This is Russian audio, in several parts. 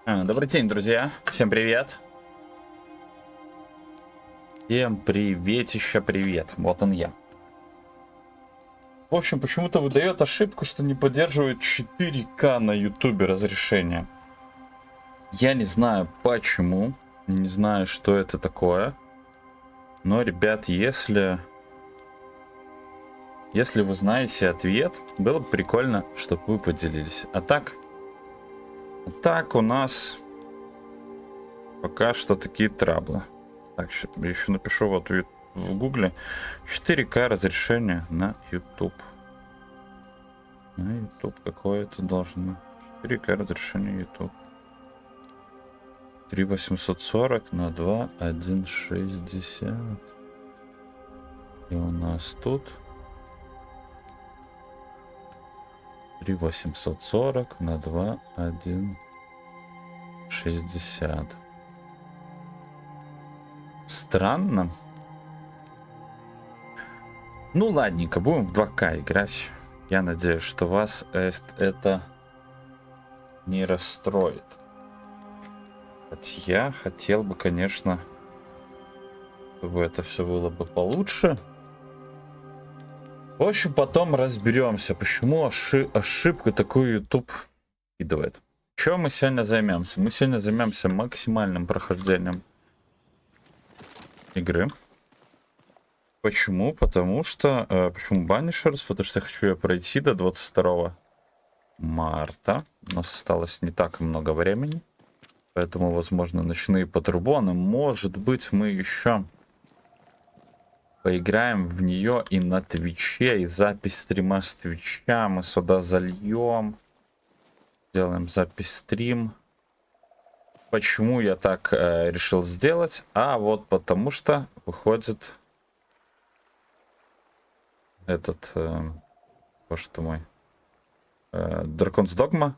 Добрый день, друзья. Всем привет. Всем приветища, привет. Вот он я. В общем, почему-то выдает ошибку, что не поддерживает 4К на ютубе разрешение. Я не знаю почему. Не знаю, что это такое. Но, ребят, если вы знаете ответ, было бы прикольно, чтобы вы поделились. А так у нас пока что такие траблы. Так, еще напишу вот в гугле 4К разрешение на YouTube. На YouTube какое-то должно. 4К разрешение YouTube. 3840 на 2.160. И у нас тут 3840 на 2.160. Странно. Ну ладненько, будем в 2К играть. Я надеюсь, что вас это не расстроит. Хоть я хотел бы, конечно, чтобы это все было бы получше. В общем, потом разберемся, почему ошибку такую YouTube кидывает. Чем мы сегодня займемся? Мы сегодня займемся максимальным прохождением игры. Почему? Потому что... почему Banishers? Потому что я хочу ее пройти до 22 марта. У нас осталось не так много времени. Поэтому, возможно, ночные патрубоны. Может быть, мы еще поиграем в нее и на Твиче. И запись стрима с Твича мы сюда зальем. Сделаем запись стрим. Почему я так решил сделать? А вот потому что выходит этот, боже ты мой, Дракон's Dogma.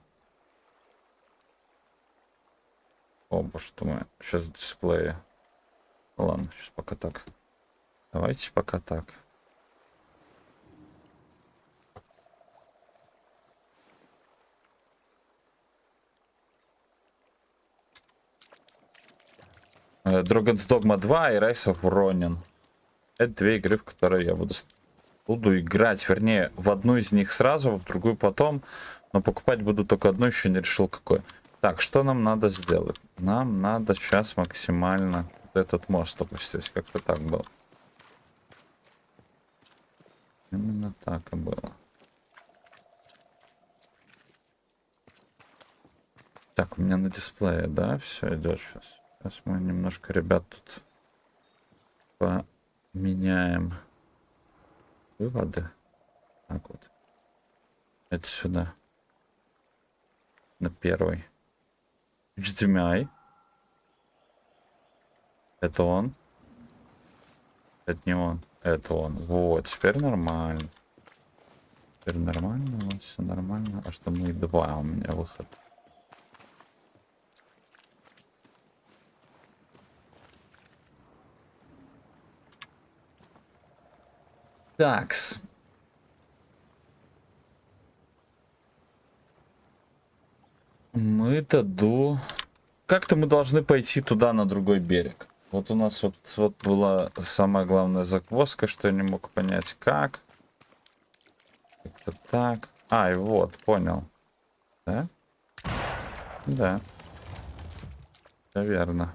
О, боже ты мой, сейчас дисплей. Ладно, сейчас пока так. Давайте пока так. Dragon's Dogma 2 и Rise of Ronin. Это две игры, в которые я буду играть. Вернее, в одну из них сразу, в другую потом. Но покупать буду только одну, еще не решил какой. Так, что нам надо сделать? Нам надо сейчас максимально вот этот мост опустить. Как-то так было. Именно так и было. Так, у меня на дисплее, да, все идет сейчас. Сейчас мы немножко, ребят, тут поменяем выводы. Так вот. Это сюда. На первый. HDMI. Это он. Это не он. Это он. Вот, теперь нормально. Теперь нормально, вот все нормально. А что мы два у меня выход. Такс. Мы-то как-то мы должны пойти туда, на другой берег. Вот у нас вот была самая главная загвоздка, что я не мог понять, как. Как-то так. А, и вот, понял. Да? Да. Все верно.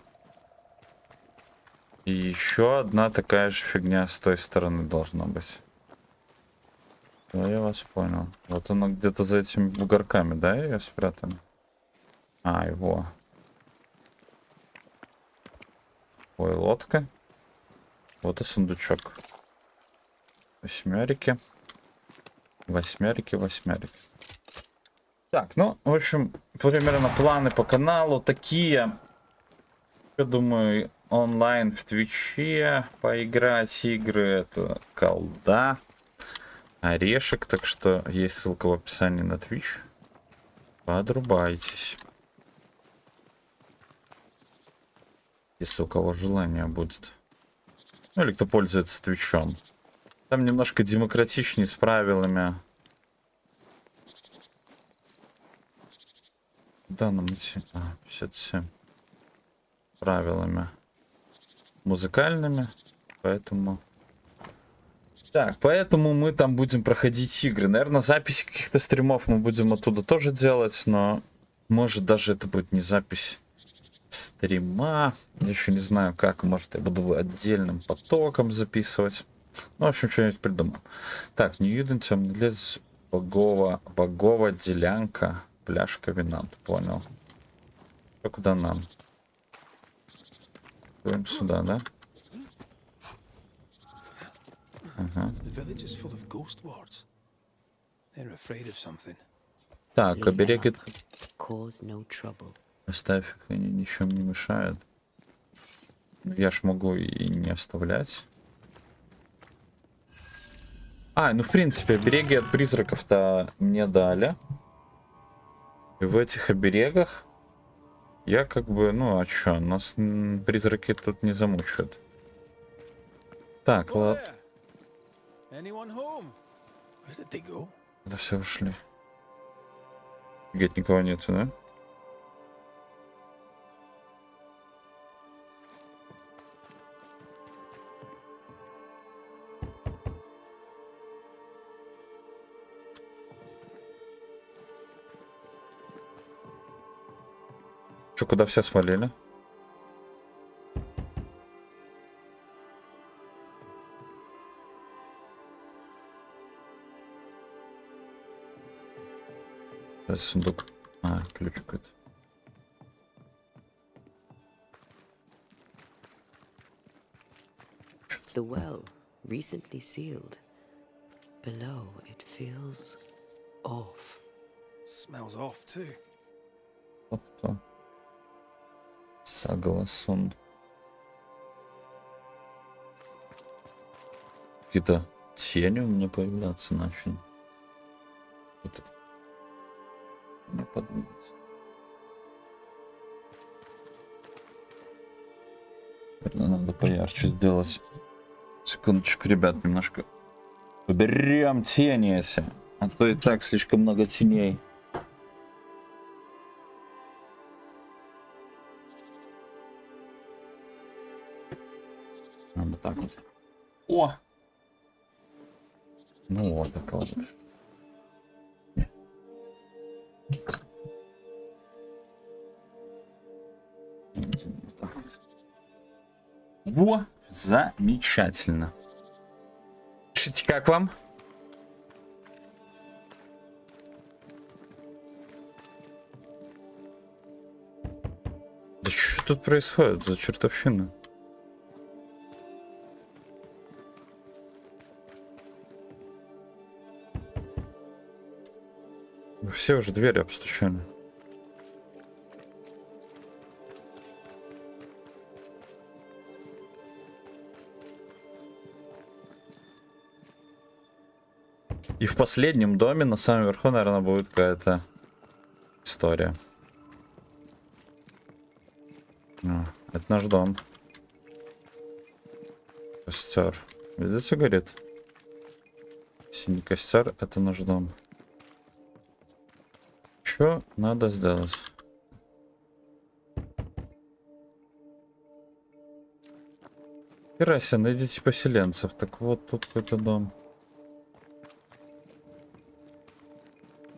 И еще одна такая же фигня с той стороны должна быть. Ну, я вас понял. Вот оно где-то за этими бугорками, да, ее спрятано? А, его. Ой, лодка. Вот и сундучок. Восьмерики. Восьмерики. Так, ну, в общем, примерно планы по каналу такие. Я думаю, онлайн в Твиче поиграть игры. Это колда. Орешек. Так что есть ссылка в описании на Твич. Подрубайтесь. Если у кого желание будет. Ну или кто пользуется Твичом. Там немножко демократичнее с правилами. Куда нам идти? 57. Правилами музыкальными. Поэтому... Так, поэтому мы там будем проходить игры. Наверное, записи каких-то стримов мы будем оттуда тоже делать, но может даже это будет не запись стрима. Я еще не знаю как. Может я буду отдельным потоком записывать. Ну, в общем, что-нибудь придумал. Так, не видно, темный лес, богова делянка, пляжка вина. Понял. А куда нам? Идем сюда, да? Ага. Так, обереги. Оставь их, они ничем не мешают. Я ж могу и не оставлять. Ну в принципе, обереги от призраков-то мне дали. И в этих оберегах я как бы, ну а чё, нас призраки тут не замучают. Так, ладно. Да все ушли. Офигеть, никого нету, да? Что, куда все свалили? Сундук. Ключ какой-то. The well, recently sealed. Below, it feels off. Smells off too. Опа. Согласен. Какие-то тени у меня появляться начали. Это... Не подумать. Наверное, надо поярче сделать. Секундочку, ребят, немножко уберем тени эти. А то и так слишком много теней. Вот так вот. О! Ну вот, так вот. Вот так вот. Во! Замечательно. Пишите, как вам? Да что тут происходит за чертовщина? Все уже двери обстучали. И в последнем доме на самом верху, наверное, будет какая-то история. Это наш дом. Костер. Видите, горит? Синий костер — это наш дом. Что надо сделать? Херася, найдите поселенцев. Так вот, тут какой-то дом.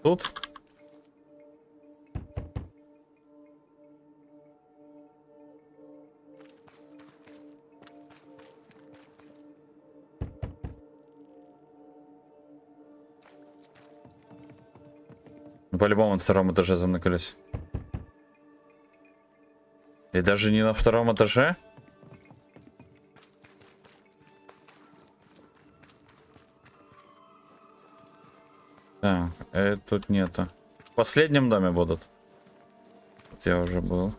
Тут? По-любому на втором этаже заныкались. И даже не на втором этаже? Так, тут нету. В последнем доме будут. Вот я уже был.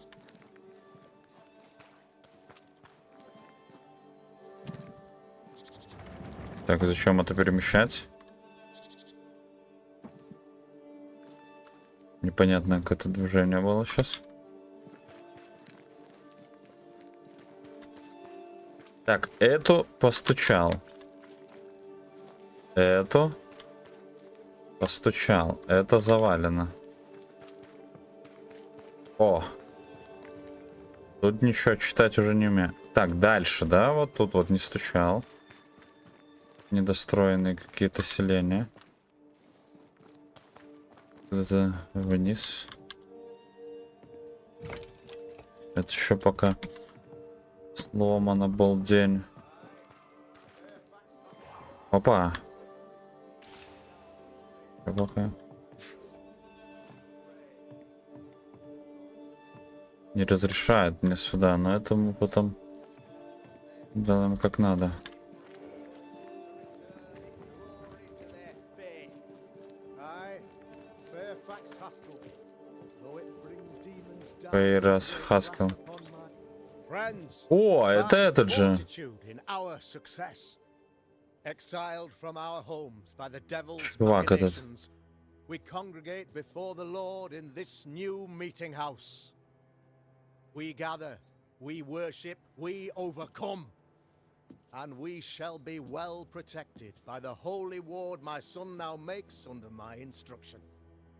Так, зачем это перемещать? Непонятно, как это движение было сейчас. Так, эту постучал. Эту постучал. Это завалено. О! Тут ничего читать уже не умею. Так, дальше, да? Вот тут вот не стучал. Недостроенные какие-то селения. Это вниз. Это еще пока сломано был день. Опа. Пока не разрешает мне сюда, но это мы потом делаем как надо. Раз Хаскел. О, это этот же. Чувак этот. We congregate before the Lord in this new meeting house. We gather, we worship, we overcome. And we shall be well protected by the holy ward my son now makes under my instruction.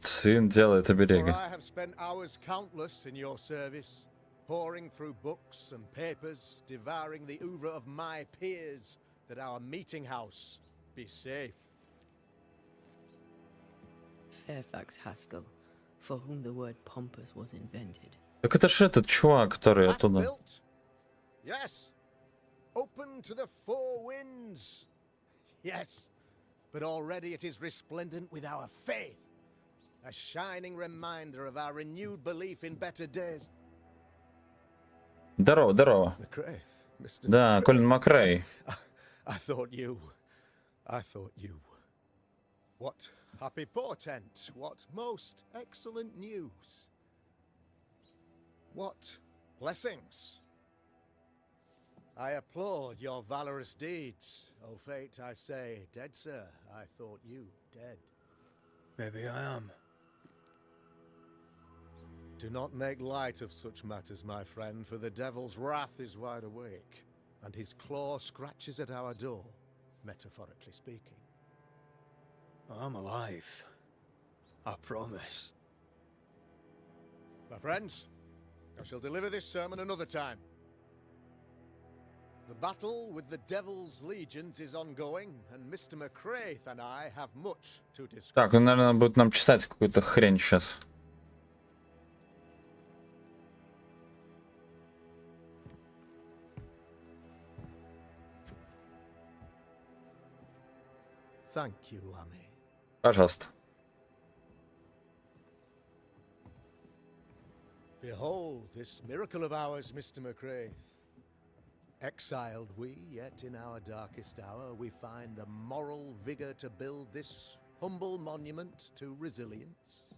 Сын делает обереги. For I have spent hours countless in your service, poring through books and papers, devouring the oeuvre of my peers, that our meeting house be safe. Fairfax Haskell, for whom the word pompous was invented. Так это ж этот чувак, который Half оттуда. built? Yes. Open to the four winds? Yes. But already it is resplendent with our faith. A shining reminder of our renewed belief in better days. Здорово, здорово. Да, Колин Мак Рэйт. I thought you. What happy portent, what most excellent news. What blessings. I applaud your valorous deeds. O fate, I say, dead sir, I thought you dead. Maybe I am. Do not make light of such matters, my friend, for the devil's wrath is wide awake, and his claw scratches at our door, metaphorically speaking. I'm alive. I promise. My friends, I shall deliver this sermon another time. The battle with the devil's legions is ongoing, and Mr. Mак Рэйт and I have much to discuss. Так, он, наверное, будет нам читать какую-то хрень сейчас. Thank you, Lammy. Пожалуйста. Behold this miracle of ours, Mr. Mак Рэйт. Exiled we, yet in our darkest hour we find the moral vigor to build this humble monument to resilience.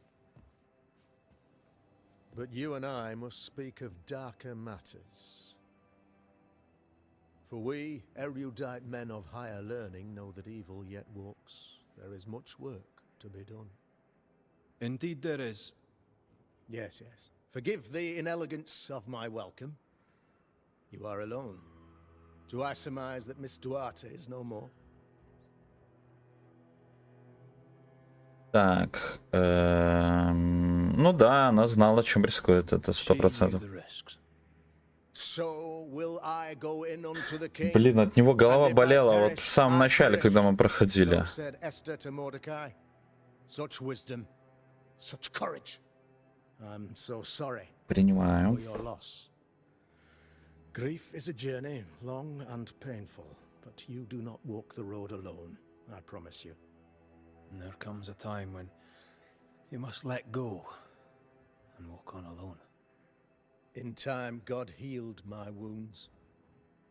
But you and I must speak of darker matters. For we, erudite men of higher learning, know that evil yet walks. There is much work to be done. Indeed there is. Yes, yes. Forgive the inelegance of my welcome. You are alone. Do I surmise that Miss Duarte is no more? Так, ну да, она знала, чем рискует, это 100%. So will I go in unto the king. Блин, от него голова болела вот в самом начале, когда мы проходили. So said Esther to Mordecai. Such wisdom, such courage. I'm so sorry Принимаю. for your loss. Grief is a journey, long and painful, but you do not walk the road alone, I promise you. And there comes a time when you must let go and walk on alone. In time, God healed my wounds.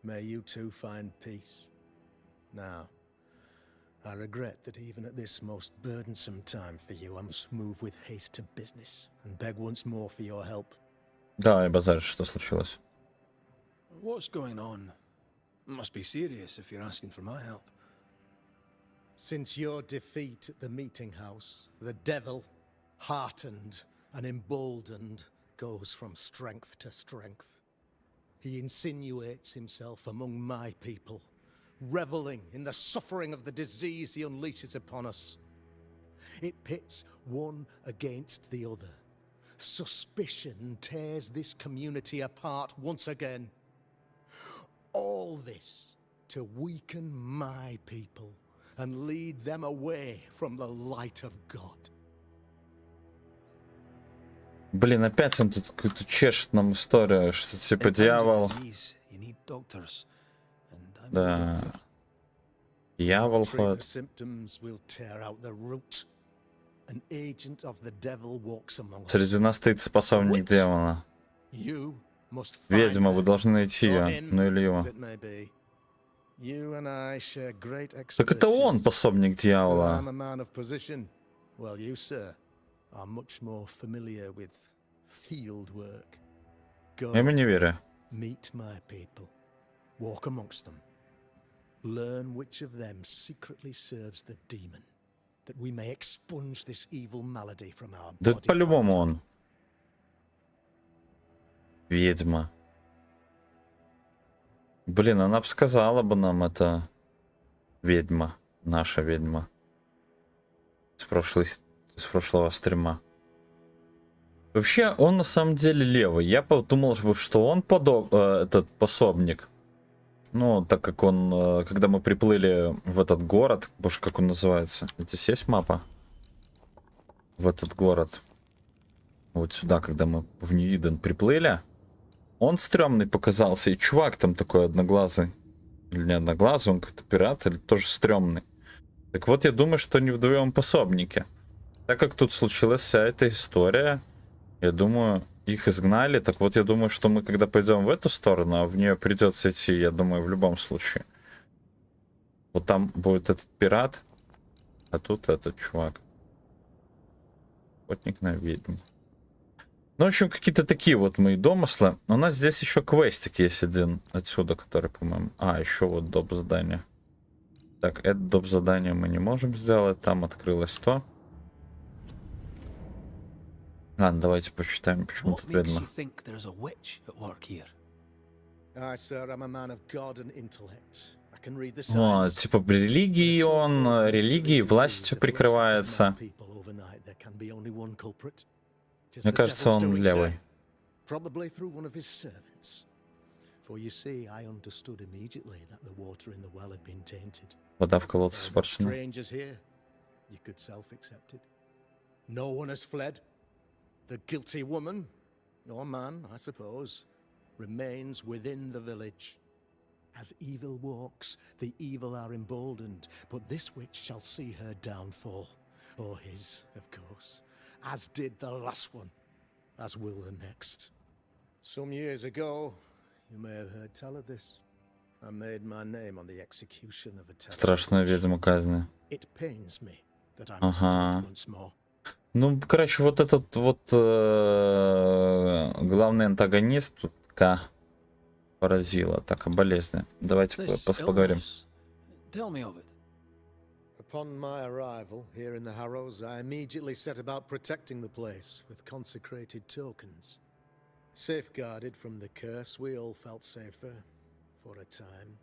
May you too find peace. Now, I regret that even at this most burdensome time for you, I must move with haste to business and beg once more for your help. Давай, базарь, что случилось? What's going on? It must be serious if you're asking for my help. Since your defeat at the meeting house, the devil, heartened and emboldened, goes from strength to strength. He insinuates himself among my people, reveling in the suffering of the disease he unleashes upon us. It pits one against the other, Suspicion tears this community apart once again. All this to weaken my people and lead them away from the light of God. Блин, опять он тут какую-то чешет нам историю, что типа дьявол. Да. Дьявол ходит. Среди нас стоит способник демона. Ведьма, вы должны найти ее, ну или его. Так это он, пособник дьявола. Я ему не верю. Learn which of them secretly serves the demon, that we may expunge this evil malady from our Да body. это по-любому он. Ведьма. Блин, она бы сказала бы нам, это ведьма, наша ведьма. С прошлого стрима. Вообще, он на самом деле левый. Я подумал, что он этот пособник. Ну, так как он, когда мы приплыли в этот город, боже, как он называется? Здесь есть мапа? В этот город. Вот сюда, когда мы в Новый Эдем приплыли. Он стрёмный показался. И чувак там такой одноглазый. Или не одноглазый, он какой-то пират, или тоже стрёмный. Так вот, я думаю, что они вдвоем пособники. Так как тут случилась вся эта история, я думаю, их изгнали. Так вот, я думаю, что мы, когда пойдем в эту сторону, а в нее придется идти, я думаю, в любом случае. Вот там будет этот пират, а тут этот чувак. Охотник на ведьму. Ну, в общем, какие-то такие вот мои домыслы. У нас здесь еще квестик есть один отсюда, который, по-моему... А, еще вот доп. Задание. Так, это доп. Задание мы не можем сделать. Там открылось то. Ладно, давайте почитаем, почему тут ведьма. Вот, типа религии он, религией, властью прикрывается. Мне кажется, он левый. Вода в колодце испорчена. The guilty woman, or man, I suppose, remains within the village. As evil walks, the evil are emboldened, but this witch shall see her downfall, or his, of course, as did the last one, as will the next. Some years ago, you may have heard tell of this. I made my name on the execution of a terrible Страшная ведьма казни. It pains me that I must do it once more. Ну, короче, вот этот вот главный антагонист тут поразила. Так, о болезни. Давайте поговорим. Upon my arrival here in the Harrows, I immediately set about protecting the place with consecrated tokens. Safeguarded from the curse, we all felt safer for a time.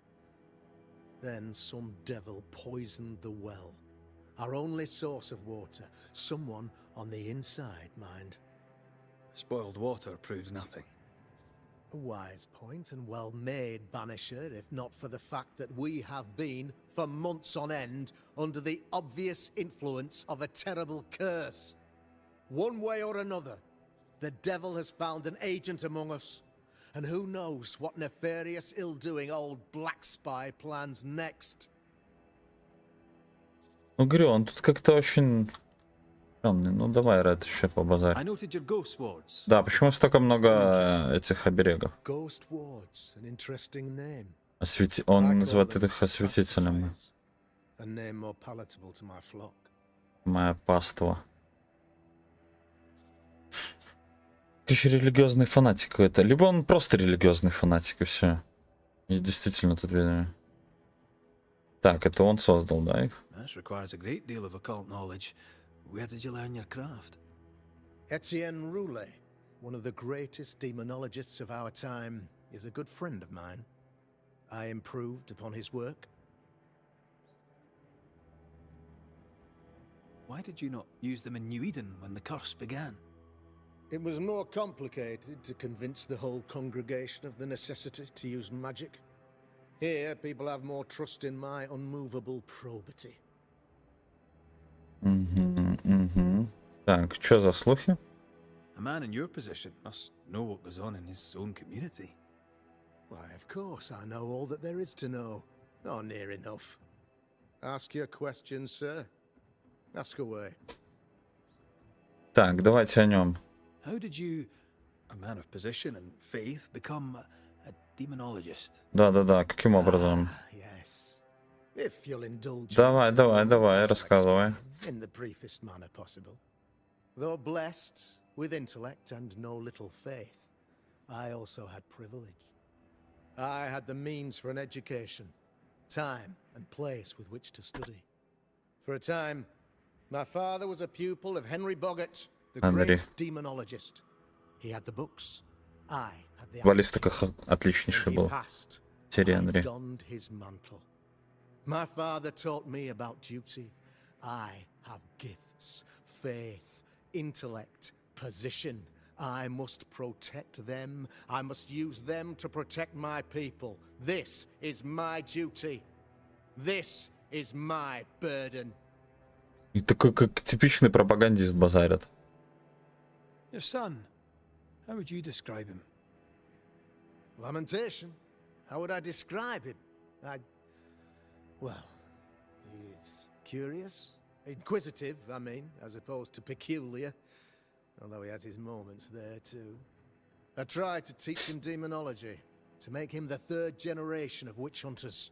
Then some devil poisoned the well. Our only source of water. Someone on the inside, mind. Spoiled water proves nothing. A wise point and well made, Banisher, if not for the fact that we have been, for months on end, under the obvious influence of a terrible curse. One way or another, the devil has found an agent among us. And who knows what nefarious ill-doing old Black Spy plans next. Ну, говорю, он тут как-то очень темный. Ну, давай, Ред, еще побазарь. Да, почему столько много этих оберегов? Он называет их осветителями. Моя паства. Ты еще религиозный фанатик какой-то. Либо он просто религиозный фанатик, и все. И действительно тут видно. Так, это он создал, да, их? Etienne Roulet, one of the greatest demonologists of our time, is a good friend of mine. I improved upon his work. Why did you not use them in New Eden when the curse began? It was more complicated to convince the whole congregation of the necessity to use magic. Here, people have more trust in my unmovable probity. Так, что за слухи? A man in your position must know what goes on in his own community. Why, of course, I know all that there is to know. Oh, near enough. Ask your questions, sir. Ask away. Так, давайте о нем. How did you, a man of position and faith, become a demonologist? Да-да-да, каким образом? Yes. If you'll indulge Давай, рассказывай. in the briefest manner possible. Though blessed with intellect and no little faith, I also had privilege. I had the means for an education, time and place with which to study. For a time, my father was a pupil of Henry Boggart, the great demonologist. He had the books. I had the Баллистика отличнейший был. I donned his mantle. My father taught me about duty. I have gifts, faith, intellect, position. I must protect them. I must use them to protect my people. This is my duty. This is my burden. И такой, как типичный пропагандист базарит. Your son, how would you describe him? Lamentation. How would I describe him? Well, he's curious, inquisitive, I mean, as opposed to peculiar, although he has his moments there too. I tried to teach him demonology, to make him the third generation of witch hunters.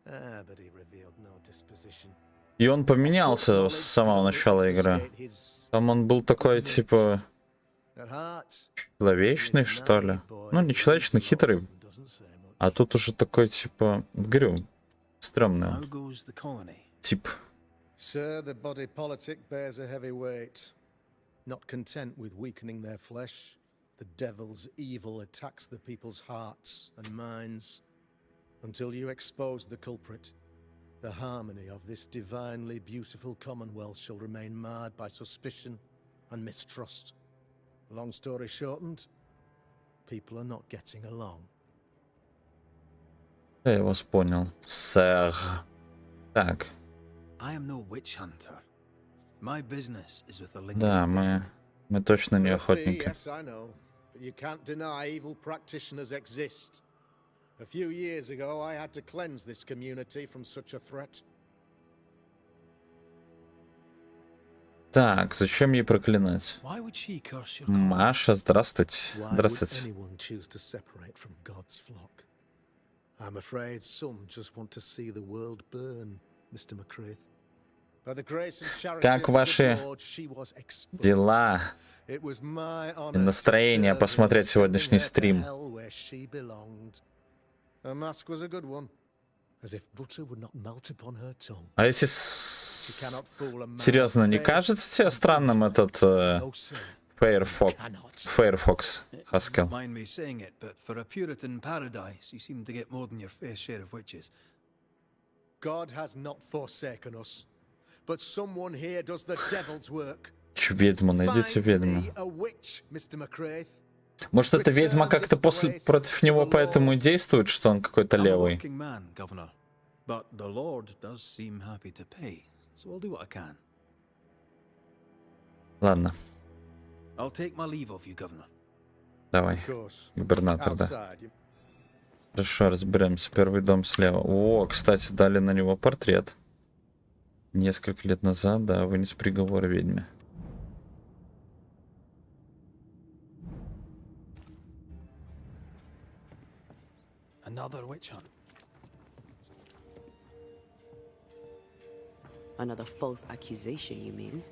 But he revealed no disposition. И он поменялся с самого начала игры. Там он был такой, типа, человечный, что ли. Ну, не человечный, хитрый. А тут уже такой, типа, говорю, стрёмный он. Тип. Sir, the body politic bears a heavy weight. Not content with weakening their flesh, the devil's evil attacks the people's hearts and minds. Until you expose the culprit, the harmony of this divinely beautiful commonwealth shall remain marred by suspicion and mistrust. Long story shortened, people are not getting along. Я вас понял. Сэр. Так. Да, мы точно не охотники. You can't deny evil practitioners exist. A few years ago, I had to cleanse this community from such a threat. Так, зачем ей проклинать? Маша, здравствуйте. Здравствуйте. I'm afraid some just want to see the world burn, Mr. McCraith. Как ваши дела и настроение посмотреть сегодняшний стрим? А если серьезно, не кажется тебе странным этот Firefox, Haskell? Че, ведьму, найдите ведьму. Может, эта ведьма как-то против него поэтому и действует, что он какой-то левый? Ладно. Давай, губернатор, да. Хорошо, разберемся. Первый дом слева. О, кстати, дали на него портрет. Несколько лет назад, да, вынес приговор ведьме. Another witch hunt. Another false accusation, you mean?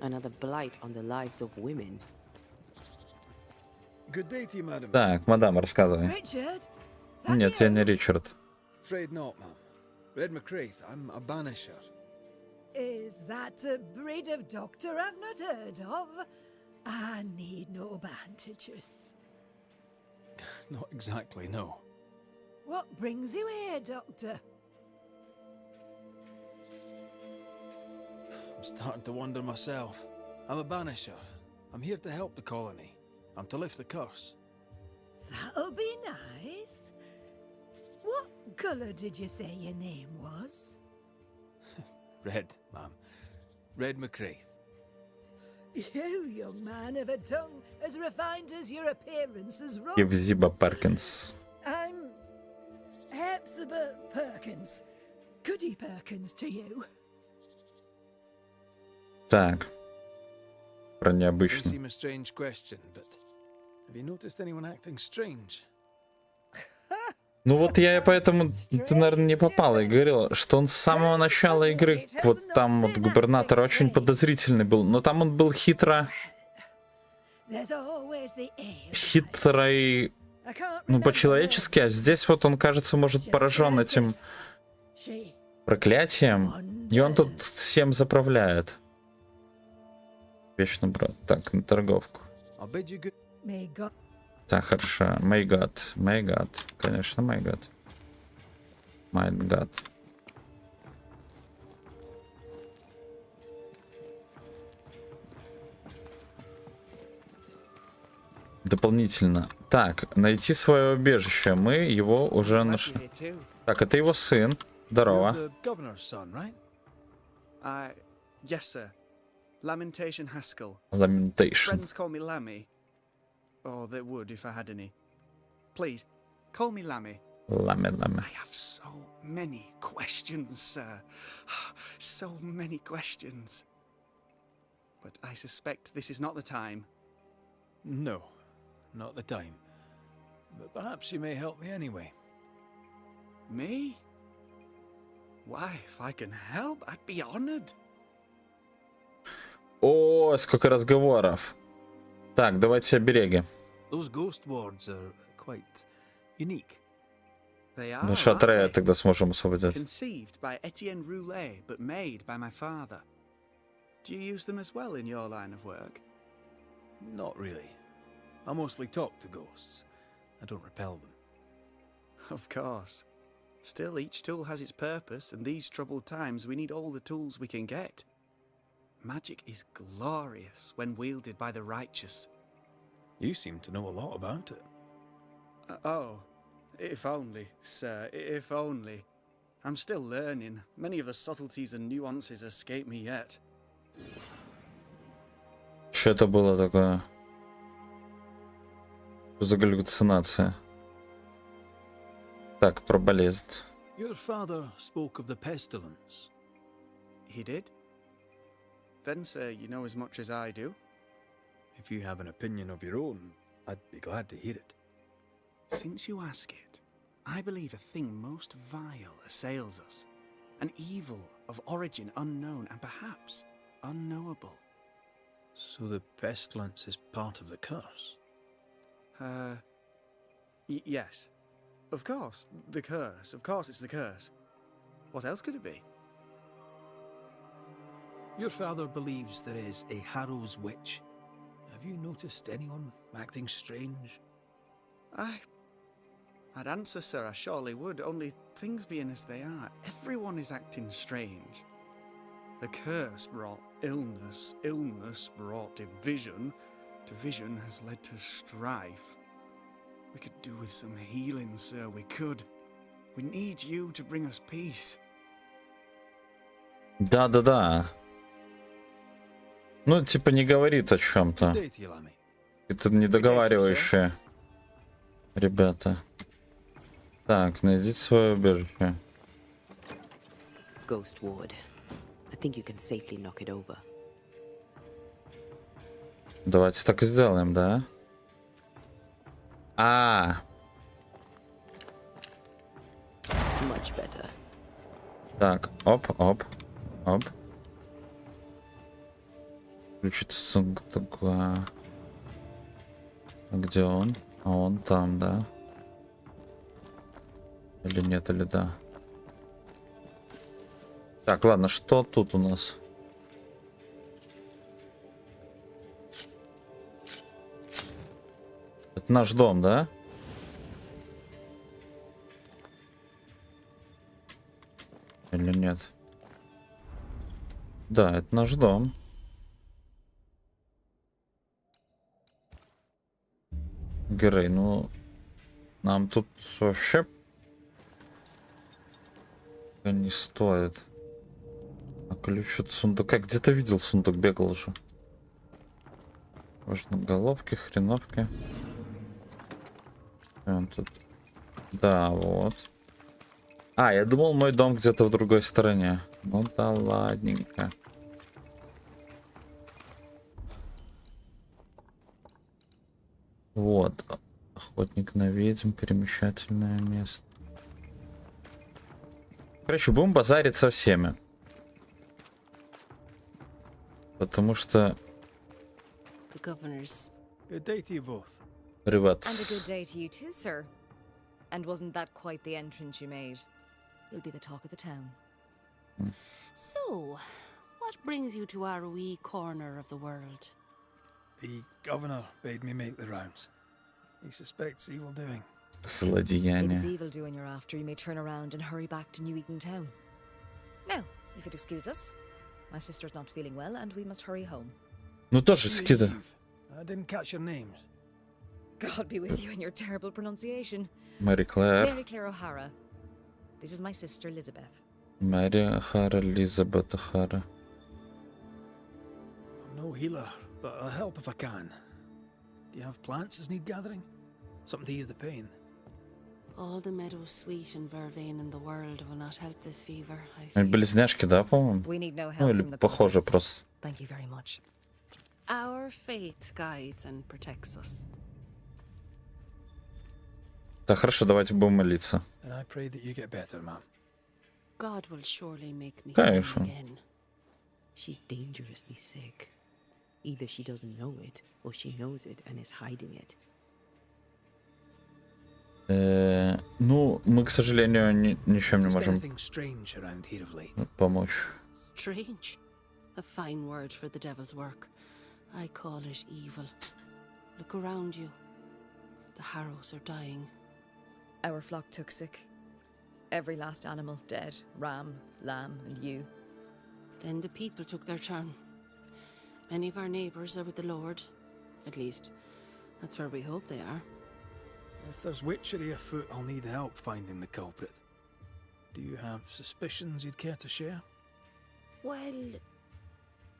Another blight on the lives of women. Good day to you, madam. Так, мадам, рассказывай. Richard? Нет, я не Ричард. Afraid not, ma'am. Red Mак Рэйт, I'm a Banisher. Is that a breed of doctor I've not heard of? I need no bandages. Not exactly, no. What brings you here, Doctor? I'm starting to wonder myself. I'm a Banisher, I'm here to help the colony. I'm to lift the curse. That'll be nice. What colour did you say your name was? Red, ma'am. Red Mak Рэйт. You, young man, have a tongue as refined as your appearance as rough. Евзиба Перкинс. I'm Hepzibah Perkins. Goody Perkins to you. Так. Про May необычно. seem a strange question, but have you noticed anyone acting strange? Ну вот я и поэтому, ты, наверное, не попал и говорил, что он с самого начала игры, вот там вот губернатор очень подозрительный был, но там он был There's always the air. хитрый, I can't ну remember по-человечески, а здесь вот он, кажется, может, поражен этим She проклятием, и он тут всем заправляет. Вечно брат. Так, на торговку. I'll bid you good. may God Так, хорошо. My God. My God. Конечно, my God. My God. Дополнительно. Так, найти свое убежище. Мы его уже нашли. Так, это его сын. Здорово. You're the governor's son, right? Yes, sir. Lamentation Haskell. Lamentation. Friends call me Lammy. Or they would if I had any. Please, call me Lammy. Ламе. I have so many questions, sir. So many questions. But I suspect this is not the time. No, not the time. But perhaps you may help me anyway. Me? Why, if I can help, I'd be honored. О, сколько разговоров. Так, давайте обереги. Those ghost wards are quite unique. They are, На aren't шатре they? тогда сможем освободить. Conceived by Etienne Roulet, but made by my father. Do you use them as well in your line of work? Not really. I mostly talk to ghosts. I don't repel them. Of course. Still, each tool has its purpose, and these troubled times we need all the tools we can get. Magic is glorious when wielded by the righteous. You seem to know a lot about it. Oh, if only, sir, if only. I'm still learning. Many of the subtleties and nuances escape me yet. Что это было такое? Что за галлюцинация? Так, про болезнь. Your father spoke of the pestilence. He did? Then, sir, you know as much as I do. If you have an opinion of your own, I'd be glad to hear it. Since you ask it, I believe a thing most vile assails us. An evil of origin unknown and perhaps unknowable. So the pestilence is part of the curse? Yes. Of course, the curse. Of course it's the curse. What else could it be? Your father believes there is a Harrow's witch. Have you noticed anyone acting strange? I'd answer, sir, I surely would, only things being as they are, everyone is acting strange. The curse brought illness, illness brought division, division has led to strife. We could do with some healing, sir, we could. We need you to bring us peace. Да. Ну, типа не говорит о чем-то. Good day to you, Lammy. Это недоговаривающие ребята. Так, найдите свое убежище. Ghost Ward. I think you can safely knock it over. Давайте так и сделаем, да? Much better. Так, оп. Включится такое. А где он? А он там, да? Или нет, или да? Так, ладно, что тут у нас? Это наш дом, да? Или нет? Да, это наш дом. Герой, ну нам тут вообще не стоит. А ключ от сундука. Где-то видел сундук, бегал же. Можно головки, хреновки. Он тут. Да, вот. А, я думал, мой дом где-то в другой стороне. Ну да ладненько. Вот. Охотник на ведьм, перемещательное место. Короче, будем базарить со всеми. Потому что... The governor's. Good day to you both. Привет. And a good day to you too, sir. And wasn't that quite the entrance you made? You'll be the talk of the town. So, what brings you to our wee corner of the world? The governor bade me make the rounds. He suspects evil doing. If it's Злодеяние. evil doing you're after, you may turn around and hurry back to New Eden town. Now, if you'd excuse us, my sister's not feeling well and we must hurry home. Ну тоже скида. Eve, I didn't catch your names. God be with you in your terrible pronunciation. Мэри Клэр. Mary Claire O'Hara. This is my sister Elizabeth. Мэри Охара, Элизабет Охара. I'm no healer, but I'll help if I can. Do you have plants as need gathering? Something to ease the pain. All the meadow sweet and vervain in the world will not help this fever, I fear. Близняшки, да, по-моему? We need no Ну help или from the похоже gods. просто. Thank you very much. Our faith guides and protects us. Так, хорошо, давайте будем молиться. And I pray that you get better, ma'am. God will surely make me Конечно. whole again. She's dangerously sick. Either she doesn't know it, or she knows it and is hiding it. Ну, мы, к сожалению, ничем не Just можем anything strange around here of late. помочь. Strange. A fine word for the devil's work. I call it evil. Look around you. The harrows are dying. Our flock took sick. Every last animal dead. Ram, lamb, and ewe. Then the people took their turn. Many of our neighbours are with the Lord. At least, that's where we hope they are. If there's witchery afoot, I'll need help finding the culprit. Do you have suspicions you'd care to share? Well,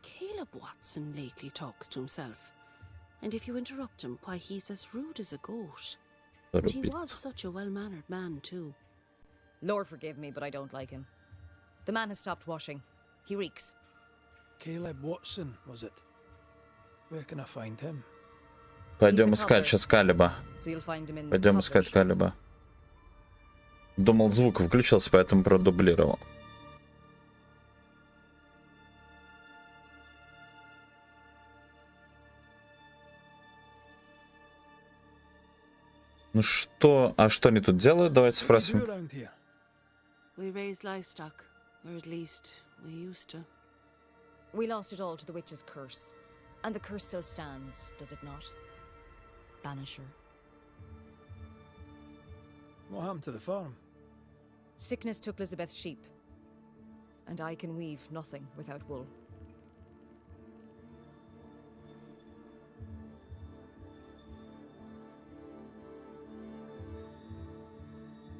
Caleb Watson lately talks to himself. And if you interrupt him, why, he's as rude as a goat. And he was such a well-mannered man, too. Lord forgive me, but I don't like him. The man has stopped washing. He reeks. Caleb Watson, was it? Where can I find him? Пойдем искать сейчас Калиба. So you'll find him in the Пойдем искать Калиба. Думал, звук включился, поэтому продублировал. Ну что, а что они тут делают? Давайте What do you do спросим. around here? We raise livestock, or at least we used to. We lost it all to the witch's curse. And the curse still stands, does it not? Banisher. What happened to the farm? Sickness took Elizabeth's sheep. And I can weave nothing without wool.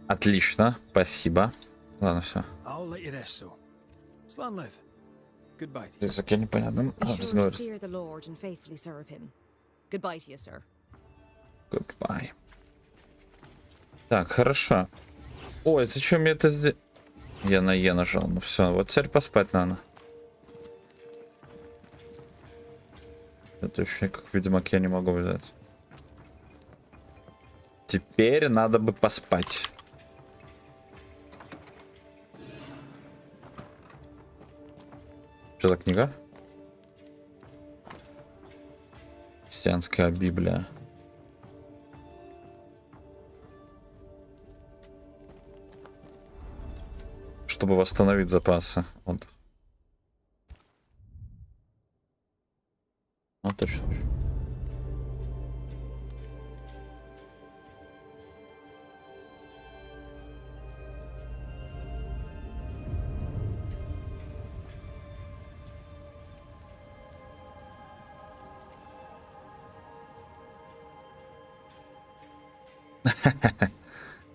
Отлично, спасибо. Ладно, все. I'll let you rest, so. Slan live. Goodbye to you. Языке непонятным Be sure to разговор. fear the Lord and faithfully serve him. Goodbye to you, sir. Goodbye. Так, хорошо. Ой, зачем я это сделал? Я на Е нажал. Ну все, вот теперь поспать надо. Это еще как ведьмак я не могу взять. Теперь надо бы поспать. Что за книга? Христианская Библия. Чтобы восстановить запасы. Вот. Ну, точно.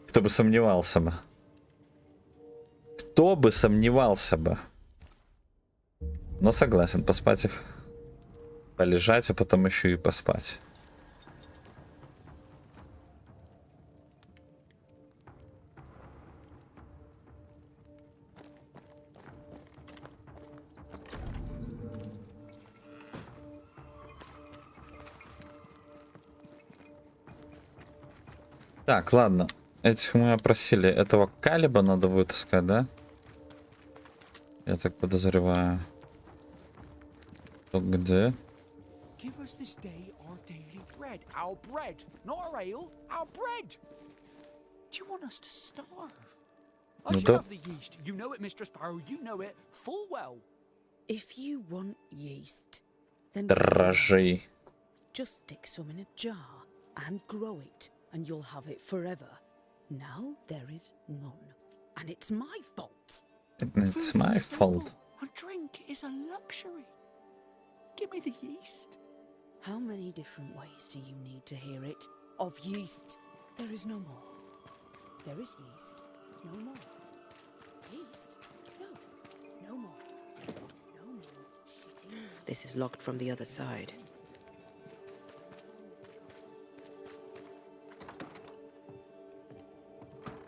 Кто бы сомневался бы. Кто бы сомневался бы. Но согласен, поспать их. Полежать, а потом еще и поспать. Так, ладно. Этих мы опросили. Этого Калиба надо будет искать, да? Я так подозреваю. Тут где? Give us this day our daily bread. Our bread, not our ale, our bread. Do you want us to starve? I Ну should да. have the yeast. You know it, Mistress Sparrow. You know it full well. If you want yeast, then Дрожжи. just stick some in a jar and grow it, and you'll have it forever. Now there is none, and it's my fault. It's Food my is a staple, fault. and drink is a luxury. Give me the yeast. How many different ways do you need to hear it? Of yeast, there is no more. There is yeast, no more. Yeast, no, no more. No more shitting. This is locked from the other side.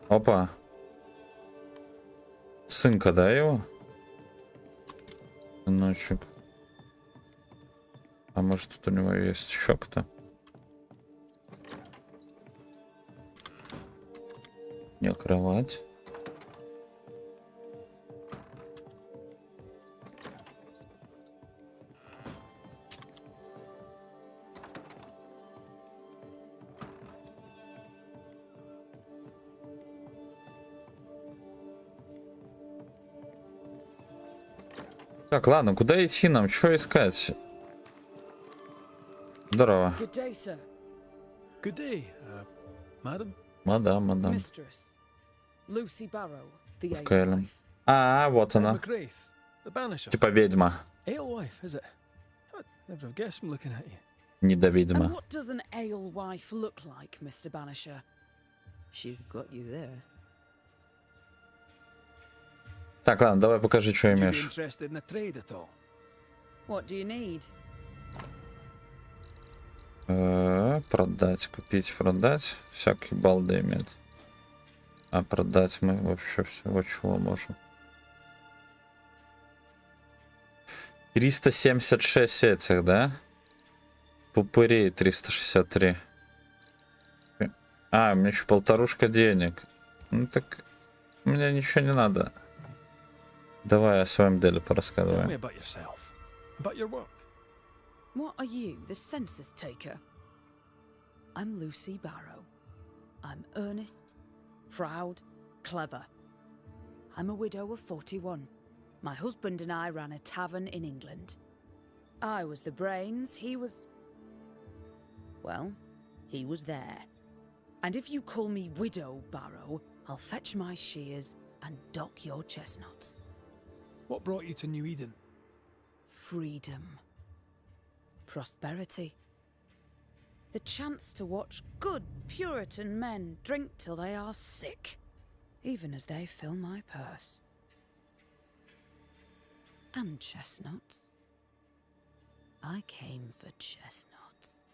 Опа. Сынка, да, его? Сыночек. А может тут у него есть еще кто? Не, кровать. Так, ладно, куда идти нам? Что искать? Здорово. Good day, sir. Good day, madam. Мадам. Mistress. Lucy Barrow, the Кэлем. alewife. А, вот Red она. Mak Рэйт, the Banisher. Типа ведьма. Alewife, is it? I'd never have guessed from looking at you. Недоведьма. And what does an alewife look like, Mr. Banisher? She's got you there. Так, ладно, давай покажи, что Would you be имеешь. interested in a trade at all? What do you need? Продать, купить, продать. Всякие балды иметь. А продать мы вообще всего чего можем. 376 этих, да? Пупырей 363. А, мне еще полторушка денег. Ну так, мне ничего не надо. Давай о своем деле Tell me порассказывай. about yourself, about your work. What are you, the census taker? I'm Lucy Barrow. I'm earnest, proud, clever. I'm a widow of 41. My husband and I ran a tavern in England. I was the brains, he was... well, he was there. And if you call me Widow Barrow, I'll fetch my shears and dock your chestnuts. What brought you to New Eden? Freedom. Prosperity. The chance to watch good Puritan men drink till they are sick, even as they fill my purse. And chestnuts. I came for chestnuts.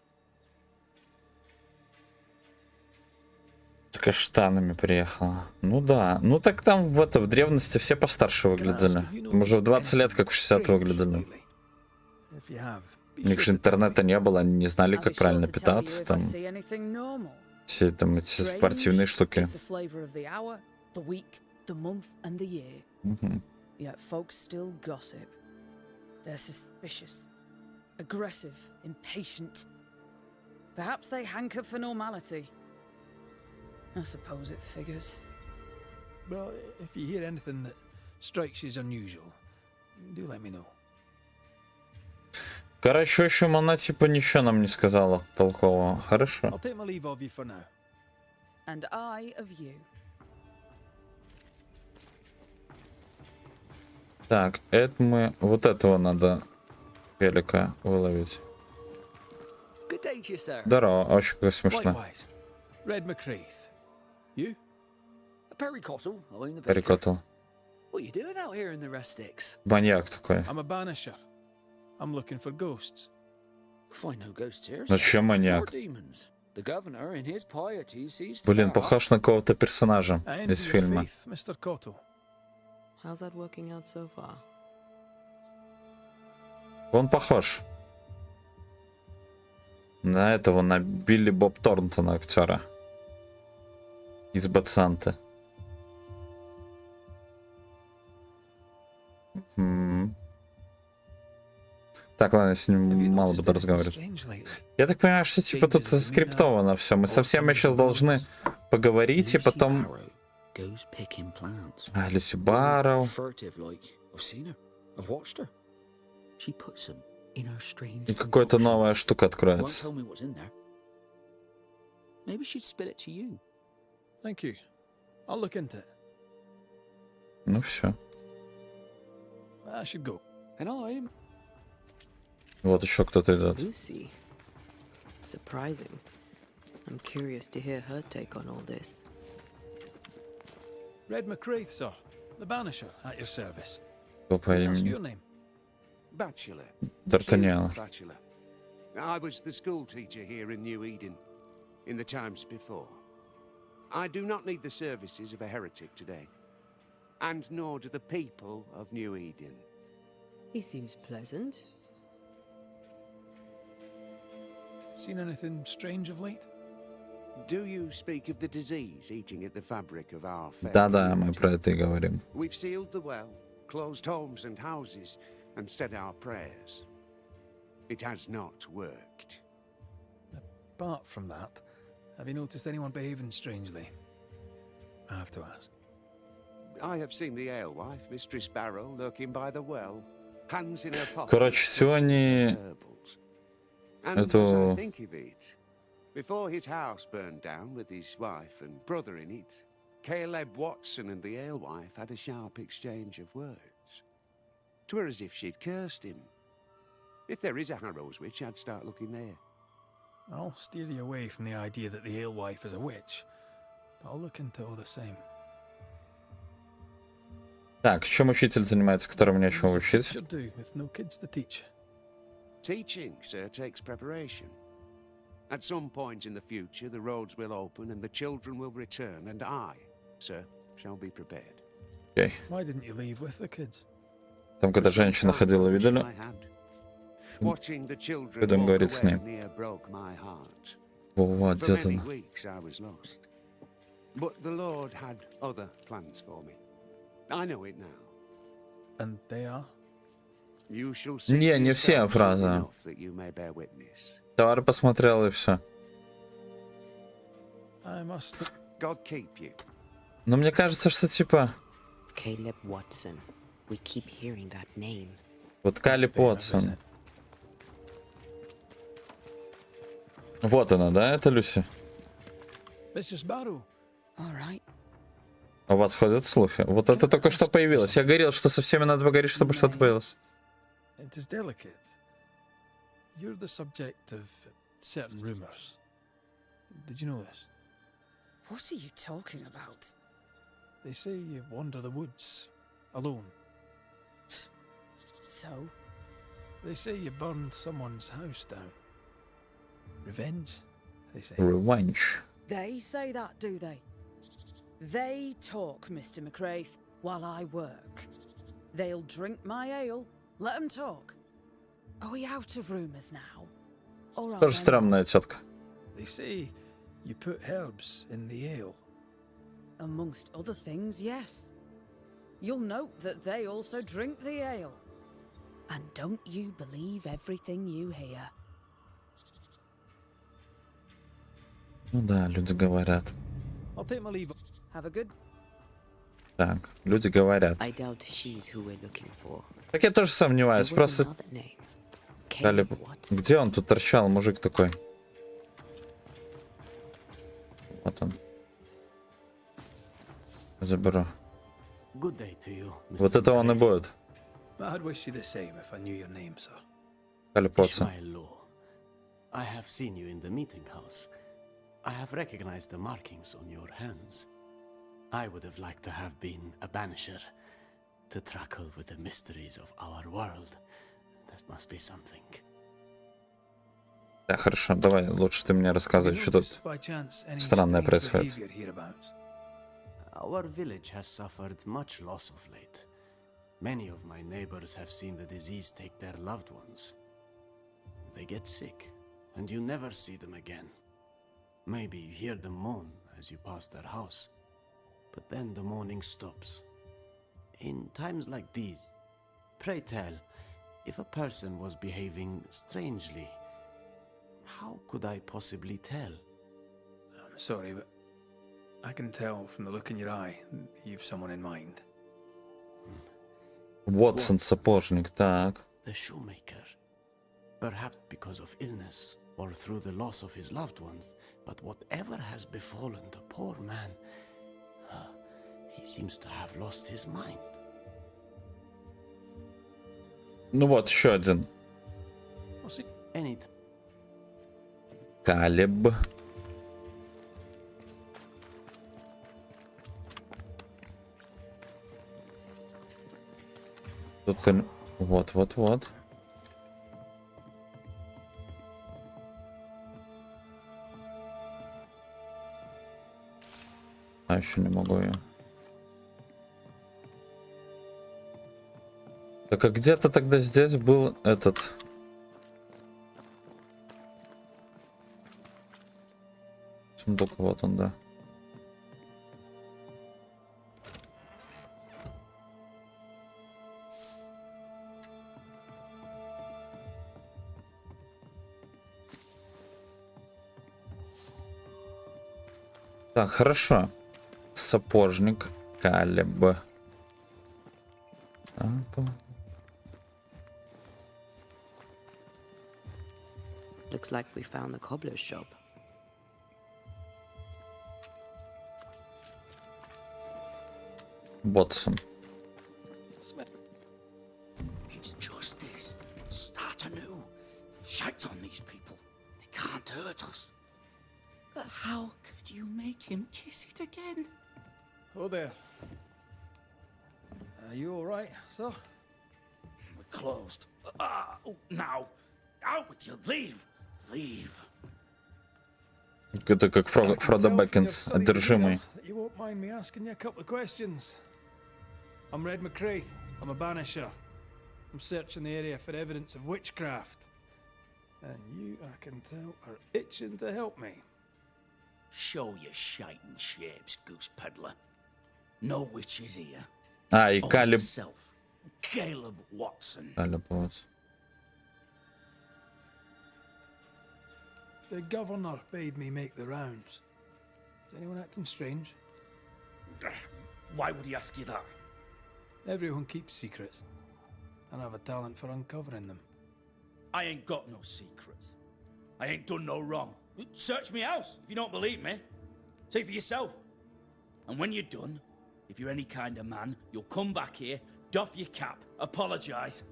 С каштанами приехала. Ну да. Ну так там в древности все постарше выглядели. Там уже в 20 лет как в 60 выглядели. If you have, be У них sure же to tell интернета me. не было, они не знали, I'll be как sure правильно to tell you питаться. if I Там see anything normal. все там эти Strange спортивные штуки. is the flavor of the hour, the week, the month, and the year. Мгм. Yet folks still gossip. They're suspicious, aggressive, impatient. Perhaps they hanker for normality. I suppose it figures. Well, if you hear anything that strikes you as unusual, do let me know. Короче, в общем, она типа ничего нам не сказала толкового. Хорошо. I'll take my leave of you for now. And I of you. Так, это мы... Вот этого надо велика выловить. Good day to you, sir. Здорово, очень как смешно. Likewise. Red Mак Рэйт. You? Perry Cottle, I'm the baker. Перекотал. What are you doing out here in the rustics? Маньяк такой. I'm a Banisher. I'm looking for ghosts. Find no ghosts here. Зачем More маньяк? demons. The governor, in his piety, sees to Блин, that. похож на какого-то персонажа I envy из your фильма. faith, Mr. Cottle. How's that working out so far? Он похож на этого, на Билли Боб Торнтона, актера из Бацанты. Так, ладно, я с ним мало буду разговаривать. Я так понимаю, что типа тут заскриптовано все. Мы со всеми сейчас должны поговорить и потом... А, Люси Барроу. И какая-то новая штука откроется. Thank you. I'll look into it. Ну все. I should go. And I'm... Вот еще кто-то идет. Lucy. Surprising. I'm curious to hear her take on all this. Red Mак Рэйт, sir. The Banisher, at your service. Кто по May I ask имени? your name? Bachelor. D'Artagnan. Bachelor. I was the school teacher here in New Eden in the times before. I do not need the services of a heretic today, and nor do the people of New Eden. He seems pleasant. Seen anything strange of late? Do you speak of the disease eating at the fabric of our fair Да-да, мы community? про это и говорим. We've sealed the well, closed homes and houses, and said our prayers. It has not worked. Apart from that, have you noticed anyone behaving strangely? I have to ask. I have seen the alewife, Mistress Barrow, lurking by the well, hands in her pocket. Короче, сегодня And as эту- I think of it, before his house burned down with his wife and brother in it, Caleb Watson and the alewife had a sharp exchange of words. 'Twere as if she'd cursed him. If there is a Harrow's witch, I'd start looking there. I'll steer you away from the idea that the alewife is a witch, but I'll look into all the same. Так, чем учитель занимается, которому нечего What's a учить? teacher do with no kids to teach? Teaching, sir, takes preparation. At some point in the future, the roads will open and the children will return, and I, sir, shall be prepared. Окей. Why didn't you leave with the kids? Там, когда женщина ходила, видели? Watching the children Будем walk говорить с away ним. near broke my heart. Вот, For где-то many она. weeks I was lost. But the Lord had other plans for me. I know it now. And they are? You shall see Не, не все yourself soon фразы. enough that you may bear witness. Товар посмотрел и все. I must. God keep you. Но мне кажется, что типа... Caleb Watson. We keep hearing that name. Вот Калиб Уотсон. Вот она, да, это Люси? Mistress Barrow. All right. У вас ходят слухи. Вот это только что появилось. Я говорил, что со всеми надо поговорить, чтобы что-то появилось. It is delicate. You're the subject of certain rumors. Did you know this? What are you talking about? They say you wander the woods alone. So? They say you burned someone's house down. Revenge, they say. Revenge. They say that, do they? They talk, Mr. Mак Рэйт, while I work. They'll drink my ale. Let them talk. Are we out of rumours now? Or are Тоже there странная тетка. They say you put herbs in the ale. Amongst other things, yes. You'll note that they also drink the ale. And don't you believe everything you hear. Ну да, люди говорят. I'll take my leave. Have a good... Так, люди говорят. I doubt she's who we're looking for. Так я тоже сомневаюсь. There was Просто... another name. Калиб... Caleb Watson. Где он тут торчал, мужик такой? Вот он. Заберу. Good day to you, Вот Mr. это он и Mak Рэйт. будет. I'd wish you the same if I knew your name, sir. Калиб Уотсон. Ishmael Law. I have seen you in the meeting house. I have recognized the markings on your hands. I would have liked to have been a banisher, to truckle with the mysteries of our world. That must be something. Да, хорошо, давай, лучше ты мне рассказывай, что тут странное происходит. Our village has suffered much loss of late. Many of my neighbors have seen the disease take their loved ones. They get sick, and you never see them again. Maybe you hear them moan as you pass their house, but then the moaning stops. In times like these, pray tell, if a person was behaving strangely, how could I possibly tell? I'm sorry, but I can tell from the look in your eye that you've someone in mind. Watson, сапожник, так. The shoemaker. Perhaps because of illness or through the loss of his loved ones, but whatever has befallen the poor man, he seems to have lost his mind. Ну вот, еще один. Калеб. Тут он... Вот. А еще не могу я. Так а где-то тогда здесь был этот... Сундук, вот он, да. Так, хорошо. Сапожник, Калеб. Looks like we found the cobbler's shop. Watson. It's justice. Start anew. Shite on these people. They can't hurt us. But how could you make him kiss it again? Oh there. Are you all right, sir? We're closed. Now. Out with you. Leave. Leave. Это как Фродо Бэггинс, одержимый. You won't mind me asking you a couple of questions. I'm Red Mak Рэйт. I'm a Banisher. I'm searching the area for evidence of witchcraft. And you, I can tell, are itching to help me. Show your shiting shapes, goose peddler. No witches here. А, и Калеб. Caleb Watson. Калеб Watson. The governor bade me make the rounds. Is anyone acting strange? Why would he ask you that? Everyone keeps secrets, and I have a talent for uncovering them. I ain't got no secrets. I ain't done no wrong. Search me house if you don't believe me. See for yourself. And when you're done, if you're any kind of man, you'll come back here, doff your cap, apologise,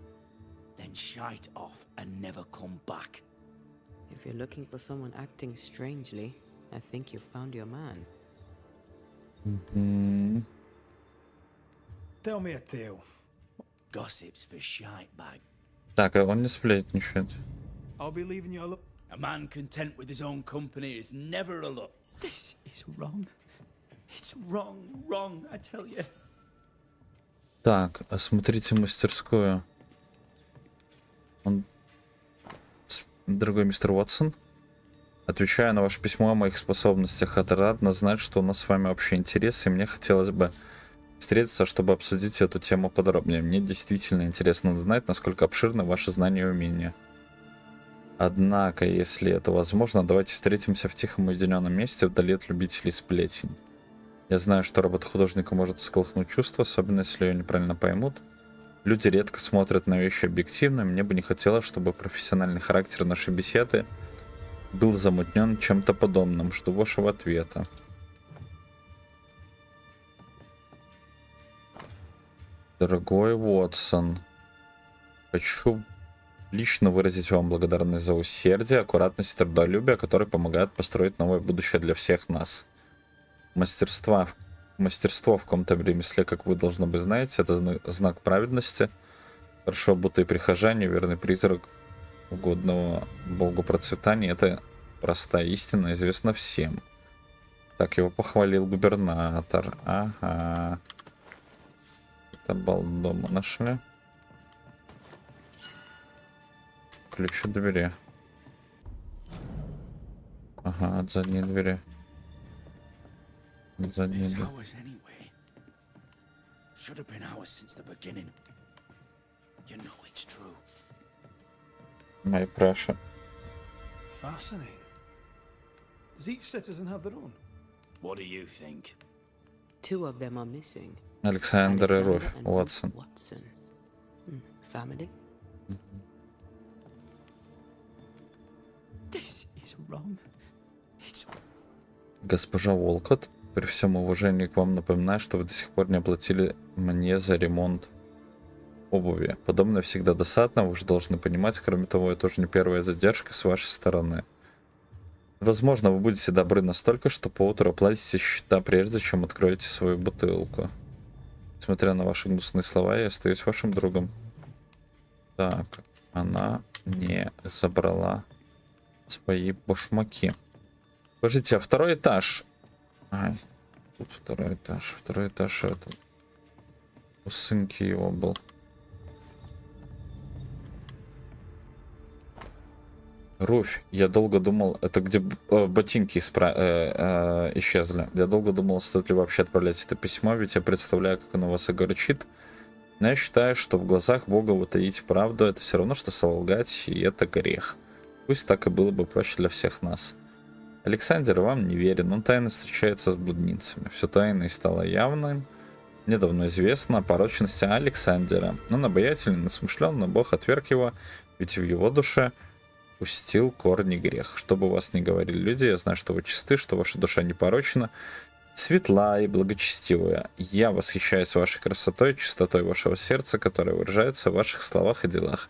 then shite off and never come back. If you're looking for someone acting strangely, I think you found your man. Tell me a tale. Gossip's for shite bag. Так, а он не сплетничает. I'll be leaving you alone. A man content with his own company is never a luck. This is wrong. It's wrong, I tell you. Так, осмотрите мастерскую. Он... Дорогой мистер Уотсон, отвечаю на ваше письмо о моих способностях. Отрадно знать, что у нас с вами общие интересы, и мне хотелось бы встретиться, чтобы обсудить эту тему подробнее. Мне действительно интересно узнать, насколько обширны ваши знания и умения. Однако, если это возможно, давайте встретимся в тихом уединенном месте вдали от любителей сплетен. Я знаю, что работа художника может всколыхнуть чувства, особенно если ее неправильно поймут. Люди редко смотрят на вещи объективно. Мне бы не хотелось, чтобы профессиональный характер нашей беседы был замутнен чем-то подобным. Жду вашего ответа. Дорогой Уотсон, хочу лично выразить вам благодарность за усердие, аккуратность и трудолюбие, которые помогают построить новое будущее для всех нас. Мастерство в каком-то ремесле, как вы, должно быть, знаете, это знак праведности. Хорошо обутый прихожане, верный призрак угодного Богу процветания. Это простая истина, известна всем. Так его похвалил губернатор. Ага. Это балдома нашли. Ключ от двери. Ага, от задней двери. От задней двери. My pressure. Fascinating. Does each citizen have their own? What do you think? 2 of them are missing. Александр и Руфь, and Уотсон. Watson. Family? This is wrong. It's... Госпожа Волкот, при всем уважении к вам напоминаю, что вы до сих пор не оплатили мне за ремонт обуви. Подобное всегда досадно, вы уже должны понимать. Кроме того, это уже не первая задержка с вашей стороны. Возможно, вы будете добры настолько, что поутру оплатите счета, прежде чем откроете свою бутылку. Несмотря на ваши гнусные слова, я остаюсь вашим другом. Так, она не забрала свои башмаки. Подождите, а второй этаж? Ай, тут второй этаж. Второй этаж это... У сынки его был. Руфь, я долго думал, это где ботинки исчезли. Я долго думал, стоит ли вообще отправлять это письмо, ведь я представляю, как оно вас огорчит. Но я считаю, что в глазах Бога утаить правду — это все равно, что солгать, и это грех. Пусть так и было бы проще для всех нас. Александр вам не верен, он тайно встречается с блудницами. Все тайное стало явным. Мне давно известно о порочности Александра. Он обаятельный, насмышленный, Бог отверг его, ведь в его душе пустил корни грех. Что бы вас ни говорили люди, я знаю, что вы чисты, что ваша душа непорочна, светла и благочестивая. Я восхищаюсь вашей красотой, чистотой вашего сердца, которая выражается в ваших словах и делах.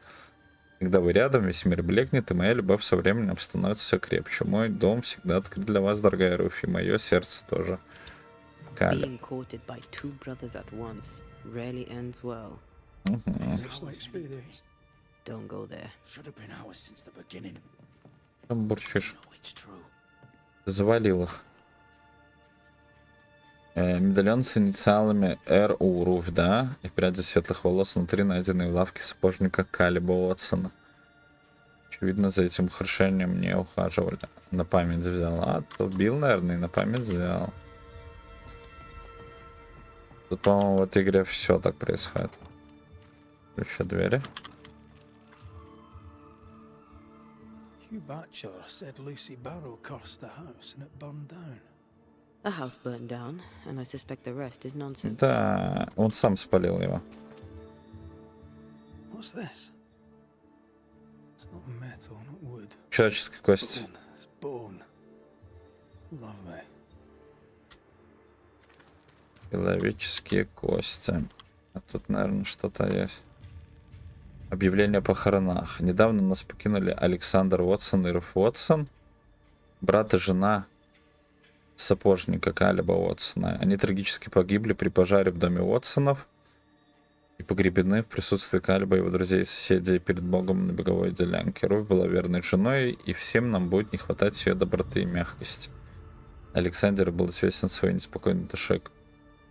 Когда вы рядом, весь мир блекнет, и моя любовь со временем становится все крепче. Мой дом всегда открыт для вас, дорогая Руфь, и мое сердце тоже. Каля. Being courted by 2 brothers at once rarely ends well. Don't go there. Там бурчишь. Завалил их. Медальон с инициалами Р.У. Руфь, да? И пряди светлых волос внутри, найденные в лавке сапожника Калиба Уотсона. Очевидно, за этим украшением не ухаживали. На память взял. А, то бил, наверное, и на память взял. Тут, по-моему, в этой игре все так происходит. Ключ от двери. Bachelor said Lucy Barrow cursed the house and it burned down. The house burned down, and I suspect the rest is nonsense. Да, он сам спалил его. What's this? It's not metal, not wood. Человеческая кость. It's bone. Lovely. Человеческие кости. А тут, наверное, что-то есть. Объявление о похоронах. Недавно нас покинули Александр Уотсон и Руф Уотсон, брат и жена сапожника Калиба Уотсона. Они трагически погибли при пожаре в доме Уотсонов и погребены в присутствии Калиба, его друзей и соседей перед Богом на беговой делянке. Руф была верной женой, и всем нам будет не хватать ее доброты и мягкости. Александр был известен своей неспокойной душой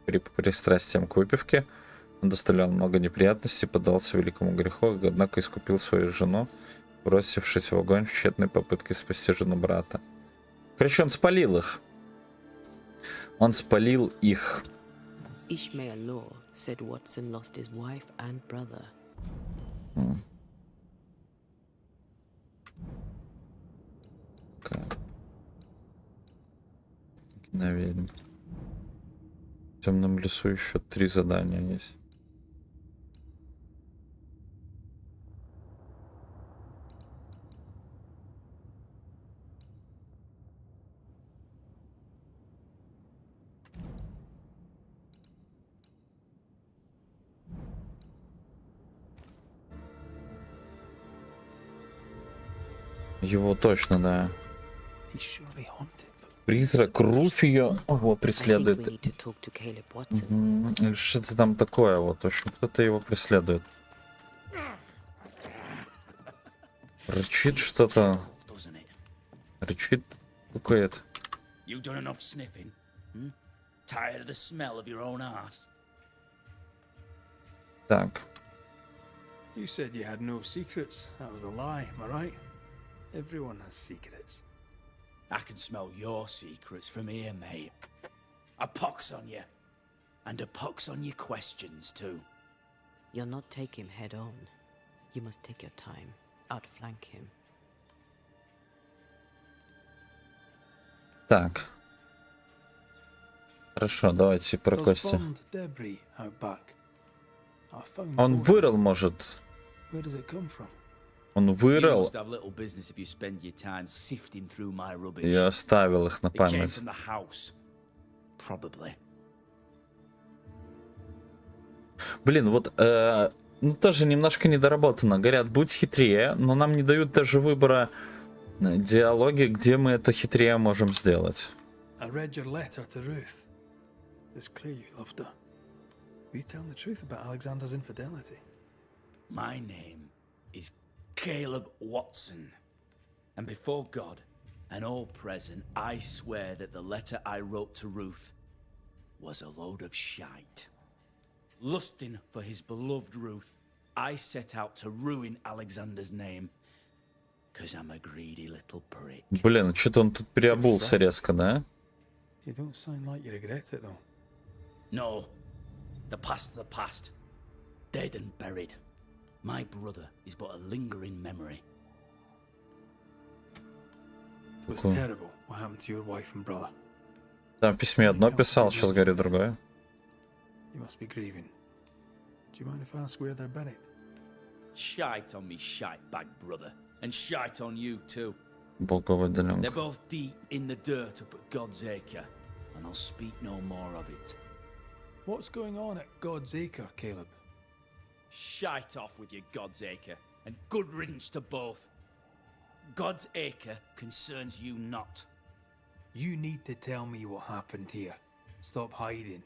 при пристрастиям к выпивке. Он доставлял много неприятностей, поддался великому греху, однако искупил свою жену, бросившись в огонь в тщетной попытке спасти жену брата. Короче, он спалил их. Он спалил их. Ishmael Law said Watson lost his wife and brother. Наверное. В темном лесу еще 3 задания есть. Его точно, да. He's surely haunted, but Призрак Руфио его I think we преследует. need to talk to Caleb Watson. Или что-то там такое вот. В общем, кто-то его преследует. Рычит что-то. doesn't it? Рычит какое-то. You done enough sniffing? Hmm? Tired of the smell of your own ass? Так. you said you had no secrets. That was a lie, am I right? Everyone has secrets. I can smell your secrets from here, mate. A pox on you. And a pox on your questions, too. You'll not take him head on. You must take your time. Outflank him. Так. Хорошо, давайте про Those кости. bombed debris out back. I found Он more. вырыл, может. Where does it come from? Он You вырыл must have little business if you spend your time sifting through my rubbish. и оставил их на It came память. from the house. Probably. Блин, вот ну, тоже немножко недоработано. Говорят, будь хитрее, но нам не дают даже выбора диалоги, где мы это хитрее можем сделать. I read your letter to Ruth. It's clear you loved her. Will you tell the truth about Alexander's infidelity? My name is Caleb Watson. And before God and all present, I swear that the letter I wrote to Ruth was a load of shite. Lusting for his beloved Ruth, I set out to ruin Alexander's name, because I'm a greedy little prick. Блин, что-то он тут переобулся резко, да? You don't sound like you regret it, though. No, the past's the past. Dead and buried. My brother is but a lingering memory. It was Cool. terrible what happened to your wife and brother. Там в письме одно писал, сейчас говорит другое. You must be grieving. Do you mind if I ask where they're buried? Shite on me, shite bag brother. And shite on you too. Болковая They're деленка. both deep in the dirt up at God's Acre, and I'll speak no more of it. What's going on at God's Acre, Caleb? Shite off with your God's Acre, and good riddance to both. God's Acre concerns you not. You need to tell me what happened here. Stop hiding.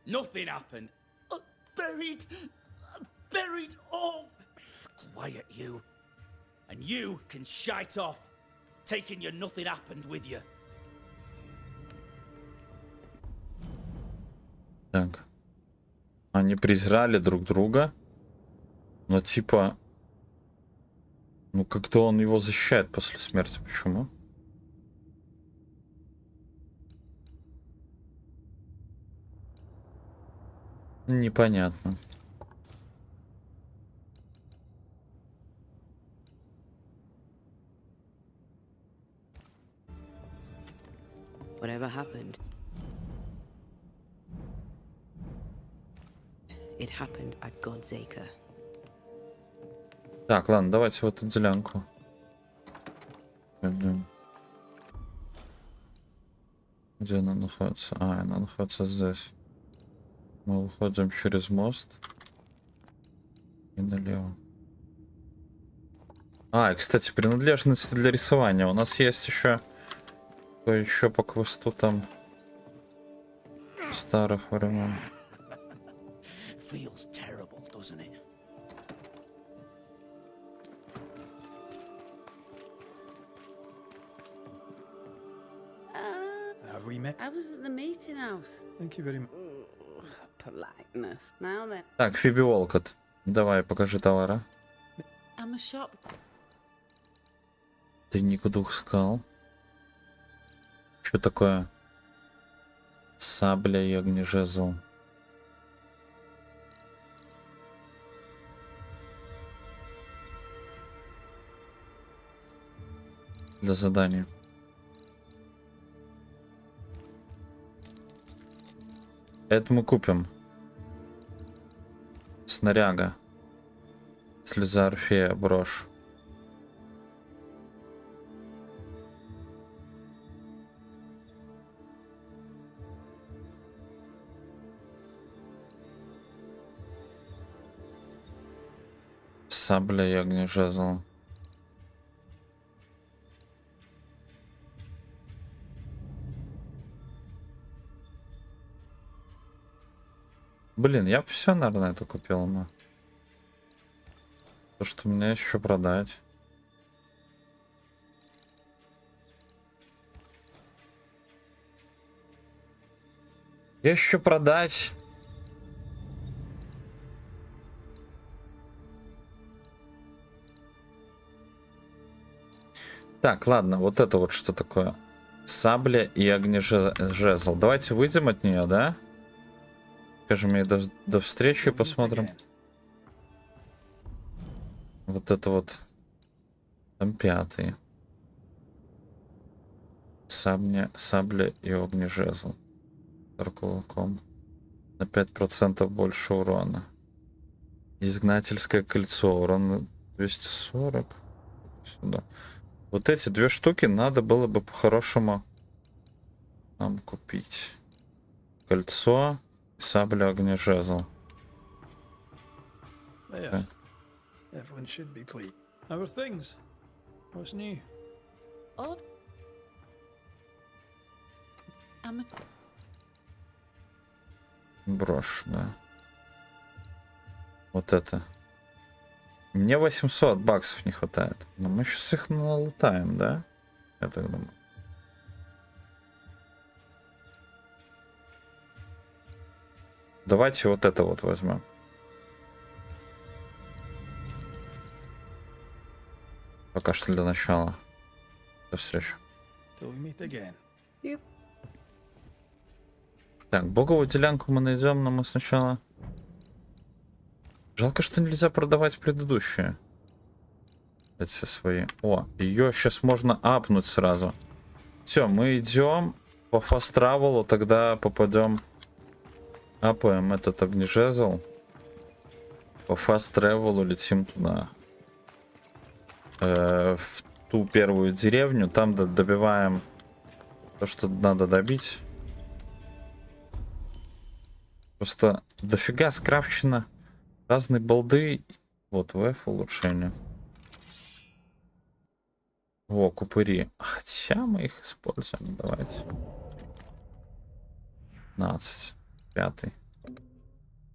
Nothing happened. Buried. Buried. Oh, quiet you. And you can shite off, taking your nothing happened with you. Так. Они презирали друг друга. Но типа... Ну как-то он его защищает после смерти. Почему? Непонятно. Whatever happened, it happened at God's Acre. Так, ладно, давайте в эту делянку. Пойдем. Где она находится? А, она находится здесь. Мы выходим через мост. И налево. А, и, кстати, принадлежности для рисования. У нас есть еще кое-что по квесту там старых времен. Feels terrible, doesn't it? Have we met? I was at the meeting house. Thank you very much. Politeness. Now then. Так, Фиби Волкот. Давай, покажи товара. I'm a shop. Тайник двух скал. Что такое? Сабля и огнежезл. Для задания. Это мы купим. Снаряга. Слеза Орфея, брошь. Сабля и огнежезл. Блин, я бы все, наверное, это купил, но... То, что у меня есть еще продать. Есть еще продать. Так, ладно, вот это вот что такое? Сабля и огнежезл. Давайте выйдем от нее, да? Скажем ей до встречи и посмотрим. Вот это вот. Там 5. Сабля и огнежезл. Кулаком. На 5% больше урона. Изгнательское кольцо. Урон 240. Сюда. Вот эти 2 штуки надо было бы по-хорошему нам купить. Кольцо, сабля, огнежезл. Okay. Everyone should be pleased. How are things? What's new? Odd. Брошь, да. Вот это. Мне 800 баксов не хватает. Но мы сейчас их налутаем, да? Я так думаю. Давайте вот это вот возьмем. Пока что для начала. До встречи. Yep. Так, боговую делянку мы найдем, но мы сначала... Жалко, что нельзя продавать предыдущие. Эти свои. О, ее сейчас можно апнуть сразу. Все, мы идем по фаст-травелу, тогда попадем. Апаем этот огнежезл. По фаст-травелу летим туда. В ту первую деревню. Там добиваем то, что надо добить. Просто дофига скрафчено. Разные балды. Вот, ВФ улучшение. О, купыри. Хотя мы их используем. Давайте. 15. 5.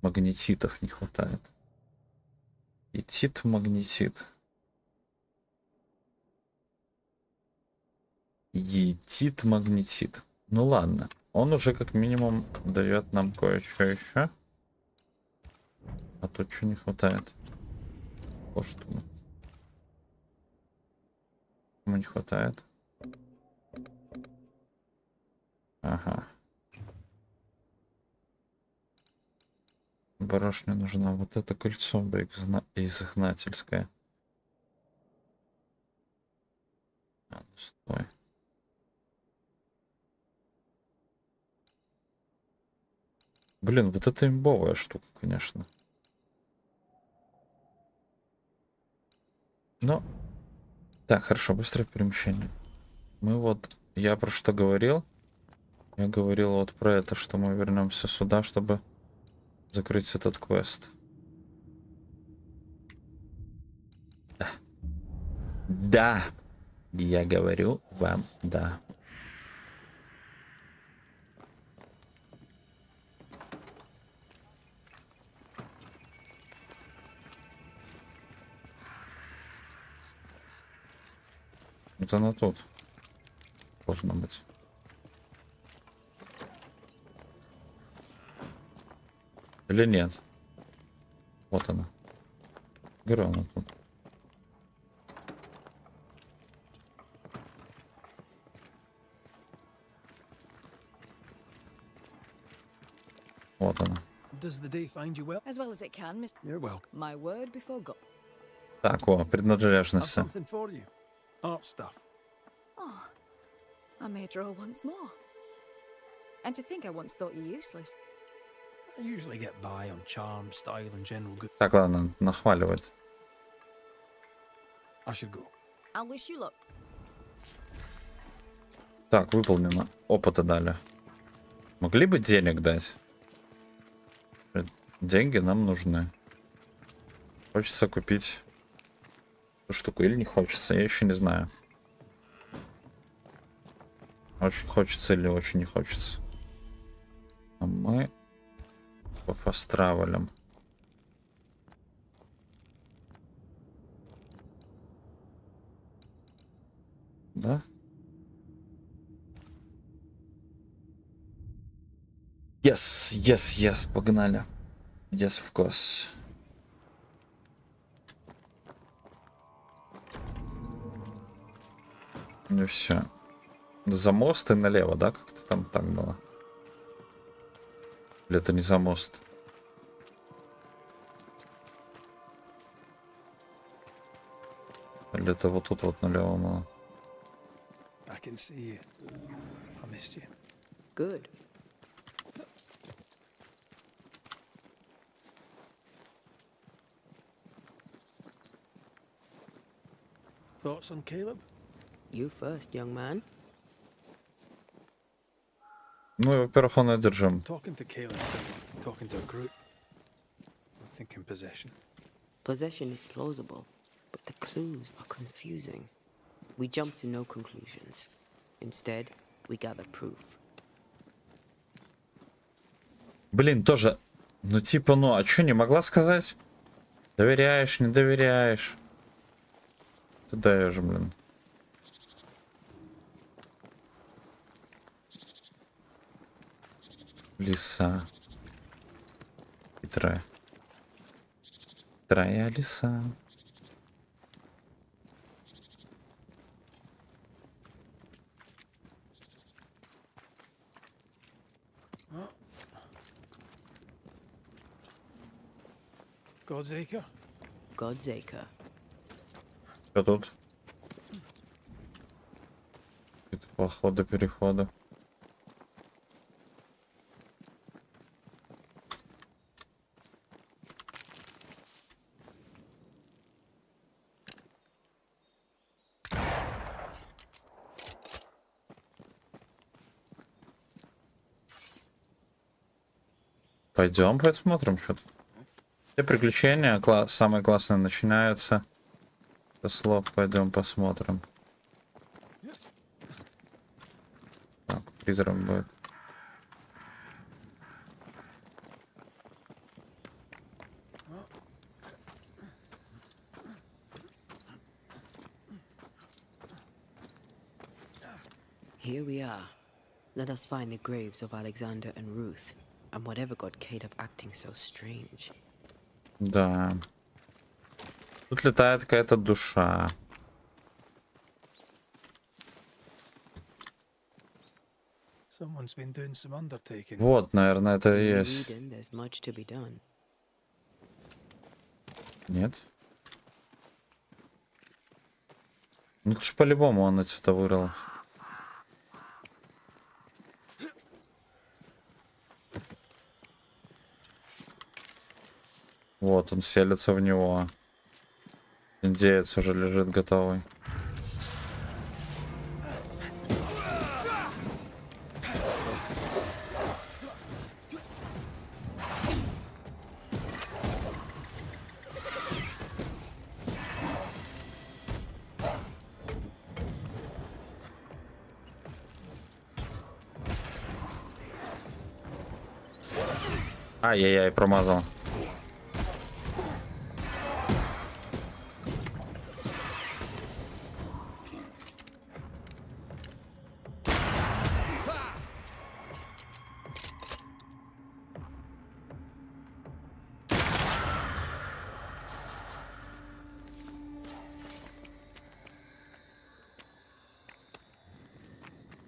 Магнетитов не хватает. Этит, магнетит. Етит, магнетит. Ну ладно. Он уже как минимум дает нам кое-что еще. А тут что не хватает? Вот что мы. Ему не хватает. Ага. Барышня нужна. Вот это кольцо бы изгнательское. А, стой. Блин, вот это имбовая штука, конечно. Но... Так, хорошо, быстрое перемещение. Мы вот... Я про что говорил? Я говорил вот про это, что мы вернемся сюда, чтобы закрыть этот квест. Да. Да. Я говорю вам да. Это она тут должна быть. Или нет? Вот она. Говорю, она тут. Вот она. Does the day find you well? As well as it can, Miss. You're welcome. My word before God. Так, о, I've принадлежность. something for you. Art stuff. Oh, I may draw once more. And to think I once thought you useless. I usually get by on charm, style, and general good. Так, ладно, нахваливает. I should go. I'll wish you luck. Так, выполнено. Опыта дали. Могли бы денег дать? Деньги нам нужны. Хочется купить эту штуку или не хочется, я еще не знаю. Очень хочется или очень не хочется. А мы по фастравелям. Да? Yes, погнали. Yes, of course. Ну все. За мост и налево, да? Как-то там так было. Или это не за мост? Или это вот тут вот налево было? I can see you. I missed you. Good. Thoughts on Caleb? You first, young man. Ну, и, во-первых, он одержим. Talking to Caleb, talking to a group. I'm thinking possession. Possession is plausible, but the clues are confusing. We jump to no conclusions. Instead, we gather proof. Блин, тоже. Ну, типа, ну, а что, не могла сказать? Доверяешь, не доверяешь. Ты даешь, блин. Лиса. Хитрая. Хитрая лиса. God's God's. Что тут? Какие-то походы, переходы. Пойдем посмотрим, что тут. Все приключения самые классные начинаются со слов. Пойдем посмотрим. Так, призрак будет. Here we are. Let us find the graves of Alexander and Ruth, and whatever got Caleb acting so strange. Да. Тут летает какая-то душа. Someone's been doing some undertaking. Вот, наверное, это и In Новый есть. Эдем, there's much to be done. Нет? Ну, это ж по-любому он отсюда вырвал. Вот, он селится в него. Индеец уже лежит готовый. Ай-яй-яй, промазал.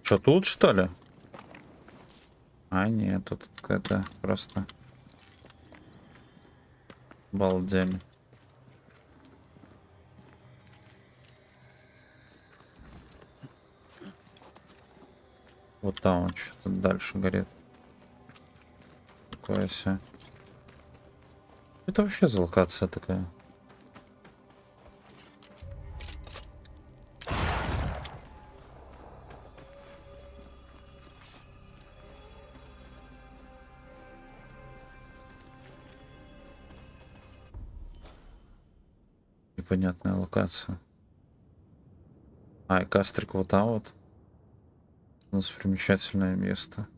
Что, тут, что ли? А, нет, тут какая-то просто... Балдень. Вот там он что-то дальше горит. Такое все. Это вообще за локация такая? Непонятная локация. А, и кастрик вот там вот. У нас примечательное место.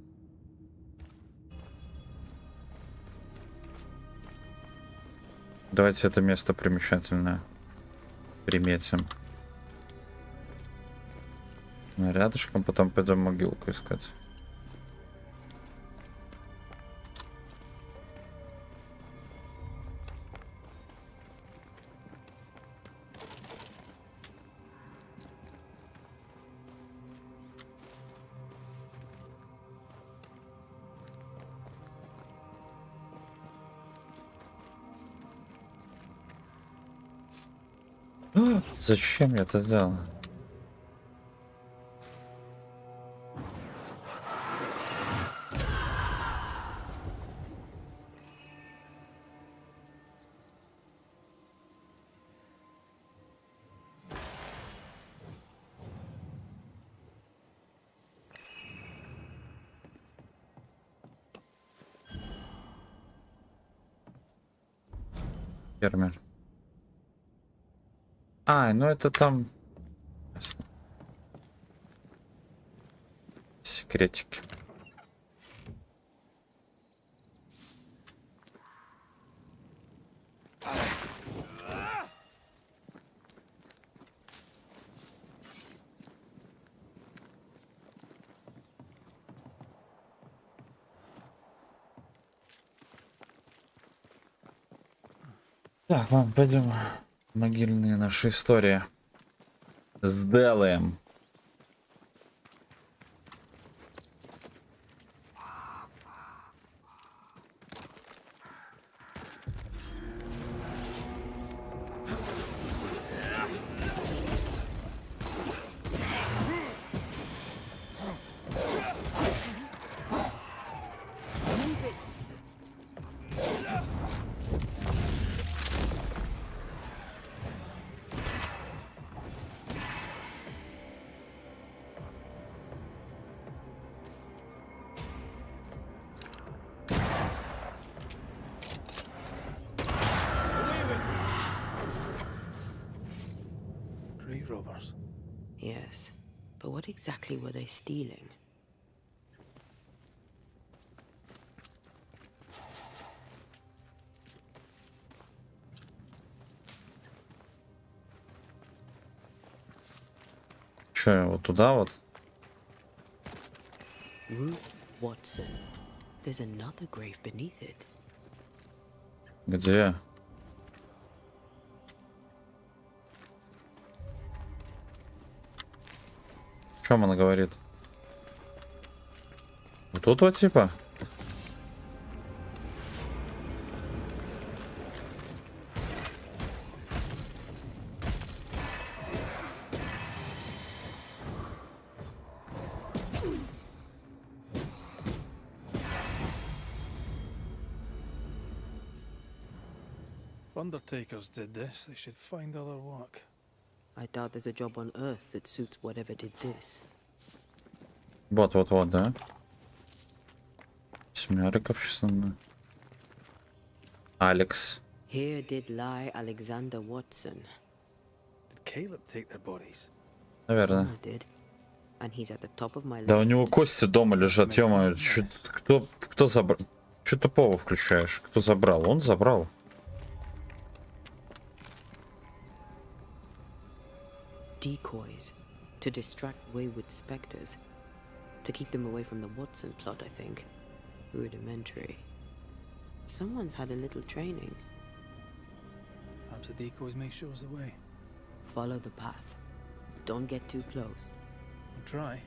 Давайте это место примечательное приметим. Рядышком, потом пойдем могилку искать. Зачем я это сделал? Фермер. А, ну это там... Ясно. Секретики. Так, ладно, пойдем. Могильные наши истории. Сделаем. Robbers. Yes, but what exactly were they stealing? Че, вот туда вот? Ruth Watson. There's another grave beneath it. Где? В чем она говорит? Вот тут вот типа? If undertakers did this, they should find other work. I doubt there's a job on Earth that suits whatever did this. Вот, да? Семерик общественная. Алекс. Here did lie Alexander Watson. Did Caleb take their bodies? Наверное. Someone did. And he's at the top of my list. Да у него кости дома лежат, ё-моё. Кто забрал? Чё тупого включаешь? Кто забрал? Он забрал. Decoys to distract wayward specters, to keep them away from the Watson plot, I think. Rudimentary. Someone's had a little training. Perhaps the decoys may show us the way. Follow the path. Don't get too close. We'll try.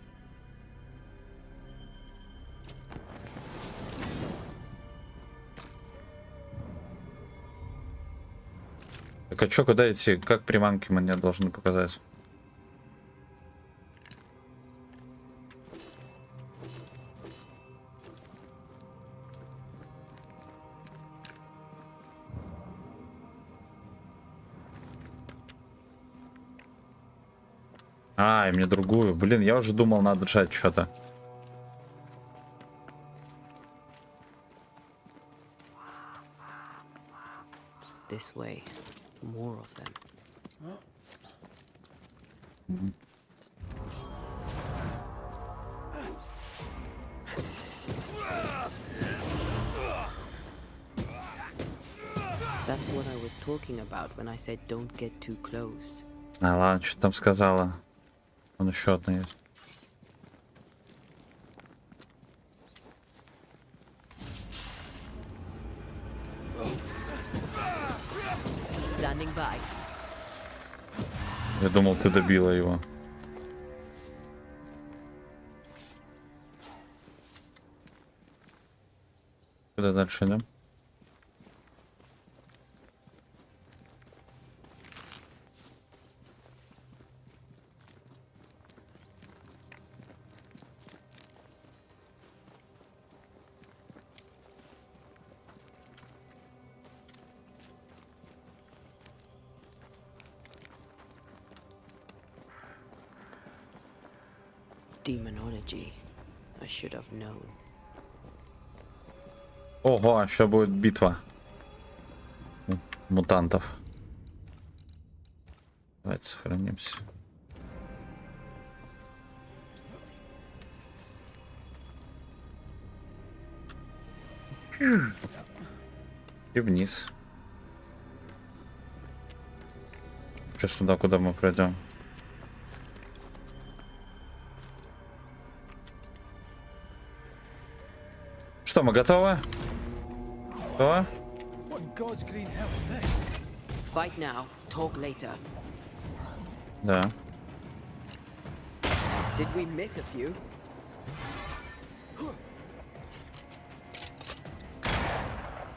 Так а чё, куда идти? Как приманки мне должны показать? А, и мне другую. Блин, я уже думал, надо жать что-то. This way. More of them. That's what I was talking about when I said don't get too close. А, ладно, что там сказала. Он еще одна есть. Standing by. Я думал, ты добила его. Куда дальше идем? Demonology. I should have known. Ого, еще будет битва мутантов. Давайте сохранимся. И вниз. Что сюда, куда мы пройдем? Что, мы готовы? Готовы? What in God's green hell is this? Fight now, talk later. Да. Did we miss a few?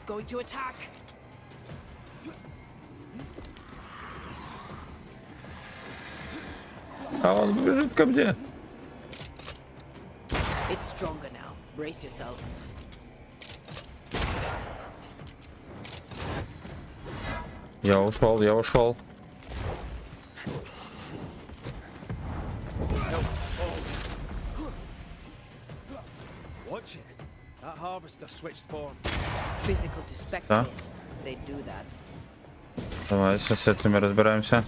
Going to attack. А он бежит ко мне. It's stronger now. Brace yourself. Я ушел, я ушел. Watch it. That harvester switched form. Physical to spectral. They do that. Давай с этими разбираемся.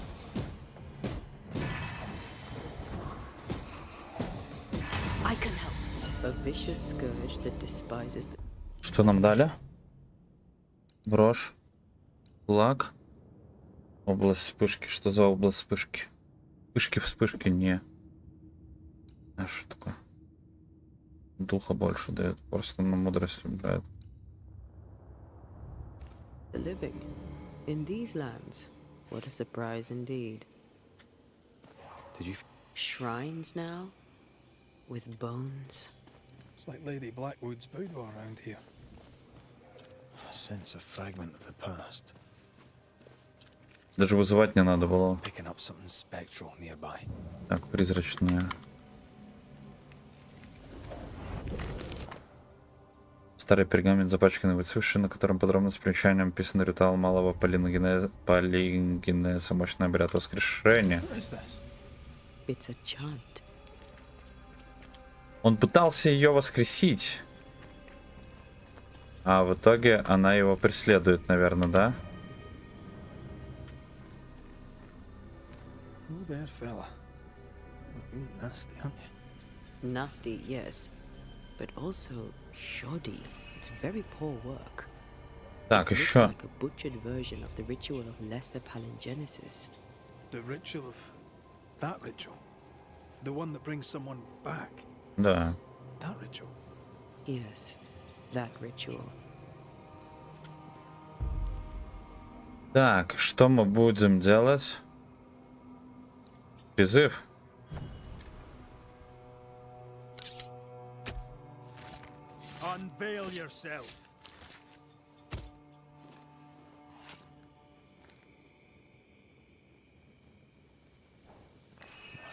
I can help. A vicious scourge that despises the... Что нам дали? Брошь. Флаг. Область вспышки. Что за область вспышки? Вспышки не. А что такое? Духа больше дает. Просто на мудрость убирает. The living. In these lands. What a surprise indeed. Did you... Shrines now? With bones? It's like Lady Blackwood's boudoir around here. I sense a fragment of the past. Даже вызывать не надо было. Picking up something spectral nearby. Так, призрачные. Старый пергамент, запачканный выцвевший, на котором подробно с примечанием описан ритуал малого полигенеза, мощный обряд воскрешения. It's a chant. Он пытался ее воскресить. А в итоге она его преследует, наверное, да? Oh, there, fella. Nasty, aren't you? Nasty, yes. But also shoddy. It's very poor work. Так, It looks еще. like a butchered version of the ritual of lesser palingenesis. The ritual of... that ritual? The one that brings someone back? Да. That ritual? Yes, that ritual. Так, что мы будем делать? Призыв. Unveil yourself.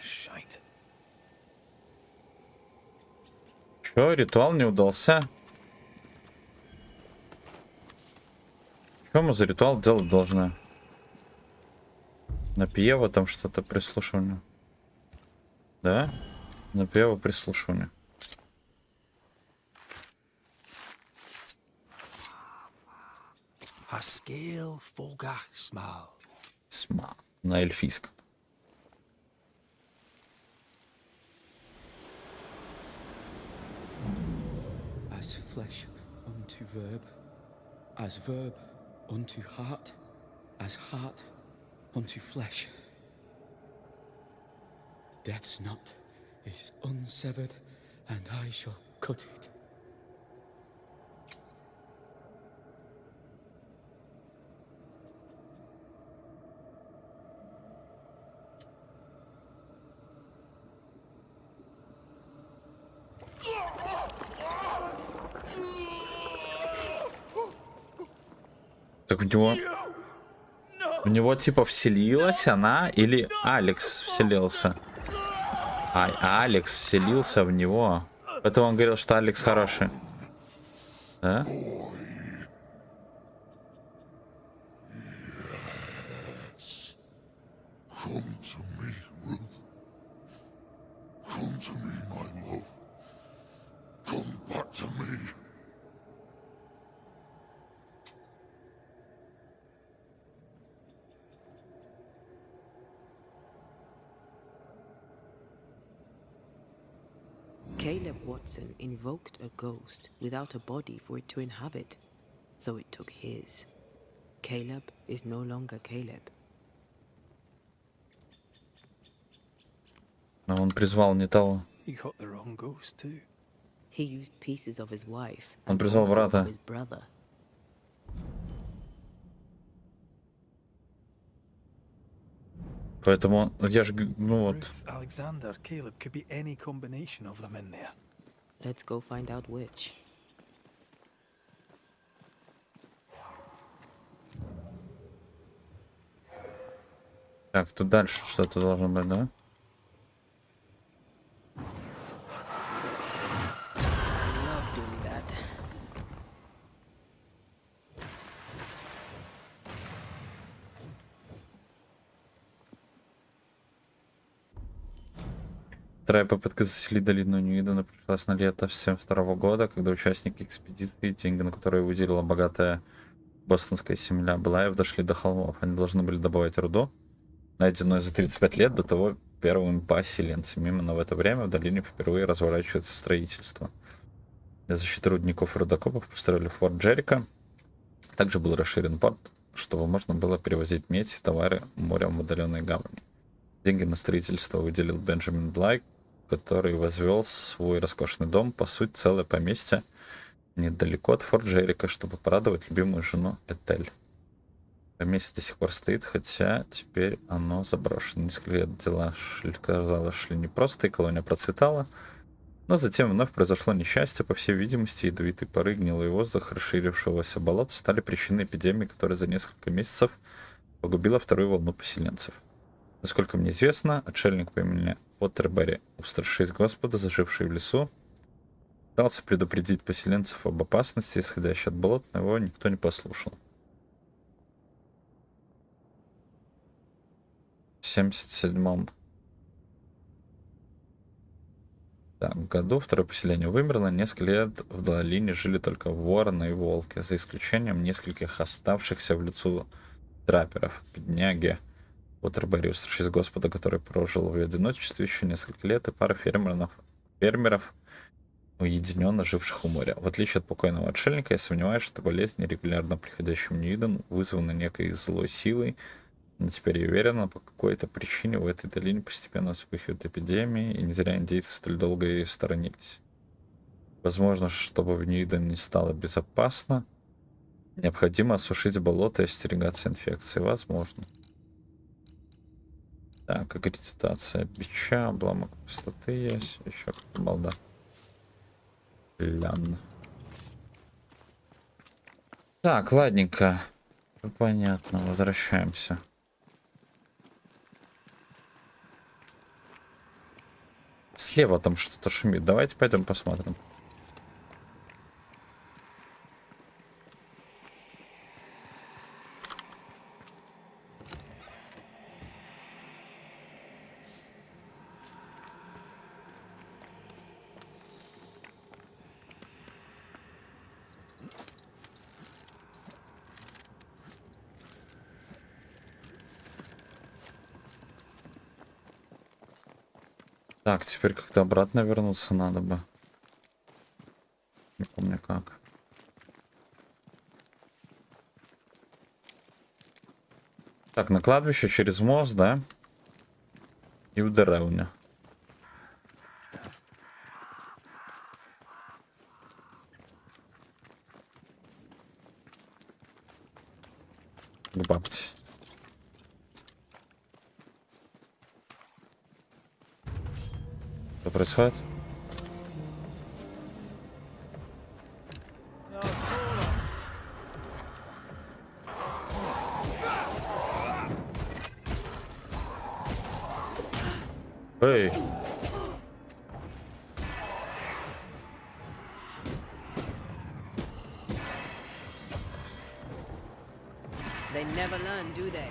Shite. Чё, ритуал не удался? Что мы за ритуал делать должны? На пьево там что-то прислушивание. Да? На пьево прислушивание. Haskell Fogach Smal. Сма. На эльфийском. As flesh unto verb, as verb unto heart, as heart unto flesh. Death's knot is unsevered, and I shall cut it. Так в него типа вселилась она или Алекс вселился? Алекс вселился в него. Поэтому он говорил, что Алекс хороший. Да? Caleb Watson invoked a ghost without a body for it to inhabit, so it took his. Caleb is no longer Caleb. Но он призвал не того. He got the wrong ghost too. He used pieces of his wife Он and призвал also брата. of his brother. Поэтому я же, ну вот. Ruth, Alexander, Caleb could be any combination of them in there. Let's go find out which. Так, тут дальше что-то должно быть, да? Love doing that. Вторая попытка заселить долину Нью-Идена пришлась на лето 1972 года, когда участники экспедиции, деньги на которые выделила богатая бостонская семья Блайв, дошли до холмов. Они должны были добывать руду, найденную за 35 лет до того первыми поселенцами. Именно в это время в долине впервые разворачивается строительство. Для защиты рудников и рудокопов построили форт Джерико. Также был расширен порт, чтобы можно было перевозить медь и товары морем в удаленные гавани. Деньги на строительство выделил Бенджамин Блай, который возвел свой роскошный дом, по сути, целое поместье, недалеко от форт Джерико, чтобы порадовать любимую жену Этель. Поместье до сих пор стоит, хотя теперь оно заброшено. Несколько лет дела шли непросто, и колония процветала. Но затем вновь произошло несчастье. По всей видимости, ядовитые пары, гнилый воздух, расширившегося болота стали причиной эпидемии, которая за несколько месяцев погубила вторую волну поселенцев. Насколько мне известно, отшельник по имени Оттербери, устрашившись Господа, заживший в лесу, пытался предупредить поселенцев об опасности, исходящей от болот, но его никто не послушал. В 1977 году второе поселение вымерло. Несколько лет в долине жили только вороны и волки, за исключением нескольких оставшихся в лесу трапперов. Бедняги Оттербери, устрашившись Господа, который прожил в одиночестве еще несколько лет, и пара фермеров, уединенно живших у моря. В отличие от покойного отшельника, я сомневаюсь, что болезнь, регулярно приходящая в Нью-Иден, вызвана некой злой силой. Но теперь я уверена, по какой-то причине в этой долине постепенно вспыхивают эпидемии, и не зря индейцы столь долго ее сторонились. Возможно, чтобы в Нью-Иден не стало безопасно, необходимо осушить болото и остерегаться инфекции. Возможно. Так, аккредитация бича, обломок пустоты есть, еще какая-то балда. Лян. Так, ладненько. Понятно, возвращаемся. Слева там что-то шумит. Давайте пойдем посмотрим. Так, теперь как-то обратно вернуться надо бы. Не помню как. Так, на кладбище через мост, да? И в деревню. К бабке. Что происходит? Эй! They never learn, do they?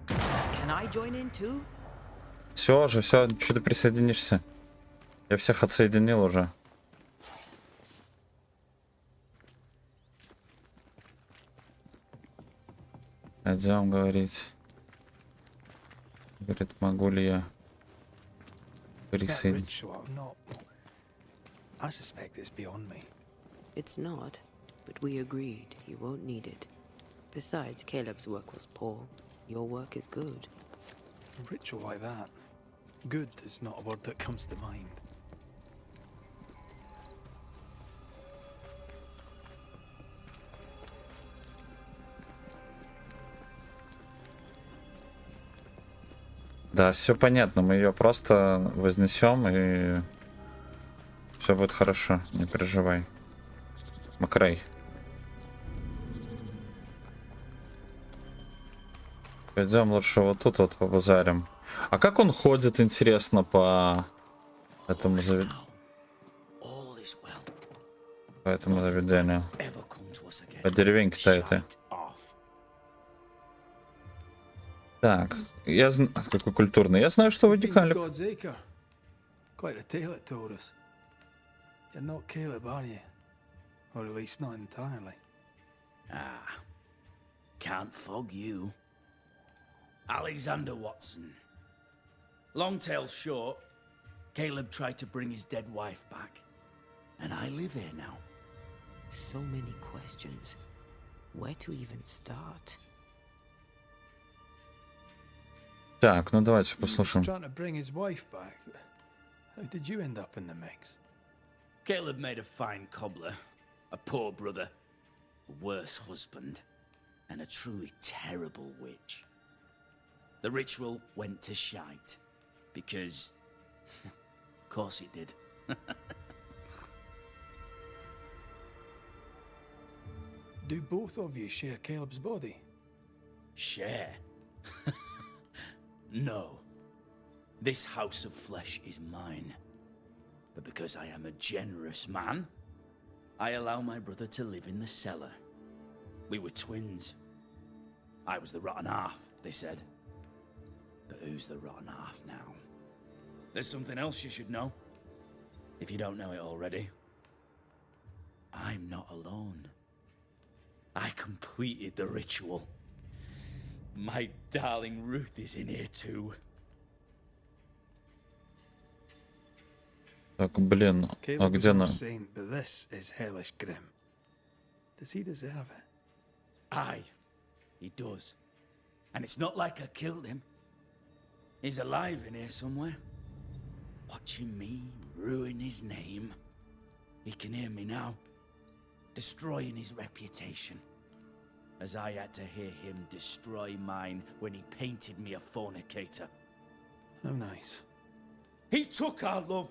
Can I join in too? Все же, все, что ты присоединишься? Я всех отсоединил уже. Пойдем говорить. Говорит, могу ли я присоединиться? I suspect it's beyond me. It's not, but we agreed you won't need it. Besides, Caleb's work was poor. Your work is good. A ritual like that. Good is not a word that comes to mind. Да, все понятно, мы ее просто вознесем и все будет хорошо, не переживай. Мак Рэй. Пойдем лучше вот тут вот побазарим. А как он ходит, интересно, по этому заведению? По деревеньке-то этой. Так, я знаю, какой культурный. Я знаю, что вы декали. Quite a tale it told us. You're not Caleb, are you? Or at least not entirely. Ah, can't fog you. Alexander Watson. Long tale short, Caleb tried to bring his dead wife back. And I live here now. So many questions. Where to even start? Так, ну давайте послушаем. Trying to bring his wife back. How did you end up in the mix? Caleb made a fine cobbler, a poor brother, a worse husband, and a truly terrible witch. The ritual went to shite, because, of course it did. Do both of you share Caleb's body? Share? No. This house of flesh is mine. But because I am a generous man, I allow my brother to live in the cellar. We were twins. I was the rotten half, they said. But who's the rotten half now? There's something else you should know, if you don't know it already. I'm not alone. I completed the ritual. My darling Ruth is in here too. Так, блин, а где она? Saint, but this is hellish grim. Does he deserve it? Aye, he does. And it's not like I killed him. He's alive in here somewhere, watching me ruin his name. He can hear me now, destroying his reputation, as I had to hear him destroy mine when he painted me a fornicator. Oh, nice. He took our love,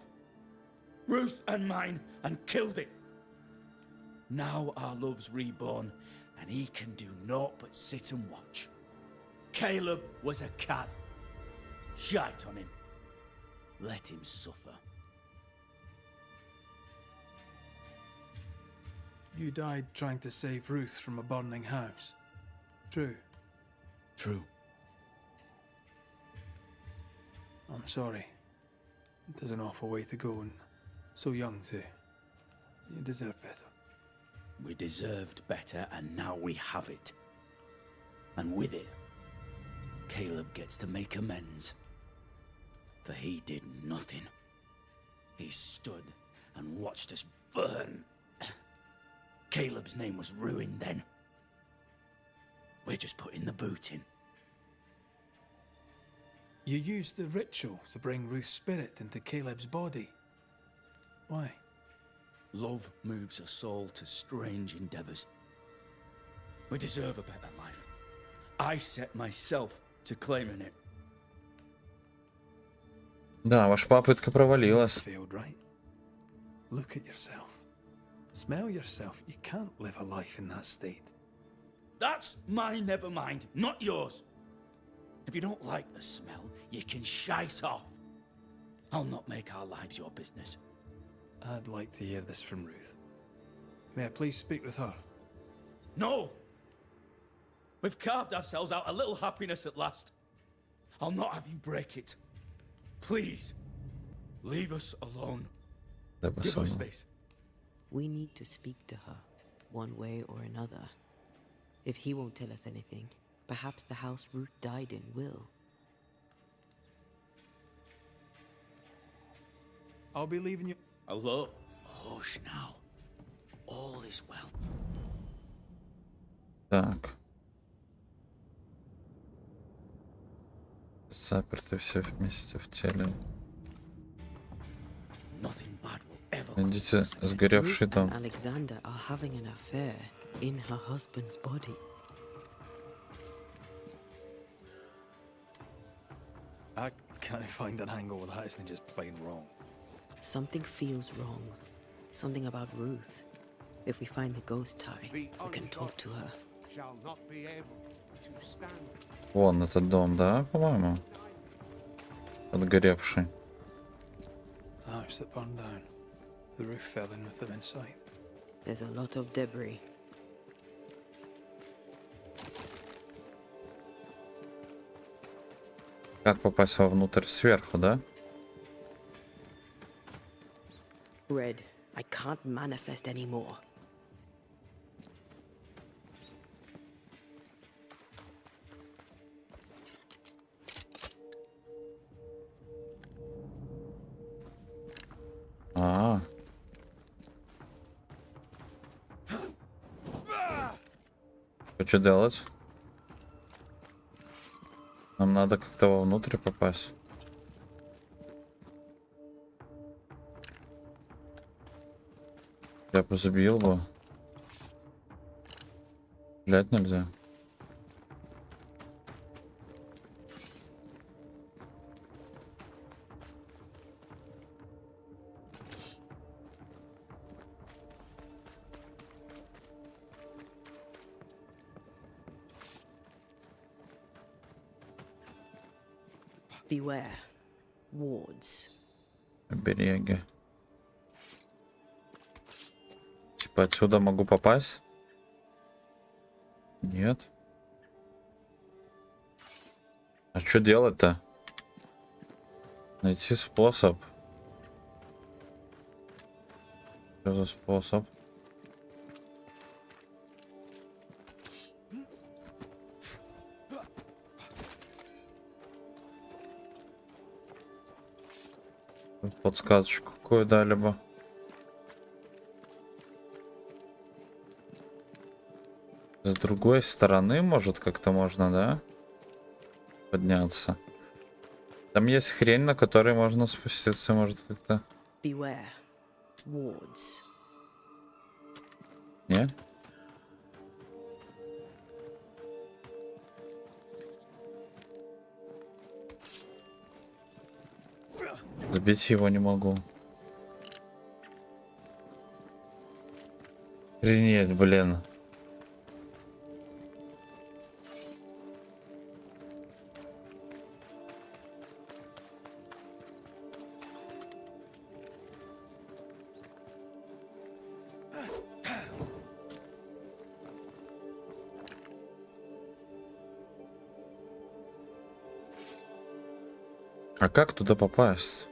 Ruth and mine, and killed it. Now our love's reborn, and he can do naught but sit and watch. Caleb was a cad. Shite on him. Let him suffer. You died trying to save Ruth from a burning house. True. True. I'm sorry. There's an awful way to go, and so young too. You deserve better. We deserved better, and now we have it. And with it, Caleb gets to make amends. For he did nothing. He stood and watched us burn. Caleb's name was ruined then. We're just putting the boot in. You used the ritual to bring Ruth's spirit into Caleb's body. Why? Love moves a soul to strange endeavors. We deserve a better life. I set myself to claiming it. Да, ваша попытка провалилась. Failed, right? Look at yourself. Smell yourself. You can't live a life in that state. That's my never mind, not yours. If you don't like the smell, you can shite off. I'll not make our lives your business. I'd like to hear this from Ruth. May I please speak with her? No! We've carved ourselves out a little happiness at last. I'll not have you break it. Please, leave us alone. Give us this. We need to speak to her, one way or another. If he won't tell us anything, perhaps the house Ruth died in will. I'll be leaving you. Hello? Hush now. All is well. Так. Заперты все вместе в теле. Nothing bad will ever Найдите сгоревший Ruth дом. and Alexander are having an affair in her husband's body. I can't find an angle with that isn't just plain wrong. Something feels wrong. Something about Ruth. If we find the ghost tie, we can talk to her. Shall not be able to stand. Вон этот дом, да, по-моему? Подгоревший. The house that burned down. The roof fell in with them inside. There's a lot of debris. Как попасть вовнутрь сверху, да? Red, I can't manifest anymore. А. Что делать? Нам надо как-то вовнутрь попасть. Я бы забил бы. Блять нельзя. Beware. Wards. Обереги. Типа отсюда могу попасть? Нет. А что делать-то? Найти способ. Что за способ? Подсказочку какую дали бы. С другой стороны, может, как-то можно, да? Подняться. Там есть хрень, на которой можно спуститься, может, как-то. Beware. Wards. Не? Сбить его не могу. Охренеть, блин. А как туда попасть?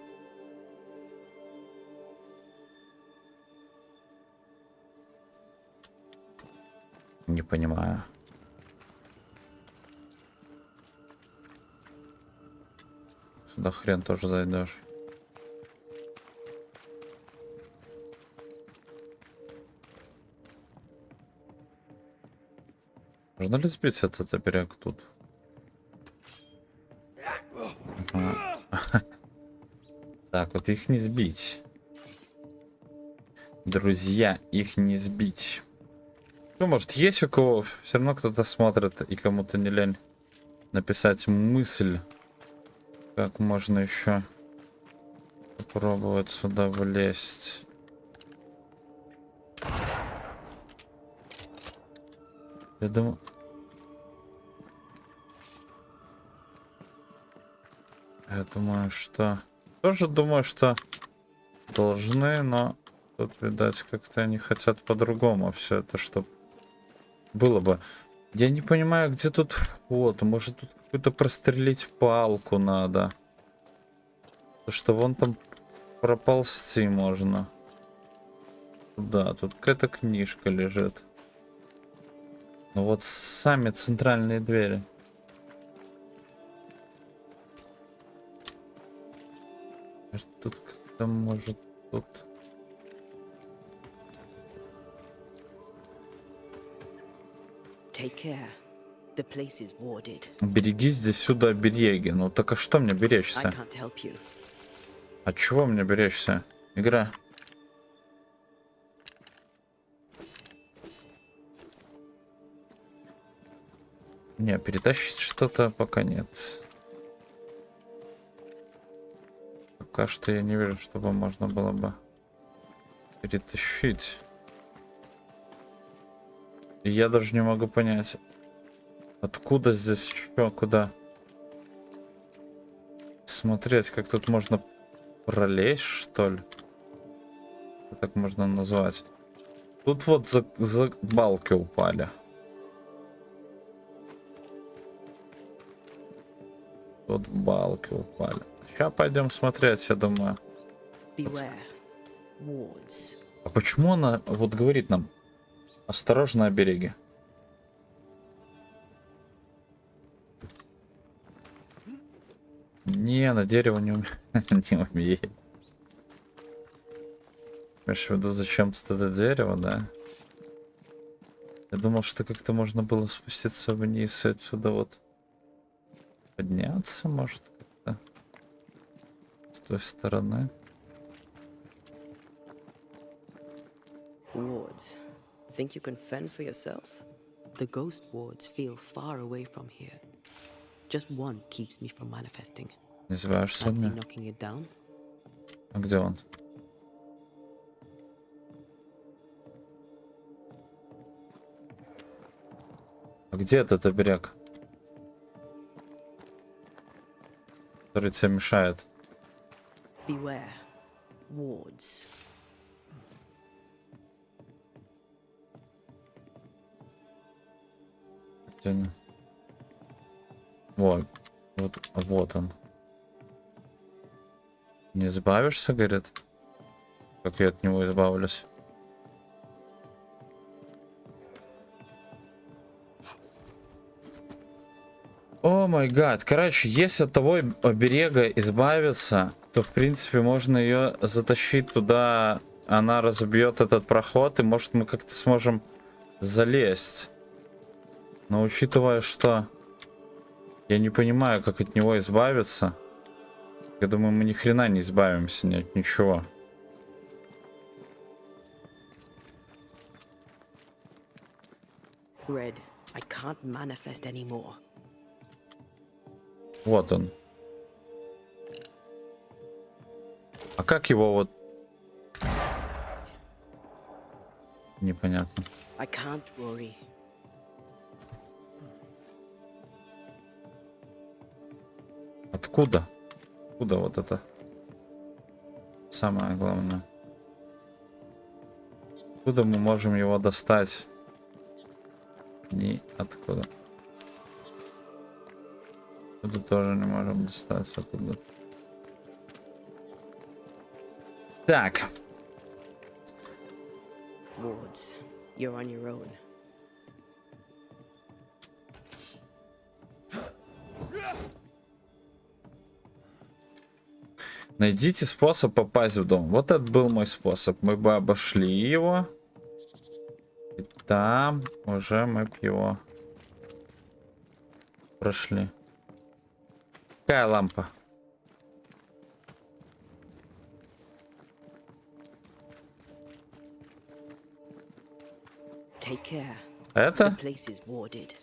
Не понимаю. да хрен тоже зайдешь. Можно ли сбить этот оберег тут? Ага. Так, вот их не сбить. Друзья, их не сбить. Ну, может, есть у кого? Все равно кто-то смотрит, и кому-то не лень написать мысль, как можно еще попробовать сюда влезть. Я думаю... что... Тоже думаю, что должны, но тут, видать, как-то они хотят по-другому все это, чтобы было бы. Я не понимаю, где тут вход. Может, тут какую-то прострелить палку надо. Потому что вон там проползти можно. Да, тут какая-то книжка лежит. Ну вот сами центральные двери. Тут как-то может тут... Take care. The place is warded. Береги здесь сюда обереги. Ну так а что мне I беречься? can't help you. А чего мне беречься? Игра. Не, перетащить что-то пока нет. Пока что я не вижу, чтобы можно было бы перетащить. И я даже не могу понять, откуда здесь что, куда смотреть, как тут можно пролезть, что ли? Что так можно назвать? Тут вот за балки упали. Тут балки упали. Сейчас пойдем смотреть, я думаю. Beware. Wards. А почему она вот говорит нам осторожно обереги? Не, на дерево не умеет. Имеешь в виду, зачем тут это дерево, да? Я думал, что как-то можно было спуститься вниз и отсюда вот подняться, может, как-то с той стороны. Wards. Think you can fend for yourself? The ghost wards feel far away from here. Just one keeps me from manifesting. Не избавишься от Fancy меня? knocking it down? А где он? А где этот оберег, который тебе мешает? Beware. Wards. Где они? Вот он. Не избавишься, говорит? Как я от него избавлюсь? О май гад. Короче, если от того оберега избавиться, то в принципе можно ее затащить туда. Она разобьет этот проход, и может мы как-то сможем залезть. Но учитывая, что я не понимаю, как от него избавиться, я думаю, мы ни хрена не избавимся ни от ничего. Red, I can't manifest anymore. Вот он. А как его вот... Непонятно. I can't worry. Откуда? Откуда вот это? Самое главное. Откуда мы можем его достать? Ниоткуда. Оттуда тоже не можем достать. Оттуда. Так. Wards, you're on your own. Найдите способ попасть в дом. Вот это был мой способ. Мы бы обошли его. И там уже мы б его прошли. Какая лампа? Take care. Это? The place is warded.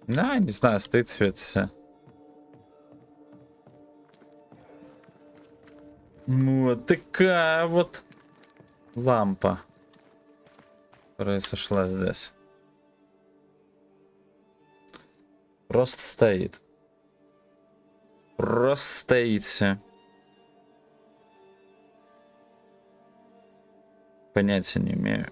Да, не знаю, стоит, светится. Вот такая вот лампа, которая сошла здесь. Просто стоит. Просто стоит все. Понятия не имею.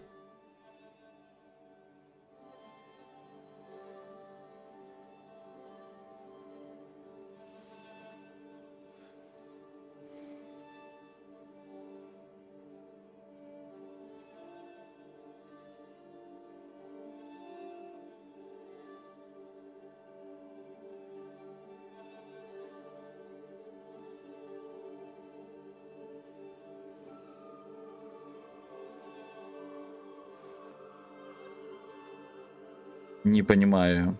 Не понимаю.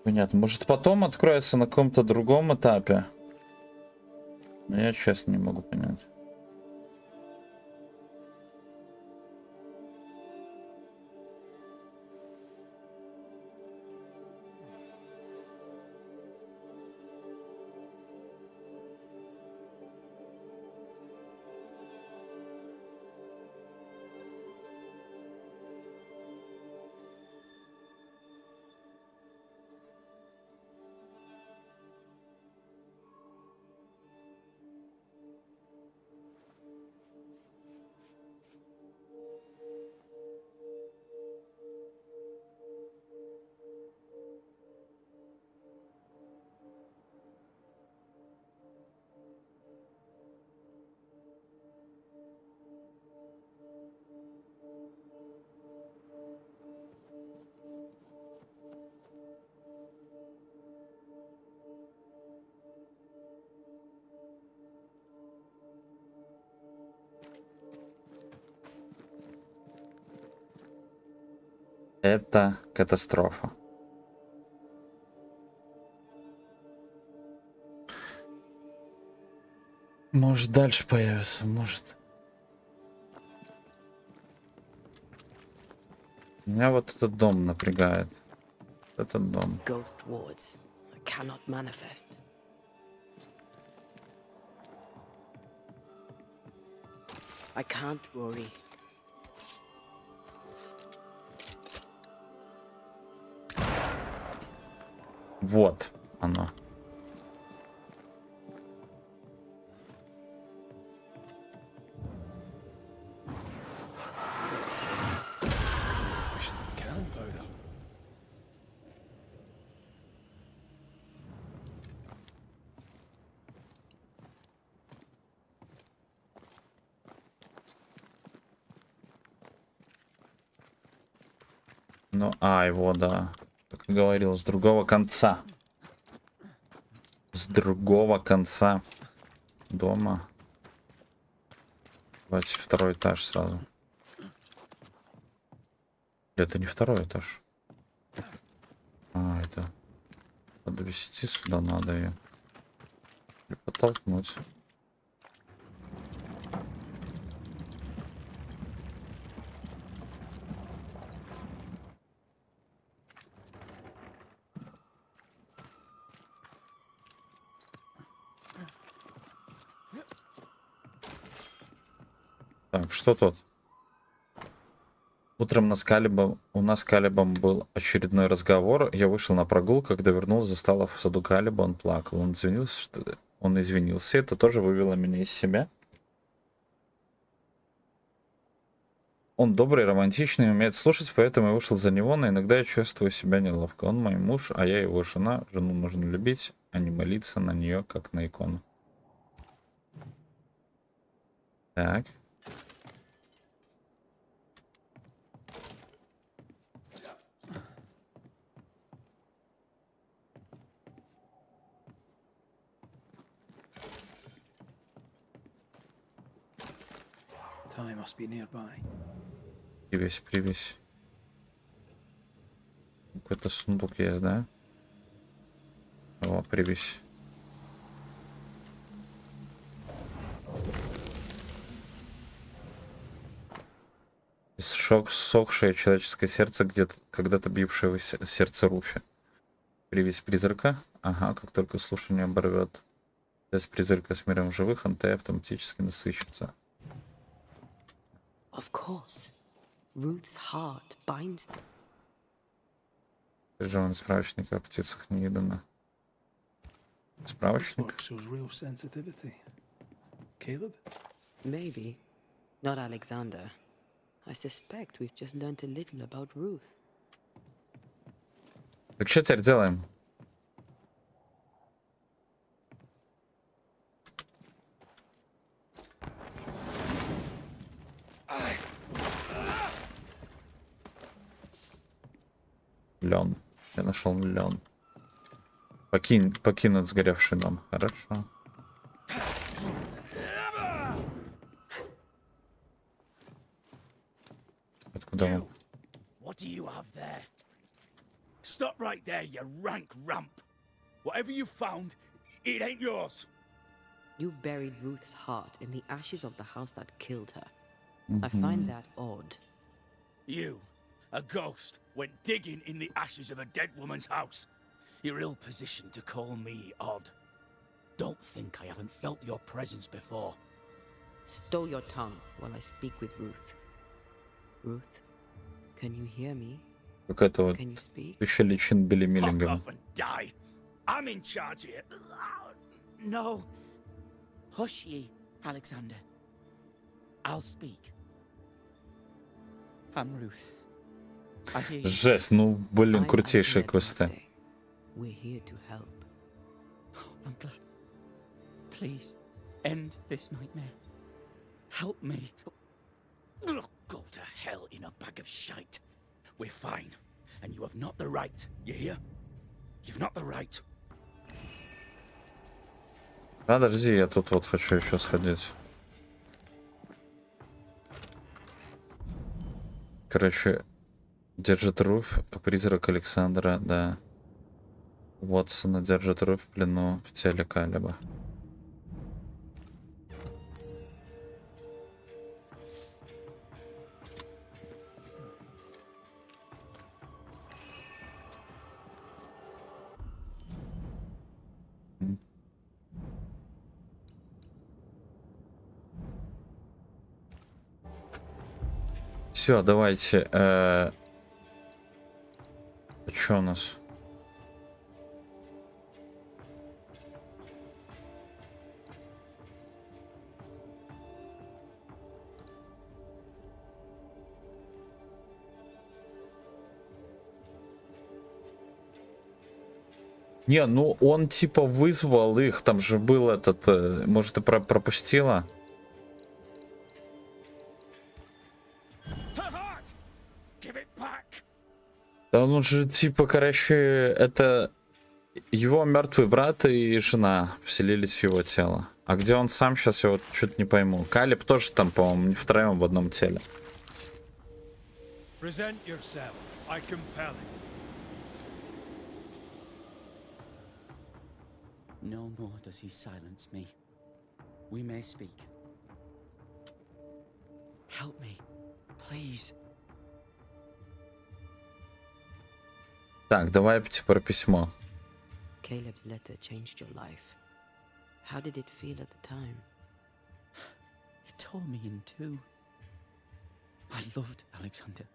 Понятно. Может, потом откроется на каком-то другом этапе? Но я честно не могу понять. Это катастрофа. Может, дальше появится, может. Меня вот этот дом напрягает. Этот дом. Ghost wards. I cannot manifest. I can't worry. Вот оно. Ну, его, да. Как и говорил, с другого конца. С другого конца дома. Давайте второй этаж сразу. Это не второй этаж. Это подвести сюда надо ее. Или подтолкнуть. Так, что тут? Утром у нас с Калибом был очередной разговор. Я вышел на прогулку, когда вернулся, застал в саду Калиба, он плакал. Он извинился. Это тоже вывело меня из себя. Он добрый, романтичный, умеет слушать, поэтому я вышел за него, но иногда я чувствую себя неловко. Он мой муж, а я его жена. Жену нужно любить, а не молиться на нее, как на икону. Так. Привязь. Какой-то сундук есть, да? О, привязь. Сохшее человеческое сердце, где-то когда-то бившее сердце Руфи. Привязь призрака. Ага, как только слушание оборвет связь призрака с миром живых, Антея автоматически насыщется. Of course. Ruth's heart binds them. Переживан справочник о птицах неиданно. Справочник? Maybe. Not Alexander. I suspect we've just learned a little about Ruth. Так что теперь делаем? Лен. Я нашел лен. Покинуть сгоревший дом. Хорошо. Откуда он? What do you have there? Stop right there, you rank rump. Whatever you found, it ain't yours. You buried Ruth's heart in the ashes of the house that killed her. I find that odd. You, a ghost, went digging in the ashes of a dead woman's house. You're ill-positioned to call me odd. Don't think I haven't felt your presence before. Stow your tongue while I speak with Ruth. Ruth, can you hear me? Какая-то вот еще личин Билли Миллингема. Fuck off and die. I'm in charge here. No. Hush ye, Alexander. I'll speak. I'm Ruth. I hear you. Жесть, ну, блин, крутейшие квесты. We're here to help. I'm glad. Please, end this nightmare. Help me. Go to hell in a bag of shite. We're fine. And you have not the right. You hear? You've not the right. Подожди, я тут вот хочу еще сходить. Короче, держит Руфь, призрак Александра, да. Уотсона держит Руфь в плену в теле Калиба. Все, давайте. Что у нас? Не, ну он типа вызвал их, там же был этот, может, ты пропустила? Да он же типа, короче, это его мертвый брат и жена вселились в его тело. А где он сам, сейчас я вот что-то не пойму. Калиб тоже там, по-моему, втроем в одном теле. No more does he silence me. We may speak. Help me, please. Так, давай про письмо. Caleb's letter changed your life. How did it feel at the time? It tore me in two. I loved Alexander.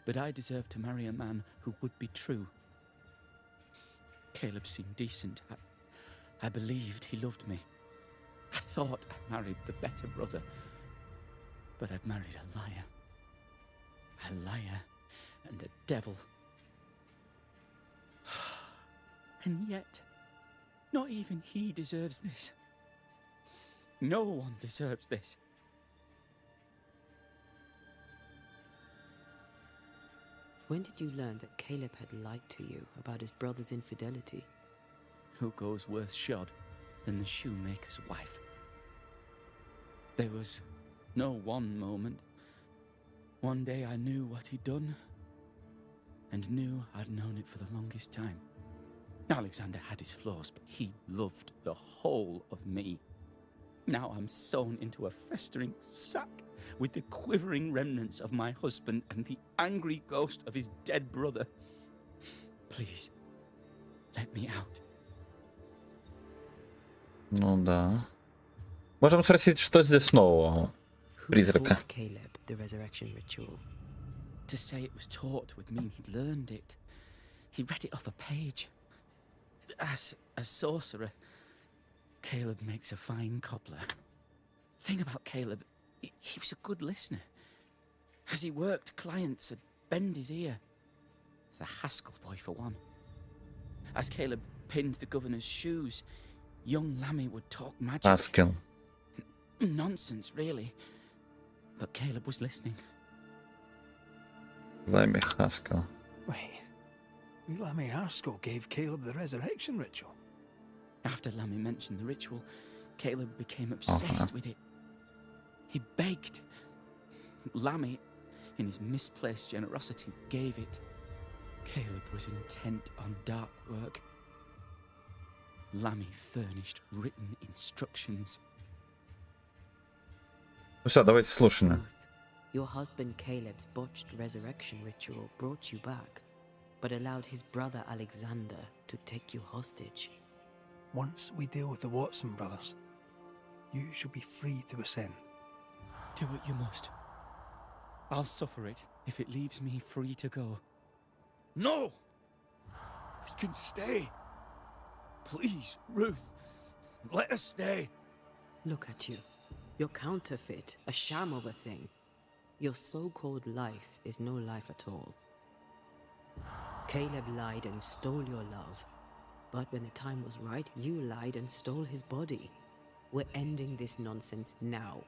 but I deserve to marry a man who would be true. Caleb seemed decent. I believed he loved me. I thought I married the better brother, but I'd married a liar. A liar and a devil. And yet, not even he deserves this. No one deserves this. When did you learn that Caleb had lied to you about his brother's infidelity? Who goes worse shod than the shoemaker's wife? There was no one moment. One day I knew what he'd done, and knew I'd known it for the longest time. Alexander had his flaws, but he loved the whole of me. Now I'm sewn into a festering sack with the quivering remnants of my husband and the angry ghost of his dead brother. Please, let me out. Ну да. Можем спросить, что здесь нового? Призрака. Caleb the resurrection ritual. To say it was taught would mean he'd learned it. He read it off a page. As a sorcerer, Caleb makes a fine cobbler. Thing about Caleb, he was a good listener. As he worked, clients would bend his ear. The Haskell boy, for one. As Caleb pinned the governor's shoes, young Lammy would talk magic. Haskell. Nonsense, really. But Caleb was listening. Lammy Haskell. Wait, Lammy Haskell gave Caleb the resurrection ritual? After Lammy mentioned the ritual, Caleb became obsessed with it. He begged. Lammy, in his misplaced generosity, gave it. Caleb was intent on dark work. Lammy furnished written instructions. Ну все, давайте слушаем. Your husband Caleb's botched resurrection ritual brought you back, but allowed his brother Alexander to take you hostage. Once we deal with the Watson brothers, you shall be free to ascend. Do what you must. I'll suffer it if it leaves me free to go. No! We can stay. Please, Ruth, let us stay. Look at you. You're counterfeit, a sham of a thing. Your so-called life is no life at all. Caleb lied and stole your love. But when the time was right, you lied and stole his body. We're ending this nonsense now.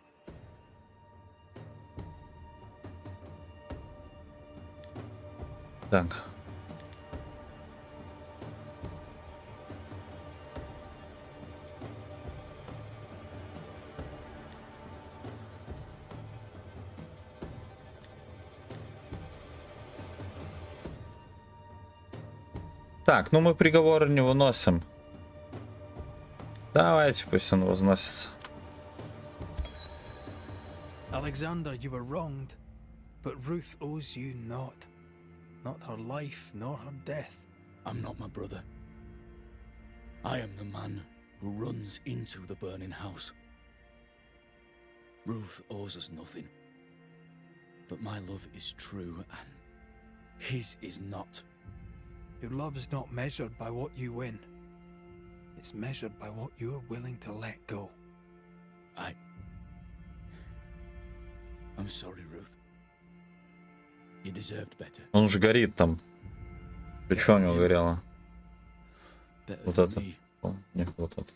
Так. Так, ну мы приговор не выносим. Давайте, пусть он возносится. Alexander, you were wronged, but Ruth owes you naught. Not her life, nor her death. I'm not my brother. I am the man who runs into the burning house. Ruth owes us nothing. But my love is true, and his is not. Your love is not measured by what you win. It's measured by what you're willing to let go. I'm sorry, Ruth. You deserved better. Он же горит там. Ты что у него горело? Вот это. О, нет, вот это.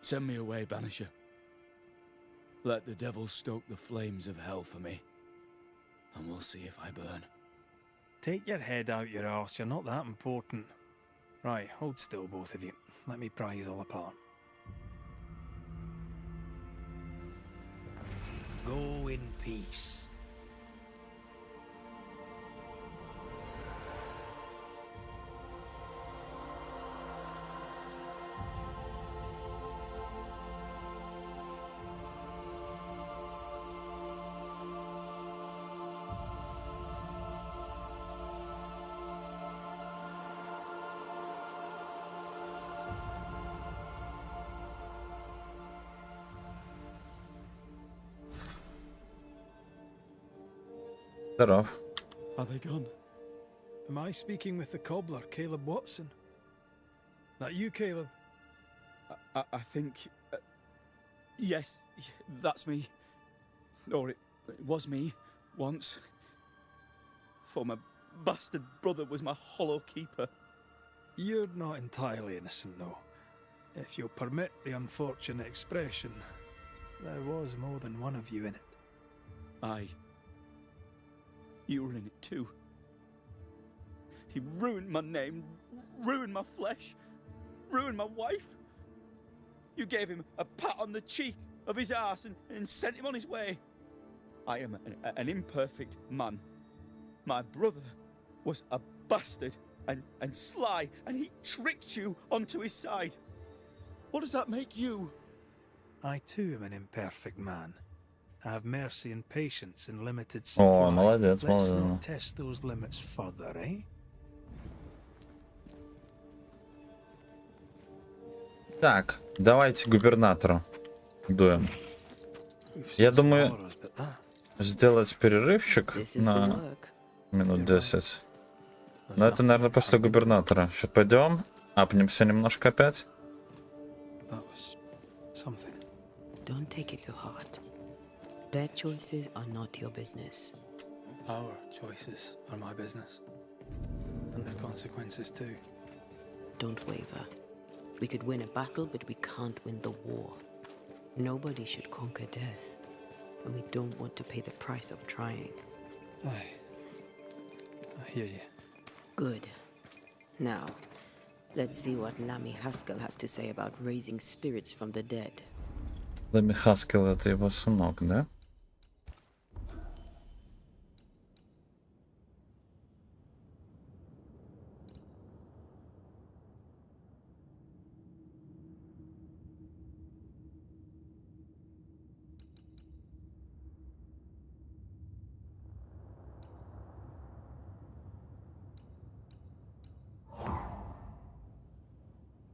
Send me away, Banisher. Let the devil stoke the flames of hell for me, and we'll see if I burn. Take your head out your arse, you're not that important. Right, hold still, both of you. Let me pry you all apart. Go in peace. Здоров. Are they gone? Am I speaking with the cobbler, Caleb Watson? That you, Caleb? I think... yes, that's me. Or it was me, once. For my bastard brother was my hollow keeper. You're not entirely innocent, though. If you'll permit the unfortunate expression, there was more than one of you in it. Aye. You were in it too. He ruined my name, ruined my flesh, ruined my wife. You gave him a pat on the cheek of his arse and sent him on his way. I am an imperfect man. My brother was a bastard and sly, and he tricked you onto his side. What does that make you? I too am an imperfect man. I have mercy and patience in limited supply. О, молодец, Let's молодец. not test those limits further, eh? Так, давайте губернатору дуем. Я думаю, сделать перерывчик на минут 10. Но это, наверное, после губернатора. Сейчас пойдем, апнемся немножко опять. Don't take it to heart. Their choices are not your business. Our choices are my business. And their consequences too. Don't waver. We could win a battle, but we can't win the war. Nobody should conquer death. And we don't want to pay the price of trying. Aye. I hear you. Good. Now, let's see what Lammy Haskell has to say about raising spirits from the dead. Лэмми Хаскел — это его сынок, да?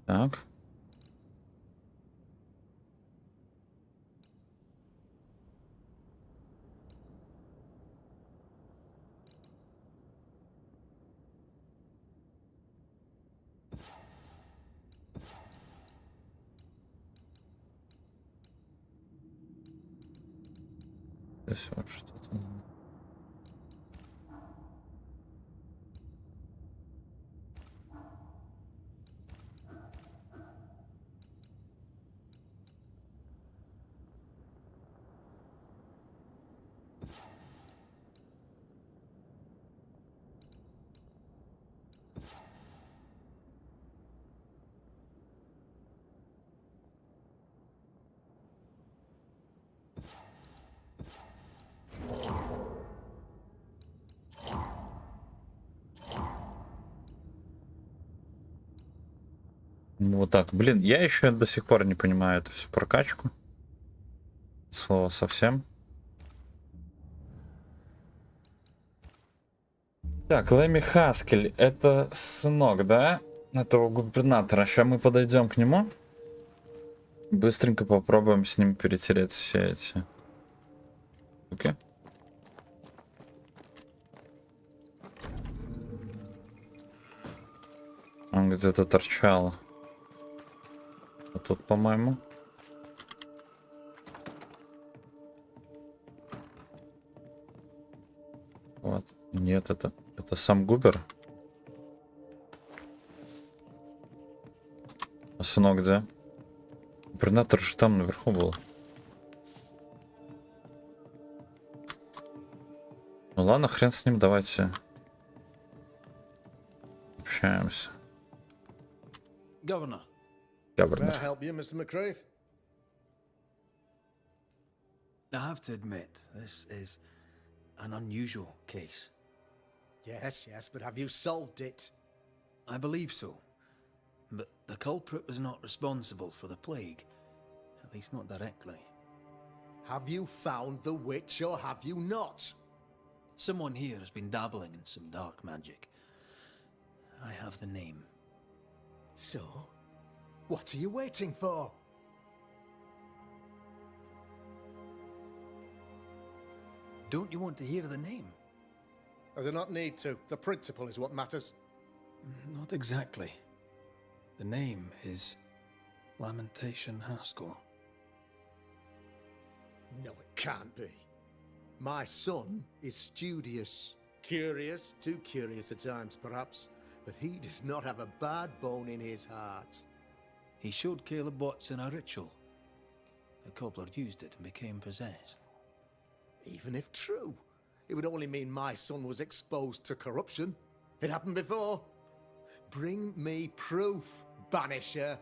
Так. Здесь вот что-то. Вот так. Блин, я еще до сих пор не понимаю эту всю прокачку. Слово совсем. Так, Лэмми Хаскель. Это сынок, да? Этого губернатора. Сейчас мы подойдем к нему. Быстренько попробуем с ним перетереть все эти. Окей. Он где-то торчал. А тут, по-моему. Вот. Нет, это сам Губер. А сынок где? Губернатор же там наверху был. Ну ладно, хрен с ним, давайте общаемся. Governor. May I help you, Mr. McCraith? I have to admit, this is an unusual case. Yes, but have you solved it? I believe so. But the culprit was not responsible for the plague. At least not directly. Have you found the witch or have you not? Someone here has been dabbling in some dark magic. I have the name. So? What are you waiting for? Don't you want to hear the name? I do not need to. The principle is what matters. Not exactly. The name is Lamentation Haskell. No, it can't be. My son is studious. Curious, too curious at times perhaps, but he does not have a bad bone in his heart. He showed Caleb Watson a ritual. The cobbler used it and became possessed. Even if true, it would only mean my son was exposed to corruption. It happened before. Bring me proof, Banisher.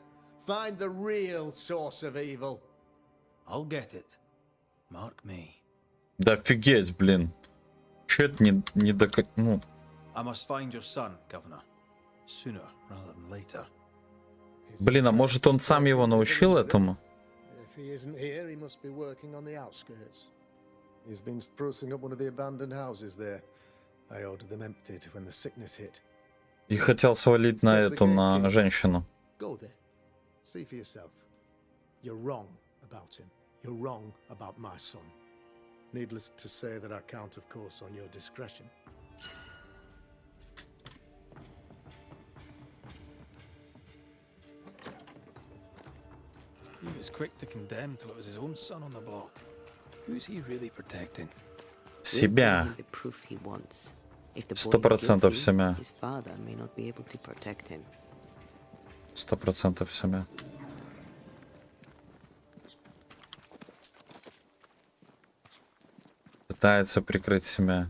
Find the real source of evil. I'll get it. Mark me. Да офигеть, блин. Чё это не до... Ну... I must find your son, Governor. Sooner rather than later. Блин, а может он сам его научил этому? If he isn't here, he must be working on the outskirts. He's been sprucing up one of the abandoned houses there. I ordered them emptied when the sickness hit. И хотел свалить на эту, на женщину. Go there. See for yourself. You're wrong about him. You're wrong about my son. Needless to say that I count, of course, on your discretion. He was quick to condemn till it was his own son on the block. Who's he really protecting? Себя. 100% себя. 100% себя. Пытается прикрыть себя.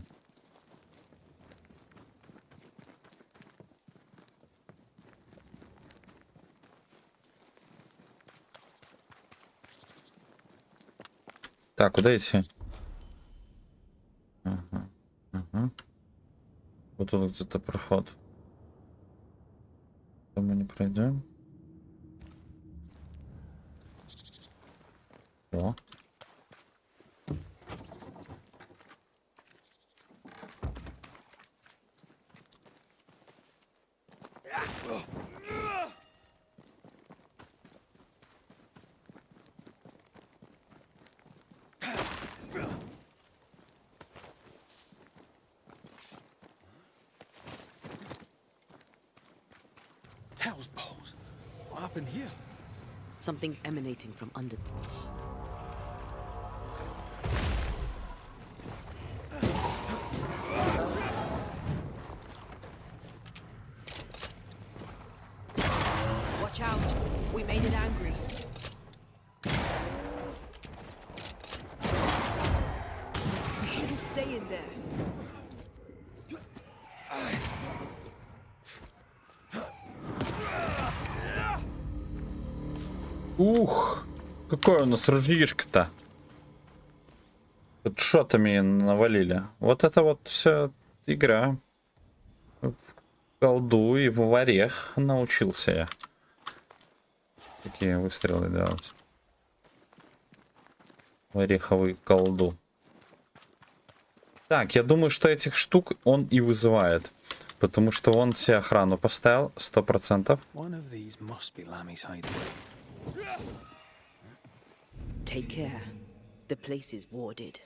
Так, куда идти? Ага, ага. Вот тут где-то проход. Там мы не пройдем. О. Hell's balls. What happened here? Something's emanating from under. Watch out. We made it angry. You shouldn't stay in there. Ух, какое у нас ружьишко-то. Под шотами навалили. Вот это вот все игра. В колду и в орех научился я. Такие выстрелы делать. В ореховую колду. Так, я думаю, что этих штук он и вызывает. Потому что он себе охрану поставил 100%. Take care. The place is warded.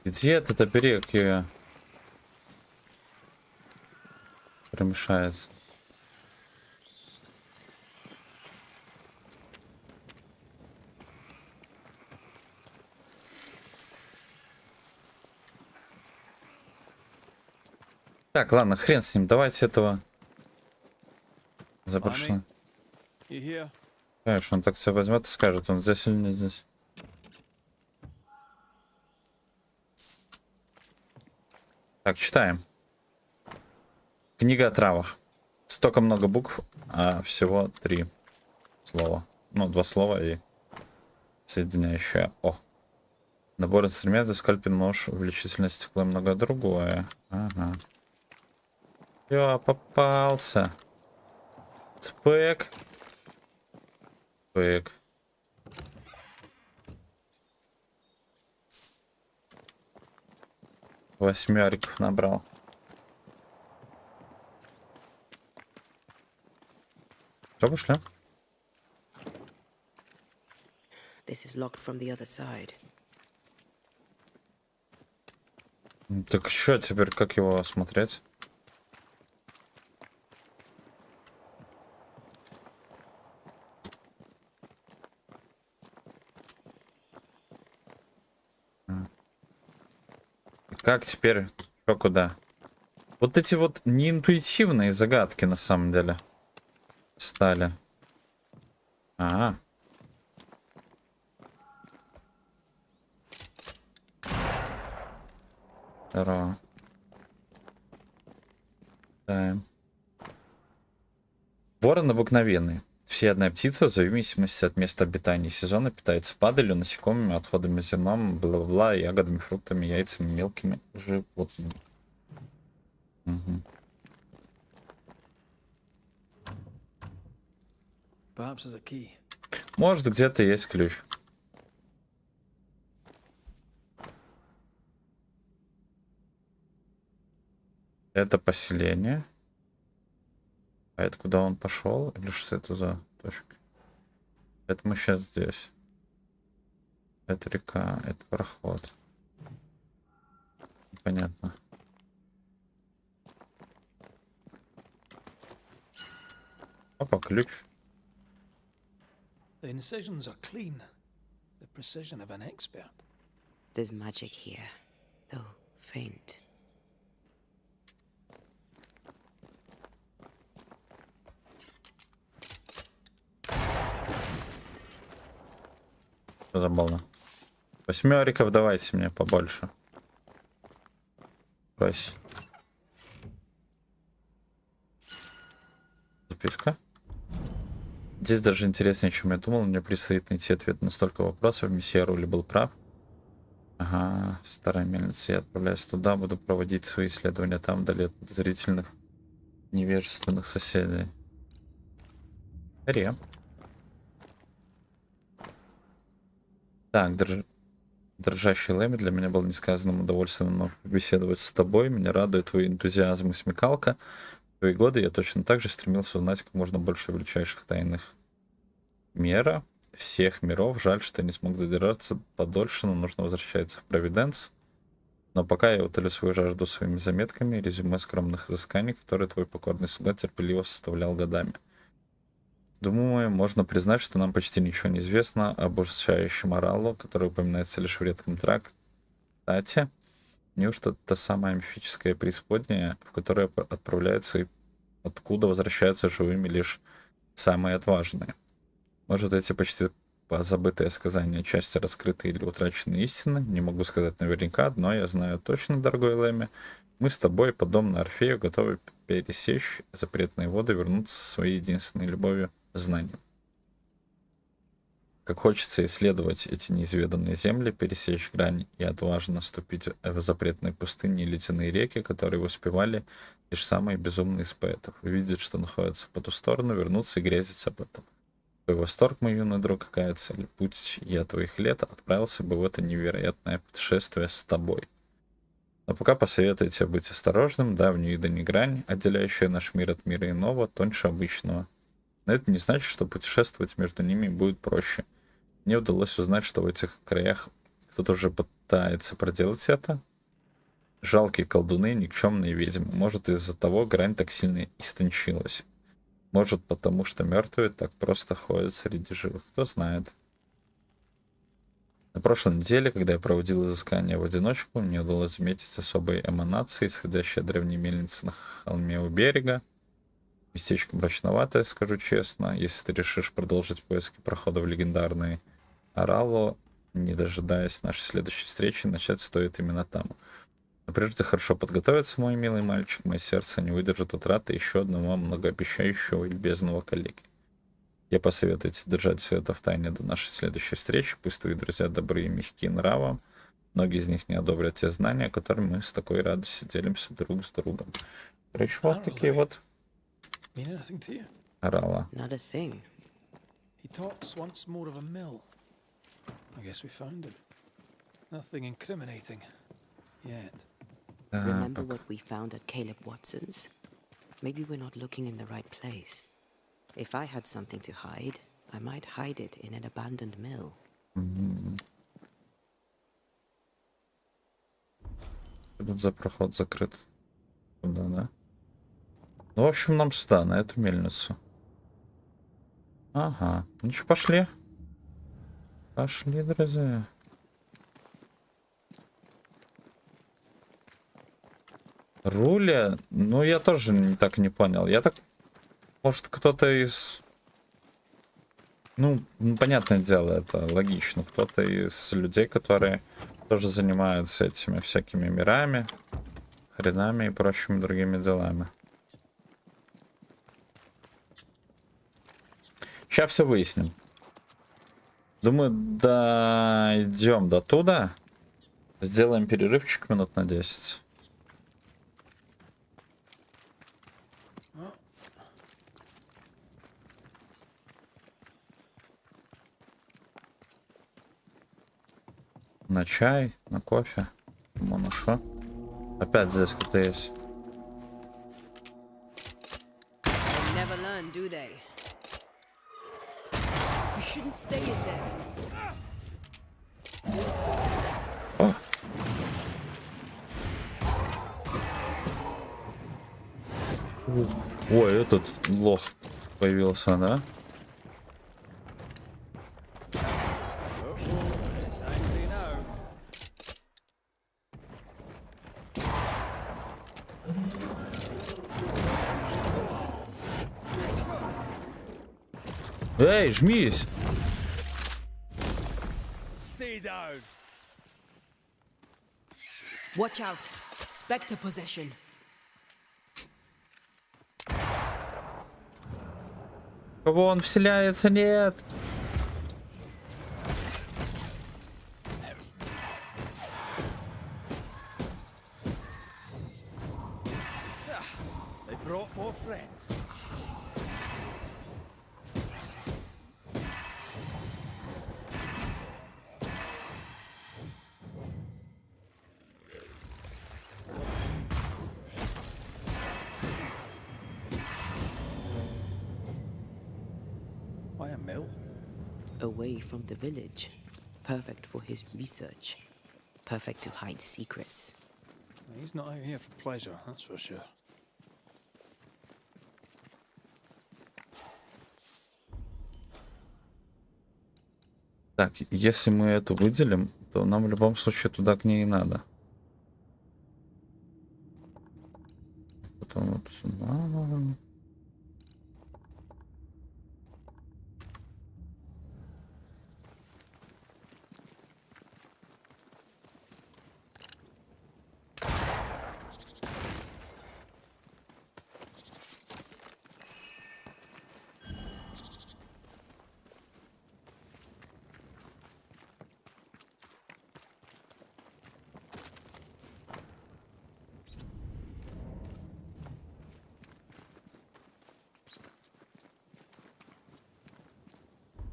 Где этот оберег ее промешается? Так, ладно, хрен с ним. Давайте этого запрошли. Конечно, он так все возьмет и скажет, он здесь или не здесь. Так, читаем. Книга о травах. Столько много букв, а всего 3 слова. Ну, 2 слова и соединяющее О. Набор инструментов, скальпель, нож, увеличительное стекло и многое другое. Ага. Я попался. Спек. Так. Восьмериков набрал. Что пошли? This is locked from the other side. Так что теперь, как его осмотреть? Как теперь? Что куда? Вот эти вот неинтуитивные загадки на самом деле стали. Ага. Здорово. Да. Ворон обыкновенный. Всеядная птица, в зависимости от места обитания и сезона, питается падалью, насекомыми, отходами зерном, бла-бла-бла, ягодами, фруктами, яйцами, мелкими животными. Угу. Может, где-то есть ключ. Это поселение. А это куда он пошел? Или что это за точка? Это мы сейчас здесь. Это река, это проход. Понятно. Опа, ключ. The incisions are clean. The precision of an expert. There's magic here, though faint. Забавно. Восьмериков давайте мне побольше. Брось. Записка. Здесь даже интереснее, чем я думал. Мне предстоит найти ответ на столько вопросов. Месье Рули был прав. Ага, старая мельница. Я отправляюсь туда, буду проводить свои исследования там, вдали от подозрительных, невежественных соседей. Ре. Так, дрожащий Лэми, для меня было несказанным удовольствием беседовать с тобой. Меня радует твой энтузиазм и смекалка. В твои годы я точно так же стремился узнать как можно больше величайших тайных мира всех миров. Жаль, что я не смог задержаться подольше, но нужно возвращаться в Провиденс. Но пока я утолю свою жажду своими заметками и резюме скромных изысканий, которые твой покорный слуга терпеливо составлял годами. Думаю, можно признать, что нам почти ничего не известно об ужасающем Оралу, который упоминается лишь в редком трактате. Неужто та самая мифическая преисподняя, в которой отправляются и откуда возвращаются живыми лишь самые отважные? Может, эти почти позабытые сказания части раскрытые или утраченные истины? Не могу сказать наверняка, но я знаю точно, дорогой Лэми, мы с тобой, подобно Орфею, готовы пересечь запретные воды и вернуться со своей единственной любовью — знанием. Как хочется исследовать эти неизведанные земли, пересечь грань и отважно ступить в запретные пустыни и ледяные реки, которые воспевали лишь самые безумные из поэтов, увидеть, что находится по ту сторону, вернуться и грезить об этом. Твой восторг, мой юный друг, какая цель? Будь я твоих лет, отправился бы в это невероятное путешествие с тобой. Но пока посоветую тебе быть осторожным, давнюю да не грань, отделяющая наш мир от мира иного, тоньше обычного. Но это не значит, что путешествовать между ними будет проще. Мне удалось узнать, что в этих краях кто-то уже пытается проделать это. Жалкие колдуны, никчемные ведьмы. Может, из-за того грань так сильно истончилась. Может, потому что мертвые так просто ходят среди живых. Кто знает. На прошлой неделе, когда я проводил изыскания в одиночку, мне удалось заметить особые эманации, исходящие от древней мельницы на холме у берега. Местечко мрачноватое, скажу честно. Если ты решишь продолжить поиски прохода в легендарный Оралу, не дожидаясь нашей следующей встречи, начать стоит именно там. Но прежде хорошо подготовиться, мой милый мальчик. Мое сердце не выдержит утраты еще одного многообещающего и любезного коллеги. Я посоветую тебе держать все это в тайне до нашей следующей встречи. Пусть твои друзья добрые и мягкие нравом. Многие из них не одобрят те знания, которыми мы с такой радостью делимся друг с другом. Короче, вот такие вот Орала. Not a thing. He talks once more of a mill. I guess we found him. Nothing incriminating. Yet. Remember what we found at Caleb Watson's? Maybe we're not looking in the right place. If I had something to hide, I might hide it in an abandoned mill. Тут за проход закрыт. Туда, да? Ну, в общем, нам сюда, на эту мельницу. Ага. Ну что, пошли. Пошли, друзья. Руля? Ну, я тоже так не понял. Я так... Может, кто-то из... Ну, понятное дело, это логично. Кто-то из людей, которые тоже занимаются этими всякими мирами, хренами и прочими другими делами. Сейчас все выясним. Думаю, дойдем до туда. Сделаем перерывчик минут на 10. На чай, на кофе. Ну, на что? Опять здесь кто-то есть. Never learn, do they? You shouldn't stay in there. Ой, этот лох появился, да? Эй, жмись! Watch out. Spectre possession. Кого он вселяется? Нет! They brought more friends. Why a mill? Away from the village. Perfect for his research. Perfect to hide secrets. He's not out here for pleasure, that's for sure. Так, если мы эту выделим, то нам в любом случае туда к ней и надо. Потом вот сюда.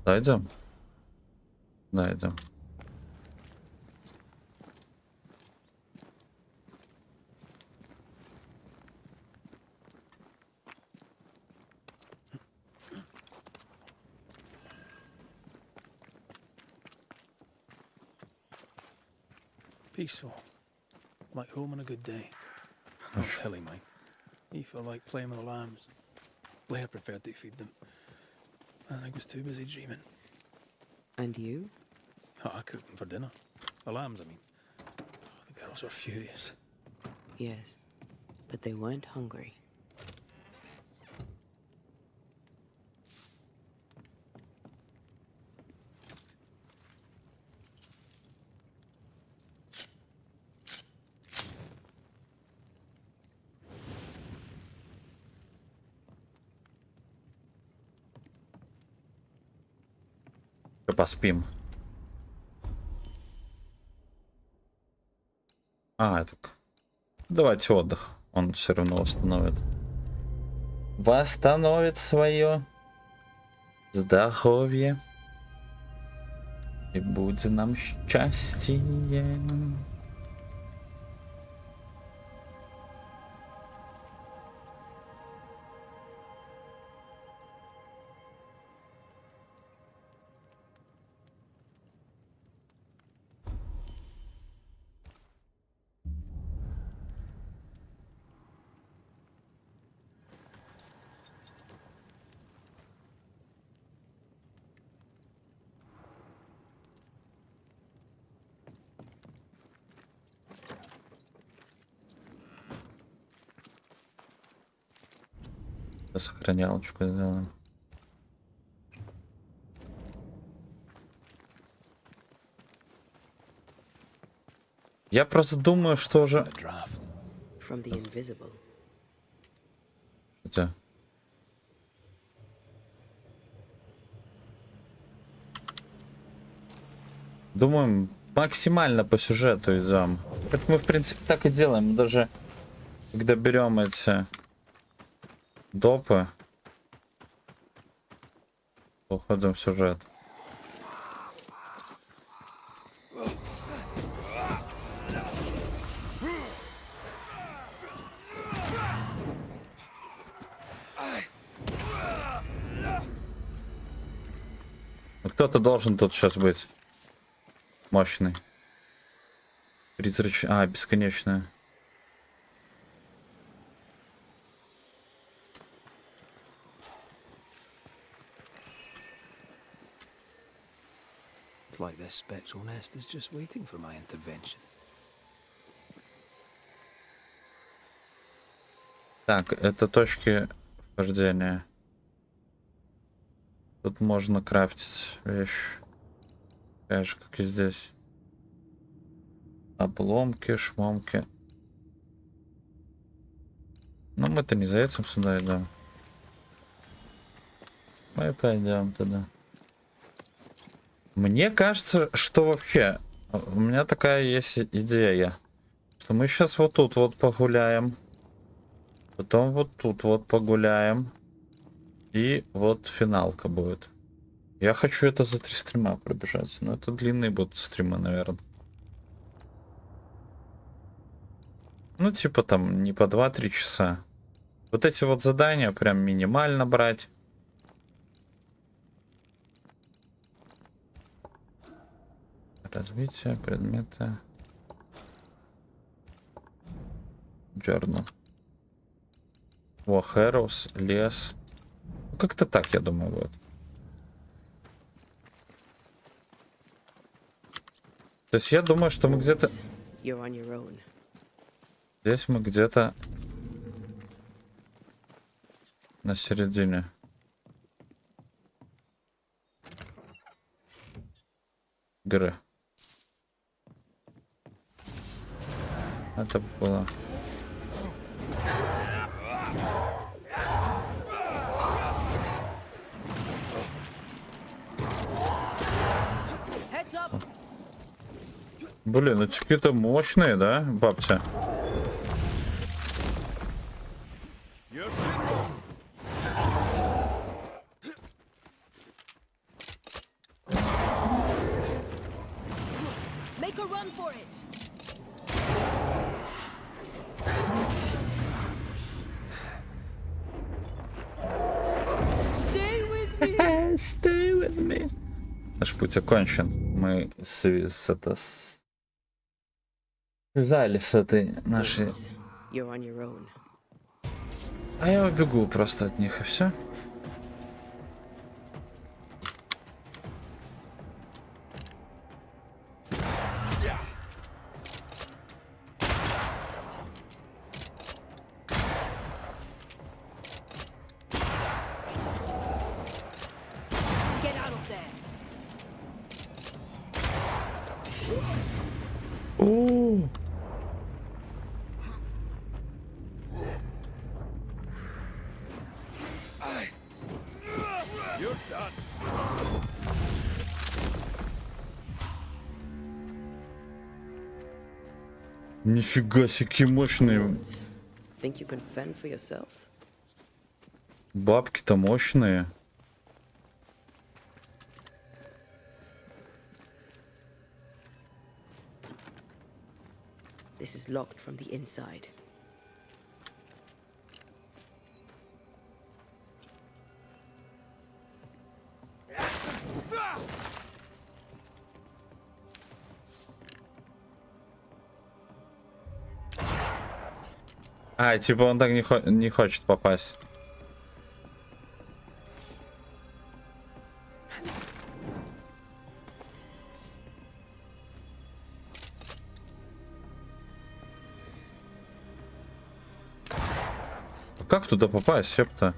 Дойдем? Дойдем. Peaceful. Like home on a good day. Not Hilly, mate. He felt like playing with the lambs. Blair preferred to feed them. And I was too busy dreaming. And you? Oh, I cooked them for dinner. The lambs, I mean. Oh, the girls were furious. Yes, but they weren't hungry. Поспим. Так. Давайте отдых. Он все равно восстановит. Восстановит свое. здоровья. И будет нам счастье. Сохранялочку сделаем. Я просто думаю, что уже... Хотя... Думаем, максимально по сюжету идем. Это мы, в принципе, так и делаем. Мы даже, когда берем эти допы, уходим в сюжет. Кто-то должен тут сейчас быть мощный. Призрачный. А, бесконечная. It's like this spectral nest is just waiting for my intervention. Так, это точки вхождения. Тут можно крафтить вещь. Такая же, как и здесь. Обломки, шмомки. Но мы-то не за этим сюда идем. Мы пойдем туда. Мне кажется, что вообще... У меня такая есть идея. Что мы сейчас вот тут вот погуляем. Потом вот тут вот погуляем. И вот финалка будет. Я хочу это за 3 стрима пробежать. Но это длинные будут стримы, наверное. Ну, типа там не по 2-3 часа. Вот эти вот задания прям минимально брать. Развитие, предметы. Journal. О, Heroes, лес. Ну, как-то так, я думаю, будет. То есть я думаю, что мы где-то... Здесь мы где-то на середине. Игры. Это было... Блин, эти какие-то мощные, да, бабцы? Stay with me. Наш путь окончен. Мы связали с этой нашей... А я убегу просто от них, и все. Нифига себе, какие мощные. Бабки-то мощные. This is locked from the inside. А, типа он так не хочет попасть. Как туда попасть, ёпта?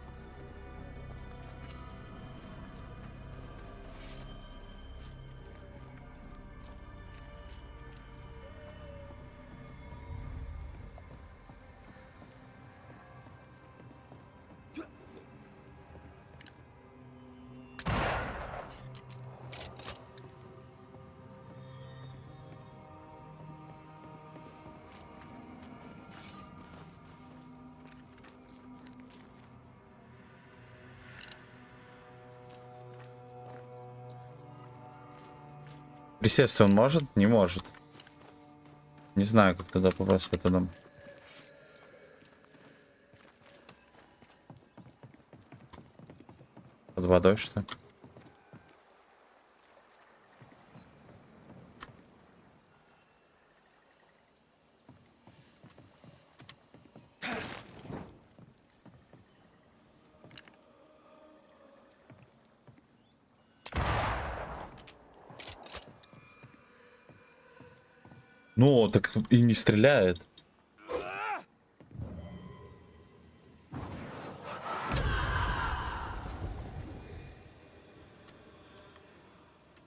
Присесть он может? Не может. Не знаю, как туда попасть в этот дом. Под водой, что ли? Ну, так и не стреляет.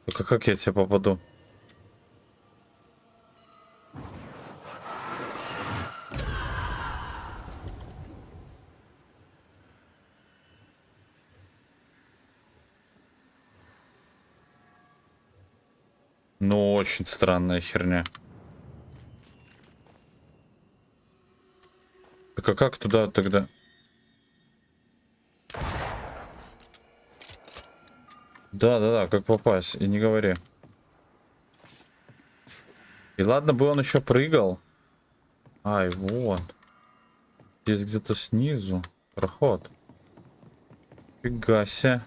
Только как я тебе попаду? Ну, очень странная херня. Так а как туда тогда? Да, как попасть? И не говори. И ладно бы он еще прыгал. Ай, вот. Здесь где-то снизу проход. Фига себе.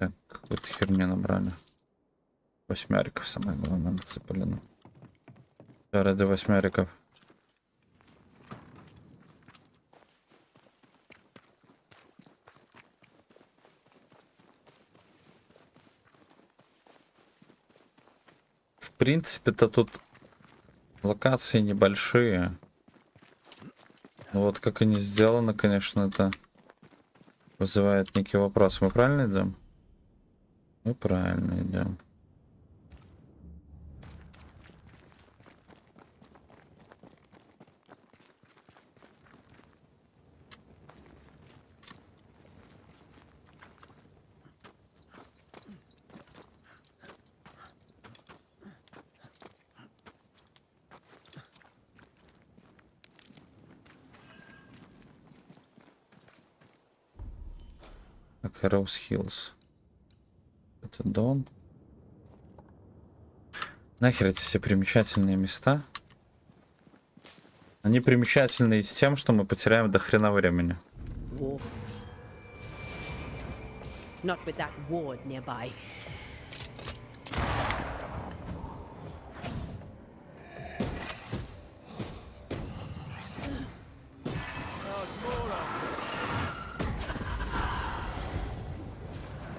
Так, какую-то херню набрали. Восьмяриков самое главное нацепали. Ну. Ради восьмяриков. В принципе-то тут локации небольшие. Но вот как они сделаны, конечно, это вызывает некий вопрос. Мы правильно идем? Мы правильно идем. Так, Роуз Хиллз. Это Дон. Нахер эти все примечательные места? Они примечательны тем, что мы потеряем до хрена времени. Not with that ward nearby.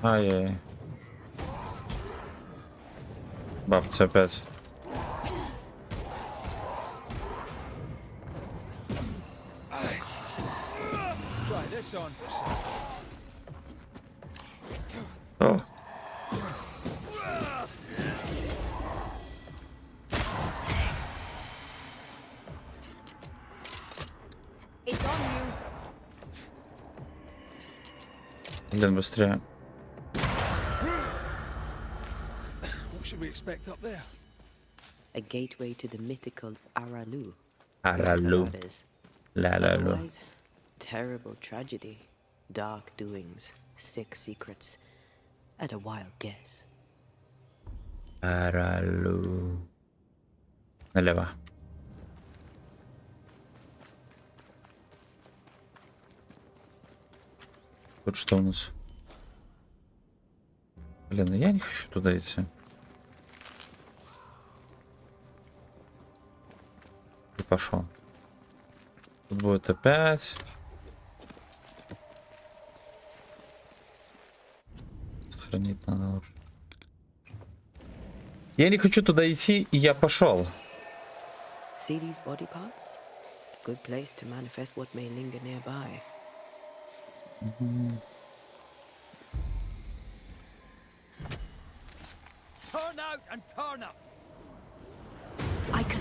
Ай-яй. Бабца опять. О. Блин, быстрее. What should we expect up there? A gateway to the mythical Aralu. Aralu. Ла-ла-лу. Otherwise, terrible tragedy, dark doings, sick secrets, and a wild guess. Аралу. Налево. Тут что у нас? Блин, ну я не хочу туда идти. И пошел. Тут будет опять. Сохранить надо лучше. Я не хочу туда идти, и я пошел. See these body parts? Good place to manifest what may linger nearby. Turn out and turn up. I can.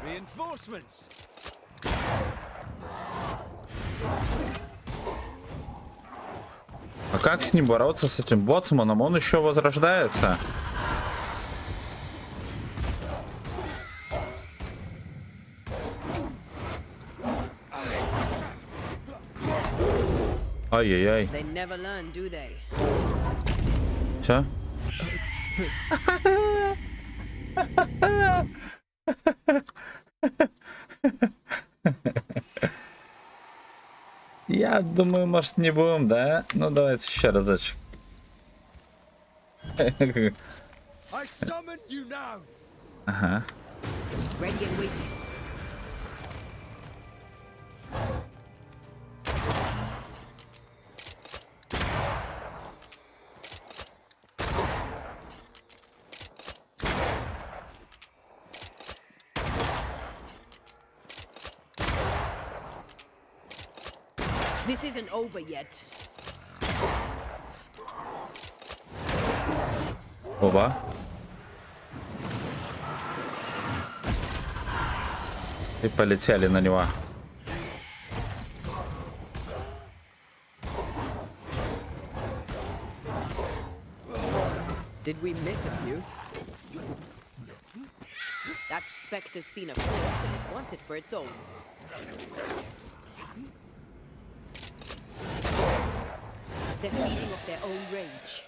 Reinforcements. А как с ним бороться, с этим боцманом? Он еще возрождается. Ай-яй-яй. They never learn, do they? Все? Я думаю, может, не будем, да? Ну, давайте еще разочек. I summon you now. Ага. Ready and waiting. This isn't over yet. Оба. И полетели на него. Did we miss a few? That specter's seen a corpse and it wants it for its own. They're feeding off their own rage.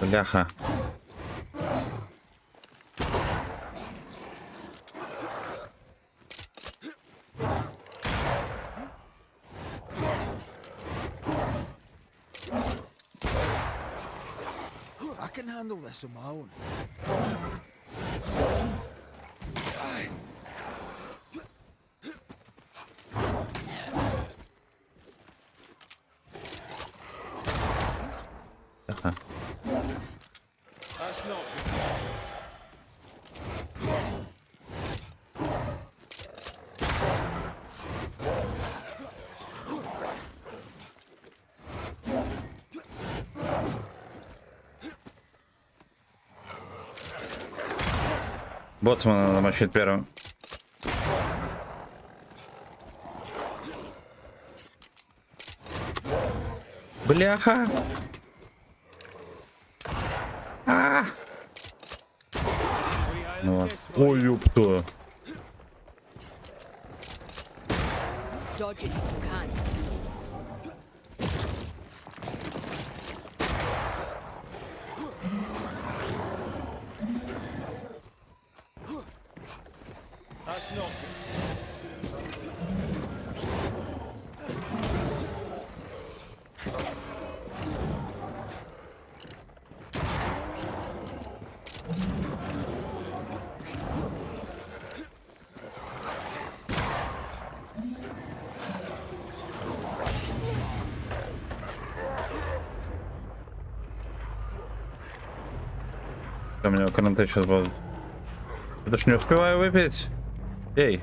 Бляха. I can handle this on my own. Ага. That's not Боцмана надо мочить первым. Бляха! Ну, ой, ёпта. Dodge it if you can. That's not У меня каранты сейчас будут. Я ж не успеваю выпить. Эй.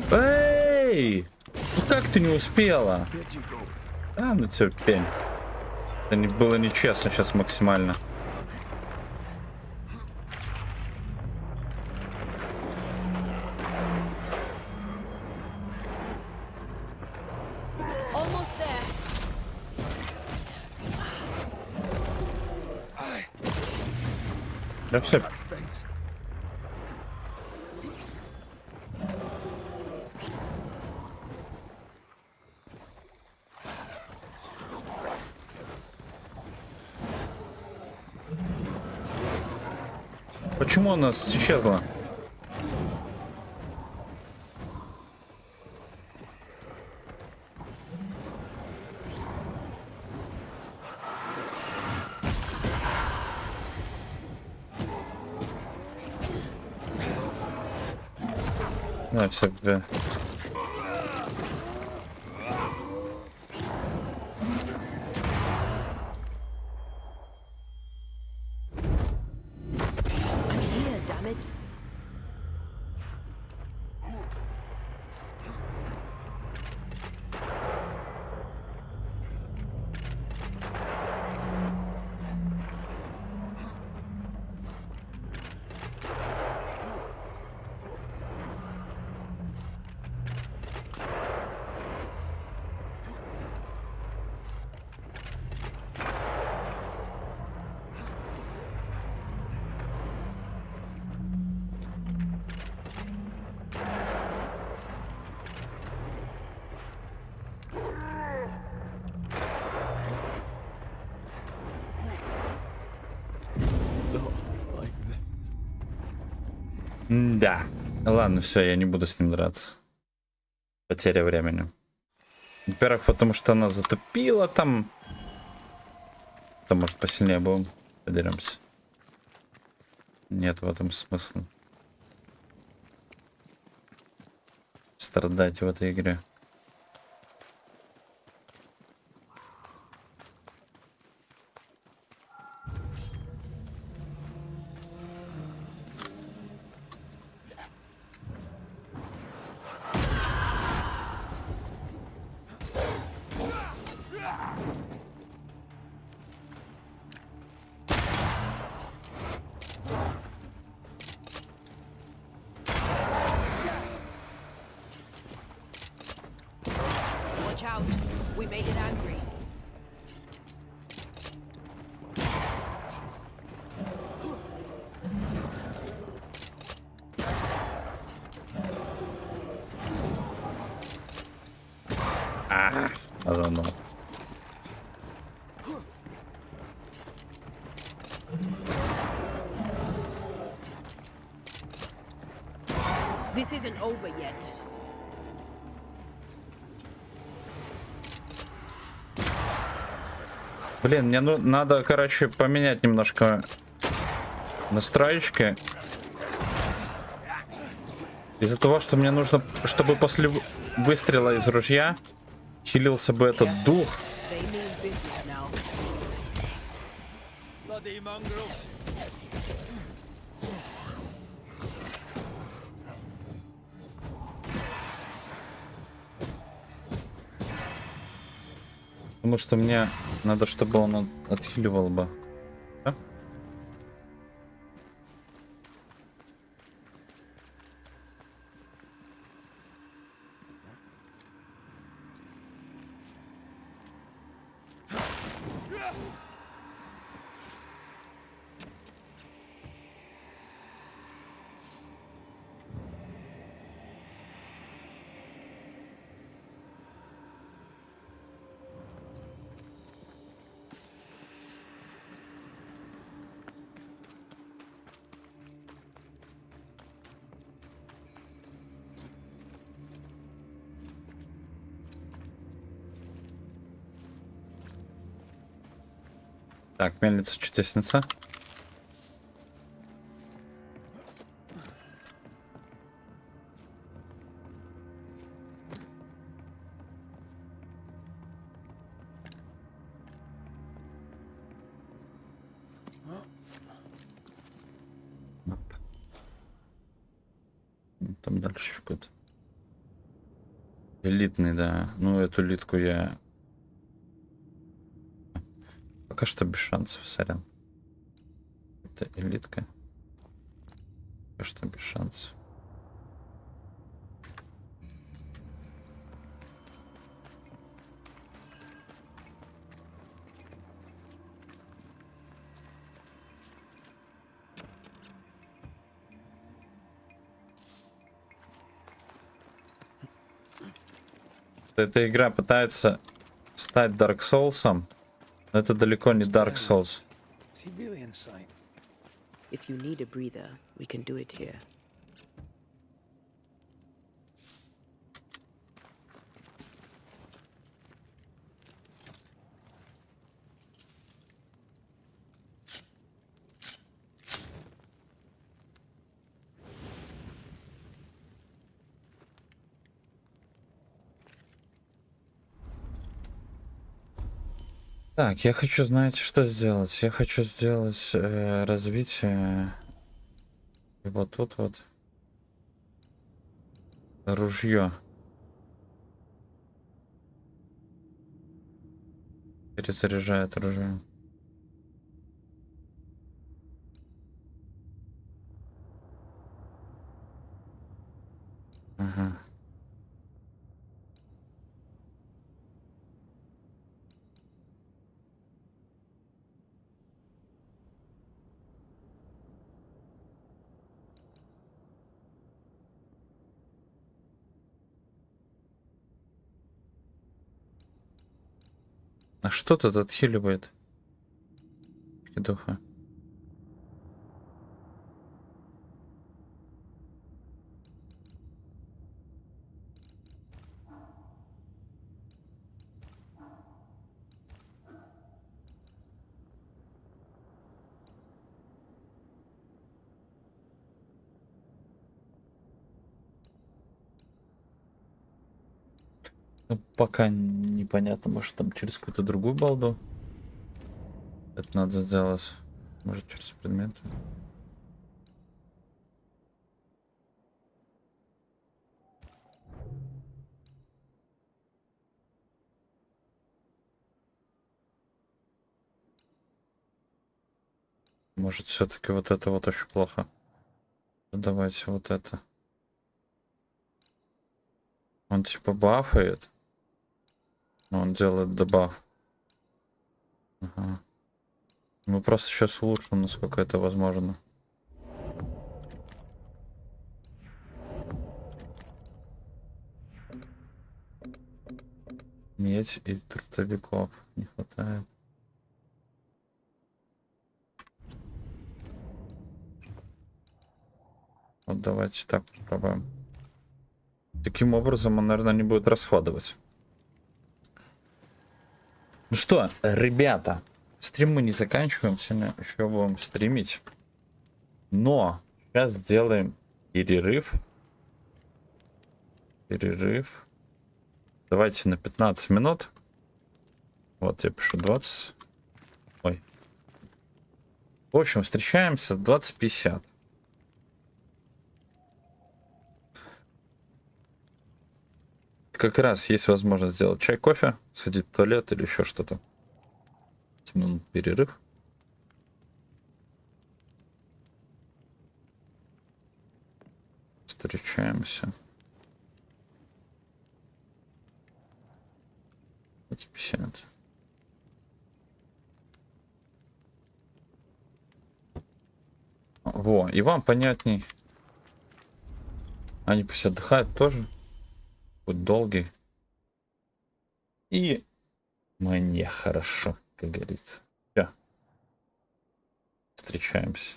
Эй! Ну как ты не успела? А, ну терпень. Это не было нечестно сейчас максимально. Да все. Почему она исчезла? Да, все, да. Да. Ладно, все, я не буду с ним драться. Потеря времени. Во-первых, потому что она затупила там. То может посильнее будем. Подеремся. Нет в этом смысла. Страдать в этой игре. I don't know. This isn't over yet. Блин, мне надо, короче, поменять немножко настроечки. Из-за того, что мне нужно, чтобы после выстрела из ружья хилился бы этот дух. Потому что мне надо, чтобы он отхиливал бы. Да? Так, мельница, чудесница. Там дальше какой-то. Элитный, да. Ну, эту элитку я... Пока что без шансов, сорян. Это элитка. Пока что без шансов. Эта игра пытается стать Dark Souls'ом, но это далеко не Dark Souls. Is he really inside? If you need a breather, we can do it here. Так, я хочу, знаете, что сделать? Я хочу сделать развитие. И вот тут вот ружье. Перезаряжает ружье. Ага. А что тут отхиливает? Духа. Ну, пока непонятно, может там через какую-то другую балду. Это надо сделать. Может через предметы. Может все-таки вот это вот очень плохо. Давайте вот это. Он типа бафает. Но он делает дебаф. Ага. Мы просто сейчас улучшим, насколько это возможно. Медь и трутовиков не хватает. Вот давайте так попробуем. Таким образом он, наверное, не будет расходовать. Ну что, ребята, стрим мы не заканчиваем, сегодня еще будем стримить. Но сейчас сделаем перерыв. Перерыв. Давайте на 15 минут. Вот я пишу 20. Ой. В общем, встречаемся в 20:50. Как раз есть возможность сделать чай, кофе, сходить в туалет или еще что-то. Перерыв. Встречаемся. 50. Во, и вам понятней. Они пусть отдыхают тоже. Путь долгий. И мне хорошо, как говорится. Все. Встречаемся.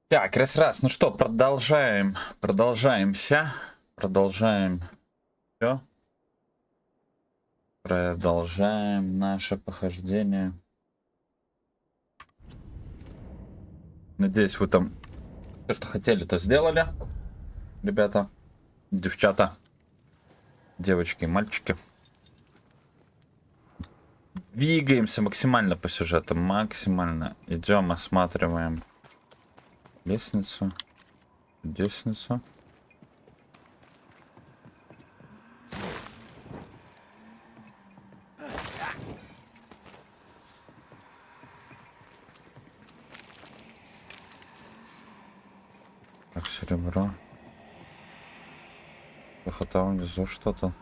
Так, раз. Ну что, продолжаем. Продолжаем все. Продолжаем наше похождение. Надеюсь, вы там все, что хотели, то сделали. Ребята, девчата, девочки и мальчики. Двигаемся максимально по сюжету. Максимально. Идем, осматриваем лестницу. Лестницу. Так, серебро. Охота внизу что-то.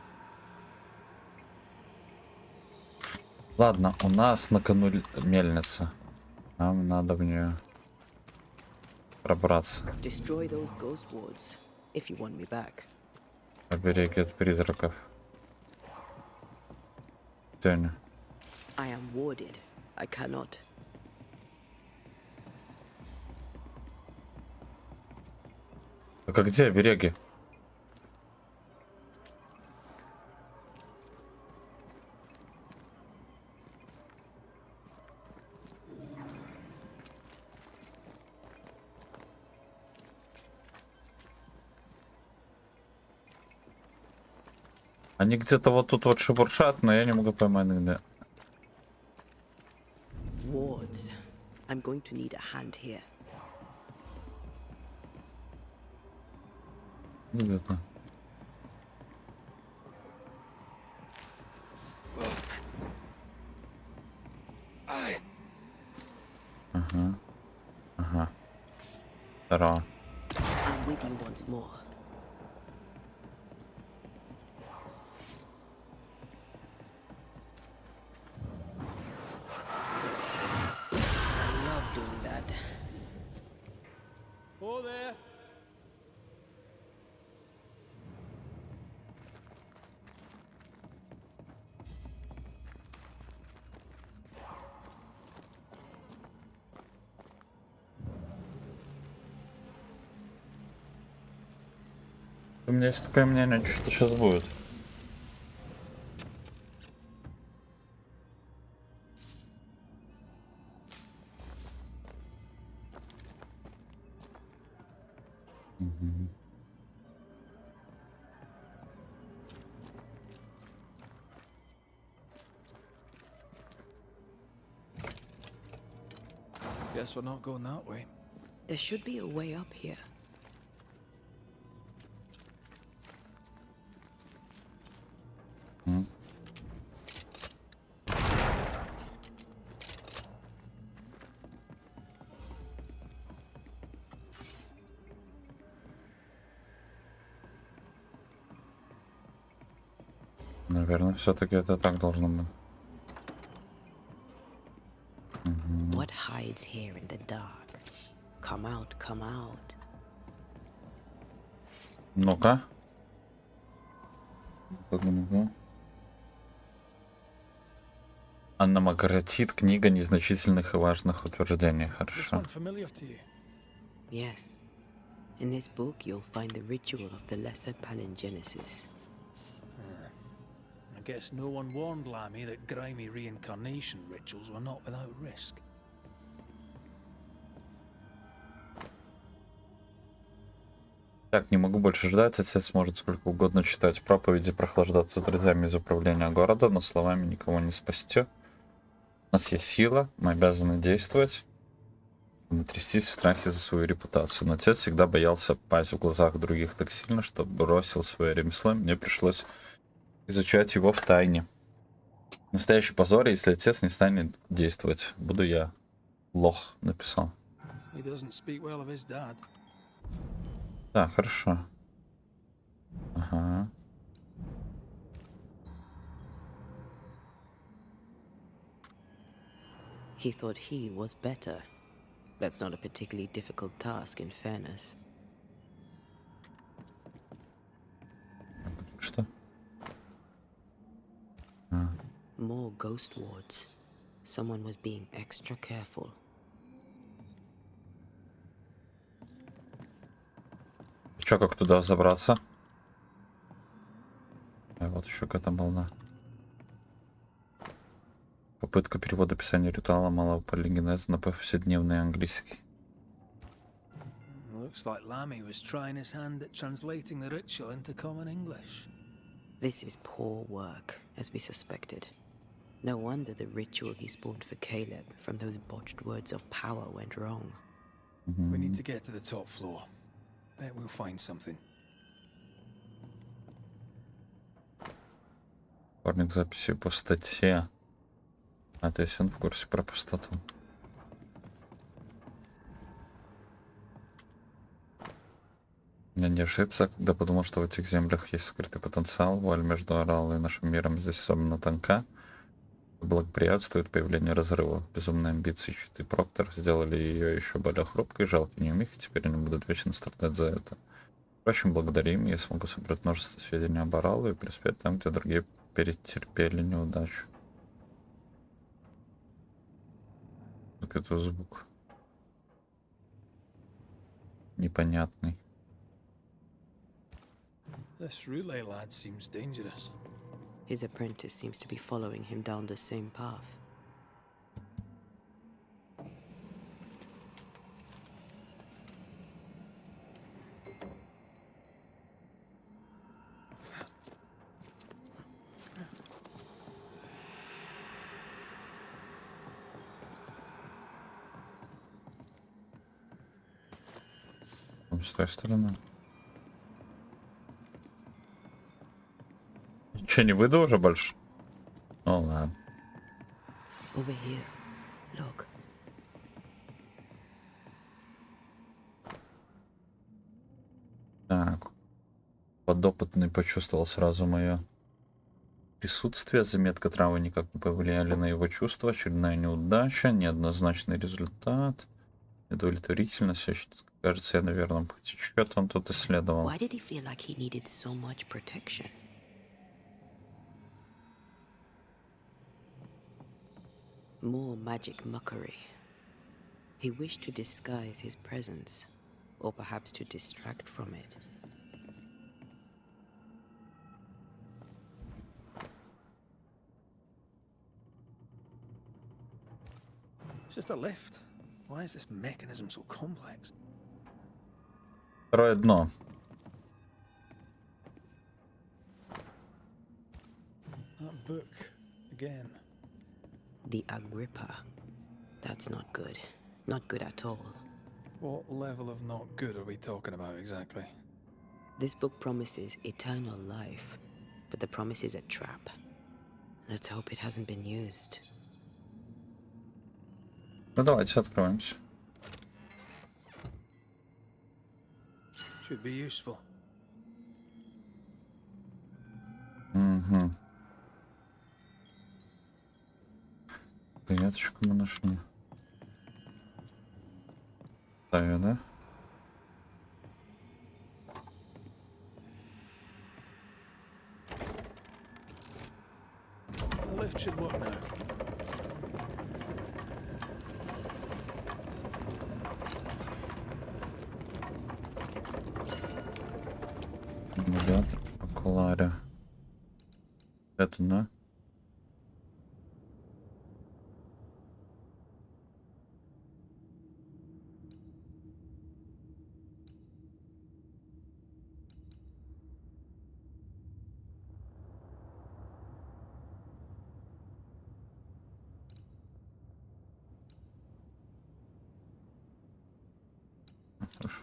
Ладно, у нас на кону мельница. Нам надо в нее пробраться. Побереги от призраков. Где они? Так а где обереги? Они где-то вот тут вот шебуршат, но я не могу поймать где. Wards. I'm going to need a hand here. Где-то. Ага. Здорово. I'm with you once more. Oh, there. У меня есть такое мнение, что сейчас будет. Guess we're not going that way. There should be a way up here. Наверное, все-таки это так должно быть. What hides here in the dark? Come out, come out. Ну-ка. Аннамагратит, книга незначительных и важных утверждений. Хорошо. Yes. In this book you'll find the ritual of the lesser palingenesis. I guess no one warned Lammy that grimy reincarnation rituals were not without risk. Так, не могу больше ждать. Отец может сколько угодно читать проповеди, прохлаждаться с друзьями из управления города, но словами никого не спасти. У нас есть сила, мы обязаны действовать. Не трястись в страхе за свою репутацию. Но отец всегда боялся пасть в глазах других так сильно, что бросил свое ремесло. Мне пришлось изучать его в тайне. Настоящий позор, если отец не станет действовать. Буду я. Лох написал. Да, хорошо. Ага. He thought he was better. That's not a particularly difficult task, in fairness. Что? More ghost wards. Someone was being extra careful. Чё, как туда забраться? А вот еще какая-то волна. Попытка перевода описания ритуала малого полигенеза на повседневный английский. Looks like Lammy was trying his hand at translating the ritual into common English. This is poor work, as we suspected. No wonder the ritual he spawned for Caleb from those botched words of power went wrong. We need to get to the top floor. Bet we'll find something. Сборник записи по статье. А, то есть он в курсе про пустоту. Я не ошибся, когда подумал, что в этих землях есть скрытый потенциал. Вуаль между Оралом и нашим миром здесь особенно тонка. Благоприятствует появлению разрывов. Безумные амбиции Читы Проктор сделали ее еще более хрупкой. Жалко неумех, и теперь они будут вечно страдать за это. Впрочем, благодаря им я смогу собрать множество сведений об Оралу и преуспеть там, где другие перетерпели неудачу. Как это звук? Непонятный. This relay lad seems dangerous. His apprentice seems to be following him down the same path. С той стороны. Че, не выйду уже больше? Ну ладно. Over here. Look. Так. Подопытный почувствовал сразу мое присутствие. Заметка травы никак не повлияли на его чувства. Очередная неудача, неоднозначный результат. Удовлетворительность. Кажется, я на верном пути. Что-то он тут исследовал. Why did he feel like he needed so much protection? More magic mockery. He wished to disguise his presence, or perhaps to distract from it. It's just a lift. Why is this mechanism so complex? Второе дно. That book again. The Agrippa. That's not good. Not good at all. What level of not good are we talking about exactly? This book promises eternal life, but the promise is a trap. Let's hope it hasn't been used. Ну давайте откроемся. Should be useful. Угу. Веточку мы нашли. Ставим, да? The lift should work now. Аккумулятор, окуларе. Это, да? Хорошо.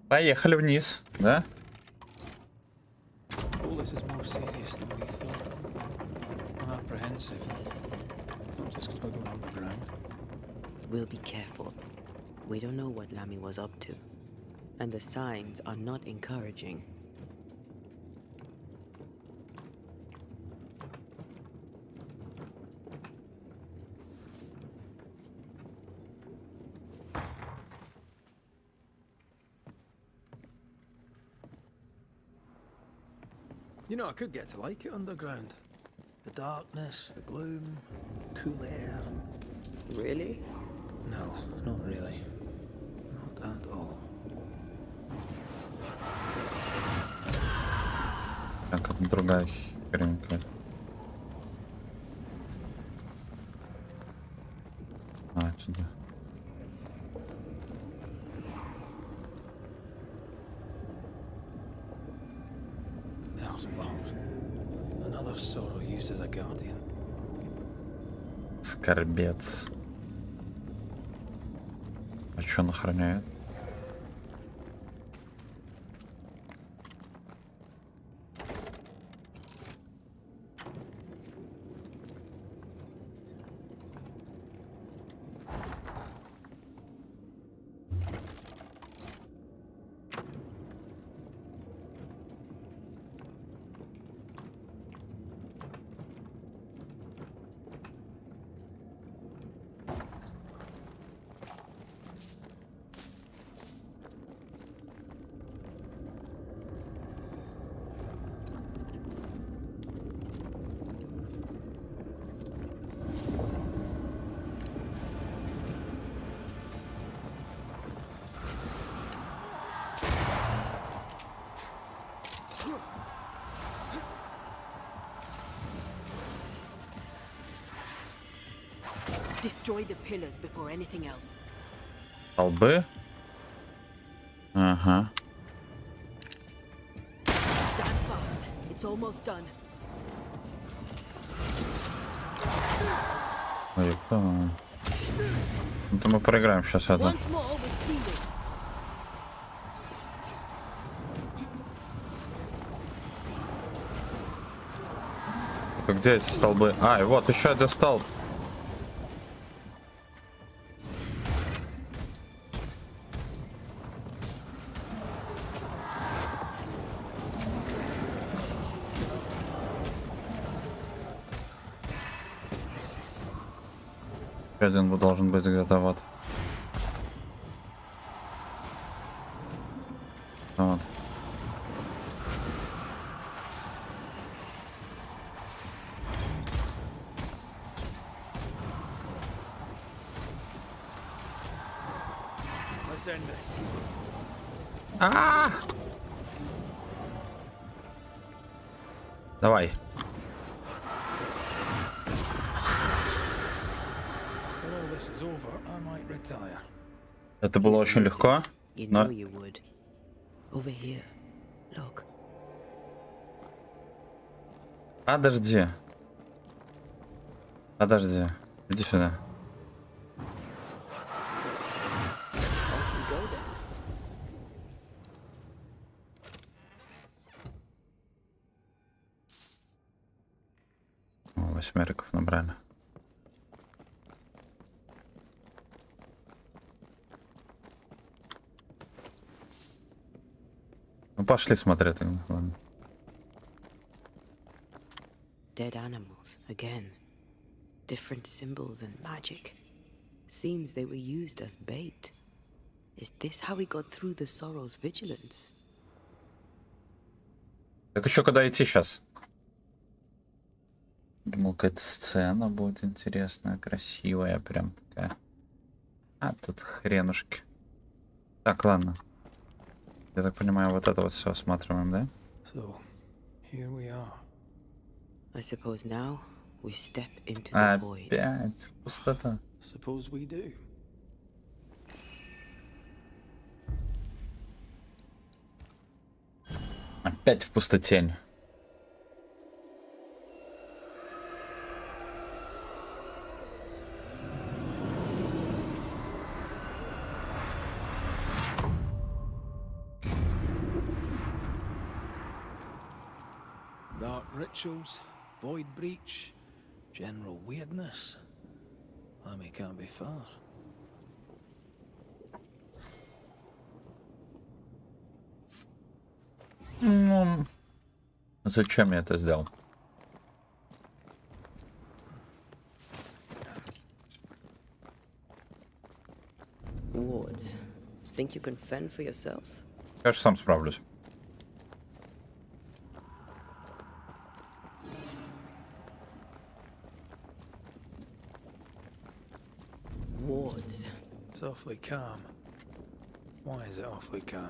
Поехали вниз, да? All this is more serious than we thought. I'm apprehensive. Not just because we're going underground. We'll be careful. We don't know what Lammy was up to, and the signs are not encouraging. You know, I could get to like it underground. The darkness, the gloom, the cool air. Really? No, not really. Not at all. Так, это другая херенька. Сюда. Another sorrow used as a guardian. Скорбец. А что он охраняет? Destroy the pillars before anything else. Столбы? Ага. Stand fast. It's almost done. Ой, ну то мы проиграем сейчас это. Once more with feeling. Где эти столбы? А, и вот еще один столб. Один должен быть где-то вот. Вот. Давай. Это было очень легко, но... Подожди. Подожди. Иди сюда. О, 8 набрали. Ну пошли смотреть. Ладно. Dead animals again. Different symbols and magic. Seems they were used as bait. Is this how we got through the Sorrow's vigilance? Так еще куда идти сейчас? Думал, какая-то сцена будет интересная, красивая, прям такая. А тут хренушки. Так, ладно. Я так понимаю, вот это вот все осматриваем, да? So, here we are. I suppose now we step into the void. Опять пустота. Suppose we do. Опять в пустотень. Dark rituals, void breach, general weirdness. Lemmy can't be far. Ну, зачем я это сделал? Wards, think you can fend for yourself? Я же сам справлюсь. Wards. It's awfully calm. Why is it awfully calm?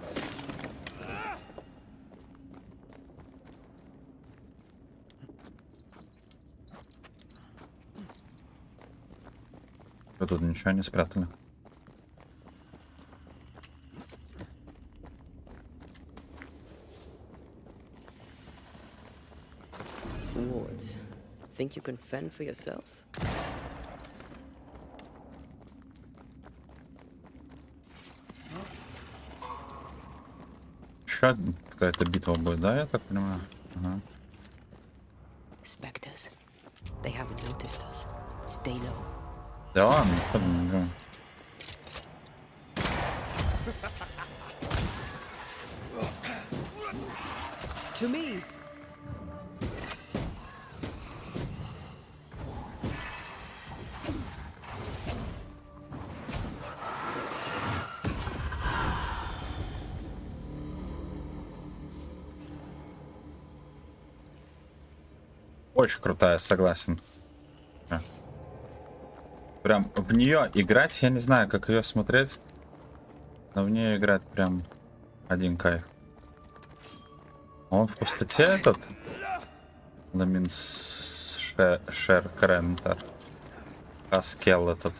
Вы тут ничего не спрятали? Wards. Think you can fend for yourself? Еще какая-то битва будет, да, я так понимаю? Ага. Spectres. They haven't noticed us. Stay low. Да ладно, что там, да. To me. Очень крутая, согласен. Прям в нее играть, я не знаю, как ее смотреть, но в нее играть прям один кайф. Он в пустоте этот? Ламинс Шер Крентер. Аскел этот.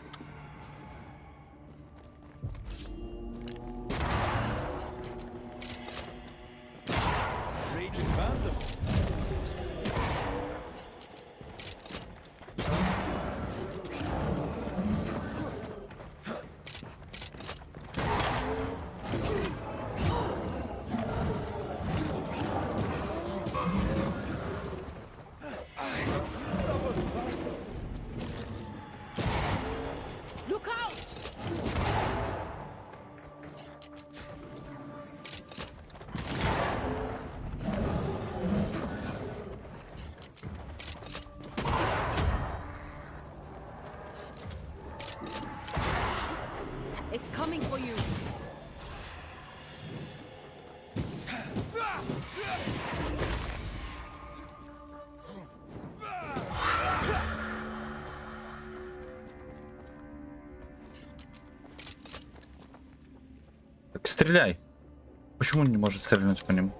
Look out! It's coming for you. Так стреляй. Почему он не может стрельнуть по нему?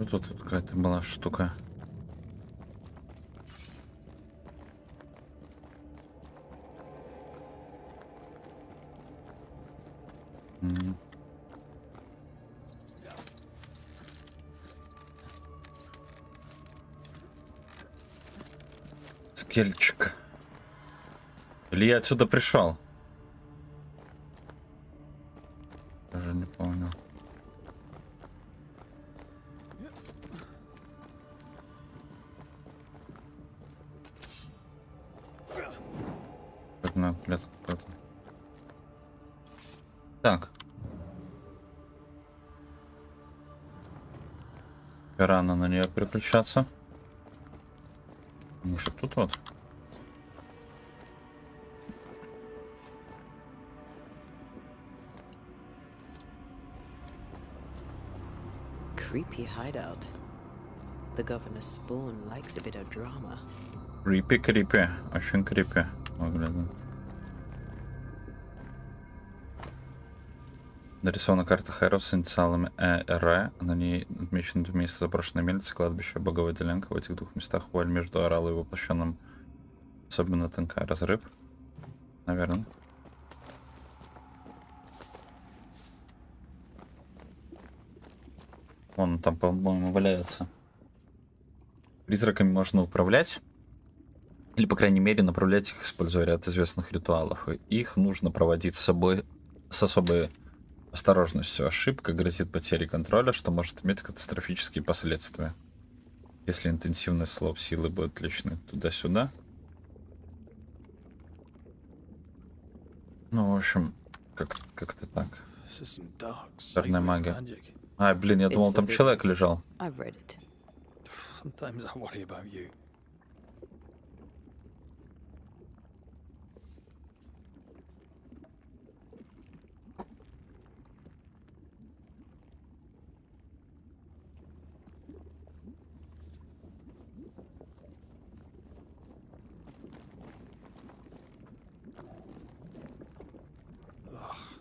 Вот тут какая-то была штука. Скельчик. Или я отсюда пришел? Даже не помню. На клетку какой-то. Так. Рано на нее переключаться. Может тут вот. Creepy hideout. The governor's spawn likes a bit of drama. Крипи. Очень крипи. Выглядит. Нарисована карта Хэро с инициалами ЭР. На ней отмечены два места заброшенной мельницы, кладбище, боговая делянка. В этих двух местах вуаль между оралом и воплощенным особенно тонкая. Разрыв. Наверное. Вон там, по-моему, валяется. Призраками можно управлять. Или, по крайней мере, направлять их, используя ряд известных ритуалов. И их нужно проводить с собой с особой осторожностью. Ошибка грозит потерей контроля, что может иметь катастрофические последствия. Если интенсивность слов силы будет личной туда-сюда. Ну, в общем, как-то так. Черная магия. А, блин, я думал, там человек лежал. Sometimes I worry about you.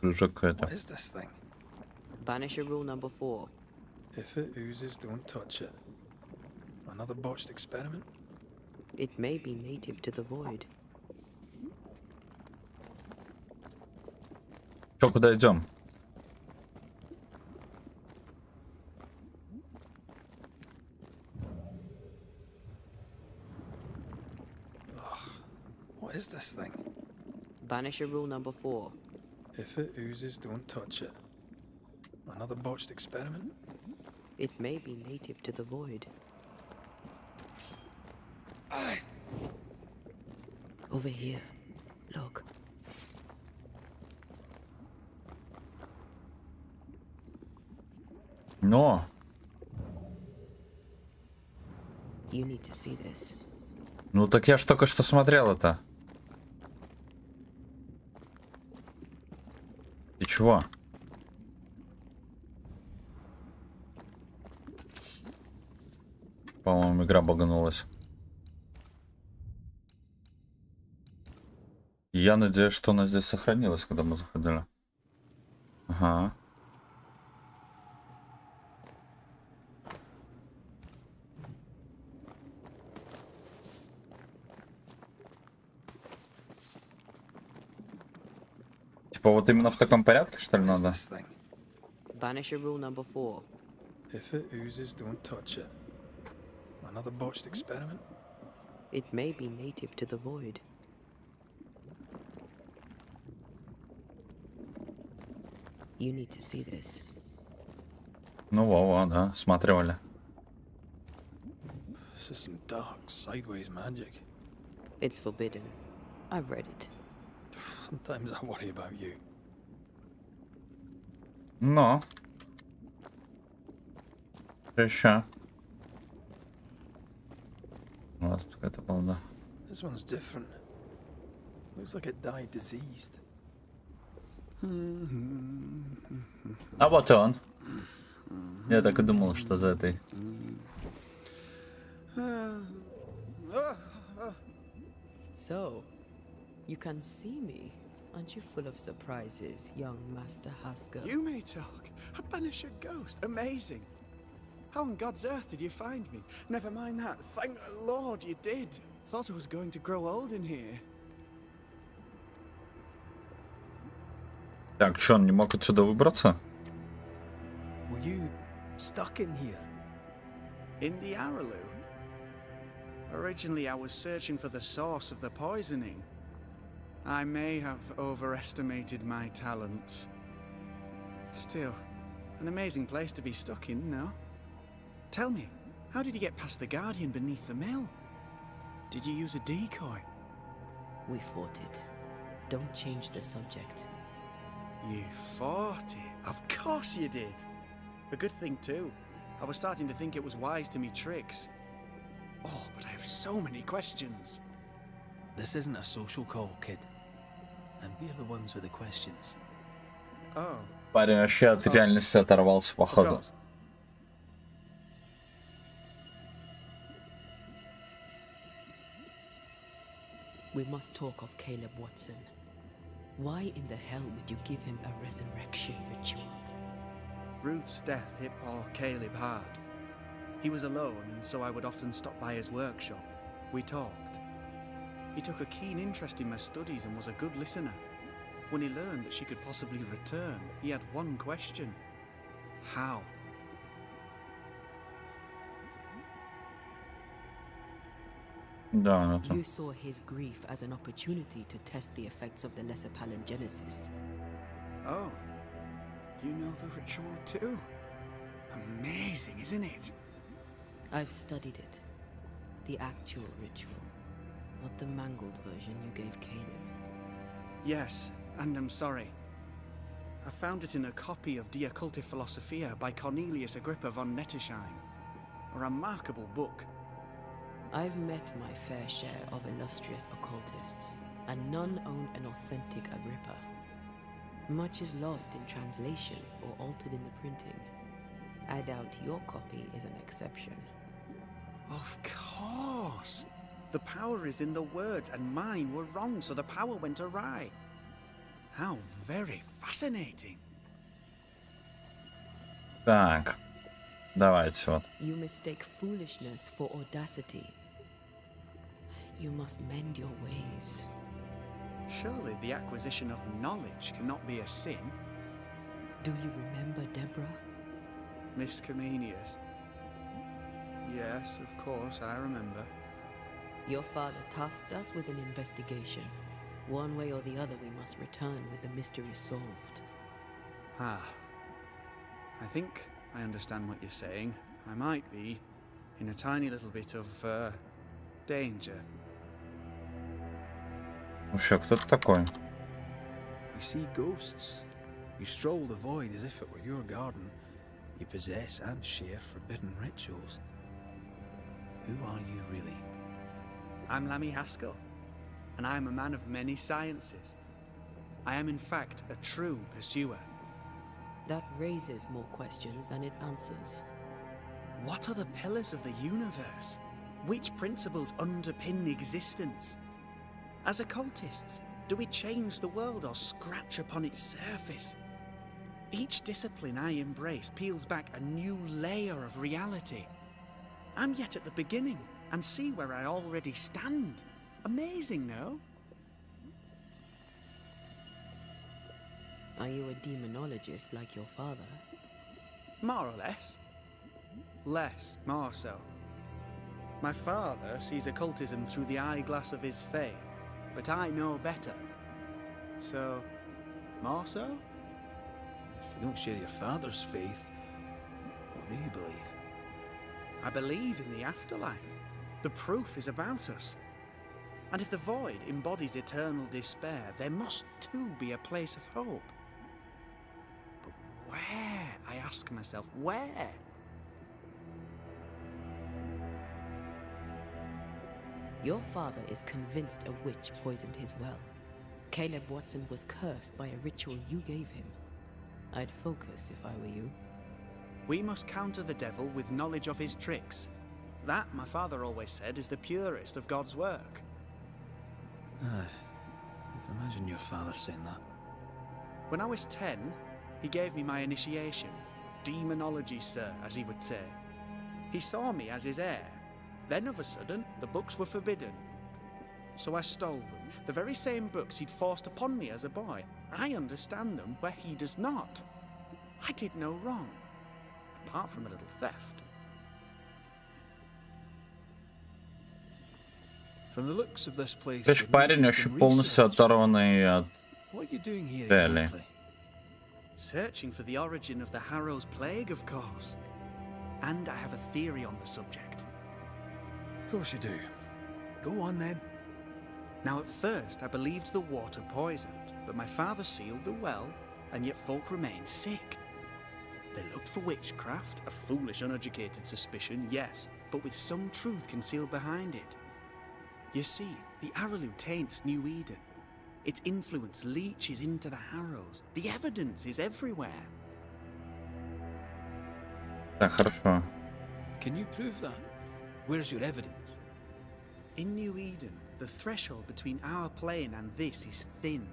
What is this thing? Banisher rule number 4. If it oozes, don't touch it. Another botched experiment? It may be native to the void. Чё, куда идем? What is this thing? Banisher rule number 4. If it oozes, don't touch it. Another botched experiment? It may be native to the void. Over here. Look. Но. You need to see this. Ну так я ж только что смотрел это. И чего? По-моему, игра баганулась. Я надеюсь, что она здесь сохранилась, когда мы заходили. Ага. Типа вот именно в таком порядке, что ли, надо? Banisher rule number 4. If it oozes, don't touch it. Another botched experiment? It may be native to the void. You need to see this. Ну, во-во, да, смотрели. This is some dark, sideways magic. It's forbidden. I've read it. Sometimes I worry about you. Но. Еще. У нас какая-то балда. This one's different. Looks like it died diseased. А вот он. Я так и думал, что за этой. So, you can see me. Aren't you full of surprises, young Master Haskell? You may talk. A Banisher ghost. Amazing. How on God's earth did you find me? Never mind that. Thank the Lord you did. Thought I was going to grow old in here. Так, что, он не мог отсюда выбраться? Were you stuck in here? In the Araloo? Originally, I was searching for the source of the poisoning. I may have overestimated my talents. Still, an amazing place to be stuck in, no? Tell me, how did you get past the Guardian beneath the mill? Did you use a decoy? We fought it. Don't change the subject. You fought it? Of course you did. A good thing too. I was starting to think it was wise to me tricks. Oh, but I have so many questions. This isn't a social call, kid. And we're the ones with the questions. Oh. Парень вообще от реальности оторвался, походу. We must talk of Caleb Watson. Why in the hell would you give him a resurrection ritual? Ruth's death hit poor Caleb hard. He was alone, and so I would often stop by his workshop. We talked. He took a keen interest in my studies and was a good listener. When he learned that she could possibly return, he had one question. How? Да, You saw his grief as an opportunity to test the effects of the lesser palingenesis. Oh, you know the ritual too? Amazing, isn't it? I've studied it. The actual ritual, not the mangled version you gave Caleb. Yes, and I'm sorry. I found it in a copy of Die Occulte Philosophia by Cornelius Agrippa von Nettesheim. A remarkable book. I've met my fair share of illustrious occultists, and none owned an authentic Agrippa. Much is lost in translation or altered in the printing. I doubt your copy is an exception. Of course! The power is in the words, and mine were wrong, so the power went awry. How very fascinating. Так, давайте вот. You mistake foolishness for audacity. You must mend your ways. Surely the acquisition of knowledge cannot be a sin. Do you remember Deborah? Miss Comenius. Yes, of course, I remember. Your father tasked us with an investigation. One way or the other, we must return with the mystery solved. Ah. I think I understand what you're saying. I might be in a tiny little bit of, danger. Вообще, кто ты такой? You see ghosts. You stroll the void as if it were your garden. You possess and share forbidden rituals. Who are you really? I'm Lammy Haskell, and I am a man of many sciences. I am in fact a true pursuer. That raises more questions than it answers. What are the pillars of the universe? Which principles underpin existence? As occultists, do we change the world or scratch upon its surface? Each discipline I embrace peels back a new layer of reality. I'm yet at the beginning, and see where I already stand. Amazing, no? Are you a demonologist like your father? More or less. Less, more so. My father sees occultism through the eyeglass of his faith, but I know better. So, more so? If you don't share your father's faith, what do you believe? I believe in the afterlife. The proof is about us. And if the void embodies eternal despair, there must too be a place of hope. But where, I ask myself, where? Your father is convinced a witch poisoned his well. Caleb Watson was cursed by a ritual you gave him. I'd focus if I were you. We must counter the devil with knowledge of his tricks. That, my father always said, is the purest of God's work. Aye, I can imagine your father saying that. When I was 10, he gave me my initiation. Demonology, sir, as he would say. He saw me as his heir. Then, of a sudden, the books were forbidden. So I stole them, the very same books he'd forced upon me as a boy. I understand them where he does not. I did no wrong, apart from a little theft. From the looks of this place, То есть парень вообще полностью оторванный от what are you doing here реалий. exactly? Searching for the origin of the Harrow's plague, of course. And I have a theory on the subject. Of course you do. Go on then. Now, at first, I believed the water poisoned, but my father sealed the well, and yet folk remained sick. They looked for witchcraft, a foolish, uneducated suspicion, yes, but with some truth concealed behind it. You see, the Arrowlu taints New Eden. Its influence leaches into the Harrows. The evidence is everywhere. Так, хорошо. Can you prove that? Where's your evidence? In New Eden, the threshold between our plane and this is thin.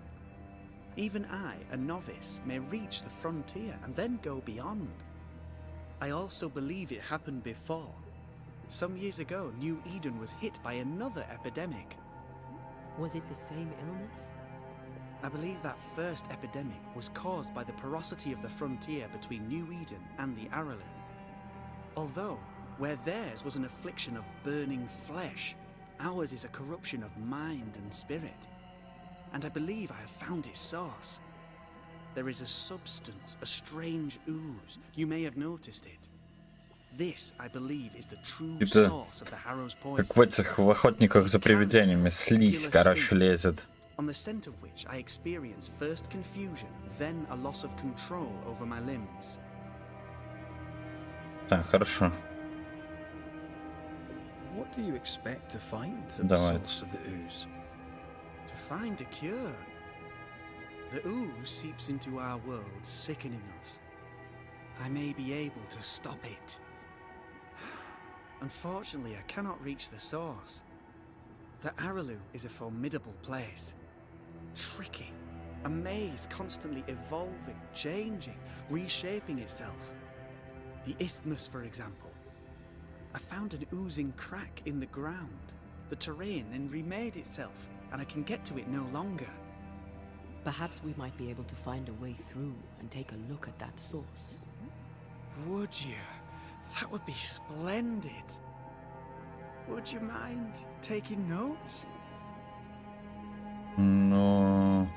Even I, a novice, may reach the frontier and then go beyond. I also believe it happened before. Some years ago, New Eden was hit by another epidemic. Was it the same illness? I believe that first epidemic was caused by the porosity of the frontier between New Eden and the Arrowlu. Although, where theirs was an affliction of burning flesh, ours is a corruption of mind and spirit. And I believe I have found its source. There is a substance, a strange ooze. You may have noticed it. This, I believe, is the true Это source of the Harrow's poison. как в этих в охотниках за привидениями. Слизь, короче, лезет. On the scent of which I experience first confusion, then a loss of control over my limbs. Так, хорошо. What do you expect to find at the Давай. source of the ooze? To find a cure. The ooze seeps into our world, sickening us. I may be able to stop it. Unfortunately, I cannot reach the source. The Araloo is a formidable place. Tricky. A maze constantly evolving, changing, reshaping itself. The isthmus, for example. I found an oozing crack in the ground. The terrain then remade itself, and I can get to it no longer. Perhaps we might be able to find a way through and take a look at that source. Would you? That would be splendid. Would you mind taking notes? Ну...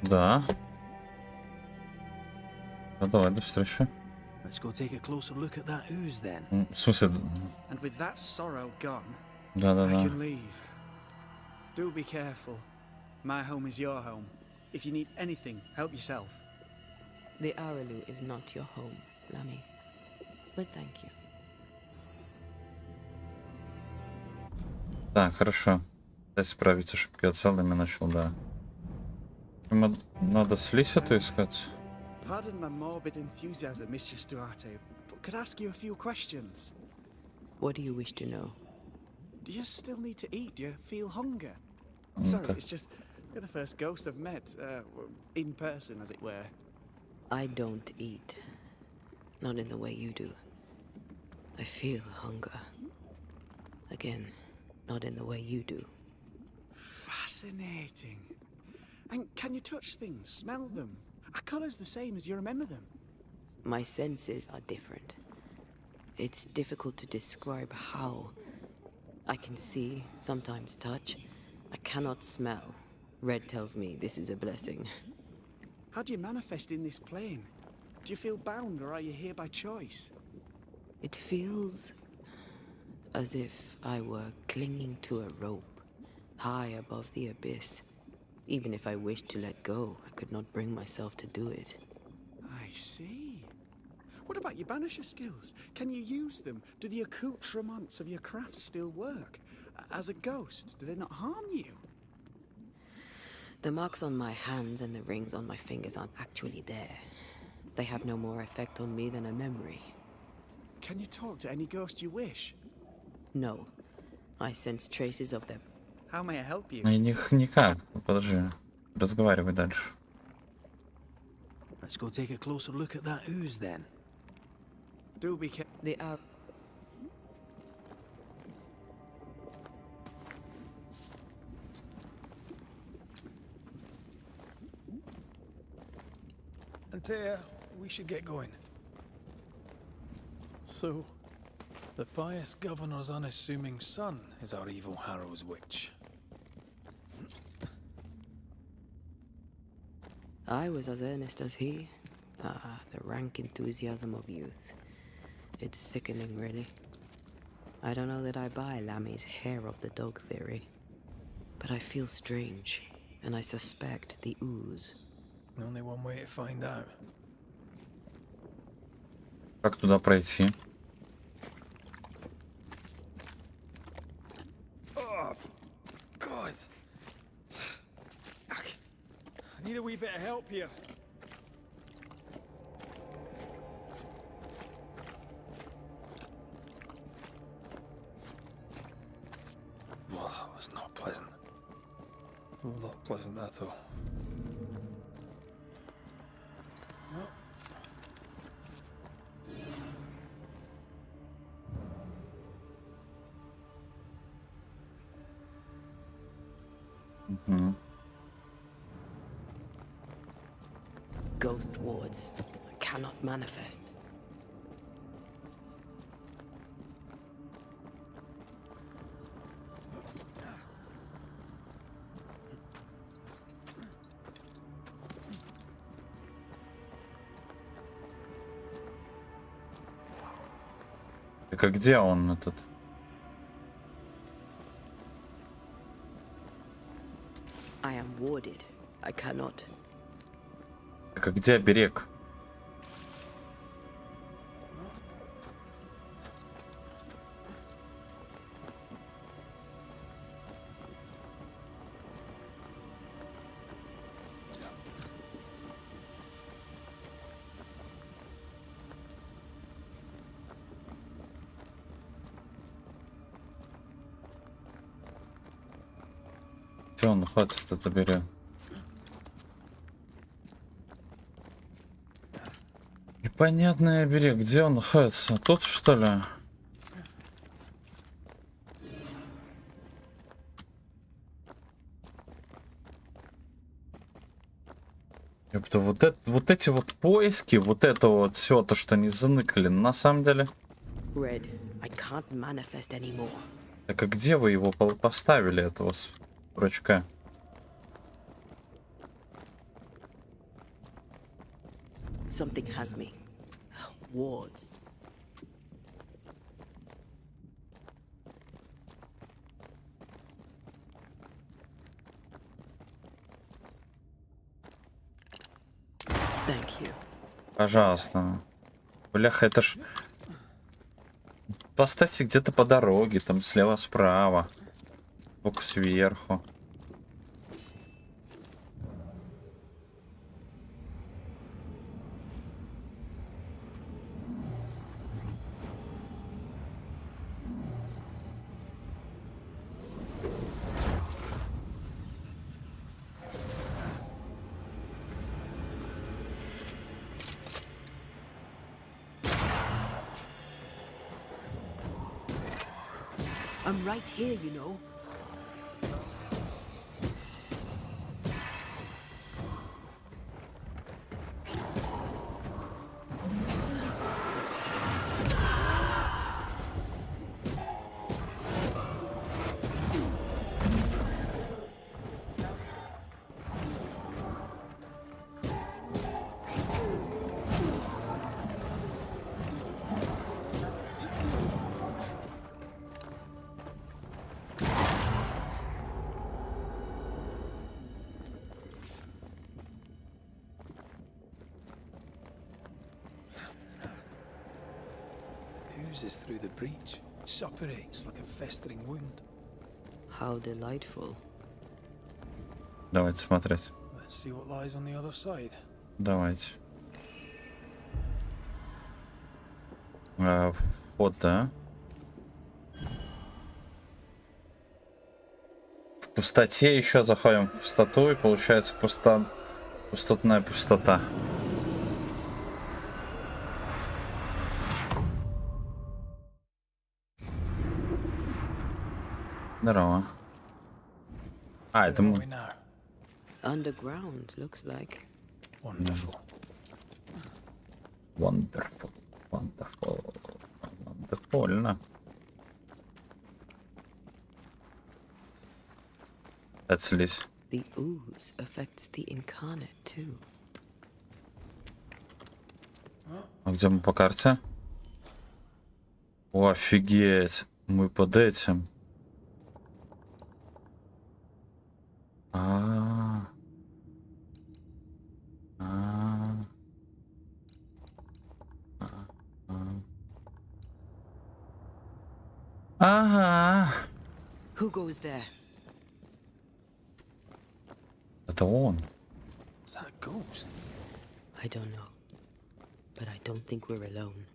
Да. Ну, давай, до встречи. Let's go take a closer look at that ooze then. В смысле... And with that sorrow gone, I Да-да-да. can leave. Do be careful. My home is your home. If you need anything, help yourself. The Araloo is not your home, Lammy. But thank you. Так, хорошо. Дай исправить ошибки. Я целыми начал, да. Надо слизь эту искать. Pardon my morbid enthusiasm, Mistress Duarte, but could I ask you a few questions? What do you wish to know? Do you still need to eat? Do you feel hunger? Okay. Sorry, it's just you're the first ghost I've met, in person, as it were. I don't eat. Not in the way you do. I feel hunger. Again, not in the way you do. Fascinating. And can you touch things, smell them? Are colours the same as you remember them? My senses are different. It's difficult to describe how. I can see, sometimes touch. I cannot smell. Red tells me this is a blessing. How do you manifest in this plane? Do you feel bound, or are you here by choice? It feels as if I were clinging to a rope, high above the abyss. Even if I wished to let go, I could not bring myself to do it. I see. What about your Banisher skills? Can you use them? Do the accoutrements of your craft still work? As a ghost, do they not harm you? The marks on my hands and the rings on my fingers aren't actually there. They have no more effect on me than a memory. Can you talk to any ghost you wish? No. I sense traces of them. How may I help you? Никак. Подожди. Разговаривай дальше. Let's go take a closer look at that ooze then. Do be careful. They are... Antеya, we should get going. So, the pious governor's unassuming son is our evil Harrow's witch. I was as earnest as he. Ah, the rank enthusiasm of youth. It's sickening, really. I don't know that I buy Lammy's hair of the dog theory. But I feel strange, and I suspect the ooze. Only one way to find out. Как туда пройти? Oh, God. I need a wee bit of help here. Well, that was not pleasant. Not pleasant at all. Well. Ghost wards. I cannot manifest. Так а где он этот? I am warded. I cannot. Так а где оберег? Где он находится, этот оберег? Непонятный оберег. Где он находится? Тут, что ли? Ёпта, вот эти вот поиски, вот это вот все, то, что они заныкали, на самом деле. Red, I can't manifest anymore. Так а где вы его поставили, этого строчка? Something has me. Wards. Thank you. Пожалуйста. Бляха, это ж... Поставьте где-то по дороге, там слева-справа. Бок сверху. I'm right here, you know. Oozes through the breach. Suppurates like a festering wound. How delightful. Давайте смотреть. Let's see what lies on the other side. Давайте. Вход, да? В пустоте еще заходим в пустоту, и получается пустотная пустота. Здорово. А, это мы. Underground, looks like. Wonderful. Wonderful. Вандерфульно. Отслись. The ooze affects the incarnate too. А где мы по карте? О, офигеть. Мы под этим. Ага. Who goes there? Это он. Is that a ghost? I don't know. But I don't think we're alone.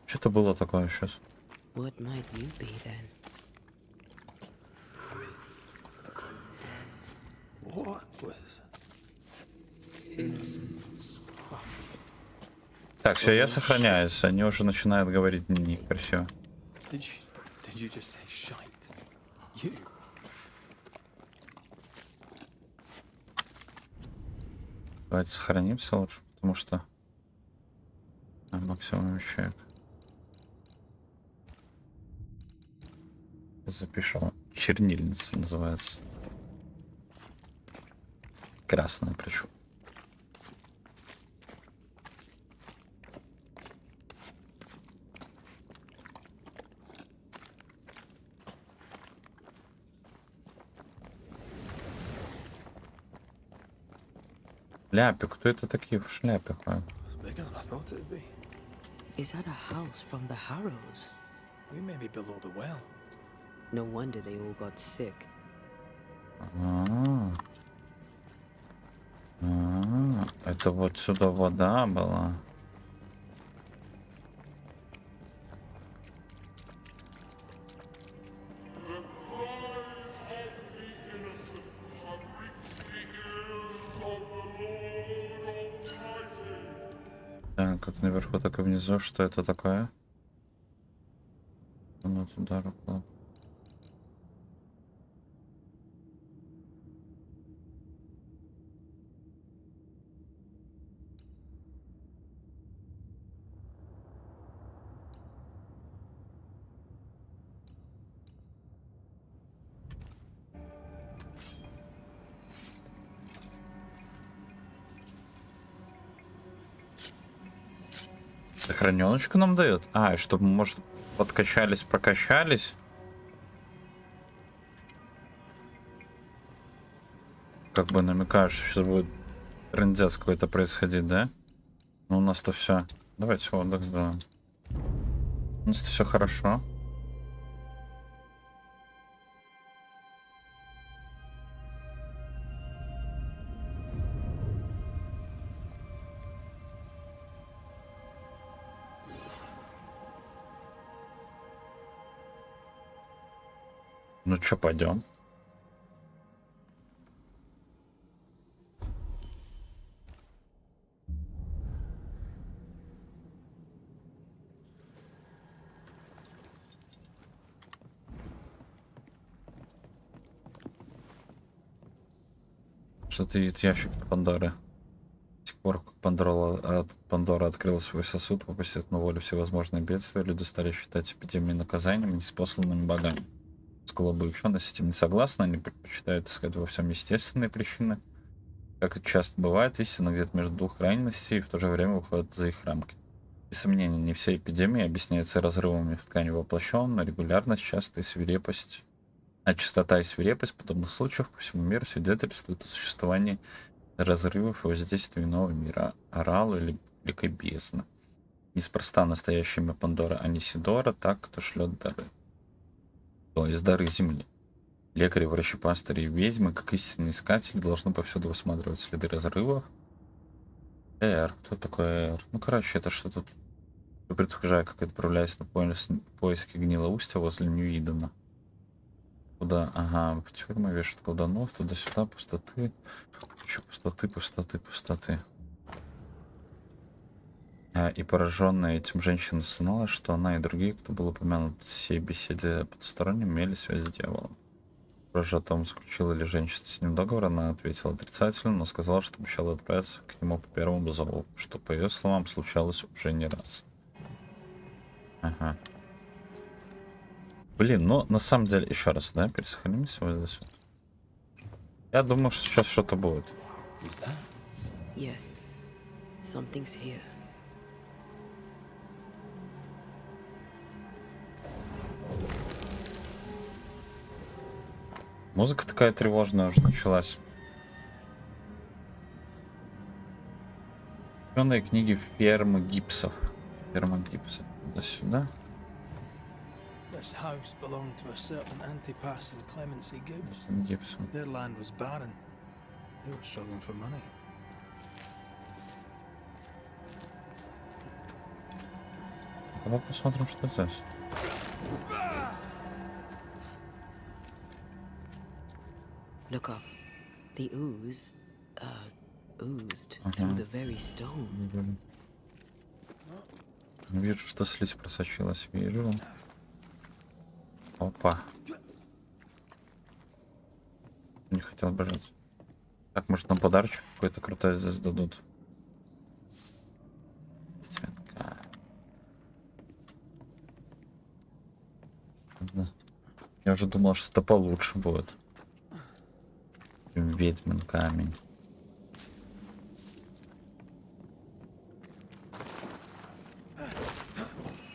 Что-то было такое сейчас. What might you be then? What was... Так, все, я сохраняюсь. Они уже начинают говорить некрасиво. Did you just say shite? You? Давайте сохранимся лучше, потому что максимум человек. Запишу. Чернильница называется. Красная причем. Шляпе. Кто это такие в шляпе ходят? It's bigger than I thought it'd be. Is that a house from the Harrows? We may be below the well. No wonder they all got sick. Это вот сюда вода была. Так, как наверху, так и внизу. Что это такое? Ну, туда руку. Сохраненочку нам дает? А, и чтобы, может, подкачались, прокачались? Как бы намекаешь, что сейчас будет трындец какой-то происходить, да? Ну, у нас-то все. Давайте отдых сделаем. У нас-то все хорошо. Ну чё, пойдем? Что-то видит ящик Пандоры. С тех пор, как Пандора открыла свой сосуд, выпустив на волю всевозможные бедствия, люди стали считать эпидемии наказанием, неспосланными богами. Скулобы ученые с этим не согласны, они предпочитают искать во всем естественные причины. Как это часто бывает, истина где-то между двух крайностей и в то же время выходит за их рамки. Без сомнения, не все эпидемии объясняются разрывами в ткани воплощен, но регулярность, частота и свирепость. А частота и свирепость подобных случаев по всему миру свидетельствуют о существовании разрывов и воздействия иного мира, орала или великой бездны. Неспроста настоящее имя Пандора Анисидора, так, кто шлет дары. То есть дары земли. Лекари, врачи, пастыри и ведьмы, как истинные искатели, должны повсюду высматривать следы разрывов. Кто такой Эр? Ну, короче, это что тут? Я предполагаю, как отправляюсь на поиски гнилоустья возле Нью-Идена. Куда? Ага, тюрьма вешают колдунов, туда-сюда, пустоты. Еще пустоты. И пораженная этим женщина знала, что она и другие, кто был упомянут в всей беседе потусторонним, имели связь с дьяволом. Позже о том, заключила ли женщина с ним договор, она ответила отрицательно, но сказала, что обещала отправиться к нему по первому зову, что, по ее словам, случалось уже не раз. Ага. Блин, ну, на самом деле, еще раз, да, пересохранимся вот здесь вот. Я думаю, что сейчас что-то будет. Yes, something's here. Музыка такая тревожная уже началась. Ученые книги Ферма гипсов. Туда-сюда. This house belonged to a certain Antipas and Clemency Gibbs. Their land was barren. They were struggling for money. Давай посмотрим, что здесь. Look up. The ooze, oozed through the very stone. Вижу, что слизь просочилась. Вижу. Опа. Не хотел бежать. Так, может, нам подарочек какой-то крутой здесь дадут. Ведьминка. Я уже думал, что это получше будет. Ведьмин камень.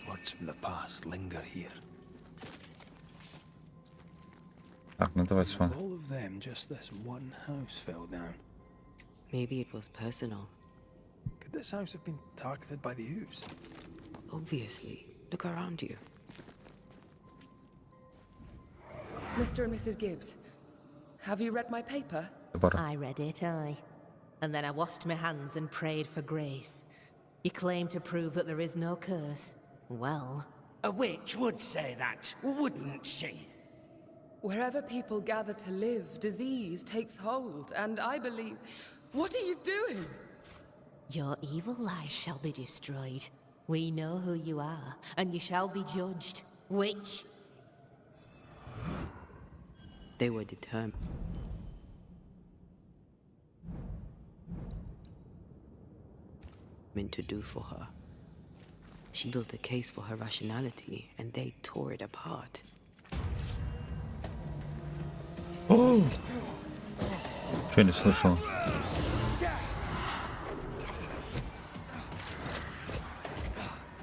Words from the past linger here. Так, ну давайте смотрим. All of them, just this one house fell down. Maybe it was personal. Could this house have been targeted by the Ooze? Obviously. Look around you. Mr. and Mrs. Gibbs, have you read my paper? I read it, aye. And then I washed my hands and prayed for grace. You claim to prove that there is no curse. Well... A witch would say that, wouldn't she? Wherever people gather to live, disease takes hold, and I believe... What are you doing? Your evil lies shall be destroyed. We know who you are, and you shall be judged. Witch! They were determined. To do for her. She built a case for her rationality, and they tore it apart. Что я не слышал?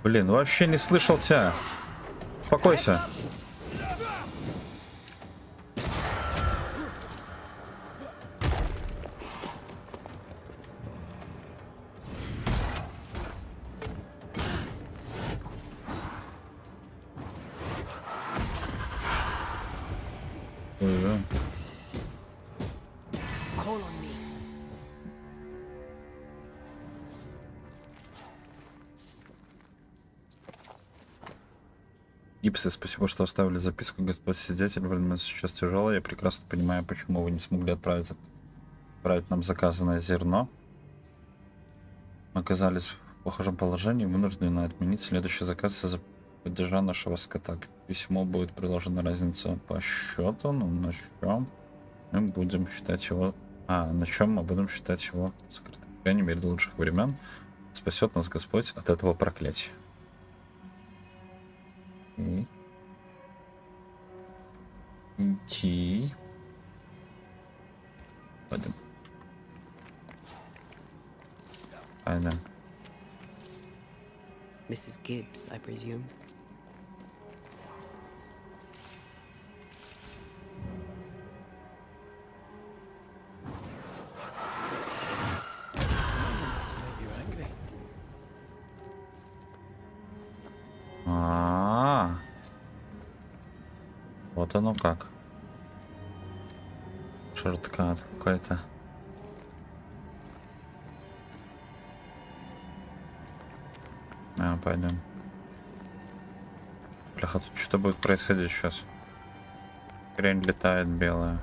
Блин, вообще не слышал тебя. Успокойся. Гипсы, спасибо, что оставили записку, господин свидетель. Время сейчас тяжелое. Я прекрасно понимаю, почему вы не смогли отправить нам заказанное зерно. Мы оказались в похожем положении, вынуждены отменить следующий заказ из-за падежа нашего скота. К письму будет приложена разница по счету, но на чем мы будем считать его... на чем мы будем считать его скрытым. По крайней мере, до лучших времен спасет нас Господь от этого проклятия. Идти. Пойдем. Пойдем. Mrs. Gibbs, I presume. Вот оно как. Шорткат какой-то. Пойдем. Бляха, тут что будет происходить сейчас? Хрень летает белая.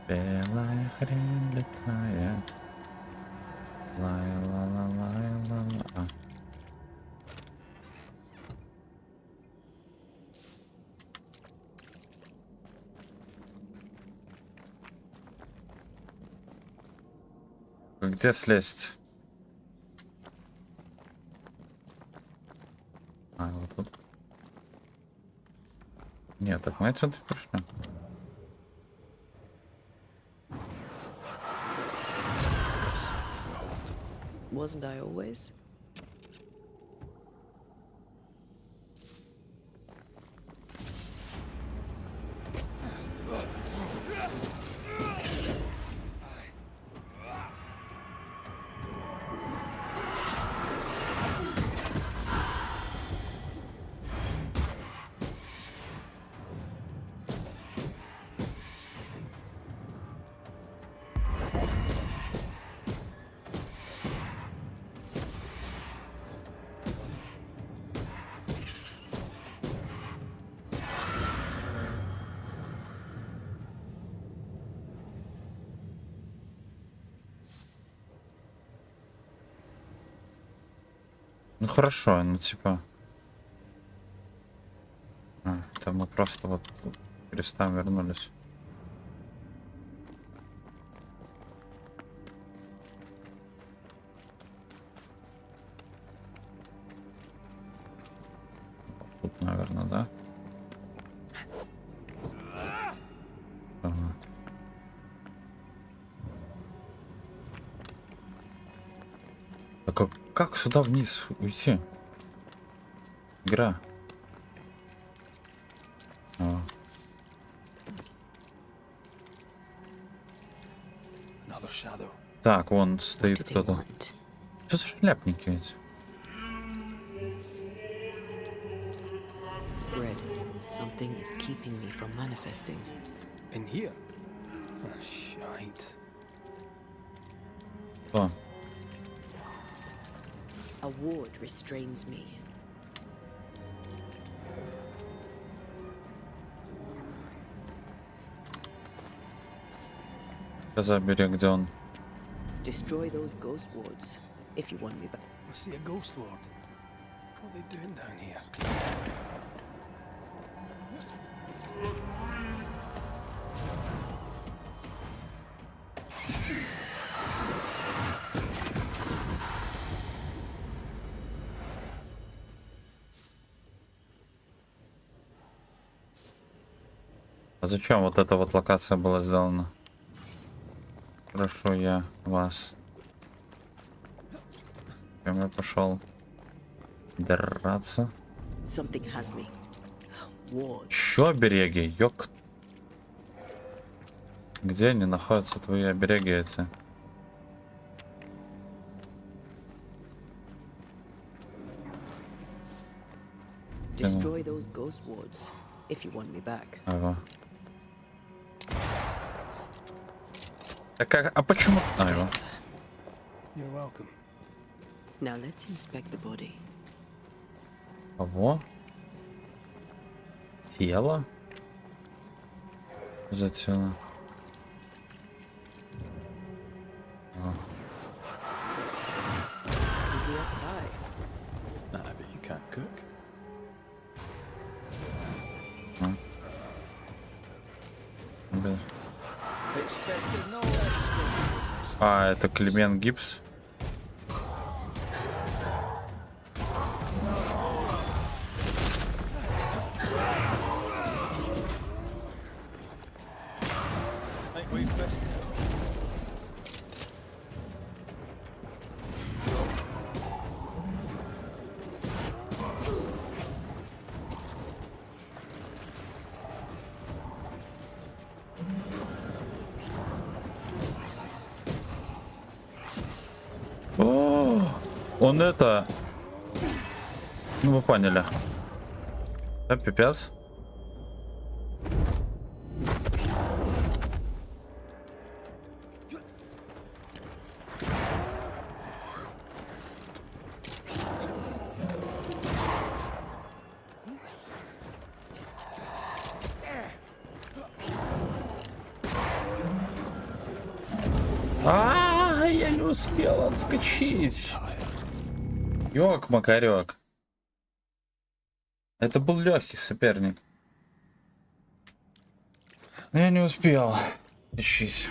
Белая хрень летает. Лай-ла-ла-лай-ла-ла. Где слезть? Вот тут. Нет, так мы отсюда пришли. Wasn't I always? Ну хорошо, ну типа... это мы просто вот через там вернулись. Тут, наверное, да? Ага. Как сюда вниз уйти? Игра. Так, вон стоит кто-то. Что за шляпники эти? Red, something is keeping me from manifesting. In here? Oh, shite. Что? A ward restrains me. Забери, где он? Destroy those ghost wards if you want me back. I see a ghost ward. What are they doing down here? А зачем вот эта вот локация была сделана? Хорошо, я вас. Чем я пошел драться? Something has me. Ward. Еще обереги, ёк. Где они находятся, твои обереги эти? Destroy those ghost wards if you want me back. Ага. А почему? Айва. You're welcome. Now let's inspect the body. Кого? Тело? За тело. Easy as pie. Nah, but you can't cook. А, это Климент Гибс. Он это... Ну, вы поняли. Да, пипец. Я не успел отскочить. Ёк-макарёк. Это был легкий соперник. Но я не успел. Ищись.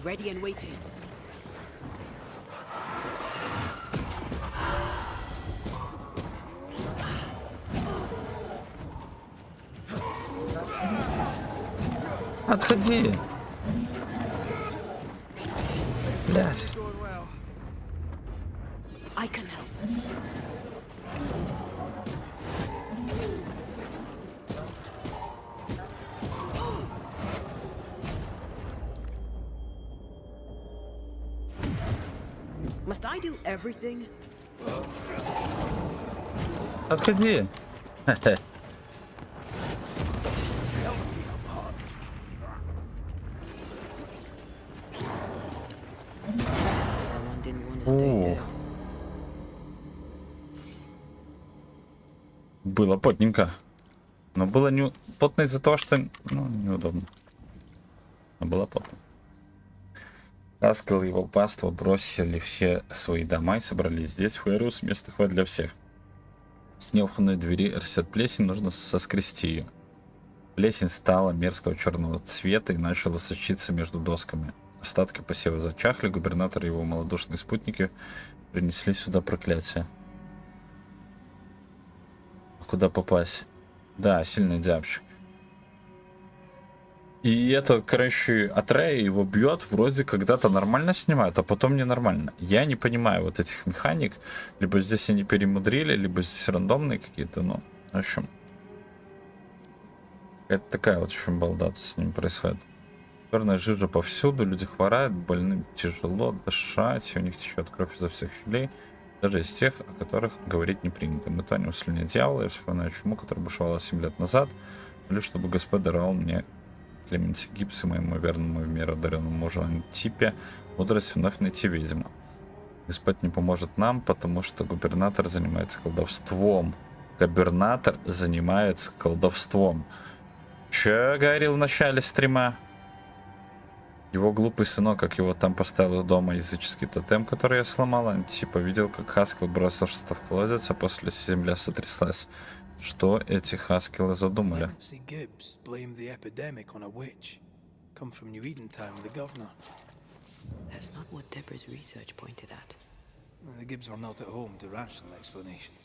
Ready and waiting. Отходи. Блядь. I can help. Must I do everything? Отходи. Было потненько. Но было не потно из-за того, что... Ну, неудобно. Но было потно. Хаскел и его паства бросили все свои дома и собрались здесь, в Хэрус, место хватит для всех. С неуханной двери растет плесень, нужно соскрести ее. Плесень стала мерзкого черного цвета и начала сочиться между досками. Остатки посева зачахли, губернатор и его малодушные спутники принесли сюда проклятие. Куда попасть? Да, сильный дябчик. И это, короче, Атрея его бьет, вроде когда-то нормально снимают, а потом ненормально. Я не понимаю вот этих механик. Либо здесь они перемудрили, либо здесь рандомные какие-то, ну, в общем. Это такая вот, в общем, балда тут с ним происходит. Черная жижа повсюду, люди хворают, больным тяжело дышать, у них течет кровь изо всех щелей. Даже из тех, о которых говорить не принято. Мы тонем в слюне дьявола, я вспоминаю чуму, которая бушевала 7 лет назад. Молю, чтобы Господь даровал мне Клеменси Гипс и моему верному в меру одаренному мужу Антипе мудрость вновь найти ведьму. Господь не поможет нам, потому что губернатор занимается колдовством. Губернатор занимается колдовством. Че говорил в начале стрима? Его глупый сынок, как его там поставил дома языческий тотем, который я сломала, типа видел, как Хаскел бросил что-то в колодец, а после земля сотряслась. Что эти Хаскелы задумали? That's not what Deborah's research pointed at. The Gibbs were not at home to rational explanations.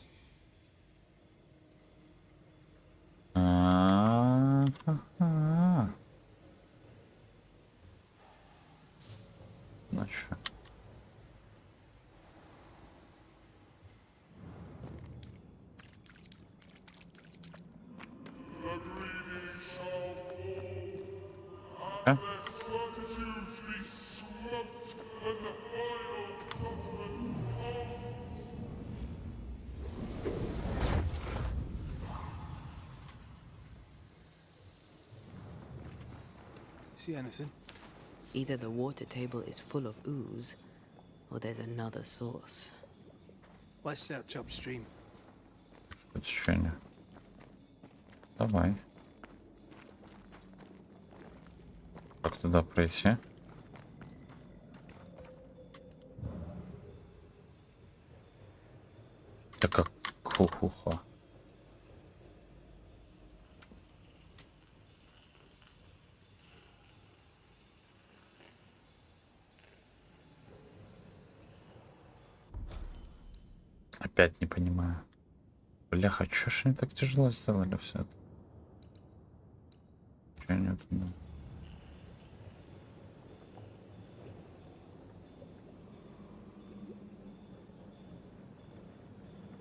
Ну чё? А? See anything? Either the water table is full of ooze, or there's another source. Let's search upstream. Течение. Давай. Как туда пройти? Да как ху-ху-ху. Опять не понимаю. Бляха, чё ж они так тяжело сделали все это? Чё нет?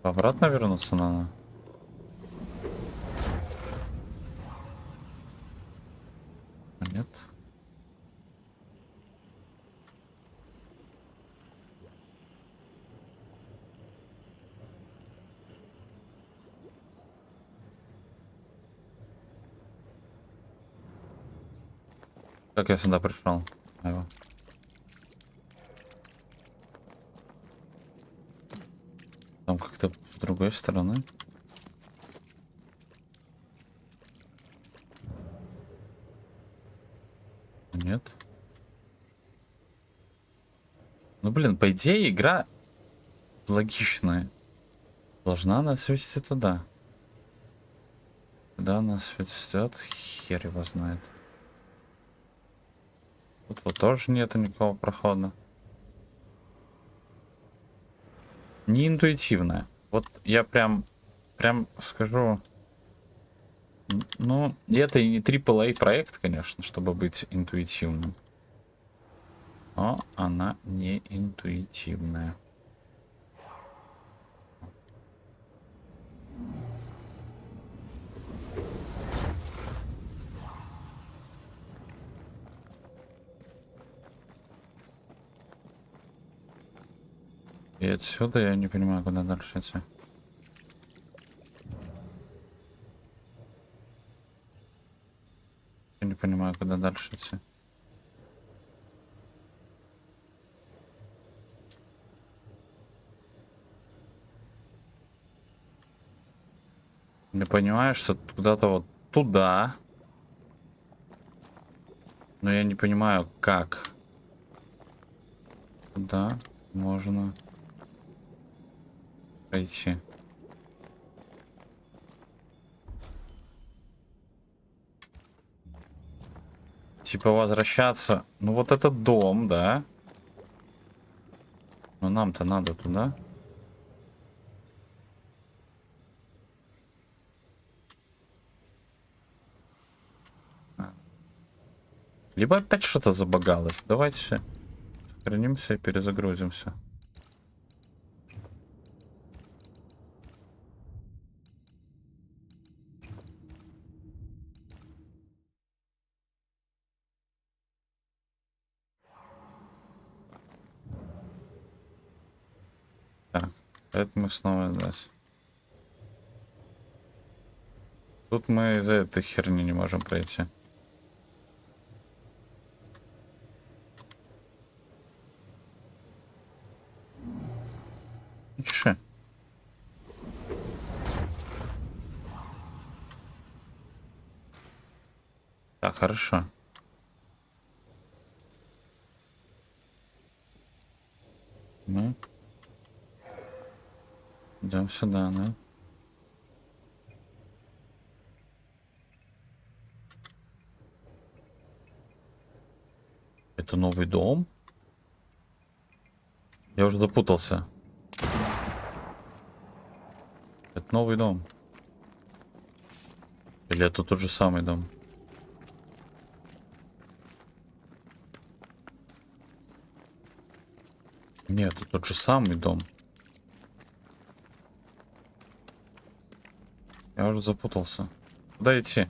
Обратно вернуться надо? Нет. Как я сюда пришел? Айва. Там как-то с другой стороны. Нет. Ну блин, по идее игра логичная. Должна нас вести туда. Куда нас ведет, хер его знает. Тут вот тоже нету никакого прохода. Не интуитивная. Вот я прям скажу. Ну, это и не AAA проект, конечно, чтобы быть интуитивным. Но она не интуитивная. И отсюда я не понимаю, куда дальше идти. Я не понимаю, куда дальше идти. Я понимаю, что куда-то вот туда. Но я не понимаю, как. Куда можно пройти. Типа возвращаться. Ну вот этот дом, да? Но нам-то надо туда. Либо опять что-то забагалось. Давайте сохранимся и перезагрузимся. Так, это мы снова здесь. Тут мы из-за этой херни не можем пройти. Тише. Так, хорошо. Мы идем сюда, да? Это новый дом? Я уже запутался. Это новый дом. Или это тот же самый дом? Нет, это тот же самый дом. Я уже запутался. Куда идти?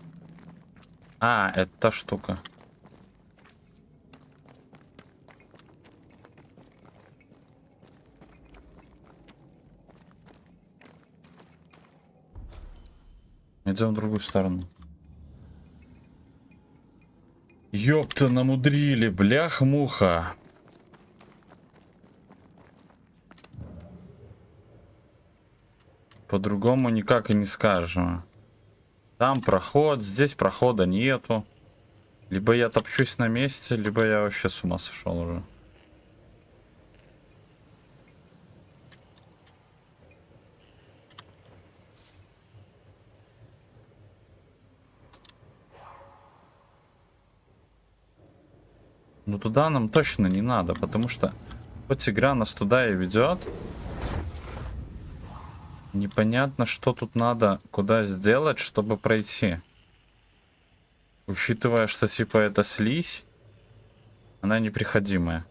А, это та штука. Идем в другую сторону. Ёпта, намудрили, блях-муха. По-другому никак и не скажем. Там проход, здесь прохода нету. Либо я топчусь на месте, либо я вообще с ума сошел уже. Ну туда нам точно не надо, потому что хоть игра нас туда и ведет, непонятно, что тут надо, куда сделать, чтобы пройти. Учитывая, что типа это слизь, она неприходимая.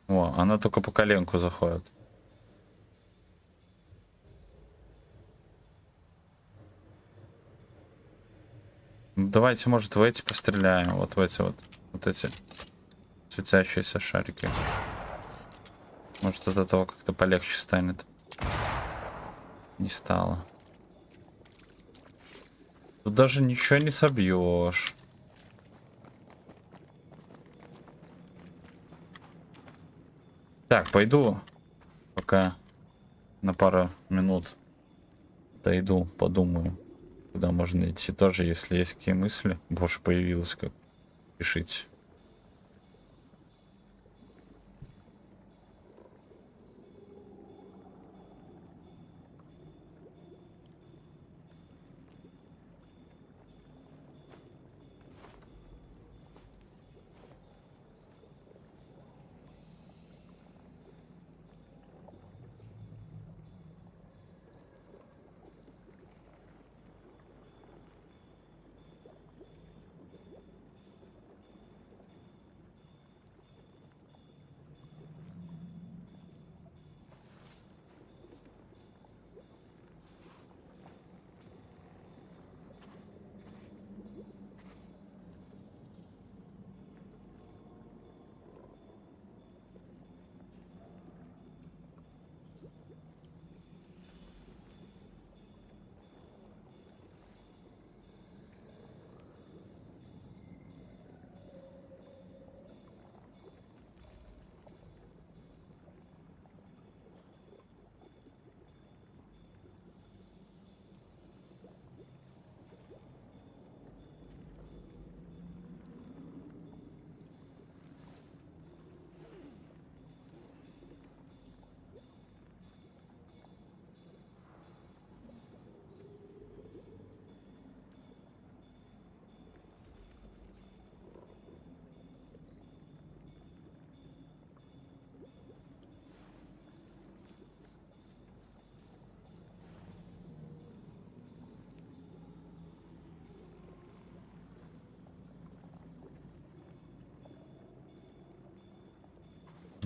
О, она только по коленку заходит. Давайте, может, в эти постреляем. Вот в эти вот эти светящиеся шарики. Может, от этого как-то полегче станет. Не стало. Тут даже ничего не собьешь. Так, пойду пока на пару минут дойду, подумаю, куда можно идти тоже, если есть какие мысли. Боже, появилось как. Пишите.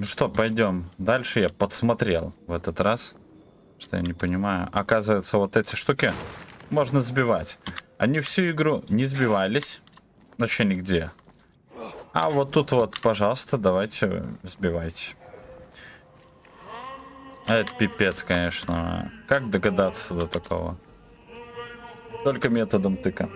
что, пойдем. Дальше я подсмотрел в этот раз. Что я не понимаю. Оказывается, вот эти штуки можно сбивать. Они всю игру не сбивались. Вообще нигде. А вот тут вот, пожалуйста, давайте сбивайте. Это пипец, конечно. Как догадаться до такого? Только методом тыка.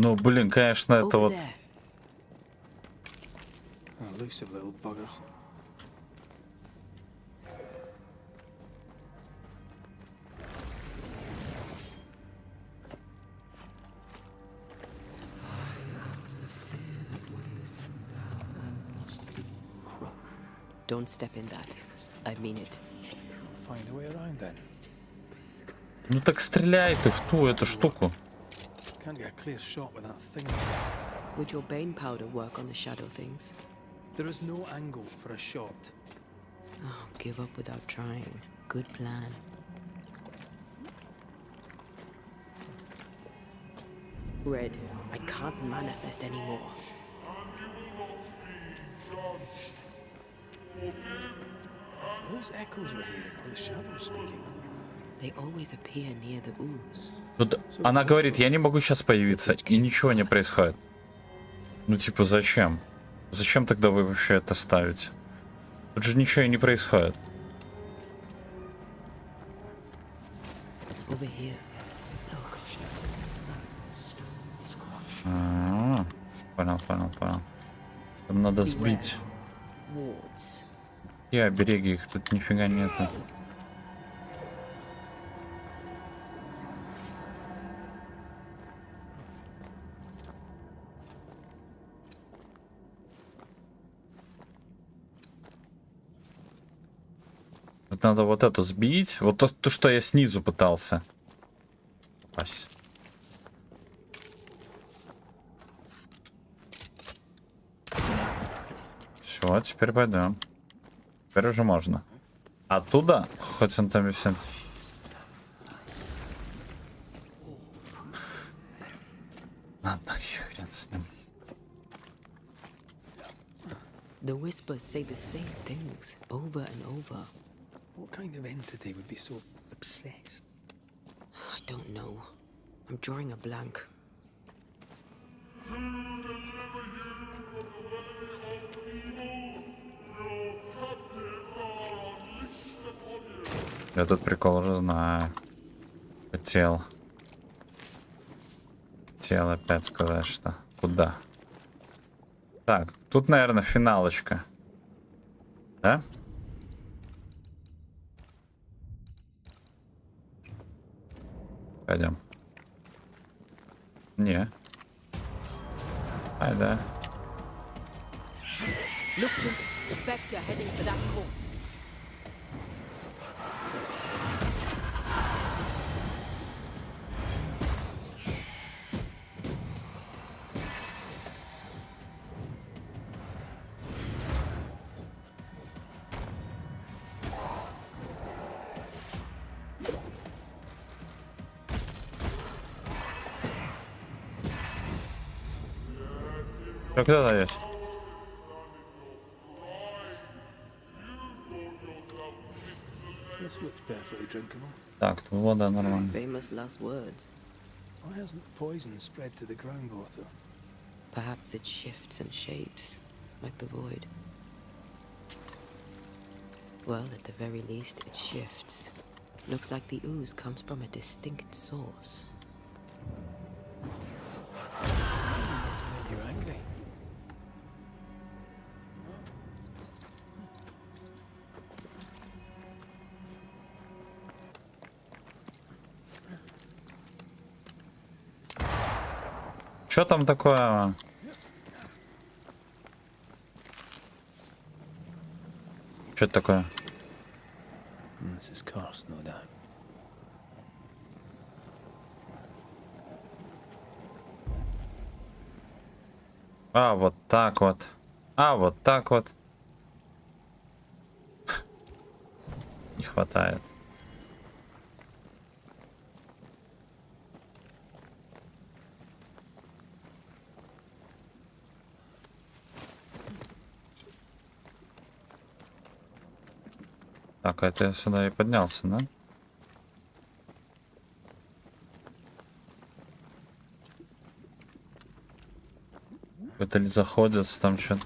Ну, блин, конечно, это вот... Elusive little buggers. Don't step in that. I mean it. Find a way around then. Ну так стреляй ты в ту эту штуку. Can't get a clear shot with that thing. Would your bane powder work on the shadow things? There is no angle for a shot. Oh, give up without trying. Good plan. Red, I can't manifest anymore. Those echoes we're hearing are the shadows speaking. They always appear near the ooze. Тут она говорит, я не могу сейчас появиться, и ничего не происходит. Ну типа зачем? Зачем тогда вы вообще это ставите? Тут же ничего и не происходит. Over here. А-а-а. Понял. Там надо сбить. И обереги, их тут нифига нету. Тут надо вот эту сбить. Вот то, что я снизу пытался. Пась. Все, теперь пойдем. Теперь уже можно. Оттуда, хоть он там и все. Ладно, хрен с ним. The whispers say the same things over and over. What kind of entity would be so obsessed? I don't know. I'm drawing a blank. Я тут прикол уже знаю. Хотел опять сказать, что куда. Так, тут, наверное, финалочка. Да? Пойдем. Не. Ай, да. Look to Spectre heading for that corpse. Кто-то есть. This looks perfectly drinkable. Так, тут вода нормально. Famous last words. Why hasn't the poison spread to the groundwater? Perhaps it shifts and shapes, like the void. Well, at the very least, it shifts. Looks like the ooze comes from a distinct source. To make you angry. Что там такое? Что это такое? This is cursed, no doubt. А, вот так вот. А, вот так вот. Не хватает. Так, это я сюда и поднялся, да? Это ли заходится там что-то?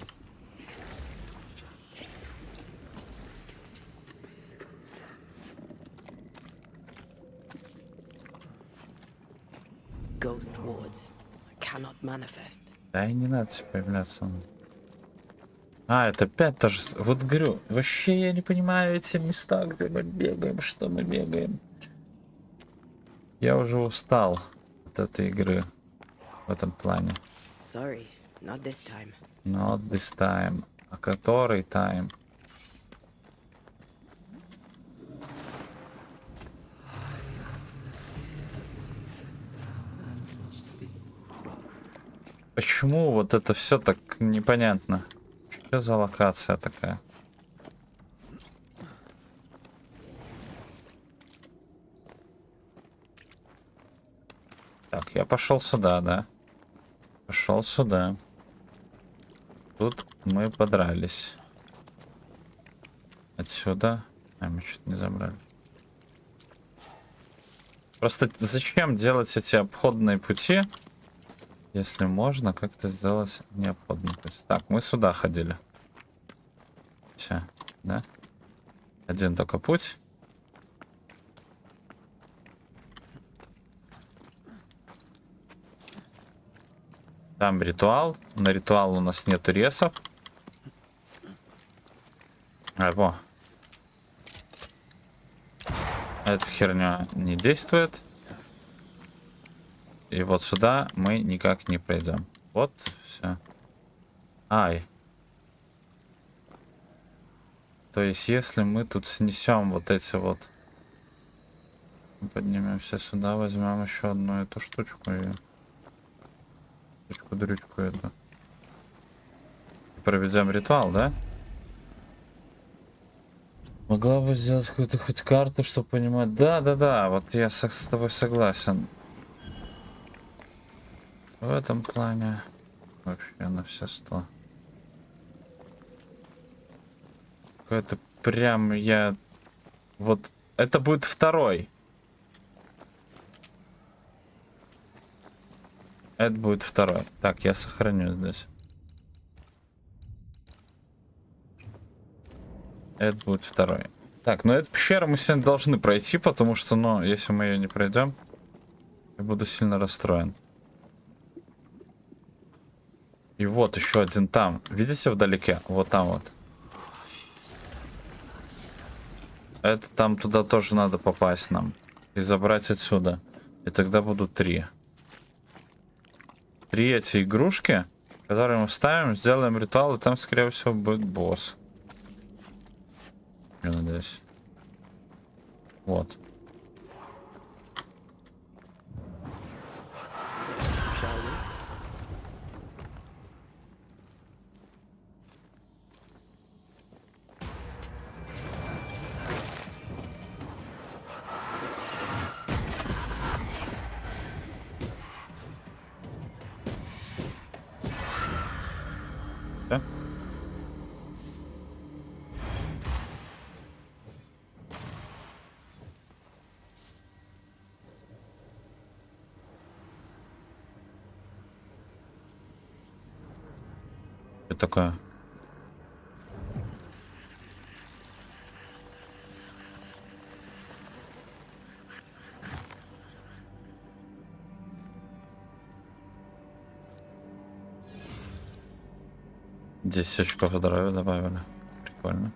Ghost wards cannot manifest. Да и не надо появляться. А, это опять тоже. Вот говорю, вообще я не понимаю эти места, где мы бегаем, что мы бегаем. Я уже устал от этой игры в этом плане. Sorry, not this time. Not this time. А который time? Почему вот это все так непонятно? Что за локация такая? Так, я пошел сюда, да? Пошел сюда. Тут мы подрались. Отсюда. А, мы что-то не забрали. Просто зачем делать эти обходные пути, если можно как-то сделать необходный путь? Так, мы сюда ходили. Все, да? Один только путь. Там ритуал. На ритуал у нас нету ресов. Во. Эта херня не действует. И вот сюда мы никак не пройдем. Вот, все. Ай. То есть, если мы тут снесем вот эти вот... Поднимемся сюда, возьмем еще одну эту штучку и... Дрючку эту. Проведем ритуал, да? Могла бы сделать какую-то хоть карту, чтобы понимать. Да, вот я с тобой согласен. В этом плане вообще на все 100. Какой-то прям я... Вот это будет второй. Это будет второй. Так, я сохраню здесь. Это будет второй. Так, ну эту пещеру мы сегодня должны пройти, потому что, ну, если мы ее не пройдем, я буду сильно расстроен. И вот еще один там. Видите вдалеке? Вот там вот. Это там туда тоже надо попасть нам. И забрать отсюда. И тогда будут 3. 3 эти игрушки, которые мы ставим, сделаем ритуал, и там, скорее всего, будет босс. Я надеюсь. Вот. Да? Что такое? Здесь очков здоровья добавили. Прикольно.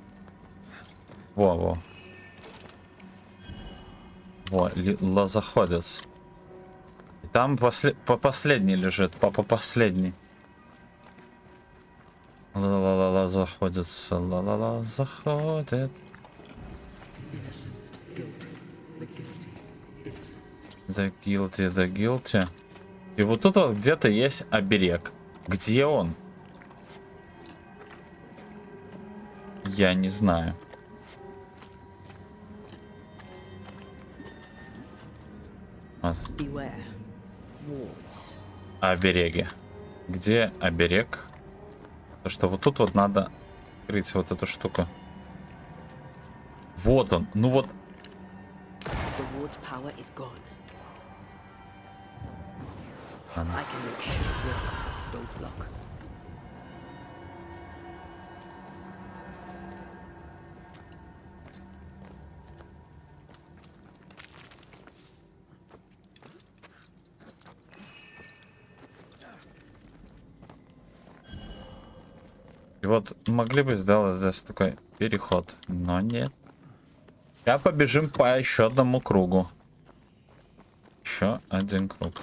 Во. Лозоходец. И там последний лежит. Папа последний. Ла-ла-ла-ла заходится. Ла-ла-ла заходит. The guilty. И вот тут вот где-то есть оберег. Где он? Я не знаю. Вот. Обереги. Где оберег? Потому что вот тут вот надо открыть вот эту штуку. Вот он. Ну вот. И вот могли бы сделать здесь такой переход, но нет. Я побежим по еще одному кругу. Еще один круг.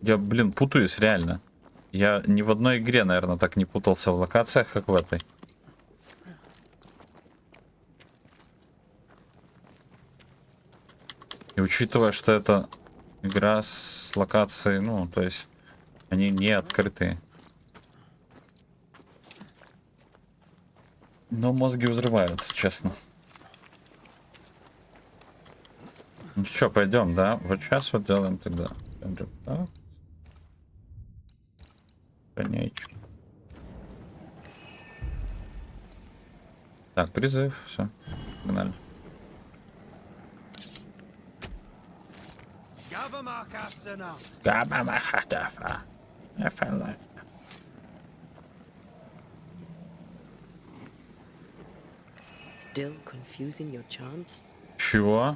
Я, блин, путаюсь реально. Я ни в одной игре, наверное, так не путался в локациях, как в этой. И учитывая, что это игра с локацией, ну, то есть они не открытые. Но мозги взрываются, честно. Ну что, пойдем, да? Вот сейчас вот делаем тогда. Так. Конечка. Так, призыв, все, погнали. Still confusing your chants? Чего?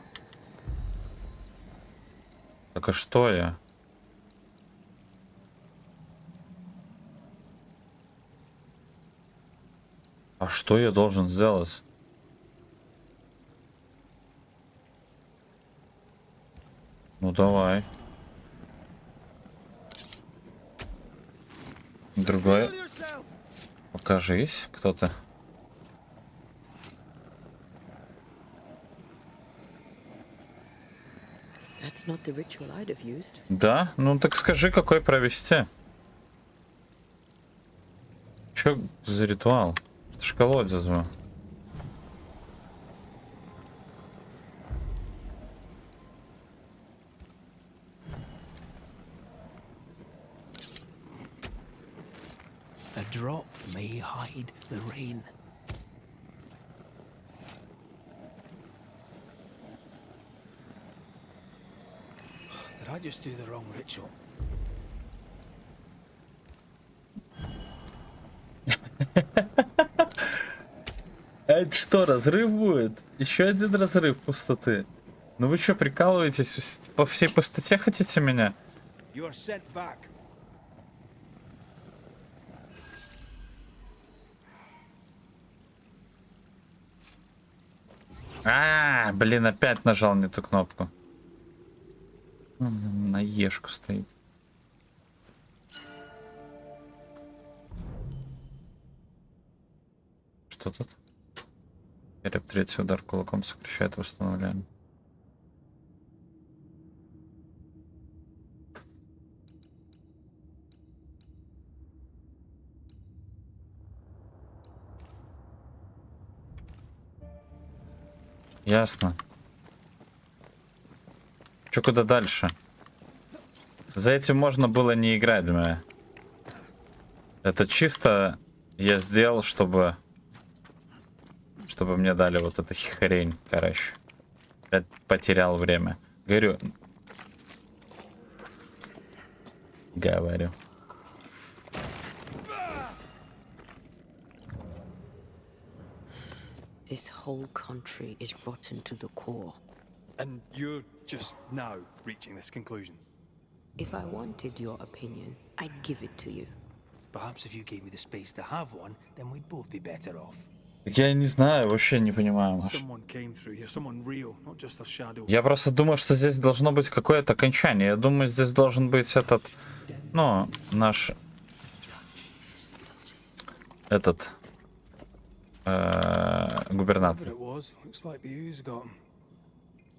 Так а что я? А что я должен сделать? Ну давай. Другой. Покажись, кто ты. That's not the ritual I'd have used. Да? Ну так скажи, какой провести. Чё за ритуал? Это ж колодец. A drop may hide the rain. Did I just do the wrong ritual? Это что, разрыв будет? Еще один разрыв пустоты. Ну вы что, прикалываетесь? По всей пустоте хотите меня? А, блин, опять нажал не ту кнопку. На ешку стоит. Что тут? Реп третий удар кулаком сокращает восстановление. Ясно. Чё, куда дальше? За этим можно было не играть, думаю. Это чисто я сделал, чтобы мне дали вот эту хрень, короче. Опять потерял время. Говорю. This whole country is rotten to the core. And you're just now reaching this conclusion? If I wanted your opinion, I'd give it to you. Perhaps if you gave me the space to have one, then we'd both be better off. Я не знаю, вообще не понимаю. Someone came through here, someone real, not just a shadow. Я просто думаю, что здесь должно быть какое-то окончание. Я думаю, здесь должен быть этот, ну, наш этот губернатор. Whatever it was, looks like the ooze got him.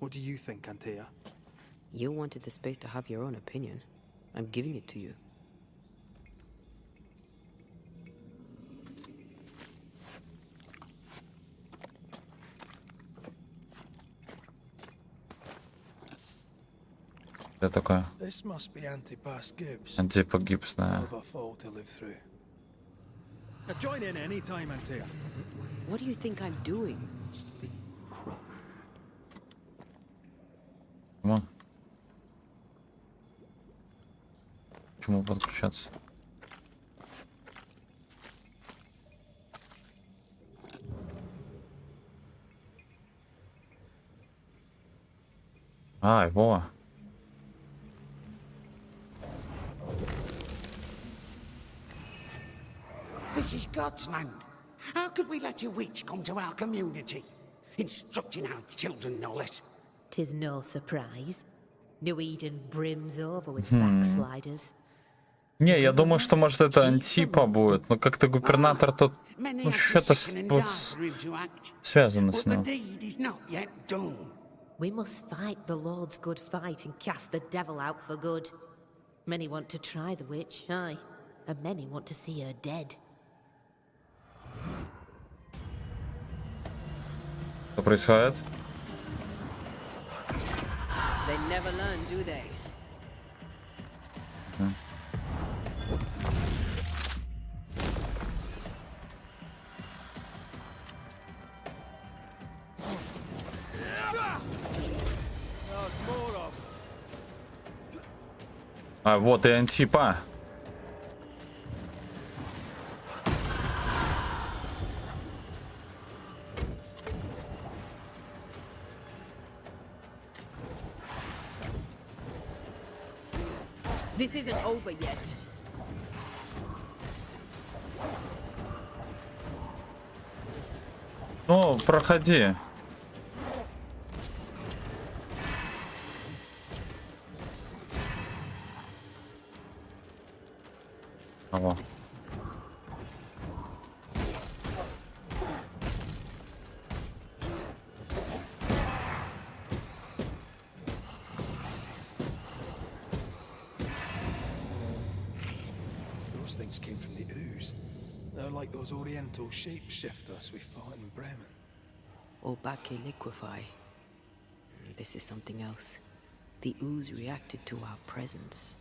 What do you think, Антея? You wanted the space to have your own opinion. I'm giving it to you. Что такое? This must be Antipas Gibbs. Антипа Гибс, да. Hell of a fall to live through. Now join in any time, Антея. What do you think I'm doing? Come К чему подключаться? А, его. This is God's land. How could we let a witch come to our community? Instructing our children, no less. 'Tis no surprise. New Eden brims over with backsliders. Не, я думаю, что может это Антипа будет, но как-то губернатор тут, ну, что-то вот связано с ним. We must fight the Lord's good fight and cast the devil out for good. Many want to try the witch, aye, and many want to see her dead. Что происходит? They never learn, do they? А, вот и Антипа. This isn't over yet. Ну, проходи. Ого. Those things came from the ooze. They're like those oriental shapeshifters we fought in Bremen. Obake liquefy. This is something else. The ooze reacted to our presence.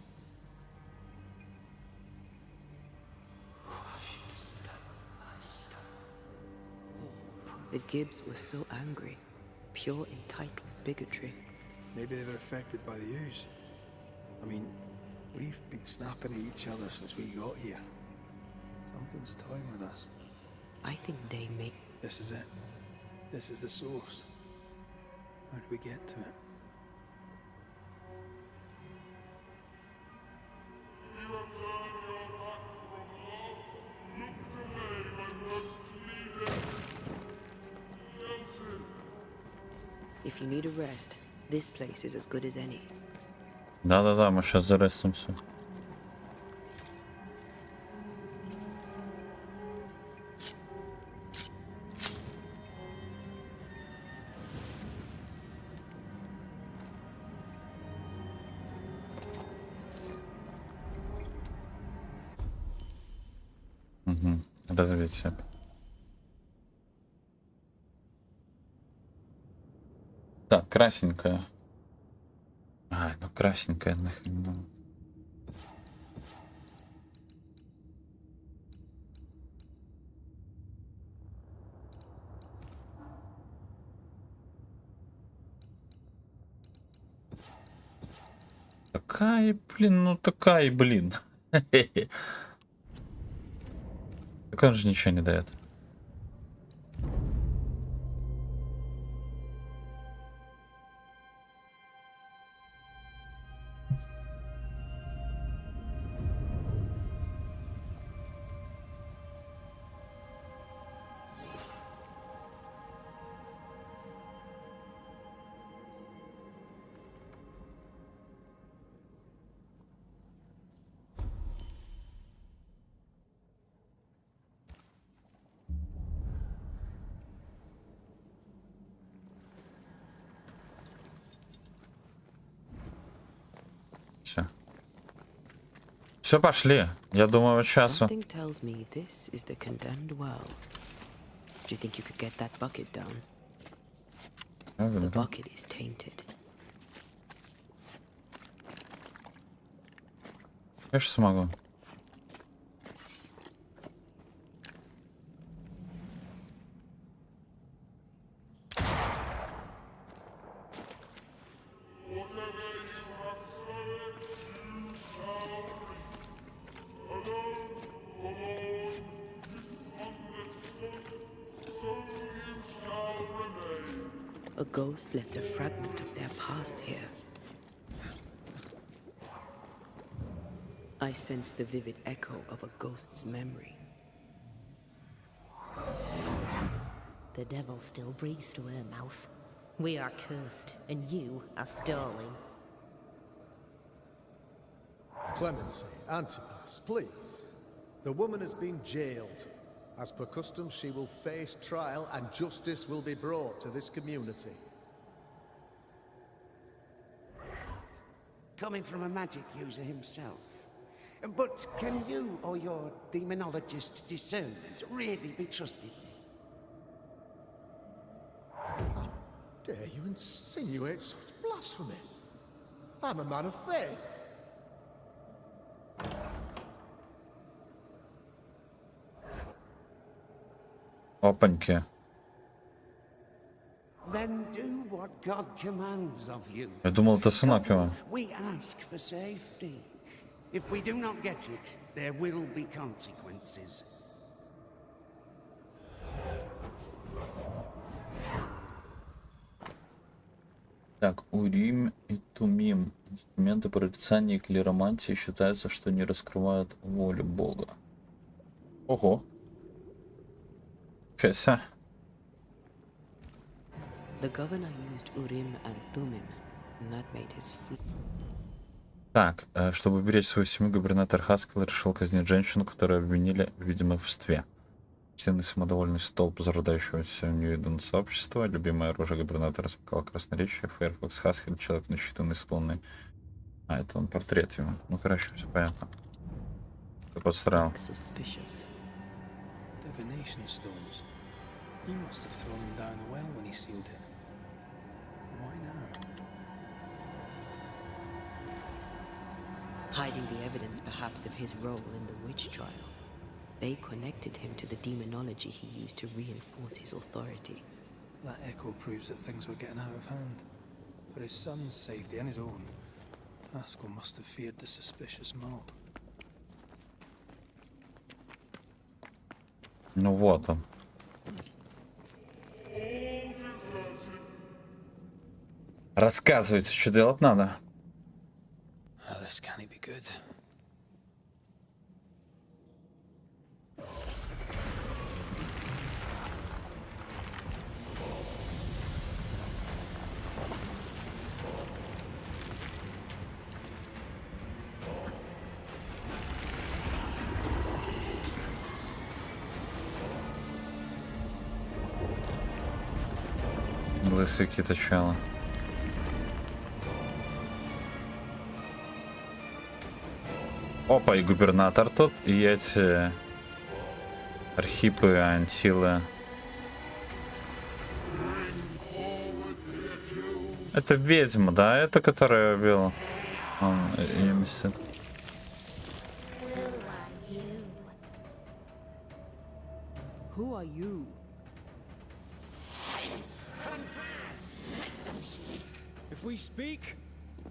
The Gibbs were so angry. Pure entitled bigotry. Maybe they were affected by the ooze. I mean, we've been snapping at each other since we got here. Something's toying with us. I think they may... This is it. This is the source. How do we get to it? If you need a rest, this place is as good as any. Да-да-да, мы сейчас зарестимся. Угу. Развитие. Так, красненькая. А, ну красненькая нахрен. Ну. Такая, блин, ну такая, блин. Так он же ничего не дает. Все, пошли. Я думаю, вот сейчас. Something tells me this is the condemned well. Do you think you could get that bucket down? The bucket is tainted. Конечно, смогу. A ghost left a fragment of their past here. I sense the vivid echo of a ghost's memory. The devil still breathes through her mouth. We are cursed, and you are stalling. Clemency, Antipas, please. The woman has been jailed. As per custom, she will face trial and justice will be brought to this community. Coming from a magic user himself. But can you or your demonologist discernment really be trusted? How dare you insinuate such blasphemy? I'm a man of faith. Опаньки. Then do what God commands of you. Я думал, это сынок его. We ask for safety. If we do not get it, there will be consequences. Так, Урим и Тумим. Инструменты прорицания и клиромантии считается, что не раскрывают волю Бога. Ого. Часть. The governor used Urim and Thummim, and that made his Так, чтобы уберечь свою семью, губернатор Хаскell решил казнить женщину, которую обвинили в ведьмовстве. Сильный самодовольный столб зарождающегося неуверенного сообщества, любимое оружие губернатора смыкало красноречие, Фэрфакс Хаскell, человек насчитанный, склонный. А, это он портрет его. Ну, короче, все понятно. Кто подстраивал? Divination stones. He must have thrown them down the well when he sealed it. Why now? hiding the evidence perhaps of his role in the witch trial. They connected him to the demonology he used to reinforce his authority. That echo proves that things were getting out of hand. For his son's safety and his own, Haskell must have feared the suspicious mob. Ну вот он. Рассказывайте, что делать надо. This can't be good. Лысые какие-то чала. Опа, и губернатор тут, и эти архипы, антилы. Это ведьма, да? Это которая убила? Он ее месяц. Who are you? If we speak,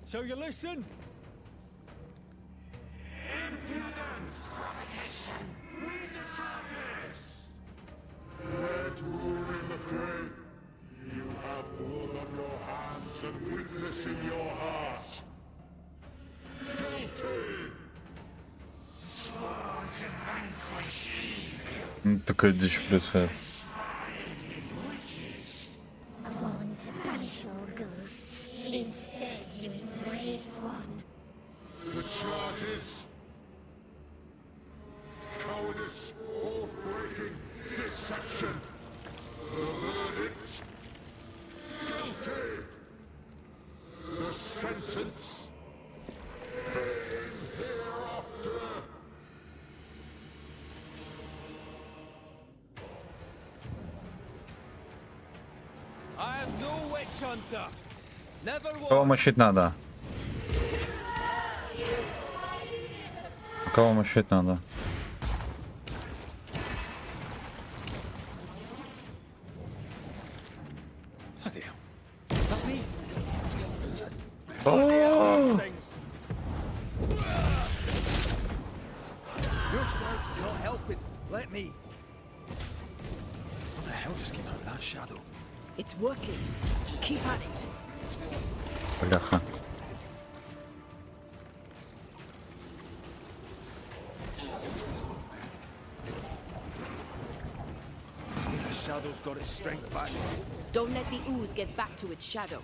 so you listen? Impudence! Provocation! Read the charges! Red Mak Рэйt, you have blood on your hands and witness in your heart. Guilty! Sworn to vanquish evil. Такая дичь происходит. Sworn to banish all ghosts. Instead, you embrace one. The charges. Cowardice, oath-breaking, deception. The verdict. Guilty. The sentence. Pain hereafter. Кого мочить надо? Кого мочить надо? Your strike's not helping. Let me. What the hell just came out of that shadow? It's working. Keep at it. Бляха. The shadow's got its strength back. Don't let the ooze get back to its shadow.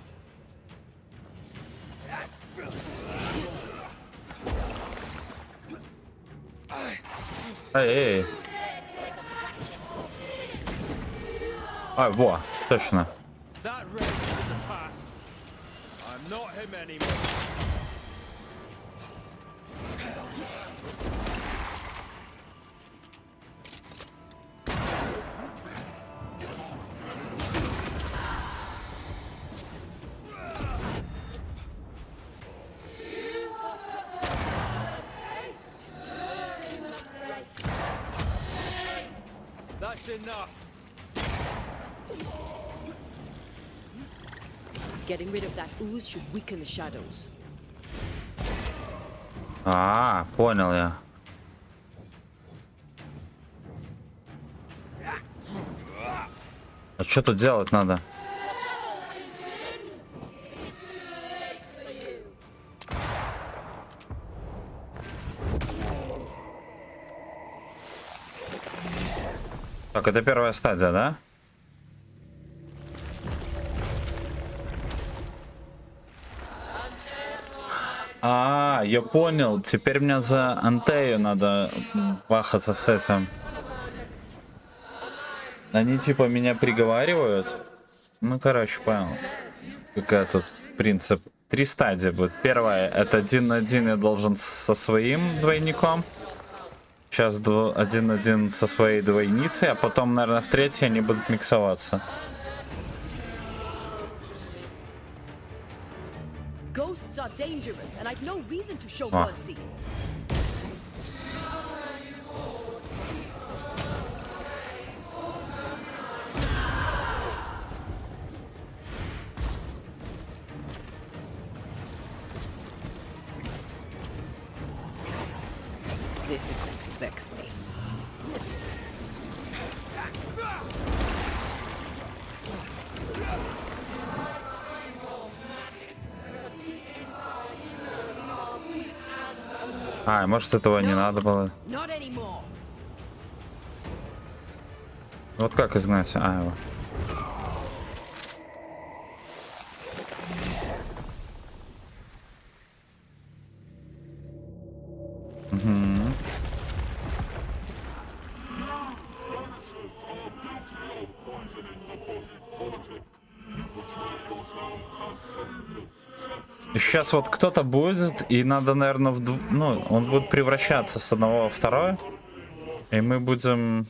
Эй. А, во, точно. That red is in the past. I'm not him anymore. That's enough. Getting rid of that ooze should weaken the shadows. А, понял я. А что тут делать надо? Так, это первая стадия, да? А, я понял. Теперь мне за Антею надо бахаться с этим. Они типа меня приговаривают. Ну, короче, понял. Какая тут принцип. 3 стадии будет. Первая — это 1 на 1 я должен со своим двойником. Сейчас 1 на 1 со своей двойницей, а потом, наверное, в 3-й они будут миксоваться. Ghosts are dangerous, and I've no reason to show Ah. mercy. This is going to vex me. А, может, этого не надо было. Not anymore. Вот как изгнать? А, его. Угу. И сейчас вот кто-то будет, и надо, наверное, ну, он будет превращаться с одного во второе, и мы будем...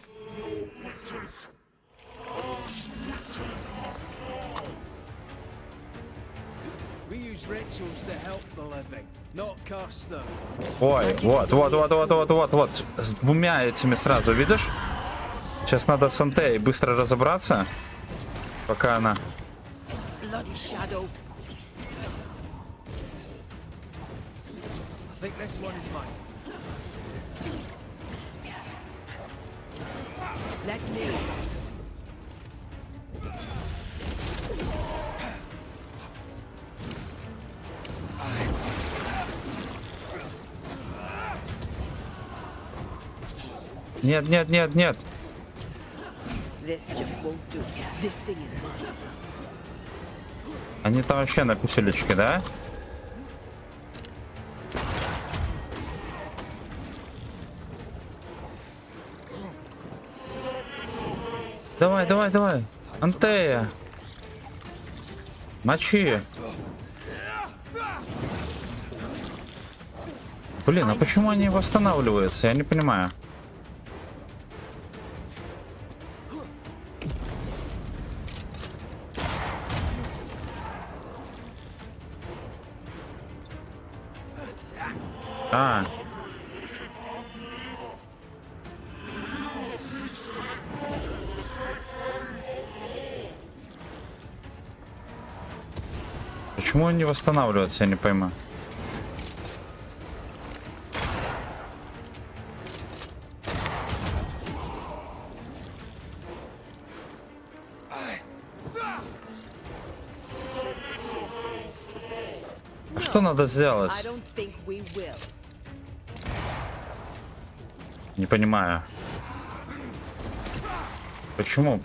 Ой, вот. С двумя этими сразу, видишь? Сейчас надо с Антеей быстро разобраться, пока она... Bloody shadow. I think this one is mine. Let me. Нет. This just won't do. This thing is mine. Они там вообще на писюлечке, да? Давай. Антея. Мочи. Блин, а почему они восстанавливаются? Я не понимаю. А. Почему он не восстанавливается, я не пойму. Что надо сделать? Не понимаю. Почему?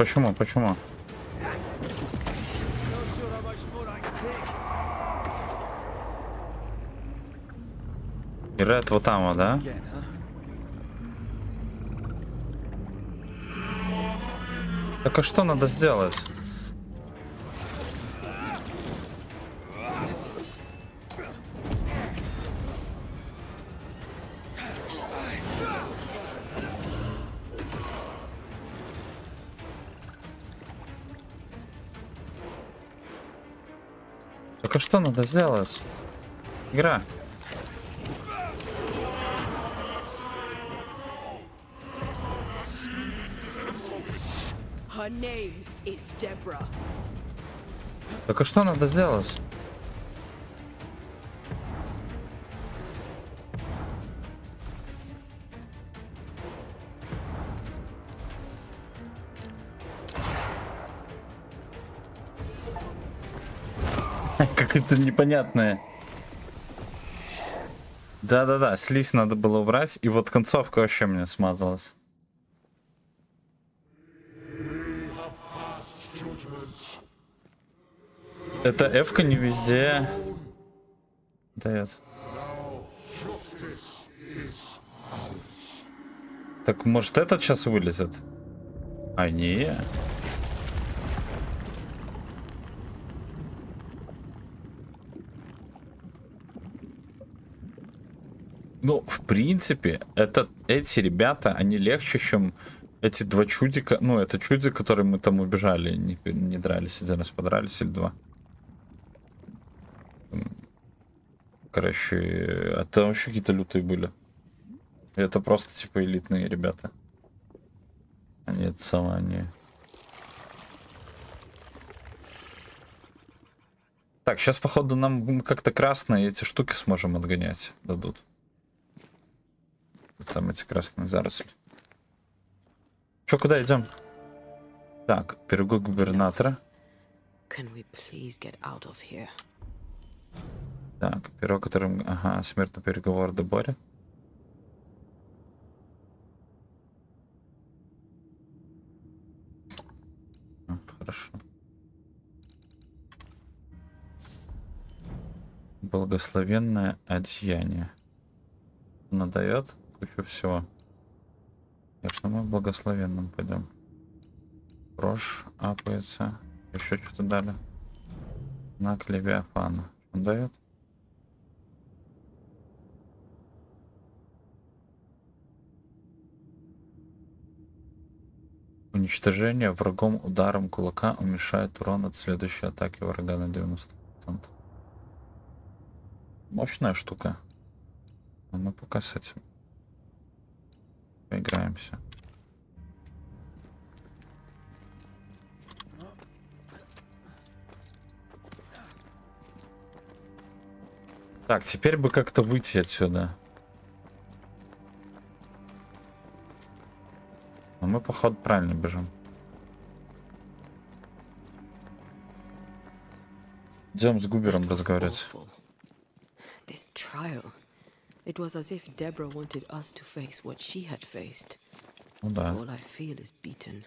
И Ред вот там, да? Так а что надо сделать? Так а что надо сделать? Игра. Her name is Deborah. Так а что надо сделать? Как это непонятное. Да-да-да, слизь надо было убрать, и вот концовка вообще мне смазалась. Это F-ка не везде дает. Так может этот сейчас вылезет? А не. Ну, в принципе, эти ребята, они легче, чем эти два чудика. Ну, это чудик, которые мы там убежали, не дрались, один раз подрались или два. Короче, это вообще какие-то лютые были. Это просто типа элитные ребята. Они это самое, они... Так, сейчас, походу, нам как-то красные эти штуки сможем отгонять, дадут. Там эти красные заросли. Чё, куда идем? Так, пирогу губернатора. Так, пирог, которым... Ага, смертный переговор до Бори. Хорошо. Благословенное одеяние. Она дает кучу всего. Конечно, мы в благословенном пойдем. Брошь апается. Еще что-то дали. На Левиафана. Он дает? Уничтожение врагом ударом кулака уменьшает урон от следующей атаки врага на 90%. Мощная штука. А мы пока с этим поиграемся. Так, теперь бы как-то выйти отсюда. Но мы, походу, правильно бежим. Идем с Губером разговаривать. This trial. It was as if Deborah wanted us to face what she had faced. Ну да. All I feel is beaten.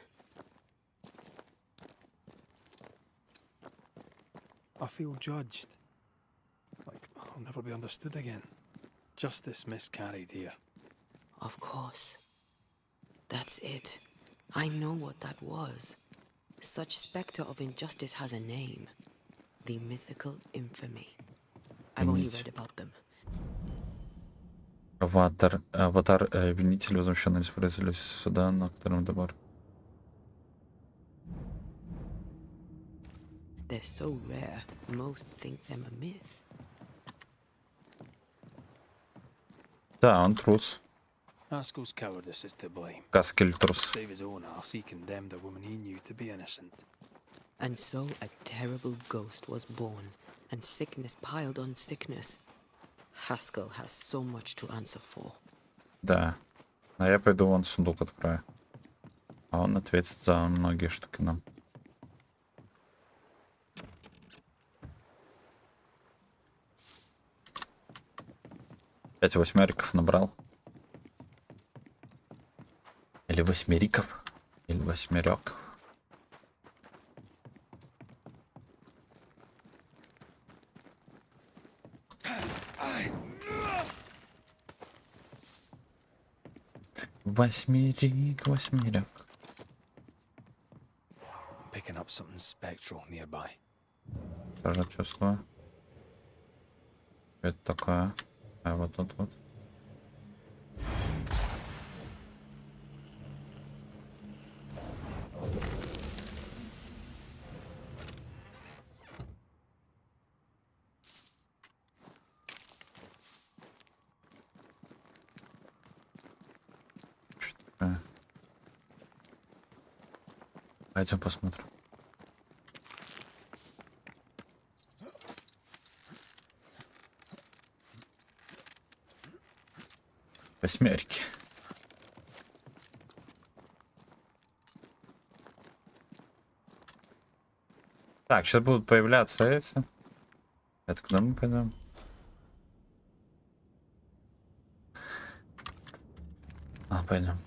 I feel judged. Like I'll never be understood again. Justice miscarried here. Of course. That's it. I know what that was. Such specter of injustice has a name. The mythical infamy. I've only read about them. Аватар обвинитель, возмущенный несправедливостью суда, на котором добор. They're so rare, most think them a myth. Да, он трус. Haskell's cowardice is to blame. Каскель трус. Save his own ass, he condemned a woman he knew to be innocent. And so a terrible ghost was born, and sickness piled on sickness. Haskell has so much to answer for. Да. А я пойду вон сундук открою. А он ответит за многие штуки нам. Опять восьмериков набрал. Или восьмериков. Или восьмерек. Восьмерик, восьмерек. Picking up something spectral nearby. Тоже чувствую. Это такое. А вот тут вот. Пойдем посмотрим. Восьмерки. Так, сейчас будут появляться эти. Это куда мы пойдем? Пойдем.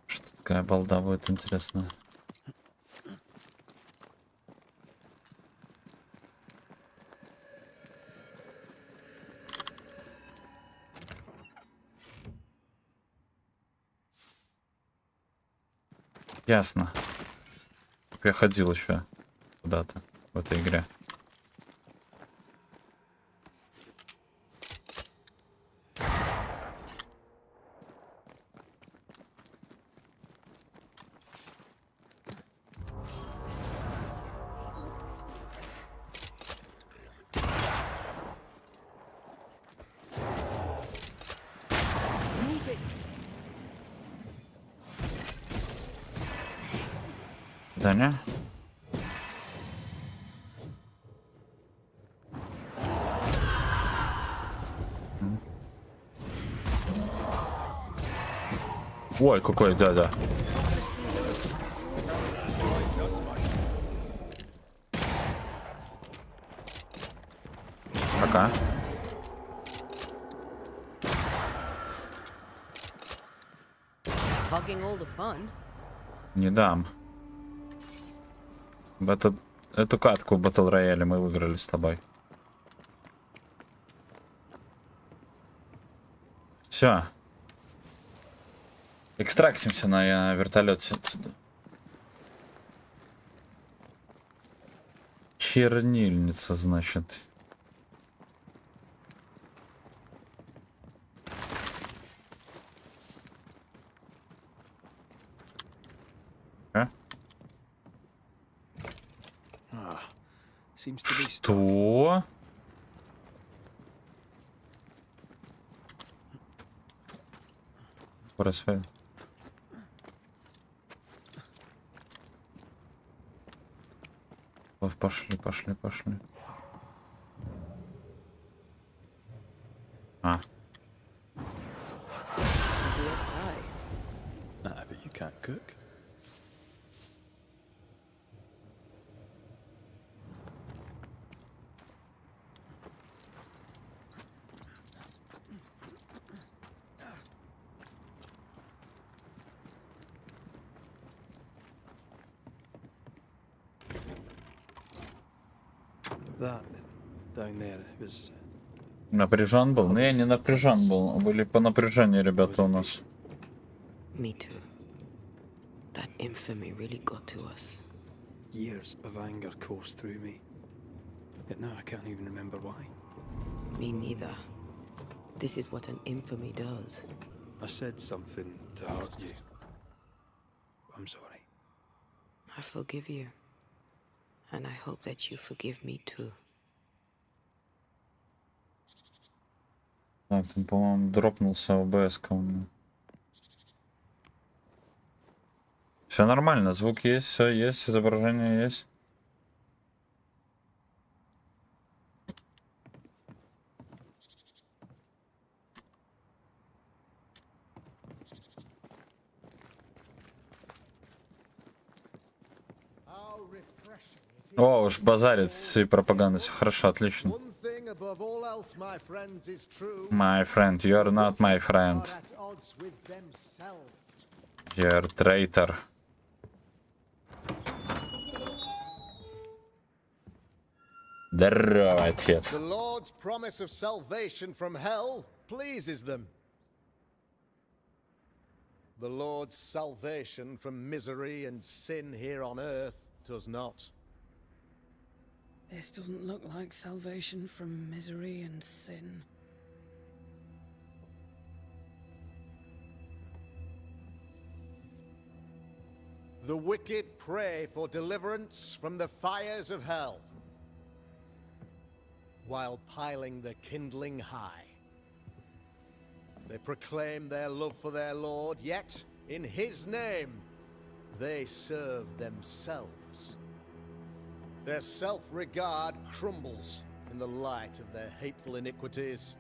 Что такая балда будет интересная. Ясно. Я ходил еще куда-то в этой игре. Даня? Ой, какой, да. Пока. Не дам. Эту катку в Battle Royale мы выиграли с тобой. Все. Экстрактимся на вертолете отсюда. Чернильница, значит. Что? Происходит. Пошли. А. But you can't cook. That down there was. Напряжен был? Не, не напряжен был. Были по напряжению ребята у нас. Me too. That infamy really got to us. Years of anger coursed through me. Yet now I can't even remember why. Me neither. This is what an infamy does. I said something to hurt you. I'm sorry. I forgive you. And I hope that you forgive me too. Так, там, по-моему, дропнулся ОБС-ка у меня. Все нормально, звук есть, все есть, изображение есть. О, уж базарит и пропаганда, все хорошо, отлично. My friend, you're not my friend. You're traitor. Здорово, отец. The Lord's promise of salvation from hell pleases them. The Lord's salvation from misery and sin here on earth does not. This doesn't look like salvation from misery and sin. The wicked pray for deliverance from the fires of hell, while piling the kindling high. They proclaim their love for their Lord, yet in his name they serve themselves. Their self-regard crumbles in the light of their hateful iniquities.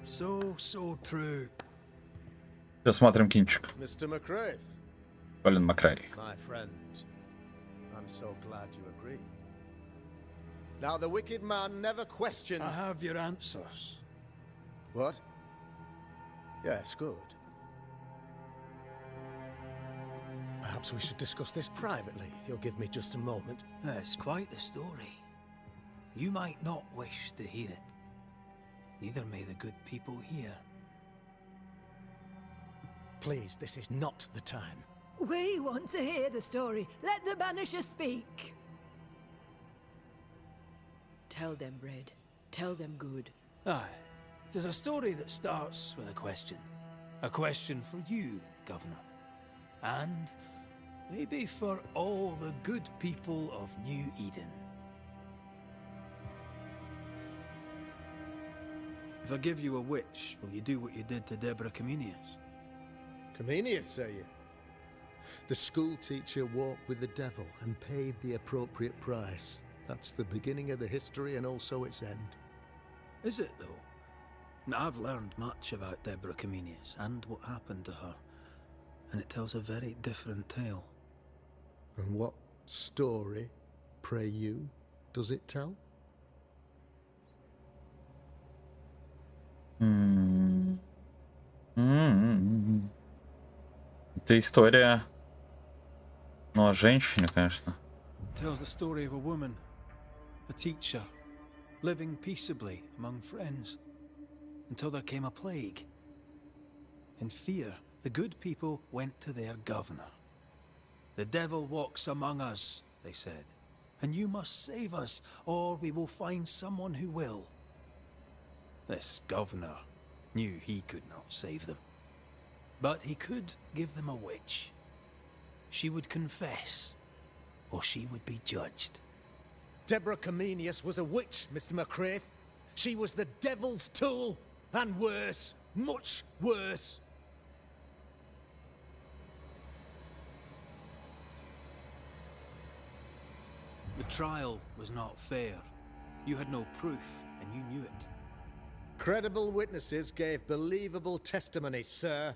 So true. Сейчас смотрим кинчик. Mr. Mак Рэйт. Колин Мак Рэй. My friend, I'm so glad you agree. Now the wicked man never questions. I have your answers. What? Yes, good. Perhaps we should discuss this privately, if you'll give me just a moment. It's quite the story. You might not wish to hear it. Neither may the good people hear. Please, this is not the time. We want to hear the story. Let the Banisher speak. Tell them, Red. Tell them good. Aye. It is a story that starts with a question. A question for you, Governor. And maybe for all the good people of New Eden. If I give you a witch, will you do what you did to Deborah Comenius? Comenius, say you? The school teacher walked with the devil and paid the appropriate price. That's the beginning of the history and also its end. Is it, though? Now, I've learned much about Deborah Comenius and what happened to her, and it tells a very different tale. And what story, pray you, does it tell? Это история, ну, о женщине, конечно. It tells the story of a woman, a teacher, living peaceably among friends, until there came a plague. In fear, the good people went to their governor. The devil walks among us, they said, and you must save us, or we will find someone who will. This governor knew he could not save them, but he could give them a witch. She would confess, or she would be judged. Deborah Comenius was a witch, Mr. Mak Рэйт. She was the devil's tool, and worse, much worse. The trial was not fair. You had no proof, and you knew it. Credible witnesses gave believable testimony, sir.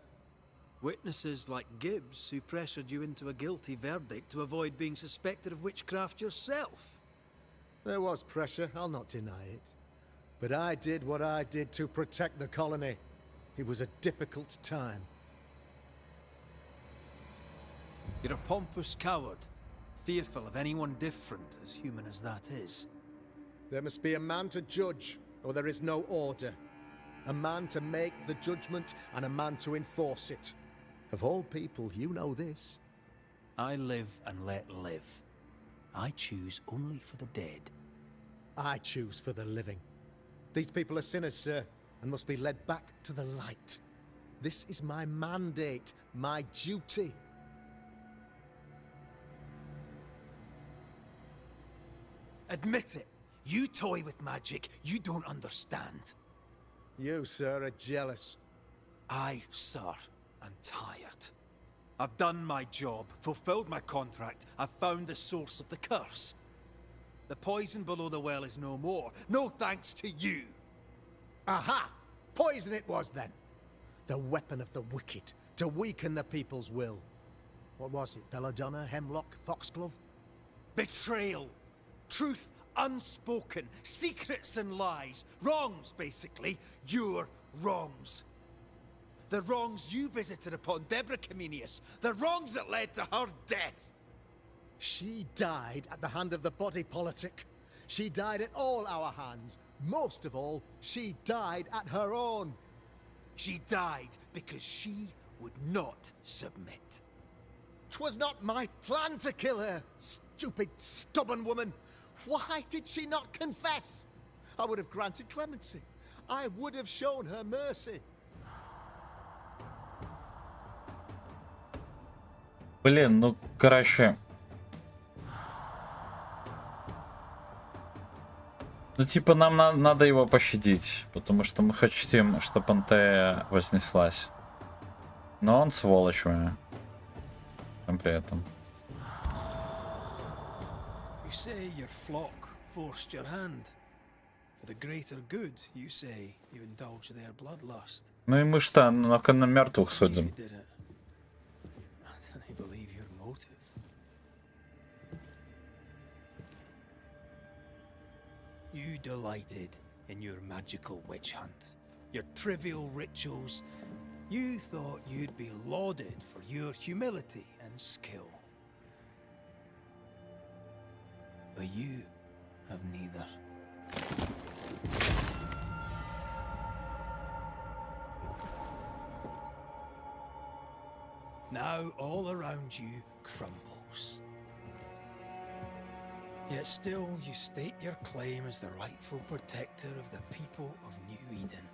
Witnesses like Gibbs, who pressured you into a guilty verdict to avoid being suspected of witchcraft yourself. There was pressure, I'll not deny it. But I did what I did to protect the colony. It was a difficult time. You're a pompous coward, fearful of anyone different, as human as that is. There must be a man to judge, or there is no order. A man to make the judgment, and a man to enforce it. Of all people, you know this. I live and let live. I choose only for the dead. I choose for the living. These people are sinners, sir, and must be led back to the light. This is my mandate, my duty. Admit it. You toy with magic you don't understand. You, sir, are jealous. I, sir, am tired. I've done my job, fulfilled my contract, I've found the source of the curse. The poison below the well is no more, no thanks to you. Aha! Poison it was then. The weapon of the wicked, to weaken the people's will. What was it, belladonna, hemlock, foxglove? Betrayal. Truth unspoken. Secrets and lies. Wrongs, basically. Your wrongs. The wrongs you visited upon Deborah Comenius. The wrongs that led to her death. She died at the hand of the body politic. She died at all our hands. Most of all, she died at her own. She died because she would not submit. 'Twas not my plan to kill her, stupid, stubborn woman. Why did she not confess? I would have granted clemency. I would have shown her mercy. Блин, ну, короче. Ну, типа, нам надо его пощадить, потому что мы хотим, чтобы Антея вознеслась. Но он сволочь моя. При этом. You say your flock forced your hand. For the greater good, you say, you indulge their bloodlust. Ну и мы что, на мертвых судим. I believe your motive. You delighted in your magical witch hunt, your trivial rituals. You thought you'd be lauded for your humility and skill. But you have neither. Now all around you crumbles. Yet still you state your claim as the rightful protector of the people of New Eden.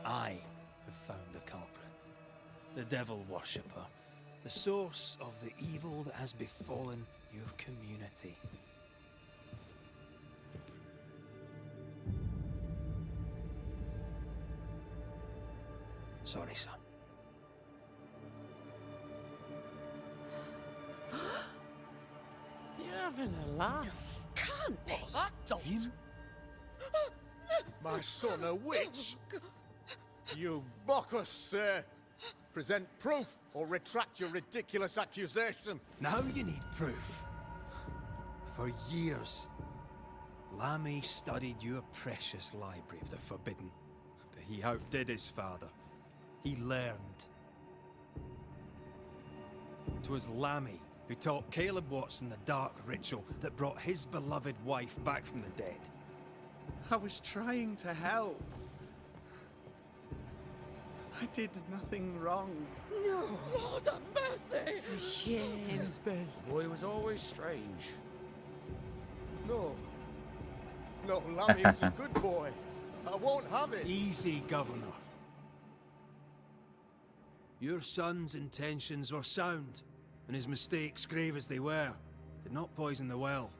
I have found the culprit, the devil worshipper, the source of the evil that has befallen your community. Sorry, son. You're having a laugh. Can't be. Him? My son, a witch? You mock us, sir. Present proof or retract your ridiculous accusation. Now you need proof. For years, Lammy studied your precious library of the forbidden, but he outdid his father. He learned. 'Twas Lammy who taught Caleb Watson the dark ritual that brought his beloved wife back from the dead. I was trying to help. I did nothing wrong. No, Lord have mercy. For shame. The boy was always strange. No. No, Lammy is a good boy. I won't have it. Easy, Governor. Your son's intentions were sound, and his mistakes, grave as they were, did not poison the well.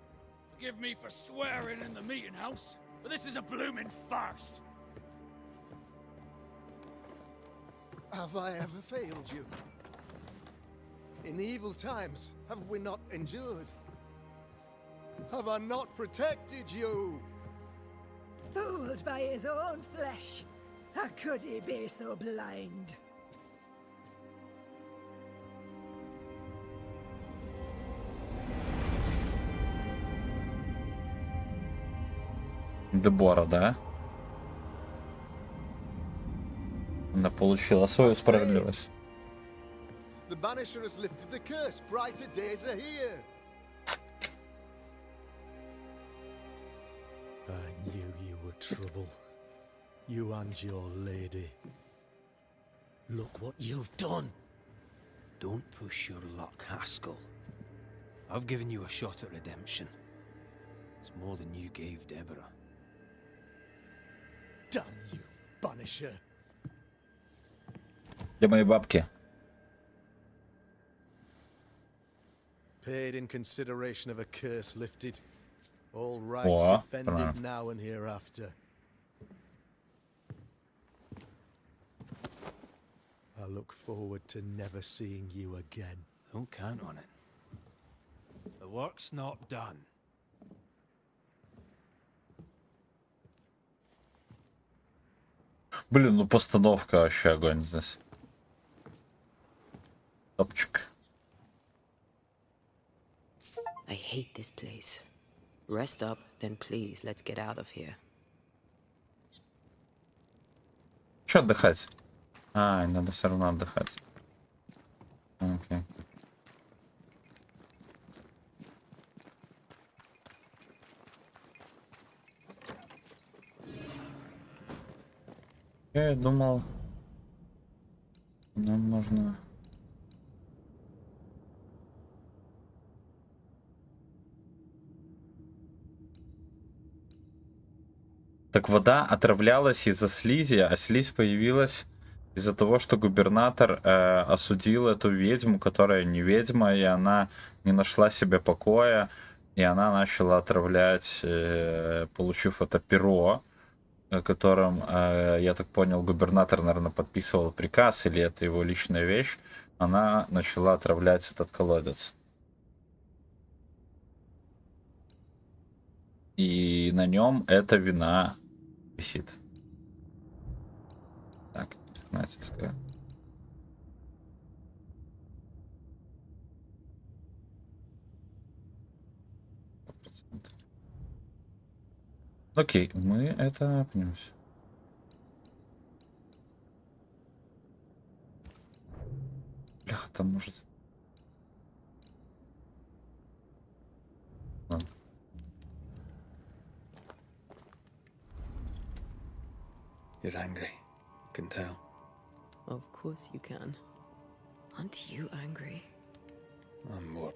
Forgive me for swearing in the meeting house, but this is a blooming farce. Have I ever failed you? In evil times, have we not endured? Have I not protected you? Fooled by his own flesh. How could he be so blind? Дебора, да? Она получила свою справедливость. The Banisher has lifted the curse. Brighter days are here. I knew you were trouble. You and your lady. Look what you've done. Don't push your luck, Haskell. I've given you a shot at redemption. It's more than you gave Deborah. Damn you, Banisher. Где мои бабки? Paid in consideration of a curse lifted. All rights О, defended правильно. now and hereafter. I look forward to never seeing you again. Don't count on it. The work's not done. Блин, ну постановка вообще огонь здесь. Топчик. I hate this place. Rest up, then please, let's get out of here. Че отдыхать? А, надо все равно отдыхать. Окей. Я думал, нам нужно... Так вода отравлялась из-за слизи, а слизь появилась из-за того, что губернатор осудил эту ведьму, которая не ведьма, и она не нашла себе покоя, и она начала отравлять, получив это перо, которым, я так понял, губернатор, наверное, подписывал приказ, или это его личная вещь, она начала отравлять этот колодец. И на нем эта вина висит. Так, натискаю. Окей, мы это опнемся. Бляха, там может... Ладно. You're angry. I can tell. Of course you can. Aren't you angry? I'm more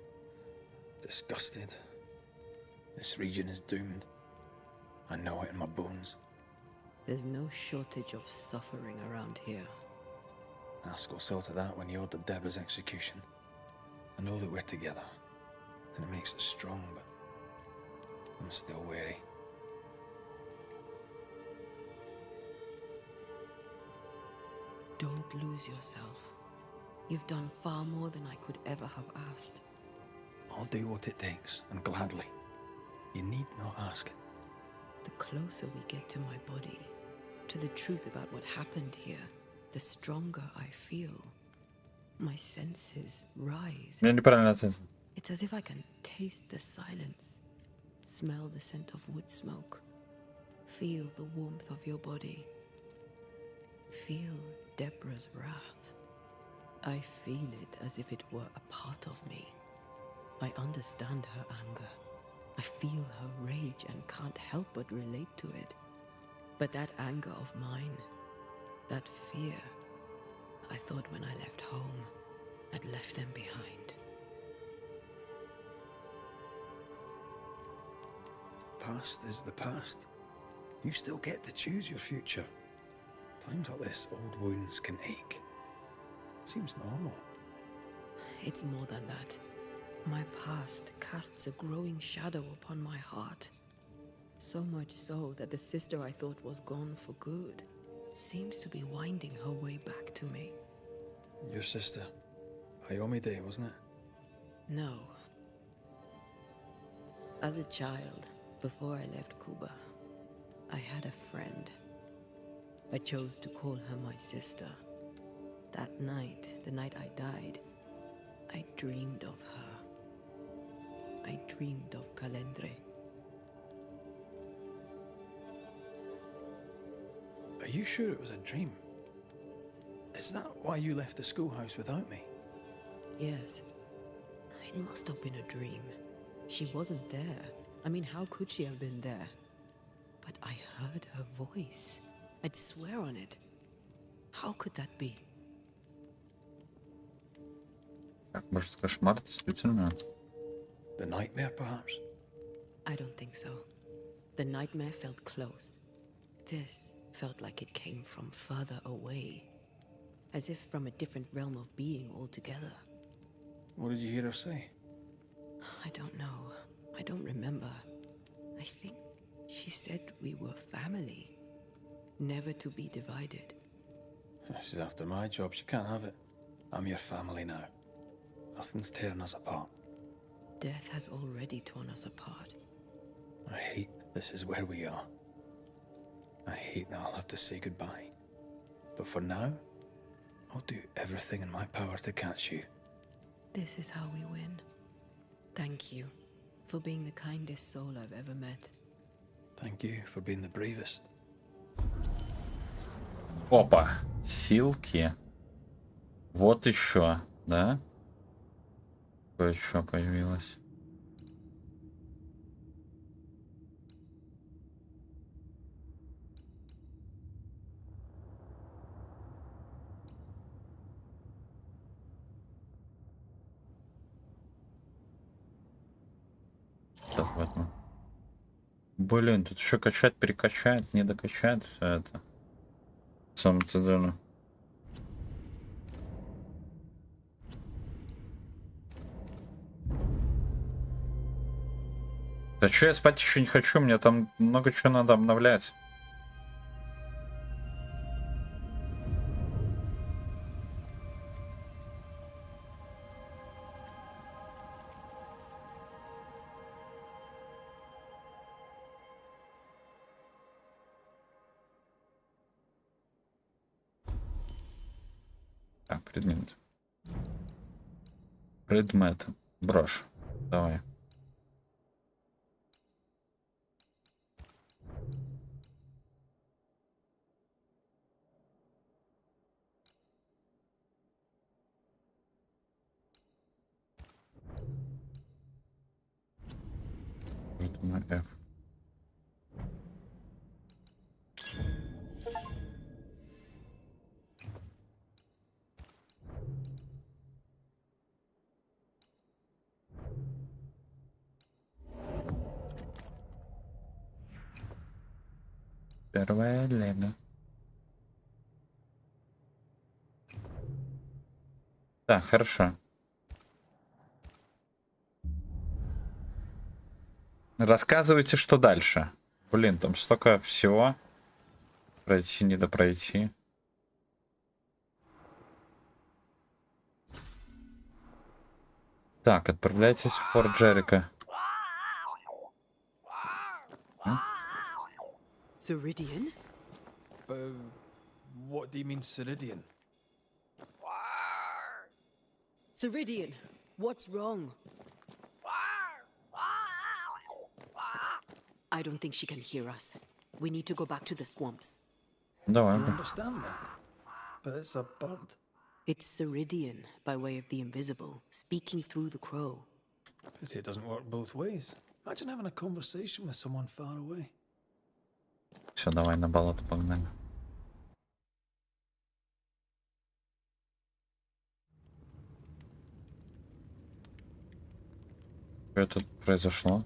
disgusted. This region is doomed. I know it in my bones. There's no shortage of suffering around here. Askell saw to that when he ordered Deborah's execution. I know that we're together, and it makes us strong, but I'm still wary. Don't lose yourself. You've done far more than I could ever have asked. I'll do what it takes, and gladly. You need not ask it. The closer we get to my body, to the truth about what happened here, the stronger I feel. My senses rise. It's as if I can taste the silence, smell the scent of wood smoke, feel the warmth of your body, feel Deborah's wrath. I feel it as if it were a part of me. I understand her anger. I feel her rage and can't help but relate to it. But that anger of mine, that fear, I thought when I left home, I'd left them behind. Past is the past. You still get to choose your future. Times like this, old wounds can ache. Seems normal. It's more than that. My past casts a growing shadow upon my heart. So much so that the sister I thought was gone for good seems to be winding her way back to me. Your sister. Ayomide, wasn't it? No. As a child, before I left Cuba, I had a friend. I chose to call her my sister. That night, the night I died, I dreamed of her. I dreamed of Calendre. Are you sure it was a dream? Is that why you left the schoolhouse without me? Yes. It must have been a dream. She wasn't there. I mean, how could she have been there? But I heard her voice. I'd swear on it. How could that be? Так, может, кошмар действительно? The nightmare, perhaps? I don't think so. The nightmare felt close. This felt like it came from further away. As if from a different realm of being altogether. What did you hear her say? I don't know. I don't remember. I think she said we were family, never to be divided. She's after my job. She can't have it. I'm your family now. Nothing's tearing us apart. Death has already torn us apart. I hate this is where we are. I hate that I'll have to say goodbye. But for now, I'll do everything in my power to catch you. This is how we win. Thank you for being the kindest soul I've ever met. Thank you for being the bravest. Опа, силки. Вот еще, да? Кое-что появилось. Сейчас возьму. Блин, тут еще качать, перекачать, не докачать все это. Самое-то дело. Да что, я спать еще не хочу, мне там много чего надо обновлять. Так, предмет. Предмет. Брошь. Давай. F. Первая лего. Так, хорошо. Рассказывайте, что дальше. Блин, там столько всего. Пройти, не допройти. Так, отправляйтесь в Форт Джерико. Ceridian? What do you mean, Ceridian? Ceridian, what's wrong? I don't think she can hear us. We need to go back to the swamps. Давай. I understand that, but it's a bird. It's Ceridian, by way of the invisible, speaking through the crow. Pity it doesn't work both ways. Imagine having a conversation with someone far away. Все, давай на болото погнали. Что тут произошло?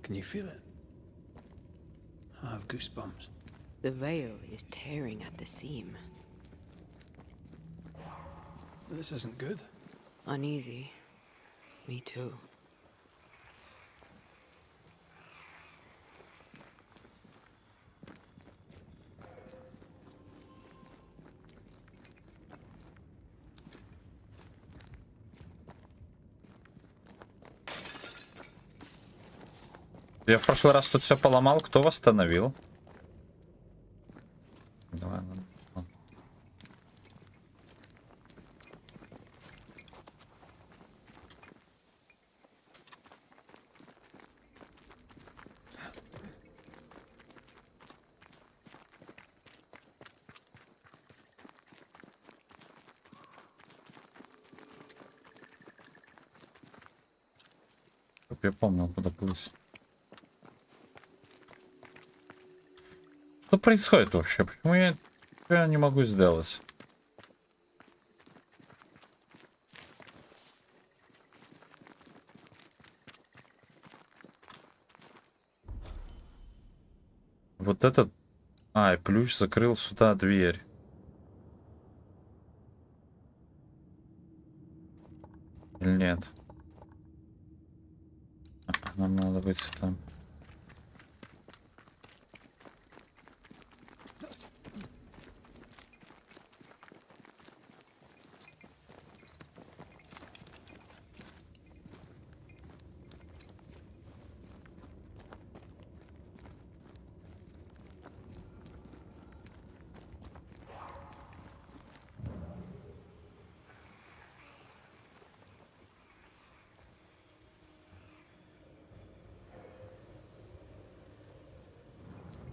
Can you feel it? I have goosebumps. The veil is tearing at the seam. This isn't good. Uneasy. Me too. Я в прошлый раз тут все поломал. Кто восстановил? Давай, ладно. Чтоб я помнил, куда плыть. Что происходит вообще? Почему я не могу сделать? Вот этот... А, и плющ закрыл сюда дверь. Или нет? Нам надо быть там.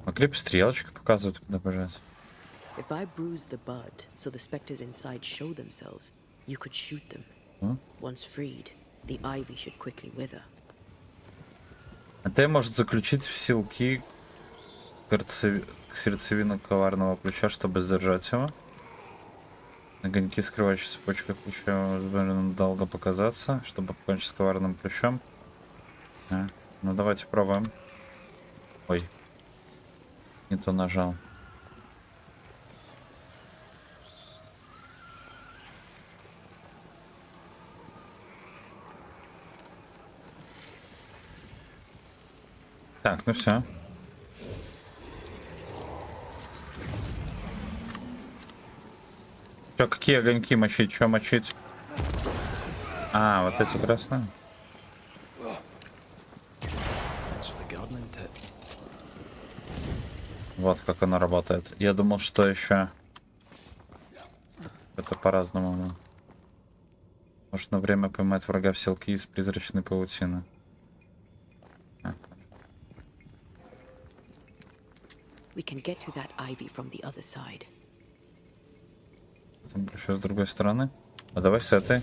Могли бы стрелочку показывать, куда бежать. If I bruise the bud so the specters inside show themselves, you could shoot them. Once freed, the ivy should quickly wither. Антея может заключить в силки к сердцевину коварного ключа, чтобы сдержать его. Огоньки, скрывающиеся в цепочках ключа, долго показаться, чтобы покончить с коварным ключом. Ну давайте пробуем. Ой. Не то нажал. Так, ну все. Чё, какие огоньки мочить? Чё мочить? А, вот эти красные. Вот как оно работает. Я думал, что еще это по-разному. Может на время поймать врага в селки из призрачной паутины. We can get to that ivy from the other side. Там еще с другой стороны. А давай с этой.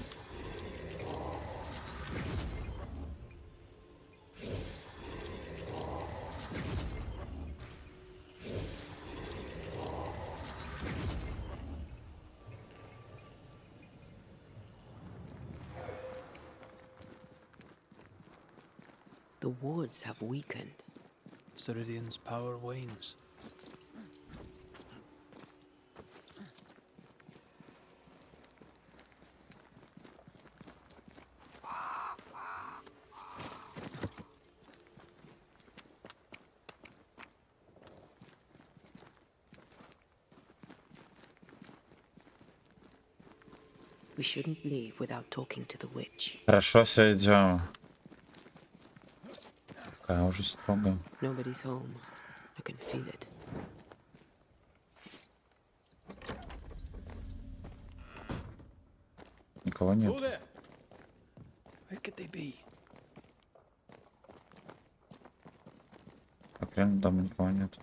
The wards have weakened. Ceridian's power wanes. We shouldn't leave without talking to the witch. Хорошо, все, идем. Какая уже строго. Nobody's home. I can feel it. Никого нет. Where could they be? Так, реально дома никого нет.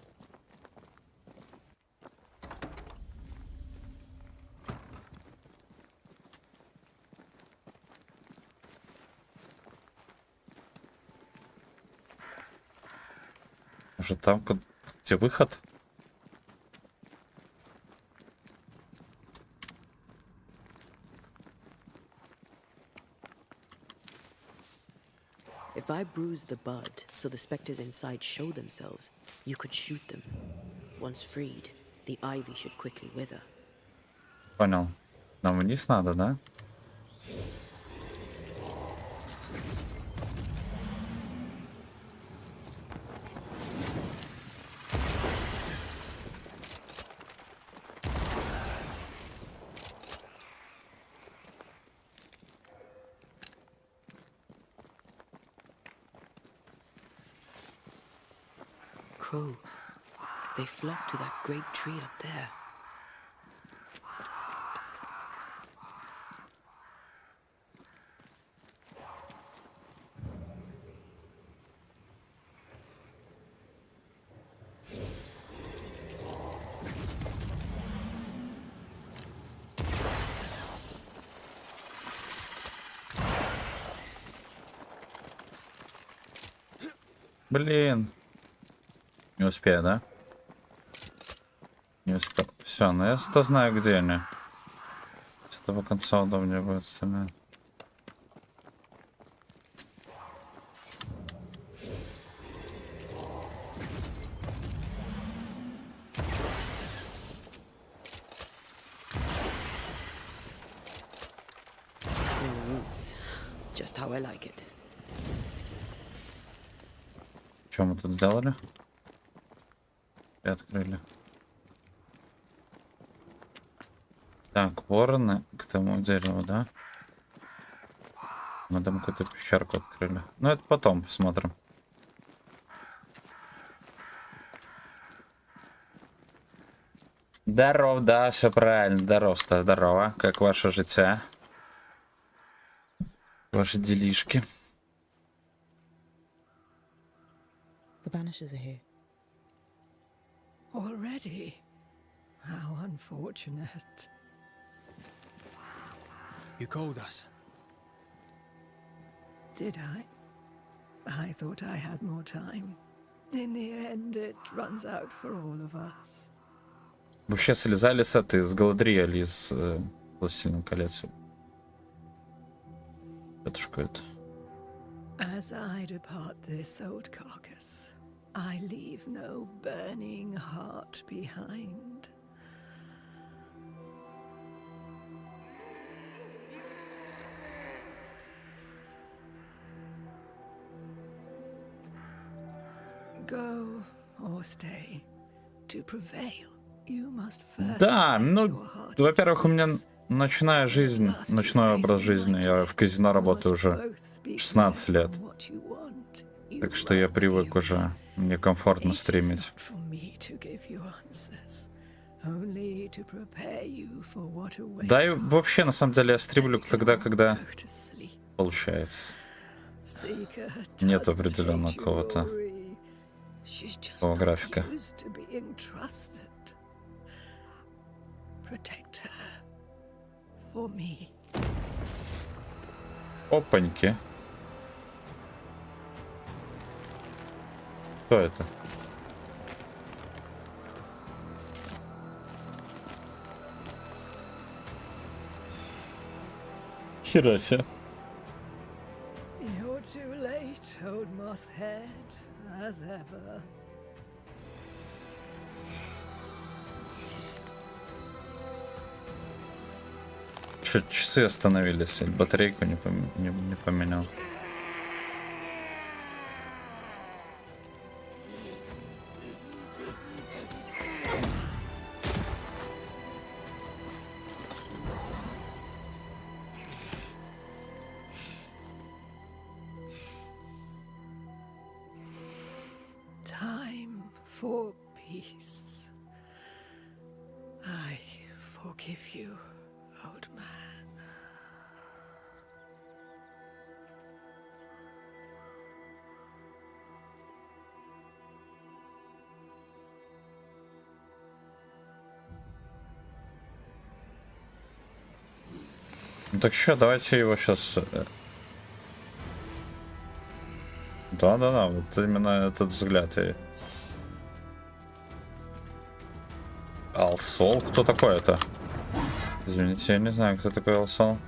Может там где выход? If I bruise the bud so the specters inside show themselves, you could shoot them. Once freed, the ivy should quickly wither. Понял. Нам вниз надо, да? Crows. They flock to that great tree up there. Блин. Не успею, да? Не успел. Все, ну я зато знаю, где они. С этого конца удобнее будет стрелять. No roots. Just how I like it. Что мы тут сделали? И открыли. Так, вороны к тому дереву, да? Мы там какую-то пещерку открыли. Ну, это потом посмотрим. Здоров, да, все правильно. Здоров, Стас, здорово. Как ваше життя? Ваши делишки. The Banishers are here. Already? How unfortunate. You called us. Did I? I thought I had more time. In the end, it runs out for all of us. Вообще слезали с этой, с Галадриэля или с Властелином колец. Это что это? As I depart this old carcass, I leave no burning heart behind. Go or stay, to prevail, you must first. Да, ну, во-первых, у меня ночная жизнь, ночной образ жизни. Я в казино работаю уже 16 лет. Так что я привык уже. Мне комфортно стримить. Да и вообще, на самом деле, я стримлю тогда, когда получается. Нет определенного какого-то графика. Опаньки. Кто это? Хера себе. You're too late, old moss head, as ever. Что, часы остановились? Или батарейку не поменял? Time for peace. I forgive you, old man. Ну так что, давайте его сейчас... Да-да-да, вот именно этот взгляд. Алсол? Кто такой это? Извините, я не знаю, кто такой Алсол.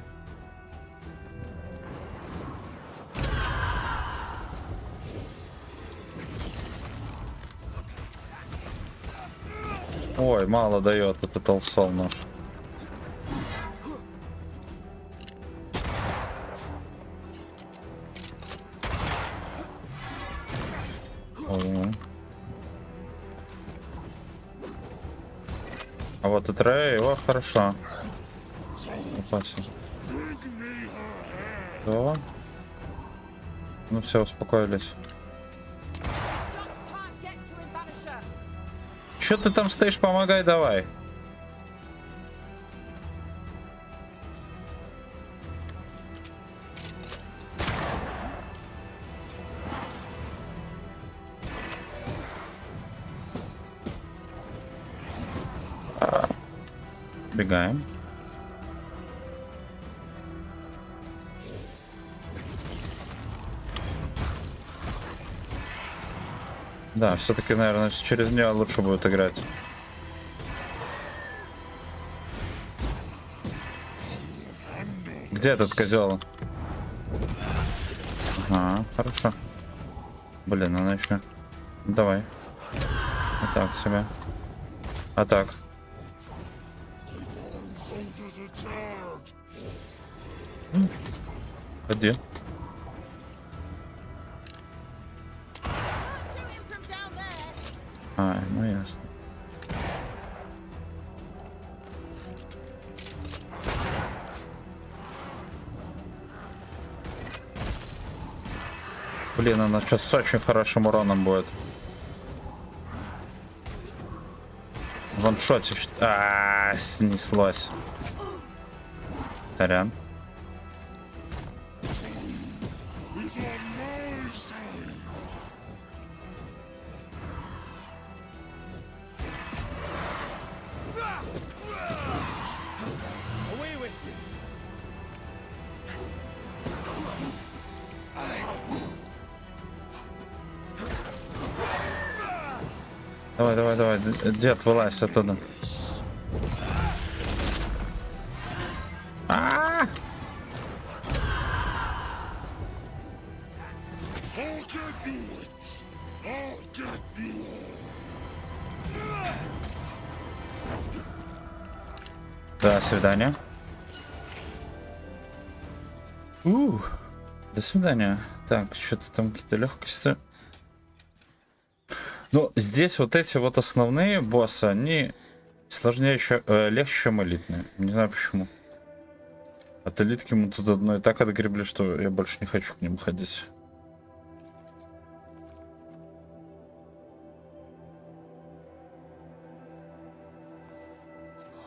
Ой, мало дает этот Алсол наш. А вот и Трей, о, хорошо. Опасен. Да. Ну все, успокоились. Че ты там стоишь, помогай, давай. Бегаем. Да, все-таки, наверное, через нее лучше будет играть. Где этот козел? Ага, хорошо. Блин, она еще. Давай. Вот так себе. А так. Ходи. Блин, она сейчас с очень хорошим уроном будет. Ваншотик. Снеслось. Сорян. Давай, давай, давай, дед, вылазь оттуда. До свидания. До свидания. Так, что-то там какие-то легкости. Ну, здесь вот эти вот основные боссы, они сложнее, легче, чем элитные. Не знаю почему. От элитки мы тут одно и так отгребли, что я больше не хочу к ним ходить.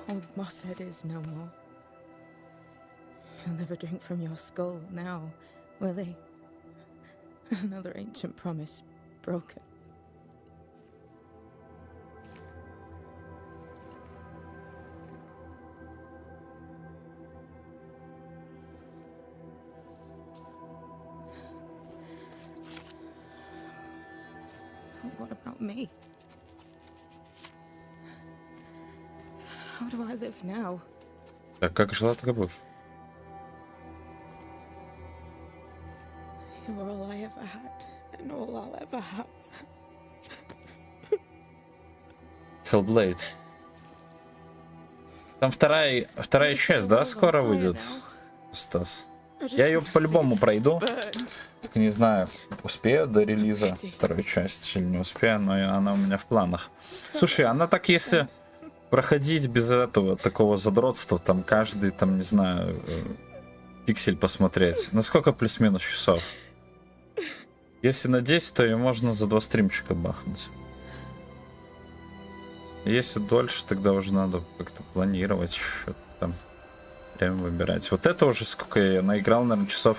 Old Mosshead is no more. He'll never drink from your skull now, will he? Another ancient promise broken. What about me? How do I live now? Так, как жила, так и будешь. You're all I ever had, and all I'll ever have. Hellblade. Там вторая часть, да, скоро выйдет, Стас? Я ее по-любому пройду. Так не знаю, успею до релиза второй части или не успею, но она у меня в планах. Слушай, она так, если проходить без этого такого задротства, там каждый, там, не знаю, пиксель посмотреть. На сколько плюс-минус часов? Если на 10, то ее можно за 2 стримчика бахнуть. Если дольше, тогда уже надо как-то планировать, что-то там, время выбирать. Вот это уже сколько я наиграл, наверное, часов.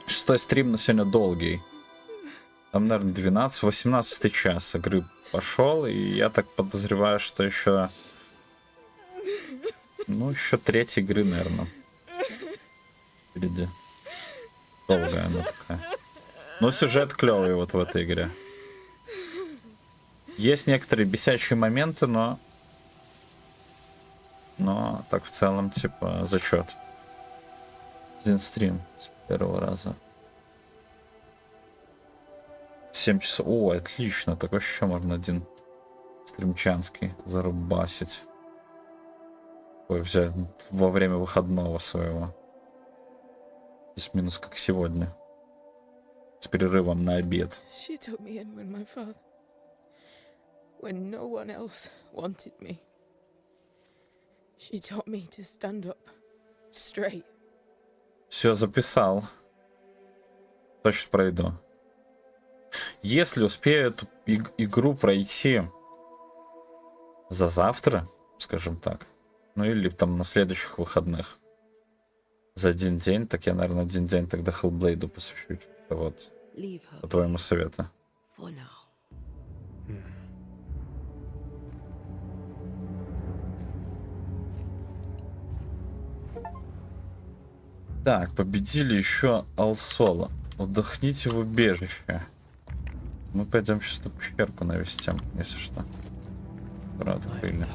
6-й стрим на сегодня долгий. Там, наверное, 12-18 час игры пошел, и я так подозреваю, что еще... Ну, еще треть игры, наверное. Впереди. Долгая она такая. Но сюжет клевый вот в этой игре. Есть некоторые бесячие моменты, но так в целом, типа, зачет. Один стрим с первого раза. 7 часов. О, отлично. Так вообще можно один стримчанский зарубасить. Ой, взять во время выходного своего. Плюс-минус как сегодня. С перерывом на обед. She took me in when no one else wanted me. She taught me to stand up straight. Все записал. Точно пройду. Если успею эту игру пройти за завтра, скажем так, ну или там на следующих выходных, за один день, так я, наверное, один день тогда Hellblade'у посвящу. Вот, по твоему совету. Так, победили еще Алсола. Отдохните в убежище. Мы пойдем сейчас на пещерку навестим, если что. Открыли.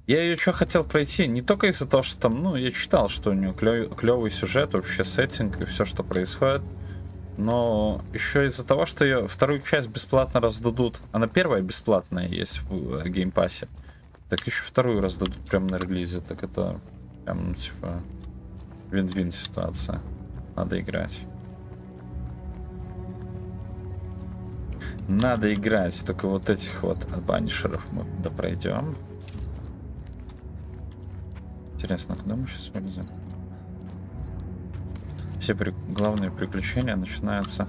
Я ее что хотел пройти, не только из-за того, что там, ну, я читал, что у нее клевый сюжет, вообще сеттинг и все, что происходит. Но еще из-за того, что ее вторую часть бесплатно раздадут. Она первая бесплатная есть в геймпассе. Так еще вторую раздадут прямо на релизе. Так это прям, ну, типа, вин-вин ситуация. Надо играть. Надо играть. Только вот этих вот банишеров мы допройдем. Интересно, куда мы сейчас вылезем? Все главные приключения начинаются...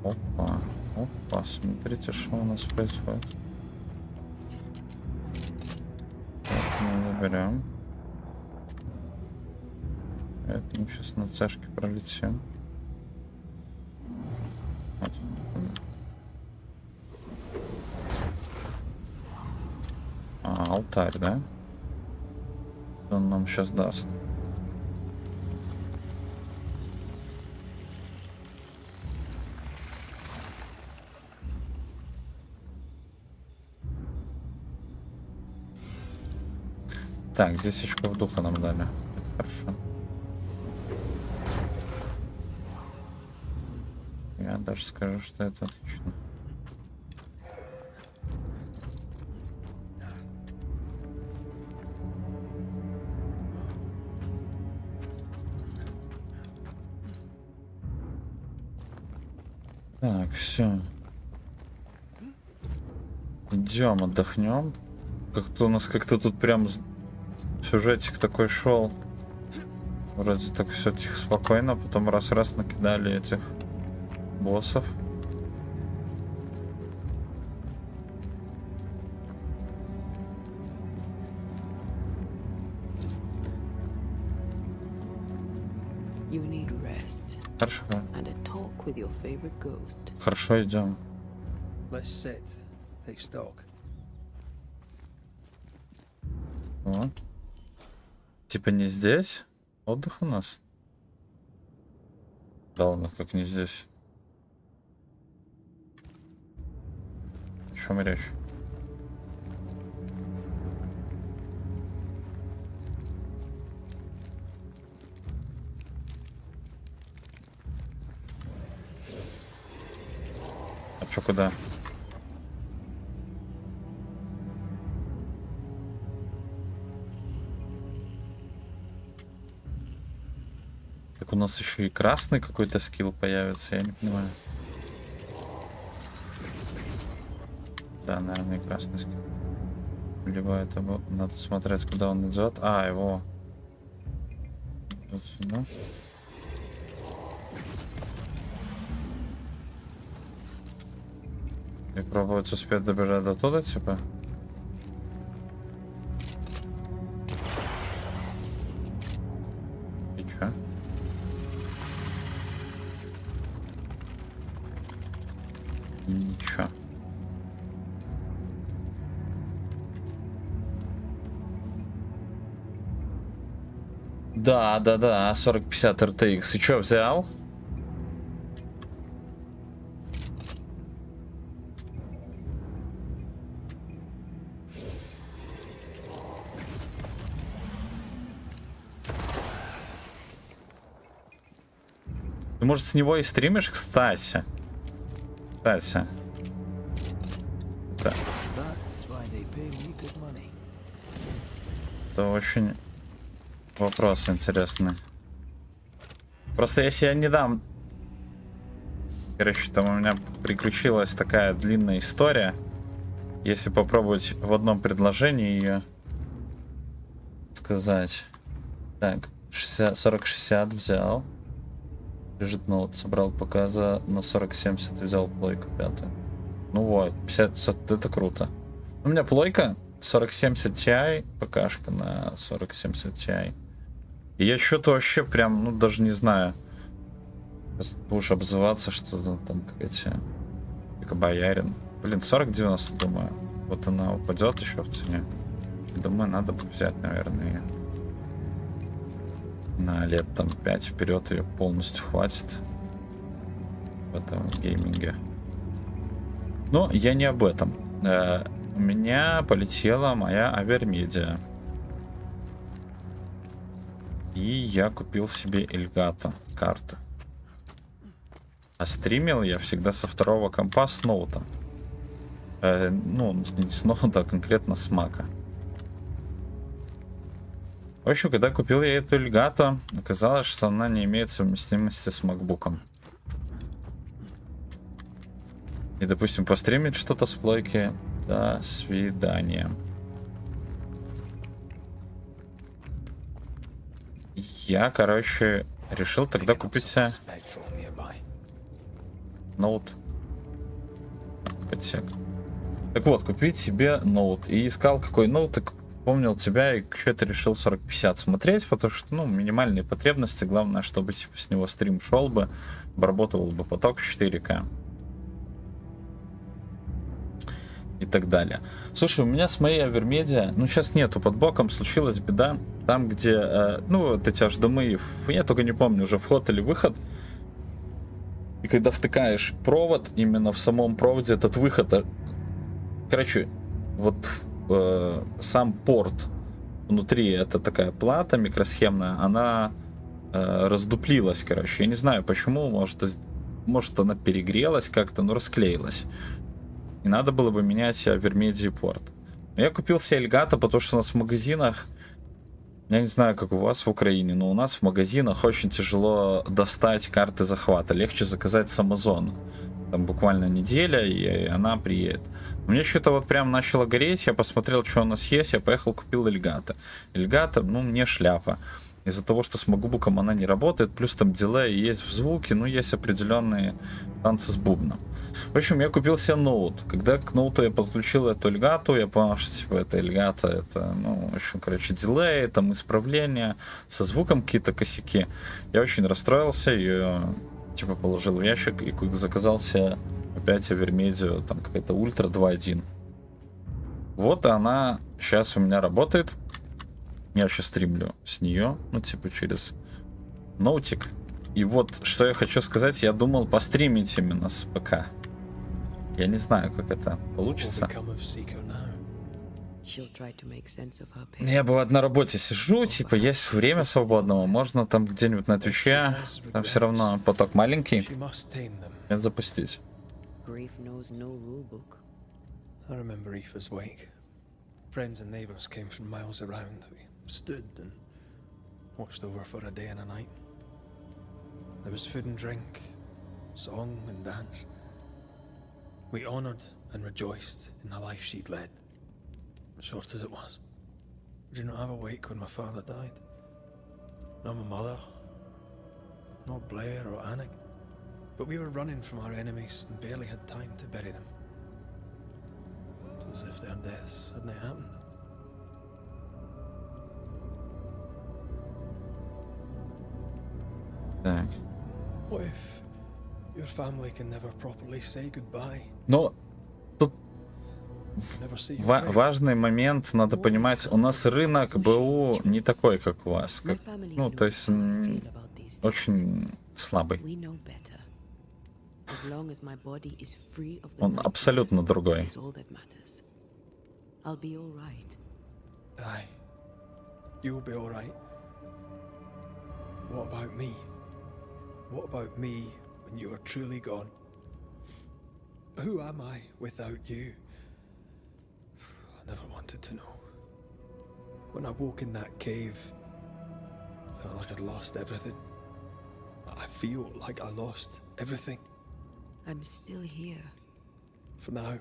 Опа, опа, смотрите, что у нас происходит. Так, мы заберем. Это мы сейчас на цешке пролетим. Вот. А, алтарь, да? Что он нам сейчас даст? Так, 10 очков духа нам дали. Это хорошо. Я даже скажу, что это отлично. Так, все. Идем, отдохнем. Как-то у нас как-то тут прям сюжетик такой шел. Вроде так все тихо, спокойно. Потом раз-раз накидали этих боссов. Хорошо. Хорошо, идем. Вот. Типа не здесь? Отдых у нас? Да ладно, как не здесь. О чем речь? А чё, куда? Так у нас еще и красный какой-то скилл появится, я не понимаю. Да, наверное, и красный скилл. Либо это надо смотреть, куда он идет. А, его. Вот сюда. И пробовать успеть добежать до туда, типа. И чё? Ничего. Да, 4050 RTX. И чё взял? Ты, может, с него и стримишь, кстати? Кстати. Да. Это очень вопрос интересный. Просто если я не дам... Короче, там у меня приключилась такая длинная история. Если попробовать в одном предложении ее сказать. Так, 4060 взял. Лежит ноут, собрал показа на 4070, взял плойку 5. Ну вот, 50, это круто. У меня плойка 4070 Ti, ПКшка на 4070 Ti. И я что-то вообще прям, ну даже не знаю. Будешь обзываться, что там какая-то боярин. Блин, 4090, думаю. Вот она упадет еще в цене. Думаю, надо бы взять, наверное, ее. На лет там 5 вперед ее полностью хватит в этом гейминге. Но я не об этом. У меня полетела моя Авермедиа. И я купил себе Эльгата карту. А стримил я всегда со второго компа с ноута. Ну, не с ноута, а конкретно с мака. В общем, когда купил я эту Эльгату, оказалось, что она не имеет совместимости с макбуком. И, допустим, постримить что-то с плойки. До свидания. я, короче, решил тогда купить себе ноут. Подсек. Так вот, купить себе ноут. И искал, какой ноут, и помнил тебя, и что-то решил 4050 смотреть, потому что, ну, минимальные потребности. Главное, чтобы типа, с него стрим шел бы, обработал бы поток в 4К. И так далее. Слушай, у меня с моей Авермедиа, ну, сейчас нету под боком, случилась беда. Там, где, ну, вот эти HDMI, я только не помню, уже вход или выход. И когда втыкаешь провод, именно в самом проводе этот выход, короче, вот сам порт внутри, это такая плата микросхемная, она раздуплилась, короче. Я не знаю почему, может она перегрелась как-то, но расклеилась. И надо было бы менять Авермедиа порт. Но я купил себе Эльгата, потому что у нас в магазинах, я не знаю, как у вас в Украине, но у нас в магазинах очень тяжело достать карты захвата. Легче заказать с Амазона. Там буквально неделя, и она приедет. Мне что-то вот прям начало гореть, я посмотрел, что у нас есть, я поехал, купил Эльгата. Эльгата, ну, мне шляпа. Из-за того, что с макбуком она не работает, плюс там дилей есть в звуке, ну, есть определенные танцы с бубном. В общем, я купил себе ноут. Когда к ноуту я подключил эту Эльгату, я понял, что, типа, это Эльгата, это, ну, в общем, короче, дилей, там, исправления, со звуком какие-то косяки. Я очень расстроился, ее, типа, положил в ящик и заказал себе опять Авермедиа, там, какая-то Ультра 2.1. Вот она сейчас у меня работает. Я сейчас стримлю с нее, ну, типа, через ноутик. И вот, что я хочу сказать, я думал постримить именно с ПК. Я не знаю, как это получится. Я бывает на работе сижу, типа, есть время свободного, можно там где-нибудь на Твиче, там все равно поток маленький, это запустить. Stood and watched over for a day and a night. There was food and drink, song and dance. We honoured and rejoiced in the life she'd led, short as it was. We did not have a wake when my father died. Not my mother, not Blair or Anik. But we were running from our enemies and barely had time to bury them. It was as if their deaths hadn't happened. Так. What if your family can never properly say goodbye? Но тут важный момент, надо понимать, у нас рынок БУ не такой, как у вас. Как, ну, то есть очень слабый. Он абсолютно другой. Aye, you'll be all right. What about me? What about me when you are truly gone? Who am I without you? I never wanted to know. When I woke in that cave, I felt like I'd lost everything. I feel like I lost everything. I'm still here. For now.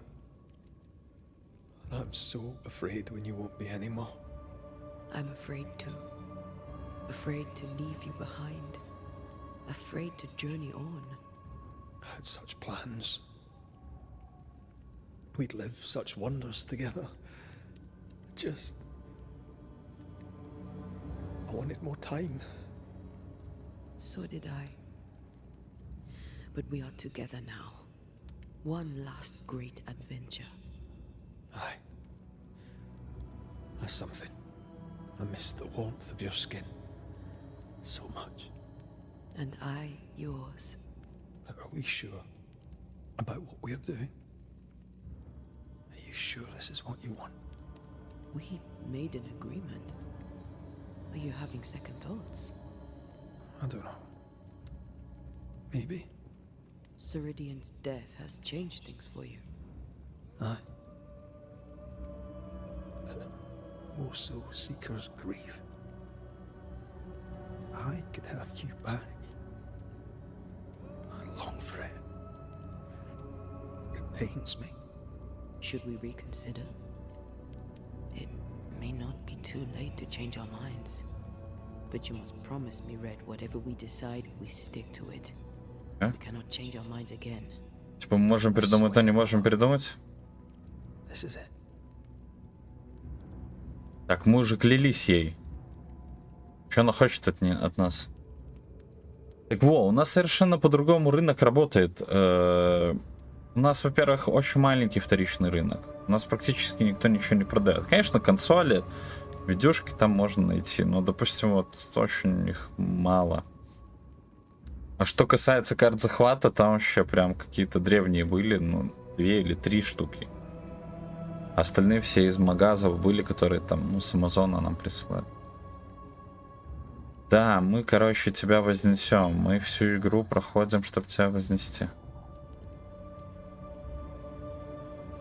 And I'm so afraid when you won't be anymore. I'm afraid too. Afraid to leave you behind. Afraid to journey on. I had such plans. We'd live such wonders together. Just... I wanted more time. So did I. But we are together now. One last great adventure. Aye. That's something. I miss the warmth of your skin. So much. And I yours. But are we sure about what we're doing? Are you sure this is what you want? We made an agreement. Are you having second thoughts? I don't know. Maybe. Ceridian's death has changed things for you. Aye. But more so Seeker's grief. I could have you back. I long for it. It pains me. Should we reconsider? It may not be too late to change our minds. But you must promise me, Red, whatever we decide, we stick to it. А? We cannot change our minds again. Типа мы можем передумать, но не можем передумать? This is it. Так, мы уже клялись ей. Что она хочет от нас? Так во, у нас совершенно по-другому рынок работает. У нас, во-первых, очень маленький вторичный рынок. У нас практически никто ничего не продает. Конечно, консоли, видюшки там можно найти, но, допустим, вот очень их мало. А что касается карт захвата, там вообще прям какие-то древние были, ну, 2 или 3 штуки. Остальные все из магазов были, которые там, ну, с Амазона нам присылают. Да, мы, короче, тебя вознесем. Мы всю игру проходим, чтобы тебя вознести.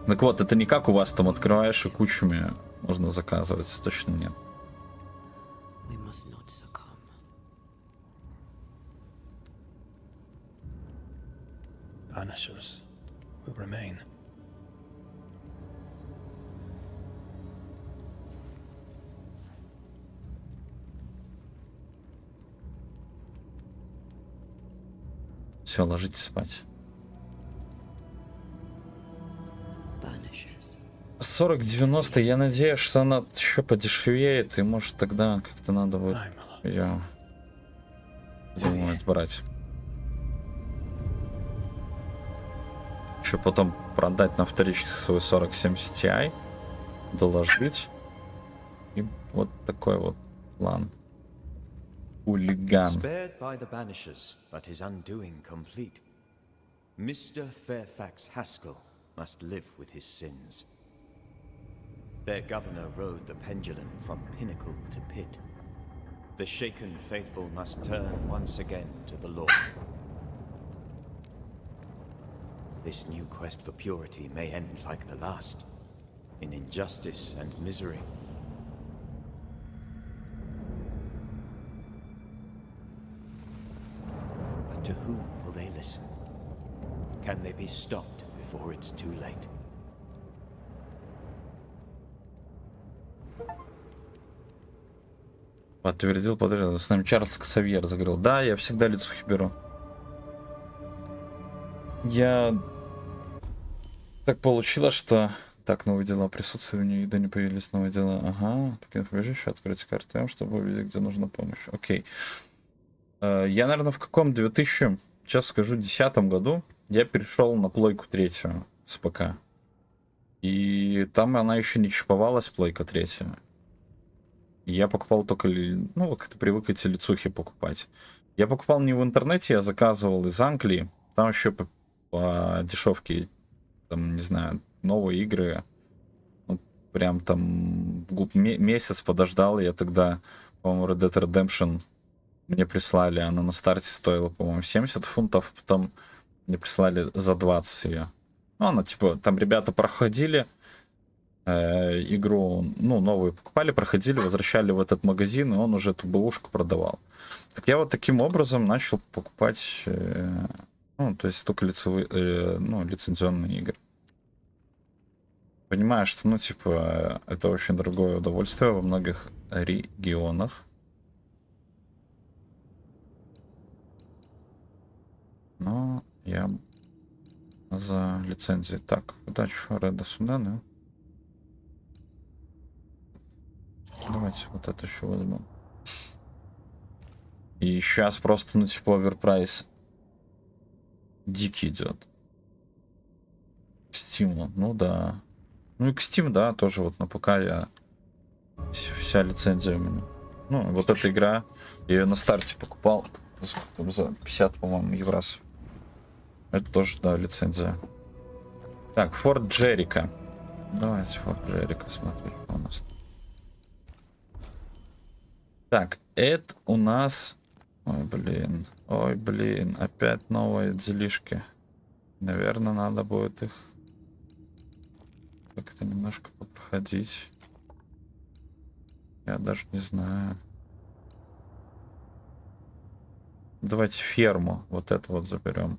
Так вот, это не как у вас там открываешь и кучами можно заказывать. Точно нет. Banishers will remain. Все, ложитесь спать. 40-90, я надеюсь, что она еще подешевеет, и может тогда как-то надо будет ее брать. Еще потом продать на вторичке свой 4070 Ti, доложить. И вот такой вот план. Хулиган. Spared by the Banishers, but his undoing complete. Mr. Fairfax Haskell must live with his sins. Their governor rode the pendulum from pinnacle to pit. The shaken faithful must turn once again to the Lord. This new quest for purity may end like the last, in injustice and misery. But to whom will they listen? Can they be stopped before it's too late? Подтвердил. С нами Чарльз Ксавьер заговорил. Да, я всегда лицухи беру. Я... Так получилось, что... Так, новые дела. Присутствие в ней, да не появились новые дела. Ага. Покинув убежище, открыть карту, чтобы увидеть, где нужна помощь. Окей. Я, наверное, в каком 2000, сейчас скажу, 2010 году я перешел на плойку 3 с ПК. И там она еще не чиповалась, плойка 3. Я покупал только, ну, как-то привык эти лицухи покупать. Я покупал не в интернете, я заказывал из Англии. Там еще по дешевке, там, не знаю, новые игры. Ну, прям там месяц подождал. Я тогда, по-моему, Red Dead Redemption мне прислали. Она на старте стоила, по-моему, 70 фунтов. Потом мне прислали за 20 ее. Ну, она, типа, там ребята проходили игру, ну, новую покупали, проходили, возвращали в этот магазин, и он уже эту бэушку продавал. Так я вот таким образом начал покупать, ну, то есть только ну, лицензионные игры. Понимаю, что, ну, типа, это очень дорогое удовольствие во многих регионах. Но я за лицензией. Так, куда что, Реда сюда, да? Давайте вот это еще возьму. И сейчас просто, ну, типа, оверпрайс дикий идет. К Steam, ну да. Ну и к Steam, да, тоже вот на ПК я... Вся лицензия у меня. Ну, вот эта игра, я ее на старте покупал. Там за 50, по-моему, еврос. Это тоже, да, лицензия. Так, Форт Джерика. Давайте Форт Джерика смотреть, что у нас. Так, это у нас... Ой, блин, опять новые делишки. Наверное, надо будет их как-то немножко попроходить. Я даже не знаю. Давайте ферму, вот это вот заберем.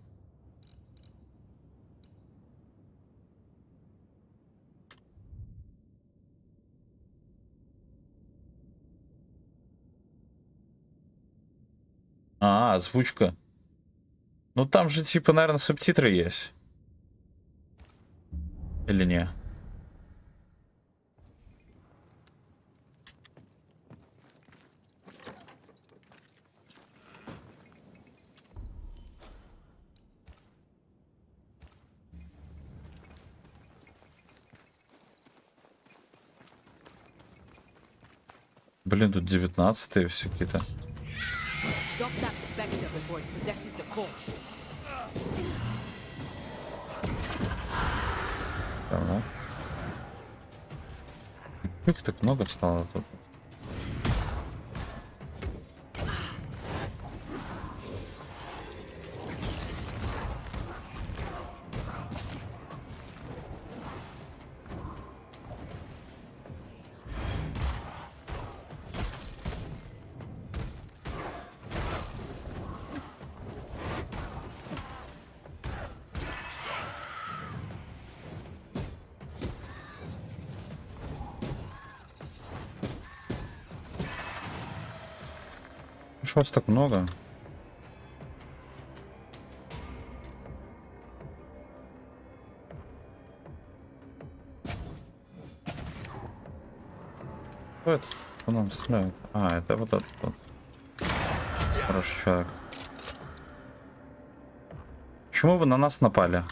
А, озвучка. Ну там же типа, наверное, субтитры есть. Или не? Блин, тут 19-е все какие-то. Давно. Их так много стало тут. Что вас так много? Кто это? Кто нам стреляет? А, это вот этот вот. Хороший человек. Почему вы на нас напали?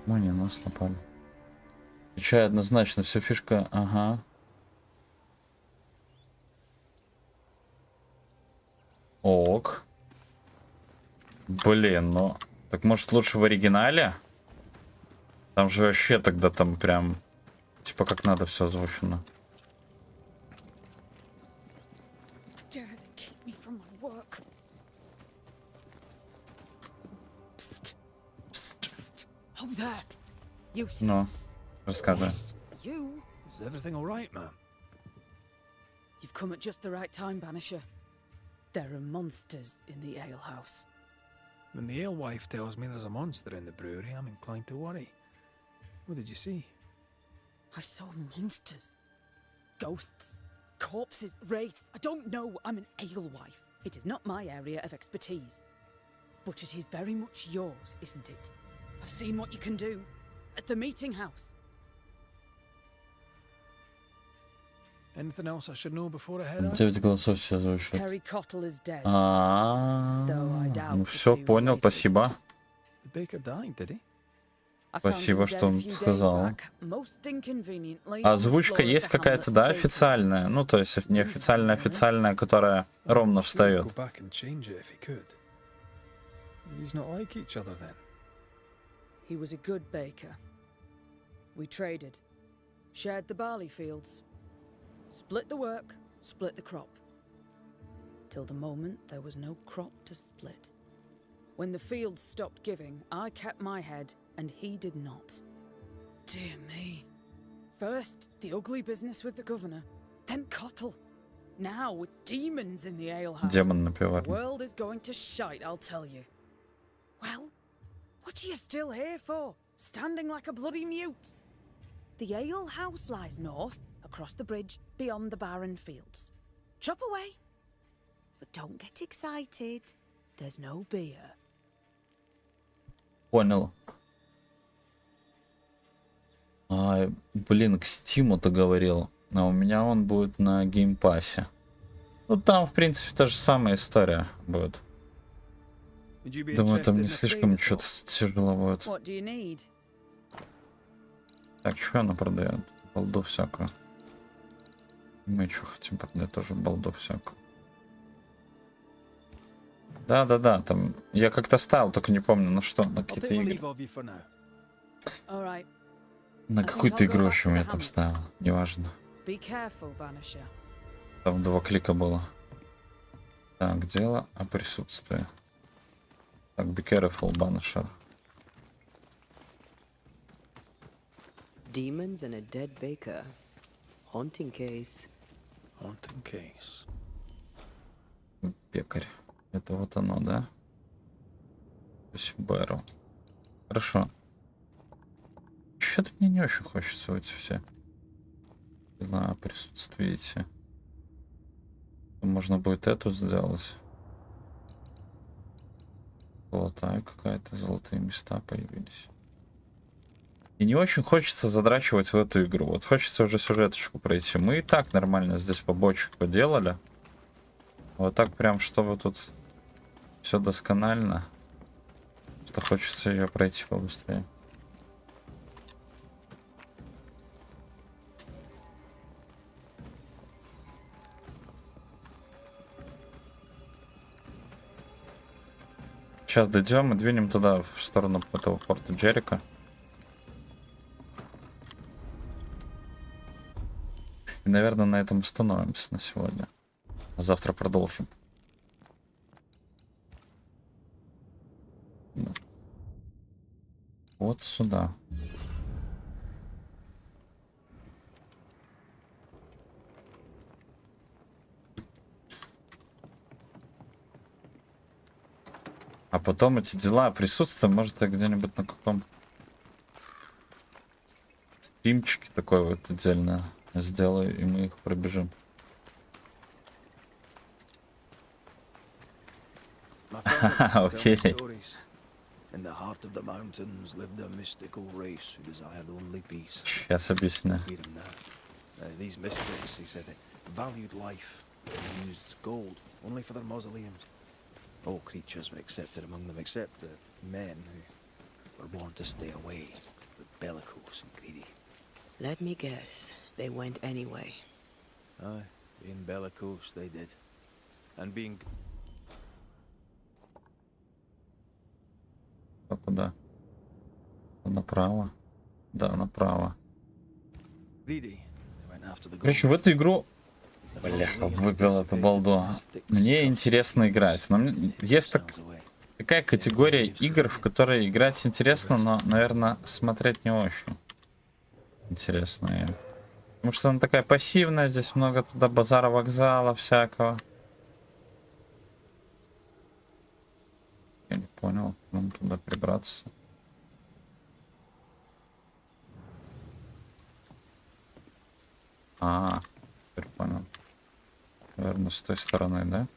Мы не нас напали. Отвечаю однозначно, все фишка, ага. Ок. Блин, ну... Так может лучше в оригинале? Там же вообще тогда там прям... Типа как надо все озвучено. Ну, рассказывай. Is everything all right, ma'am? You've come at just the right time, Banisher. There are monsters in the alehouse. When the alewife tells me there's a monster in the brewery, I'm inclined to worry. What did you see? I saw monsters. Ghosts. Corpses. Wraiths. I don't know. I'm an alewife. It is not my area of expertise. But it is very much yours, isn't it? I've seen what you can do. At the meeting house. Anything else I should know before I head out? 9 голосов все озвучивают. Perry Cottle is dead. Ну все, понял, спасибо. The baker died, did he? Спасибо, что он сказал. Озвучка есть какая-то, да, официальная? Ну, то есть неофициальная, официальная, которая ровно встает. He was a good baker. We traded, shared the barley fields, split the work, split the crop. Till the moment there was no crop to split. When the fields stopped giving, I kept my head and he did not. Dear me. First, the ugly business with the governor, then Cottle. Now with demons in the alehouse. Демон на пиварне. The world is going to shite, I'll tell you. Well, what are you still here for? Standing like a bloody mute? The alehouse lies north, across the bridge, beyond the barren fields. Chop away. But don't get excited. There's no beer. Понял. Блин, к Стиму-то говорил. А у меня он будет на геймпассе. Ну там, в принципе, та же самая история будет. Думаю, там не слишком что-то тяжело будет. Так, что она продает? Балду всякую. Мы что хотим продать? Тоже балду всякую. Да, там... Я как-то ставил, только не помню, на что, на какие-то игры. На какую-то игру еще я там ставил, неважно. Там 2 клика было. Так, дело о присутствии. Так, be careful, Banishers. Demons and a dead baker. Haunting case. Haunting case. Пекарь. Это вот оно, да? То есть Бэру. Хорошо. Что-то мне не очень хочется в эти все дела присутствуете. Можно будет эту сделать. Золотая какая-то, золотые места появились. И не очень хочется задрачивать в эту игру. Вот хочется уже сюжеточку пройти. Мы и так нормально здесь побочек поделали. Вот так прям, чтобы тут все досконально. Что хочется ее пройти побыстрее. Сейчас дойдем и двинем туда, в сторону этого порта Джерика. И, наверное, на этом остановимся на сегодня. А завтра продолжим. Вот сюда. А потом эти дела присутствия, может, я где-нибудь на каком стримчике такой вот отдельно сделаю, и мы их пробежим. Окей. Сейчас объясню. All creatures were accepted among them except the men who were born to stay away, the bellicose and greedy. Let me guess, they went anyway. Aye, being bellicose they did. And being... Куда? Направо? Да, направо. Greedy, they went after the Короче, в эту игру... Бляха, выбил эту балду. Мне интересно играть. Но есть такая категория игр, в которые играть интересно, но, наверное, смотреть не очень интересно. Потому что она такая пассивная, здесь много туда базара, вокзала всякого. Я не понял, нам туда прибраться. Теперь понял. Наверное, с той стороны, да?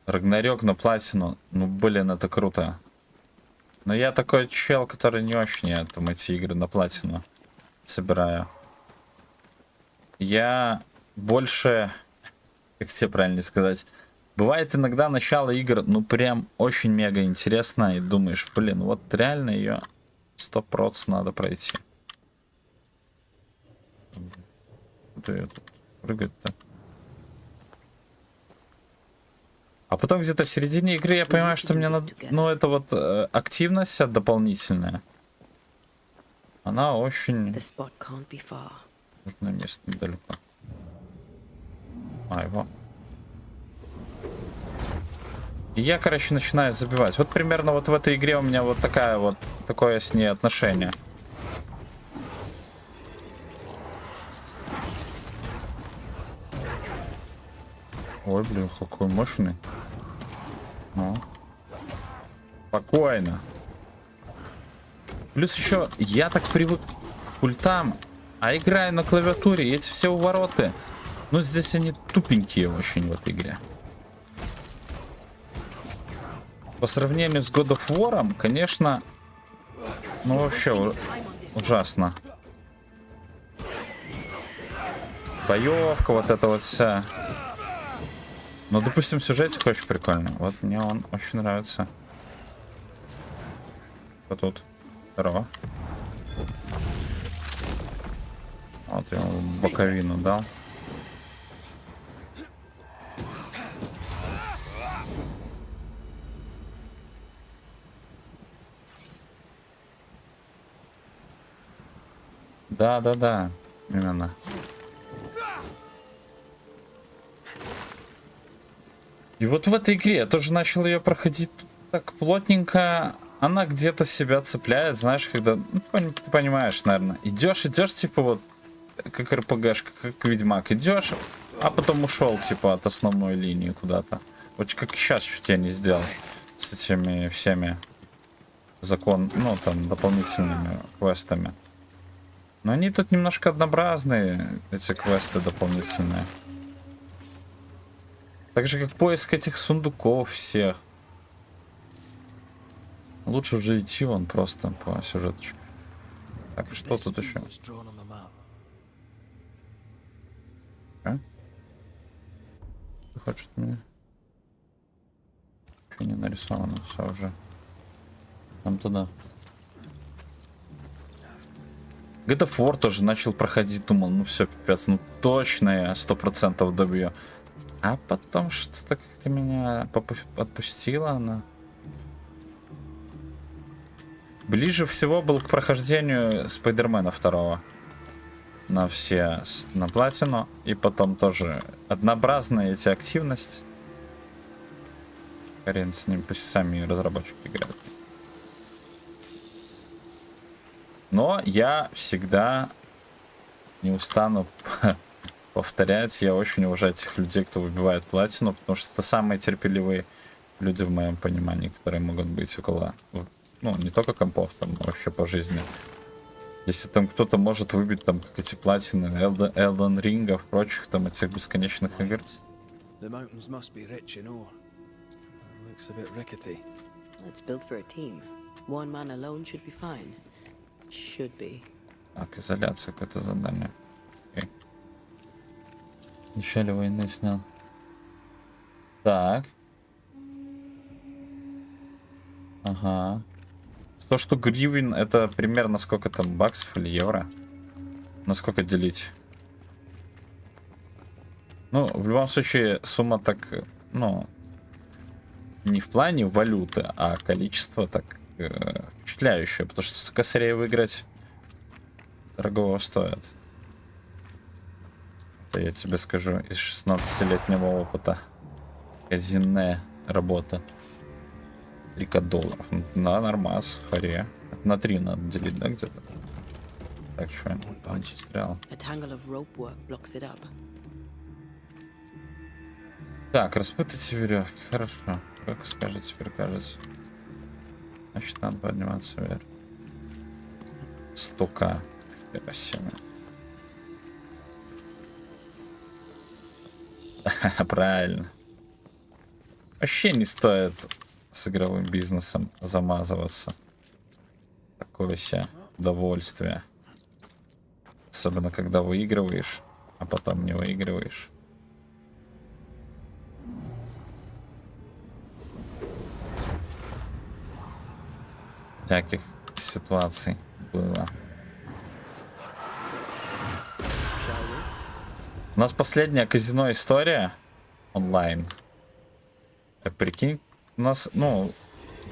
Рагнарёк на платину. Ну, блин, это круто. Но я такой чел, который не очень эти игры на платину собираю. Я больше... Как тебе правильно сказать? Бывает иногда начало игр, ну, прям очень мега интересно. И думаешь, блин, вот реально ее 100% надо пройти. Куда я тут прыгать-то? А потом где-то в середине игры я понимаю, что мне надо... Ну, это вот активность дополнительная. Она очень... Нужное место недалеко. Его. И я, короче, начинаю забивать. Вот примерно вот в этой игре у меня вот такое с ней отношение. Ой, блин, какой мощный. Ну. Спокойно. Плюс еще я так привык к пультам, а играю на клавиатуре, и эти все увороты. Ну, здесь они тупенькие очень в этой игре. По сравнению с God of War, конечно, ну вообще ужасно. Боевка, вот это вот вся. Ну, допустим, сюжетик очень прикольный. Вот мне он очень нравится. Что тут? Здорово. Вот я ему боковину дал. Да, именно. И вот в этой игре я тоже начал ее проходить так плотненько. Она где-то себя цепляет, знаешь, когда... Ну, ты понимаешь, наверное. Идешь, типа вот, как РПГшка, как Ведьмак. Идешь, а потом ушел, типа, от основной линии куда-то. Вот как сейчас чуть я не сделал с этими всеми ну там дополнительными квестами. Но они тут немножко однообразные, эти квесты дополнительные. Так же как поиск этих сундуков всех. Лучше уже идти вон просто по сюжеточку. Так, что тут еще? А? Ты хочешь от меня? Что не нарисовано, все уже. Там туда. God of War тоже начал проходить, думал, ну все, пипец, ну точно я 100% добью. А потом что-то как-то меня отпустила она. Ближе всего был к прохождению Спайдермена 2. На платину. И потом тоже однообразные эти активности. Хрен с ним, пусть сами разработчики играют. Но я всегда не устану повторять. Я очень уважаю тех людей, кто выбивает платину, потому что это самые терпеливые люди в моем понимании, которые могут быть около, ну, не только компов, там, но вообще по жизни. Если там кто-то может выбить, там, как эти платины, Elden Ring, прочих, там, этих бесконечных игр. Так, изоляция, какое-то задание. Okay. В начале войны снял. Так. Ага. 100 штук гривен, это примерно сколько там, баксов или евро? На сколько делить? Ну, в любом случае, сумма так, ну, не в плане валюты, а количество так впечатляющее, потому что с косарей выиграть дорого стоит. Это я тебе скажу из 16-летнего опыта. Казинная работа. 3 $. Да, нормас, харе. На 3 надо делить, да, где-то? Так, что я застрял. Так, распутайте веревки. Хорошо. Как скажете, прикажете. Значит, надо подниматься вверх. 100к. Спасибо. Правильно. Вообще не стоит с игровым бизнесом замазываться. Такое себе удовольствие. Особенно, когда выигрываешь, а потом не выигрываешь. Всяких ситуаций было. У нас последняя казино история онлайн. Прикинь, у нас, ну,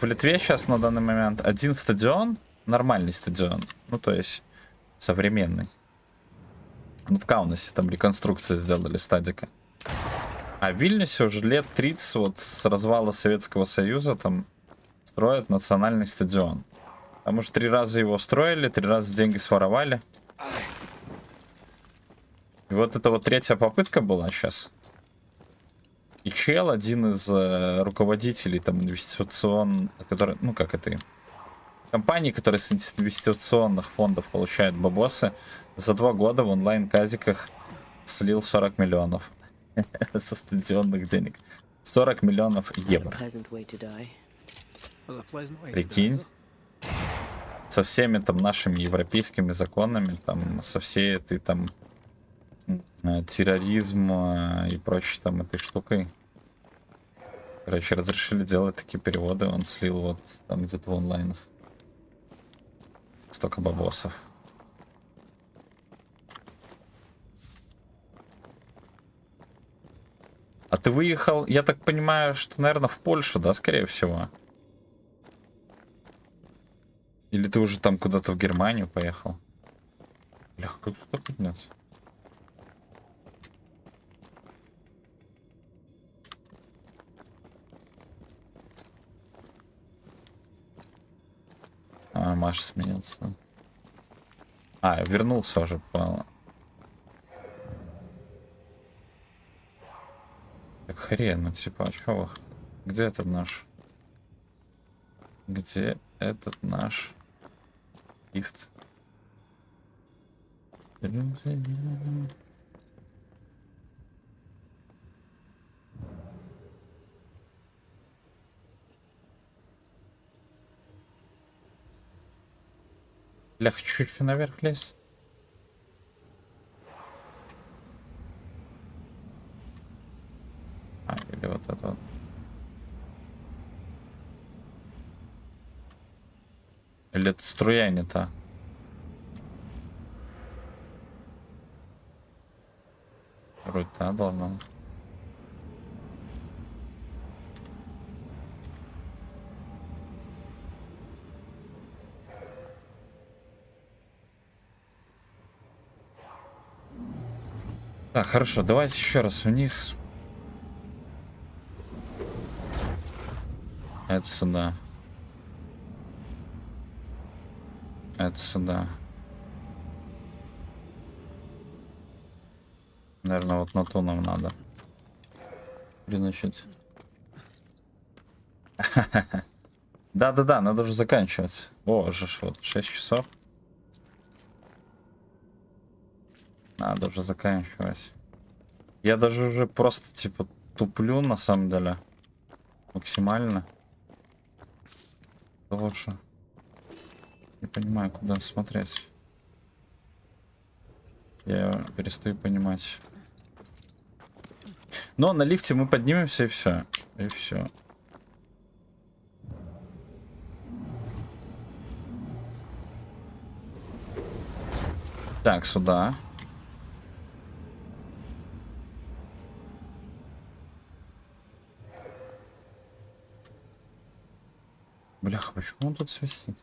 в Литве сейчас на данный момент один стадион, нормальный стадион, ну, то есть современный. В Каунасе там реконструкцию сделали стадика. А в Вильнюсе уже лет 30 вот с развала Советского Союза там строят национальный стадион. Потому что 3 раза его строили, 3 раза деньги своровали. И вот это вот 3-я попытка была сейчас. И чел, один из руководителей там инвестиционных, который, ну как это, компаний, которые с инвестиционных фондов получают бабосы, за 2 года в онлайн-казиках слил 40 миллионов со стадионных денег. 40 миллионов евро. Прикинь. Со всеми там нашими европейскими законами, там, со всей этой там терроризм и прочей там этой штукой. Короче, разрешили делать такие переводы, он слил вот там где-то в онлайнах. Столько бабосов. А ты выехал, я так понимаю, что, наверное, в Польшу, да, скорее всего? Или ты уже там куда-то в Германию поехал? Бля, как туда подняться? А, Маша сменился. А, вернулся уже, понял. Так, хрена, типа, а чё вы? Где этот наш? Где этот наш лифт? Бля, хочу чуть наверх лезть. А, или вот это вот. Или это струя не та? Вроде та должна. Так, хорошо, давайте еще раз вниз. Это сюда. Это сюда. Наверное, вот на то нам надо. Значит. Да-да-да, надо уже заканчивать. О, же вот 6 часов. Надо уже заканчивать. Я даже уже просто, типа, туплю, на самом деле. Максимально. Лучше. Не понимаю, куда смотреть. Я перестаю понимать. Но на лифте мы поднимемся, и все. И все. Так, сюда. Бляха, почему он тут свистит?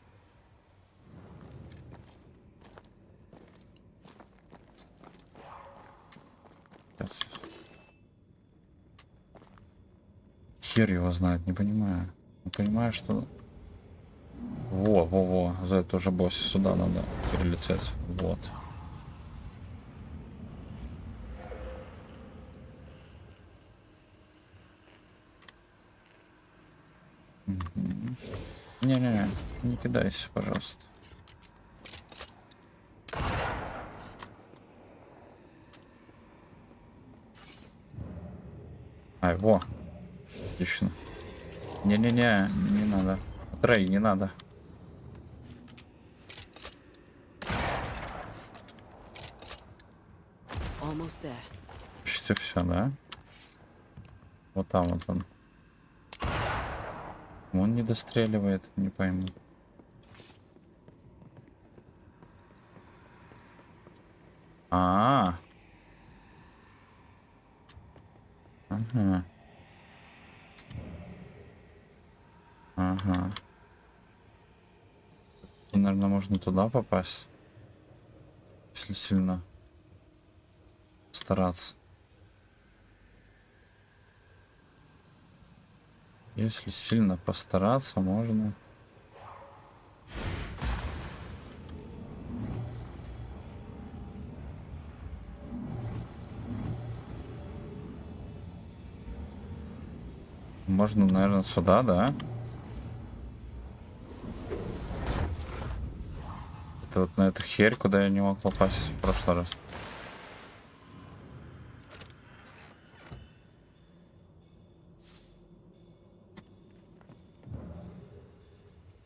Хер его знает, не понимаю. Не понимаю, что... Во. За это уже босс. Сюда надо перелететь. Вот. Не-не-не, не кидайся, пожалуйста. Ай, во. Отлично. Не-не-не, не надо. Трей, не надо. Почти все, да? Вот там вот он. Он не достреливает, не пойму. Ага. Ага. И, наверное, можно туда попасть. Если сильно стараться. Если сильно постараться, можно. Можно, наверное, сюда, да? Это вот на эту херь, куда я не мог попасть в прошлый раз.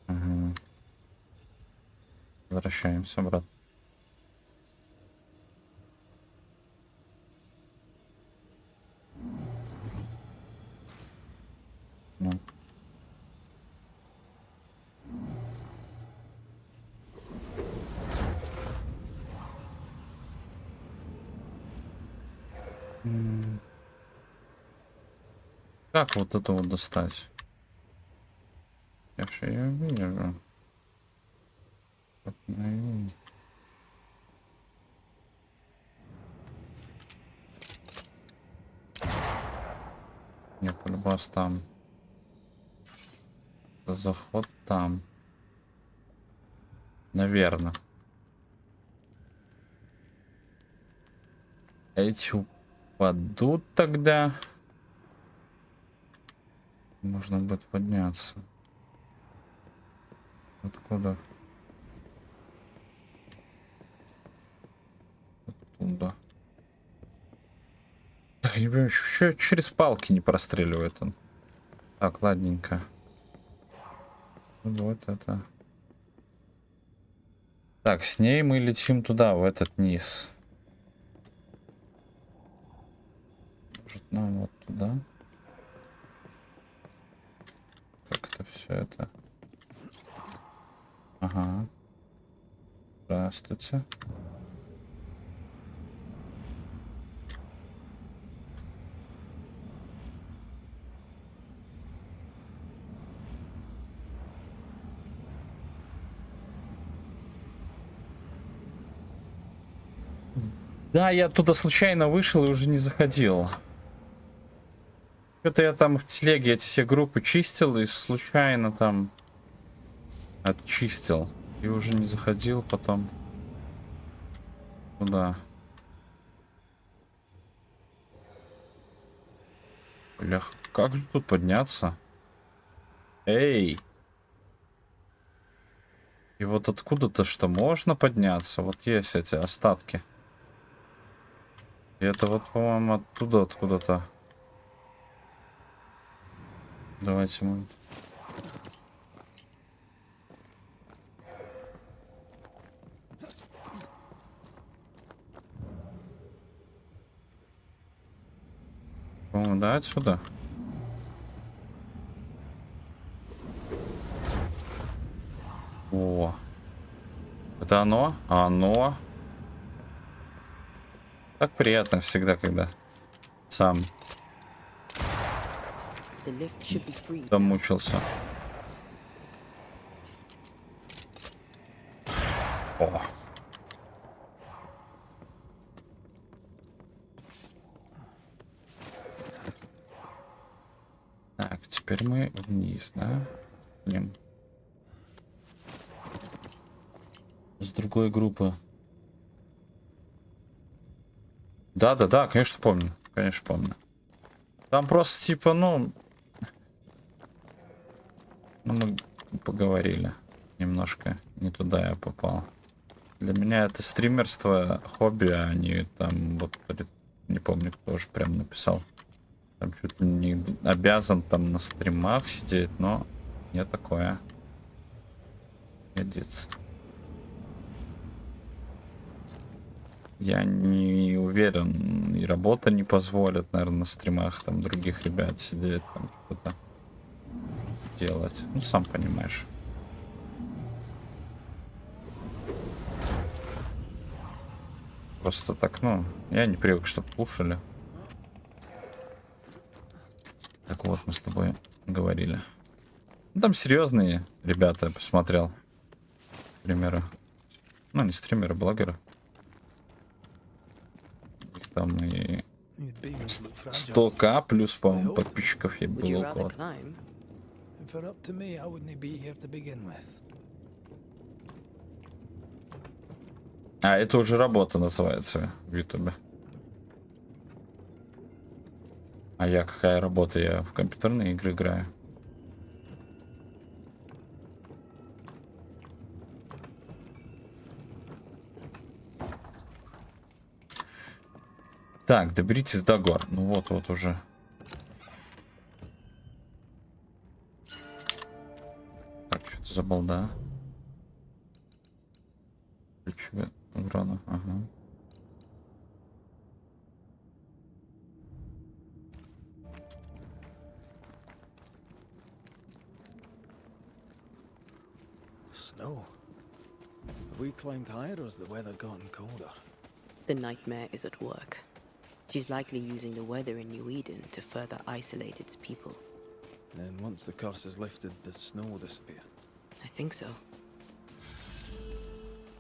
Угу. Возвращаемся, брат. Ну. Как вот это вот достать? Я же ее вижу. Не, полюбас там. Заход там. Наверное. Эти упадут тогда. Можно будет подняться. Откуда? Оттуда. Я не понимаю, еще через палки не простреливает он. Так, ладненько. Вот это. Так, с ней мы летим туда, в этот низ. Может, нам вот туда? Как это все это? Ага. Здравствуйте. Да, я оттуда случайно вышел и уже не заходил. Что-то я там в телеге эти все группы чистил и случайно там очистил. И уже не заходил потом туда. Блях, как же тут подняться? Эй! И вот откуда-то что можно подняться? Вот есть эти остатки. И это вот, по-моему, оттуда откуда-то. Давайте мы... По-моему, да, отсюда? О! Это оно? Оно? Так приятно всегда, когда сам домучился. О. Так, теперь мы вниз, да? Блин. С другой группы. Да, конечно помню. Конечно помню. Там просто типа, ну мы поговорили. Немножко не туда я попал. Для меня это стримерство, хобби, а не там, вот, не помню, кто же прям написал. Там чуть ли не обязан там на стримах сидеть, но не такое. Годится. Я не уверен, и работа не позволит, наверное, на стримах там других ребят сидеть, там что-то делать. Ну, сам понимаешь. Просто так, ну, я не привык, чтобы пушили. Так вот, мы с тобой говорили. Ну, там серьезные ребята, я посмотрел. Стримеры. Ну, не стримеры, блогеры. Их там и 100к плюс, по-моему, подписчиков я было около. А, это уже работа называется в Ютубе. А я какая работа? Я в компьютерные игры играю. Так, доберитесь до гор. Ну вот уже. Так, что это за балда? Ключевые урона, ага. Snow. Have we climbed higher or has the weather gotten colder? The nightmare is at work. She's likely using the weather in New Eden to further isolate its people. And once the curse is lifted, the snow will disappear. I think so.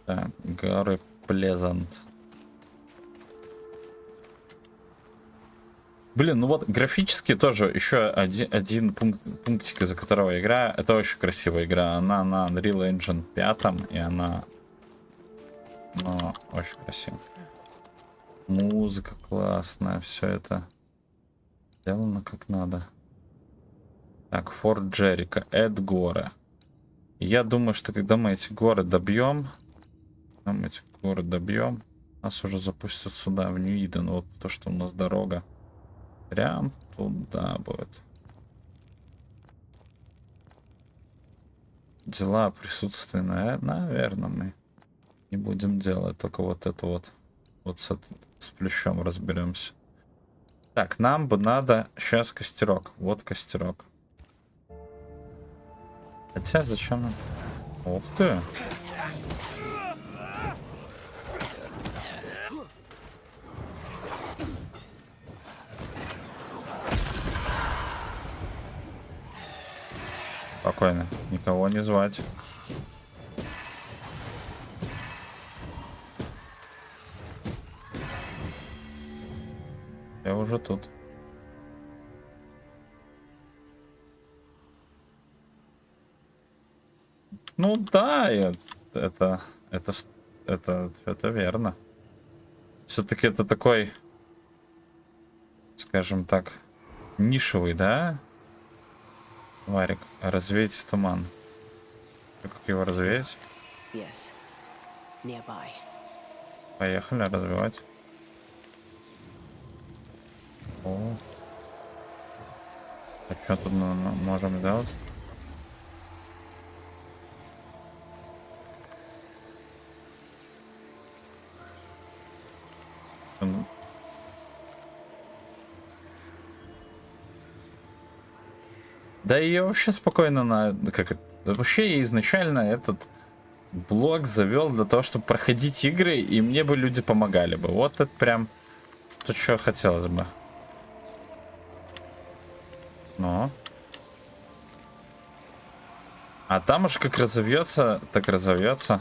Так, горы Плезант. Блин, ну вот графически тоже еще один пунктик, из-за которого я играю. Это очень красивая игра. Она на Unreal Engine 5, и она, ну, очень красивая. Музыка классная, все это сделано как надо. Так, Форт Джерика, Эд горы. Я думаю, что когда мы эти горы добьем, нас уже запустят сюда, в Нью-Иден. Вот то, что у нас дорога прям туда будет. Дела присутственные, наверное, мы не будем делать. Только вот это вот с плющом разберемся. Так, нам бы надо сейчас костерок. Вот костерок. Хотя зачем нам? Ух ты! Спокойно, никого не звать. Я уже тут. Ну да, это верно. Все-таки это такой, скажем так, нишевый, да? Варик, развеять туман. Как его развеять? Yes. Nearby. Поехали развивать. О. А что тут можем сделать? Да ее вообще спокойно вообще я изначально этот блог завел для того, чтобы проходить игры, и мне бы люди помогали бы. Вот это прям то, что хотелось бы. Но. А там уж как разовьется, так разовьется.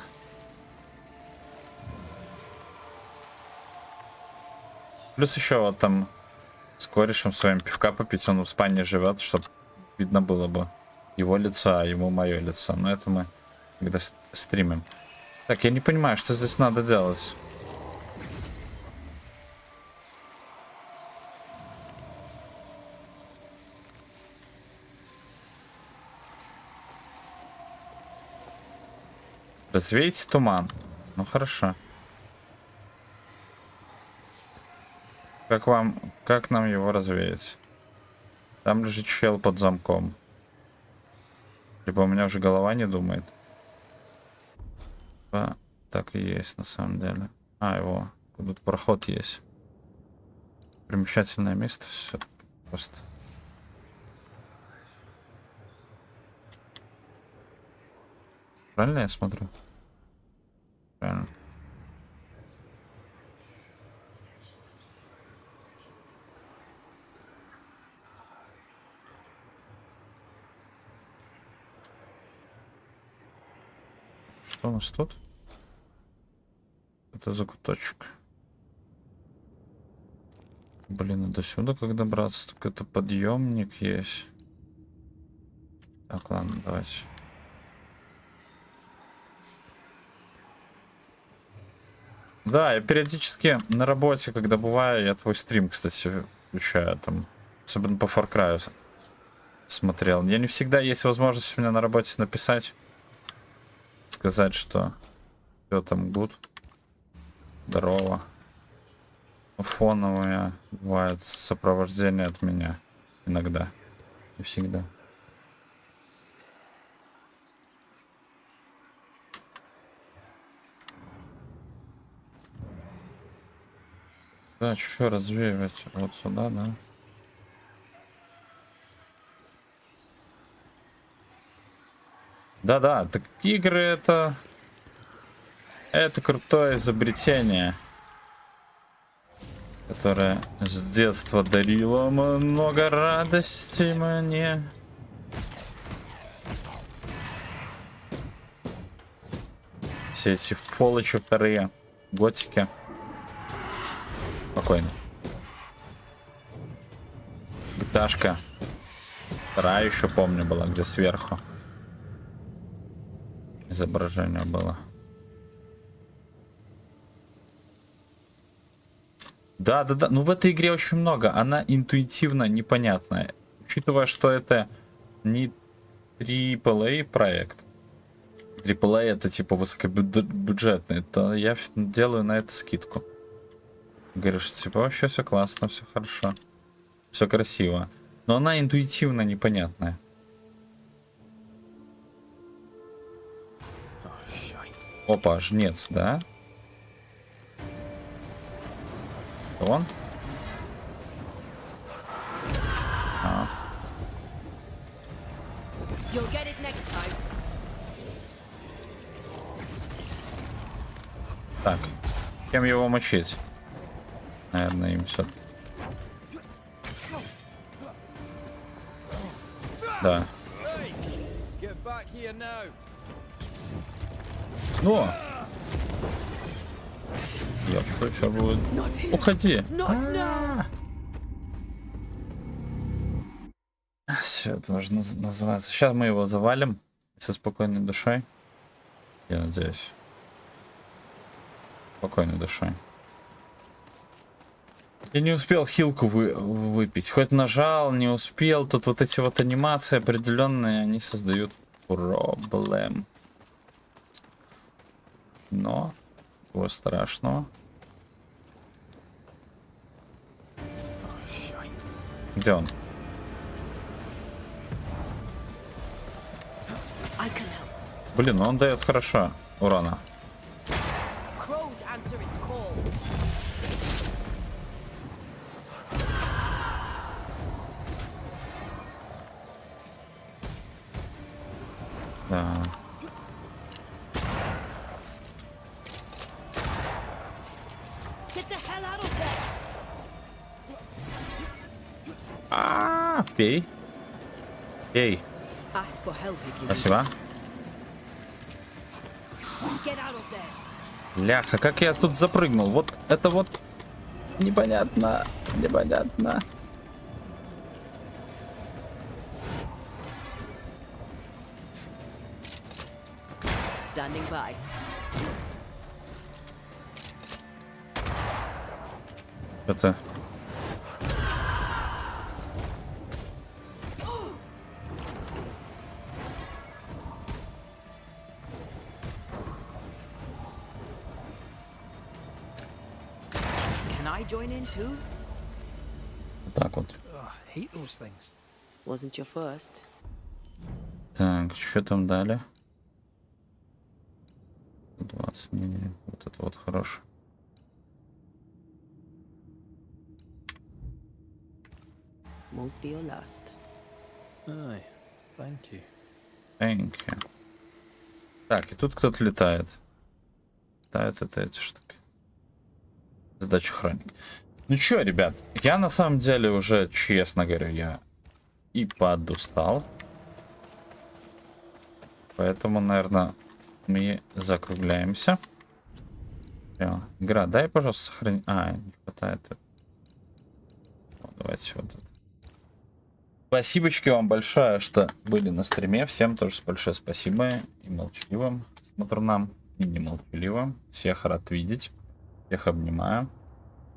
Плюс еще вот там с корешем своим пивка попить, он в спальне живет, чтобы видно было бы его лицо, а ему мое лицо. Но это мы когда стримим. Так, я не понимаю, что здесь надо делать. Развейте туман. Ну хорошо. Как нам его развеять? Там лежит чел под замком. Либо у меня уже голова не думает. Так и есть на самом деле. Его. Тут проход есть. Примечательное место. Все просто. Правильно я смотрю? Правильно. Что у нас тут? Это закуточек. Блин, до сюда как добраться? Только это подъемник есть. Так, ладно, давайте. Да, я периодически на работе, когда бываю, я твой стрим, кстати, включаю там. Особенно по Far Cry смотрел. Я не всегда есть возможность у меня на работе написать. Сказать, что все там good. Здорово. Фоновые бывает сопровождение от меня. Иногда. Не всегда. Да, что развеивать? Вот сюда, да? Да-да, так игры это крутое изобретение, которое с детства дарило много радости мне. Все эти фолочи вторые, готики. Спокойно. Гиташка. Вторая еще помню была, где сверху изображение было. Да. Ну в этой игре очень много. Она интуитивно непонятная. Учитывая, что это не AAA проект. AAA это типа высокобюджетный. Это я делаю на это скидку. Говоришь, типа вообще все классно, все хорошо. Все красиво. Но она интуитивно непонятная. Опа, жнец, да? Он? А. Так, кем его мочить? Наверное, им все. Да. Но! Ёпта, что будет? Уходи! Все, это нужно называться. Сейчас мы его завалим со спокойной душой. Я надеюсь. Спокойной душой. Я не успел хилку выпить. Хоть нажал, не успел. Тут вот эти вот анимации определенные, они создают проблем. Но ничего страшного. Где он? Блин, ну он дает хорошо урона. Да. Пей. Пей. Спасибо. Ляха, как я тут запрыгнул? Вот это вот непонятно. Непонятно. Это... Так вот. Так, что там дали? 20, не, вот это вот хорошо. Won't be your last. Aye, thank you. Thank you. Так, и тут кто-то летает. Летают это эти штуки. Задача хроник. Ну чё, ребят, я на самом деле уже, честно говоря, я и подустал. Поэтому, наверное, мы закругляемся. Всё. Игра, дай, пожалуйста, сохрани... А, не хватает. Вот, давайте вот это. Спасибочки вам большое, что были на стриме. Всем тоже большое спасибо. И молчаливым смотрунам, и не молчаливым. Всех рад видеть. Всех обнимаю.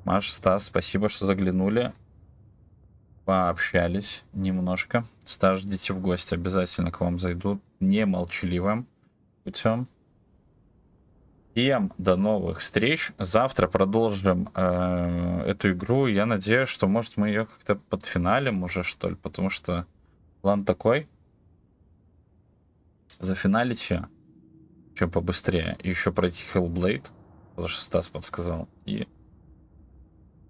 Маша, Стас, спасибо, что заглянули. Пообщались немножко. Стас, ждите в гости. Обязательно к вам зайду. Не молчаливым путем. Всем до новых встреч. Завтра продолжим эту игру. Я надеюсь, что может мы ее как-то подфиналим уже, что ли. Потому что план такой. Зафиналить ее. Чем побыстрее. И еще пройти Hellblade. Потому что Стас подсказал. И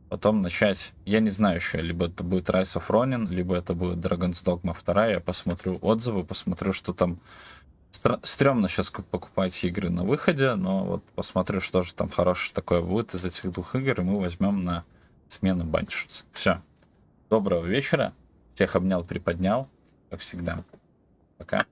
потом начать. Я не знаю еще. Либо это будет Rise of Ronin, либо это будет Dragon's Dogma 2. Я посмотрю отзывы, посмотрю, что там. Стремно сейчас покупать игры на выходе, но вот посмотрю, что же там хорошее такое будет из этих двух игр, и мы возьмем на смену Banishers. Все. Доброго вечера. Всех обнял, приподнял. Как всегда. Пока.